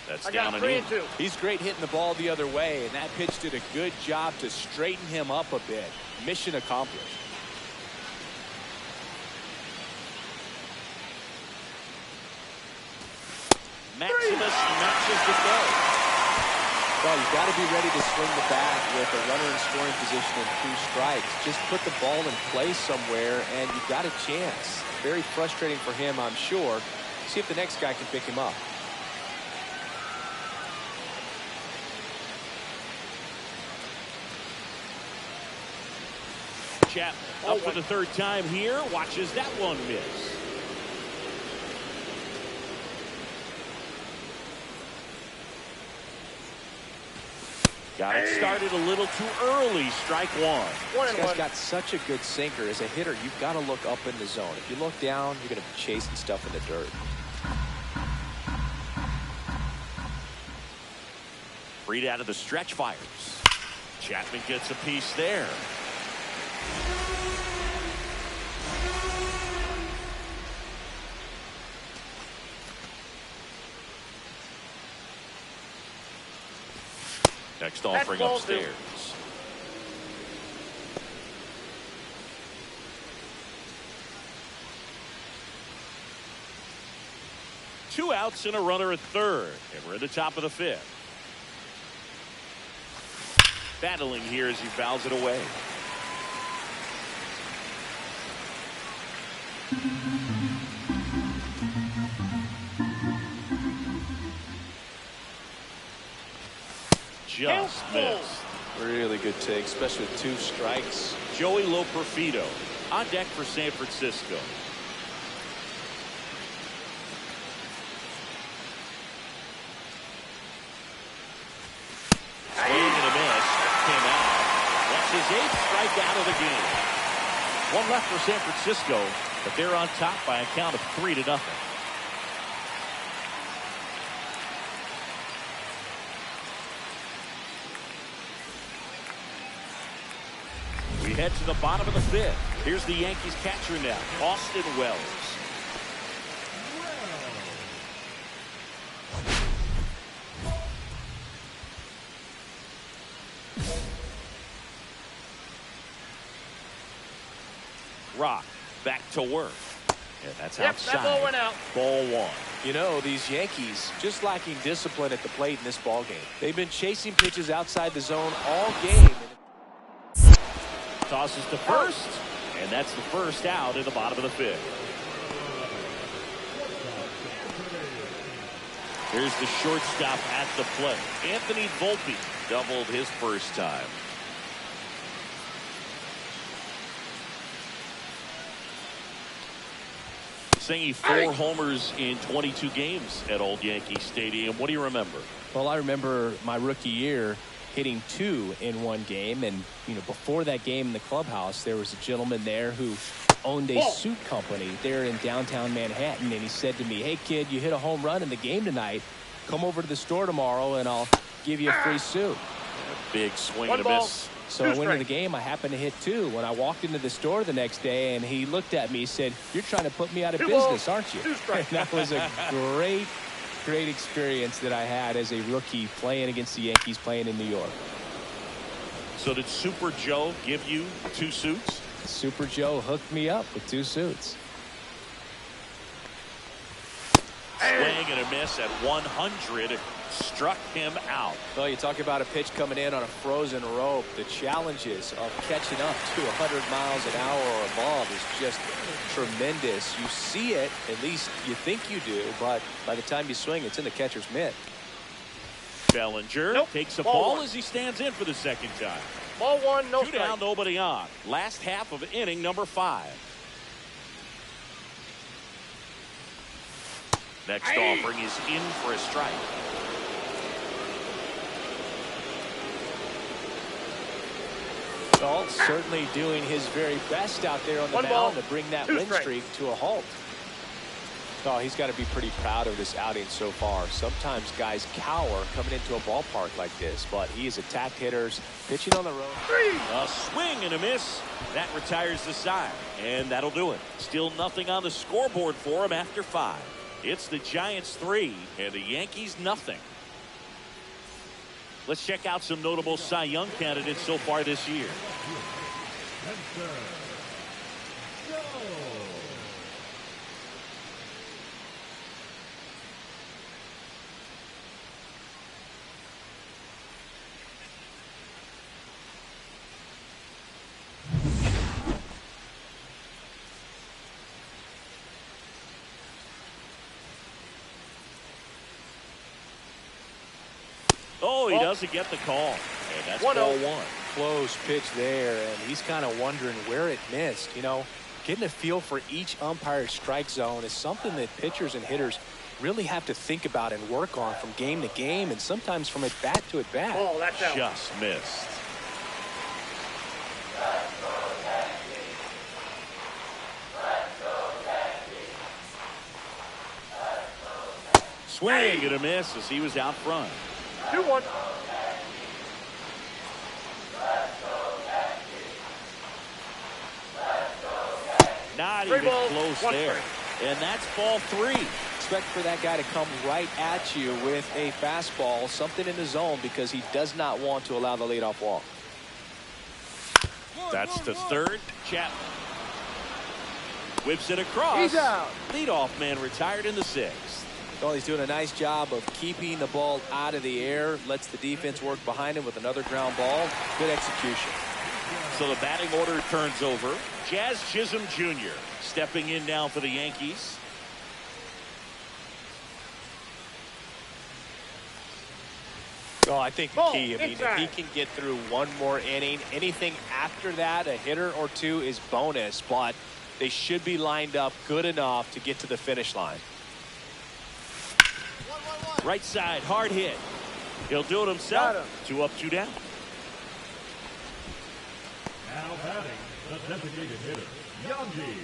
That's down and in. He's great hitting the ball the other way, and that pitch did a good job to straighten him up a bit. Mission accomplished. Maximus matches the go. Well, you've got to be ready to swing the bat with a runner in scoring position and 2 strikes. Just put the ball in play somewhere, and you've got a chance. Very frustrating for him, I'm sure. See if the next guy can pick him up. Chapman up for the 3rd time here. Watches that one miss. Got it started a little too early. Strike 1. This guy's got such a good sinker. As a hitter, you've got to look up in the zone. If you look down, you're going to be chasing stuff in the dirt. Fried out of the stretch fires. Chapman gets a piece there. Next offering upstairs. Two outs and a runner at third, and we're at the top of the 5th. Battling here as he fouls it away. Just missed. Really good take, especially with 2 strikes. Joey Loperfido on deck for San Francisco. Swing and a miss. Came out. That's his 8th strikeout of the game. 1 left for San Francisco, but they're on top by a count of 3-0. We head to the bottom of the 5th. Here's the Yankees catcher now, Austin Wells. Rock back to work. And that's outside. That ball went out. Ball 1. You know, these Yankees just lacking discipline at the plate in this ball game. They've been chasing pitches outside the zone all game. Tosses to first, and that's the first out in the bottom of the 5th. Here's the shortstop at the plate. Anthony Volpe doubled his first time. Saying 4 homers in 22 games at Old Yankee Stadium. What do you remember? Well, I remember my rookie year hitting 2 in 1 game, and before that game in the clubhouse, there was a gentleman there who owned a suit company there in downtown Manhattan, and he said to me, "Hey kid, you hit a home run in the game tonight. Come over to the store tomorrow and I'll give you a free suit." Big swing 1 and a ball. miss. So I went in the game. I happened to hit 2. When I walked into the store the next day, and he looked at me, he said, "You're trying to put me out of 2 business, balls, aren't you?" 2 strikes. And that was a great experience that I had as a rookie playing against the Yankees, playing in New York. So did Super Joe give you 2 suits? Super Joe hooked me up with 2 suits. Swing and a miss at 100. Struck him out. Well, you talk about a pitch coming in on a frozen rope. The challenges of catching up to 100 miles an hour or above is just tremendous. You see it, at least you think you do, but by the time you swing, it's in the catcher's mitt. Bellinger takes a ball as he stands in for the 2nd time. Ball 1, no 2 strike. down, nobody on. Last half of inning number 5. Next offering is in for a strike. Well, certainly doing his very best out there on the 1 mound ball, to bring that 2 win strikes. streak to a halt. Oh, he's got to be pretty proud of this outing so far. Sometimes guys cower coming into a ballpark like this, but he has attacked hitters, pitching on the road. A swing and a miss. That retires the side, and that'll do it. Still nothing on the scoreboard for him after 5. It's the Giants 3 and the Yankees nothing. Let's check out some notable Cy Young candidates so far this year. Oh, he doesn't get the call. And that's ball 1. Close pitch there, and he's kind of wondering where it missed. Getting a feel for each umpire's strike zone is something that pitchers and hitters really have to think about and work on from game to game, and sometimes from at bat to at bat. Oh, that's out. Just missed. Swing and a miss as he was out front. 2-1. Not 3 even balls, close 1 there. strike. And that's ball 3. Expect for that guy to come right at you with a fastball, something in the zone, because he does not want to allow the leadoff walk. That's the 3rd. Chapman whips it across. He's out. Leadoff man retired in the 6th. Well, he's doing a nice job of keeping the ball out of the air, lets the defense work behind him with another ground ball. Good execution. So the batting order turns over. Jazz Chisholm Jr. stepping in now for the Yankees. Well, I think the key, I mean, if he can get through one more inning, anything after that, a hitter or two is bonus, but they should be lined up good enough to get to the finish line. Right side, hard hit. He'll do it himself. 2 up, 2 down. Now batting, the designated hitter, Yandy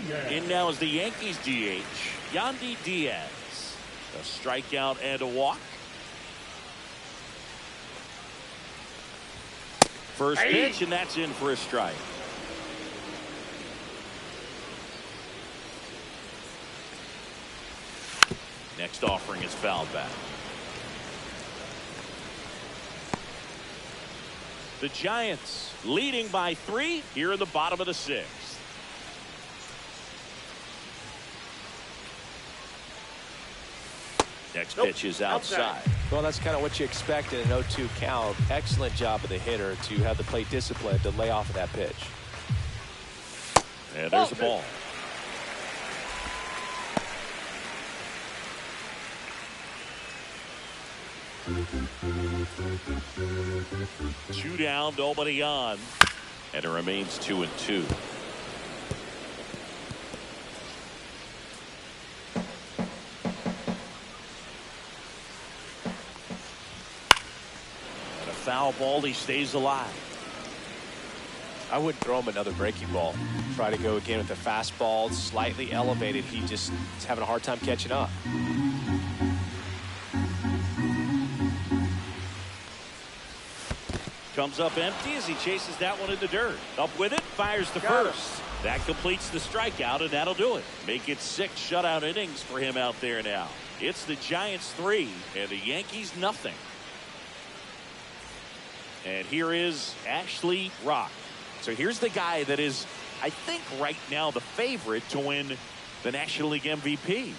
Diaz. In now is the Yankees DH, Yandy Diaz. A strikeout and a walk. First pitch, and that's in for a strike. Next offering is fouled back. The Giants leading by 3 here in the bottom of the 6th. Next pitch is outside. Well, that's kind of what you expect in an 0-2 count. Excellent job of the hitter to have the plate discipline to lay off of that pitch. And there's the ball. Two down, nobody on. And it remains 2-2. Foul ball, he stays alive. I wouldn't throw him another breaking ball. Try to go again with the fastball, slightly elevated. He just is having a hard time catching up. Comes up empty as he chases that one in the dirt. Up with it, fires the first. That completes the strikeout, and that'll do it. Make it 6 shutout innings for him out there now. It's the Giants 3 and the Yankees nothing. And here is Ashley Rock. So here's the guy that is, I think, right now the favorite to win the National League MVP.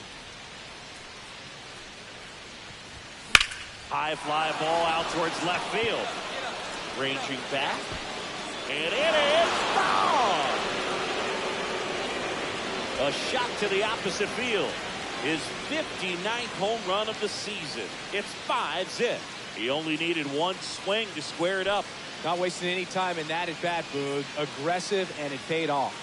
High fly ball out towards left field. Ranging back. And it is gone. A shot to the opposite field. His 59th home run of the season. It's 5-zip. He only needed one swing to square it up. Not wasting any time in that at bat, Boog. Aggressive, and it paid off.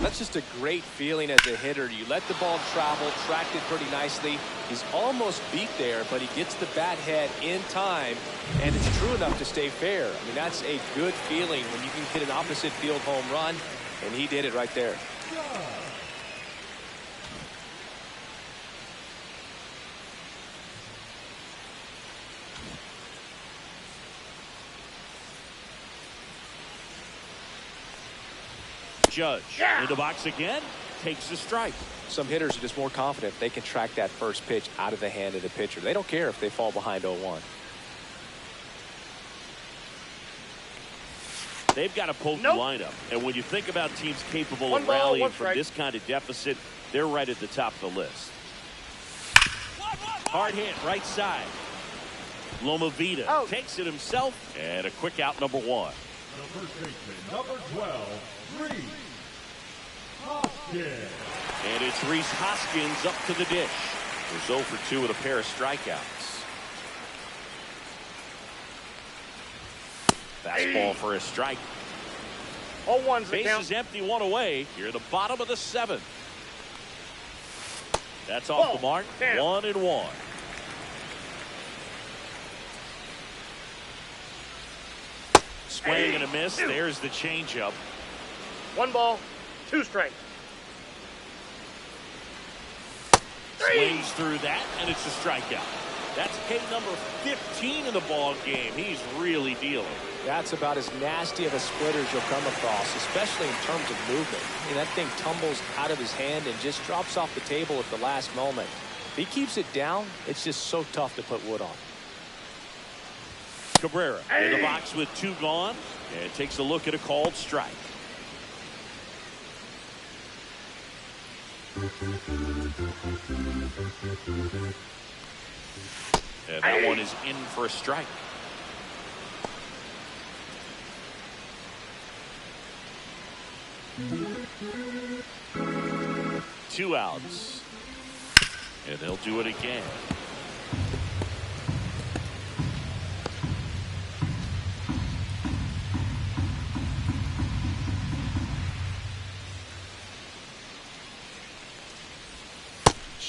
That's just a great feeling as a hitter. You let the ball travel, tracked it pretty nicely. He's almost beat there, but he gets the bat head in time, and it's true enough to stay fair. I mean, that's a good feeling when you can hit an opposite field home run, and he did it right there. Judge in the box again, takes the strike. Some hitters are just more confident they can track that first pitch out of the hand of the pitcher. They don't care if they fall behind 0-1. They've got a potent lineup, and when you think about teams capable of rallying from this kind of deficit, they're right at the top of the list. Hard hit, right side. Loma Vida takes it himself, and a quick out, number 1. The first baseman, number 12, Reese Hoskins. And it's Reese Hoskins up to the dish. He's 0 for 2 with a pair of strikeouts. Fastball for a strike. 0-1's the count. Bases empty, 1 away. You're at the bottom of the 7th. That's off the mark. 1-1. Swing and a miss. There's the changeup. 1 ball, 2 strikes. Swings through that, and it's a strikeout. That's K number 15 in the ball game. He's really dealing. That's about as nasty of a splitter as you'll come across, especially in terms of movement. I mean, that thing tumbles out of his hand and just drops off the table at the last moment. If he keeps it down, it's just so tough to put wood on. Cabrera in the box with 2 gone, and takes a look at a called strike. And that one is in for a strike. Two outs. And they'll do it again.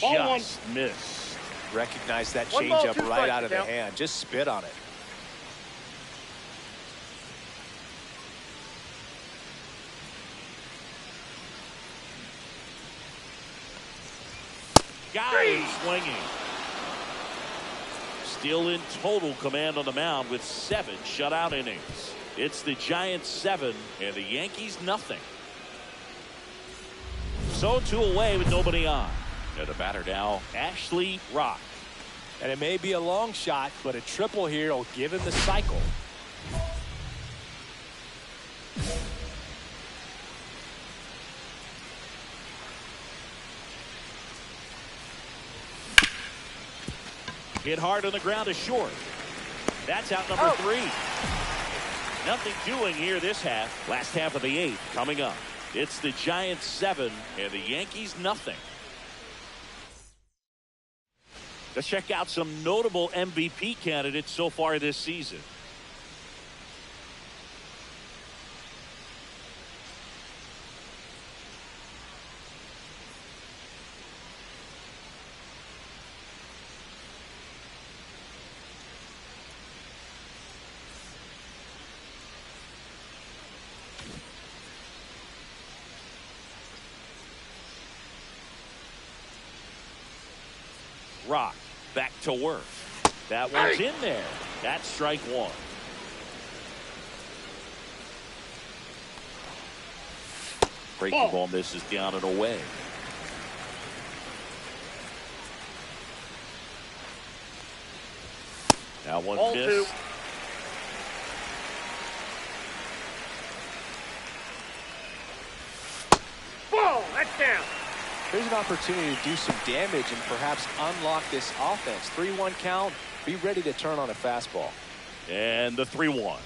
Just missed. Recognize that One ball, changeup two right strikes out of the count. hand. Just spit on it. Got him swinging. Still in total command on the mound with 7 shutout innings. It's the Giants 7 and the Yankees nothing. So 2 away with nobody on. And the batter now, Ashley Rock. And it may be a long shot, but a triple here will give him the cycle. Hit hard on the ground to short. That's out number 3. Nothing doing here this half. Last half of the 8th coming up. It's the Giants 7 and the Yankees nothing. Let's check out some notable MVP candidates so far this season. Rock back to work. That one's in there. That's strike 1. breaking ball misses down and away. Now one Ball miss. 2. Ball, that's down. There's an opportunity to do some damage and perhaps unlock this offense. 3-1 count. Be ready to turn on a fastball. And the 3-1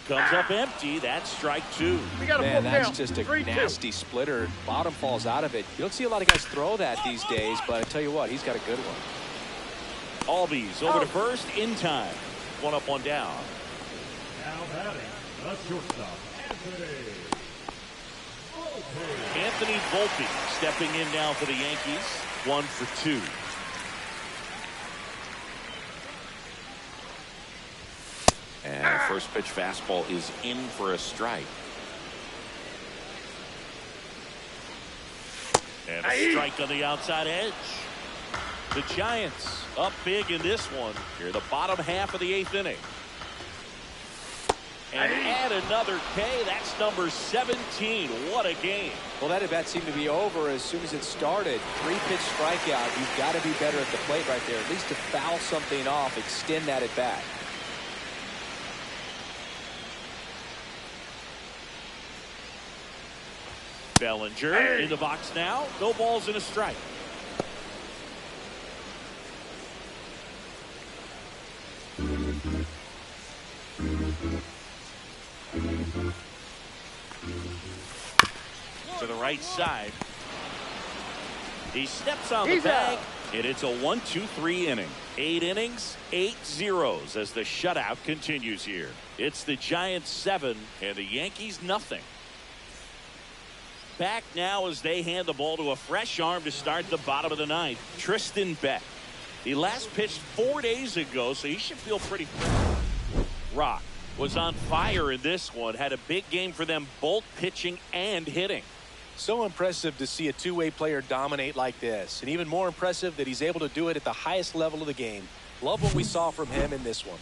comes up empty. That's strike 2. We got a Man, full that's count. just a 3-2. nasty splitter. Bottom falls out of it. You don't see a lot of guys throw that these days, but I tell you what, he's got a good one. Albies over to first in time. 1 up, 1 down. Now batting, the shortstop, Anthony Volpe stepping in now for the Yankees. 1 for 2. And the first pitch fastball is in for a strike. And a strike on the outside edge. The Giants up big in this one. Here, the bottom half of the 8th inning. And add another K. That's number 17. What a game. Well, that at bat seemed to be over as soon as it started. 3-pitch strikeout. You've got to be better at the plate right there. At least to foul something off, extend that at bat. Bellinger in the box now. No balls and a strike. To the right side. He steps on the bag, and it's a 1-2-3 inning. 8 innings, 8 zeros as the shutout continues here. It's the Giants 7 and the Yankees nothing. Back now as they hand the ball to a fresh arm to start the bottom of the 9th. Tristan Beck. He last pitched 4 days ago, so he should feel pretty fresh. Rock was on fire in this one. Had a big game for them, both pitching and hitting. So impressive to see a two-way player dominate like this. And even more impressive that he's able to do it at the highest level of the game. Love what we saw from him in this one.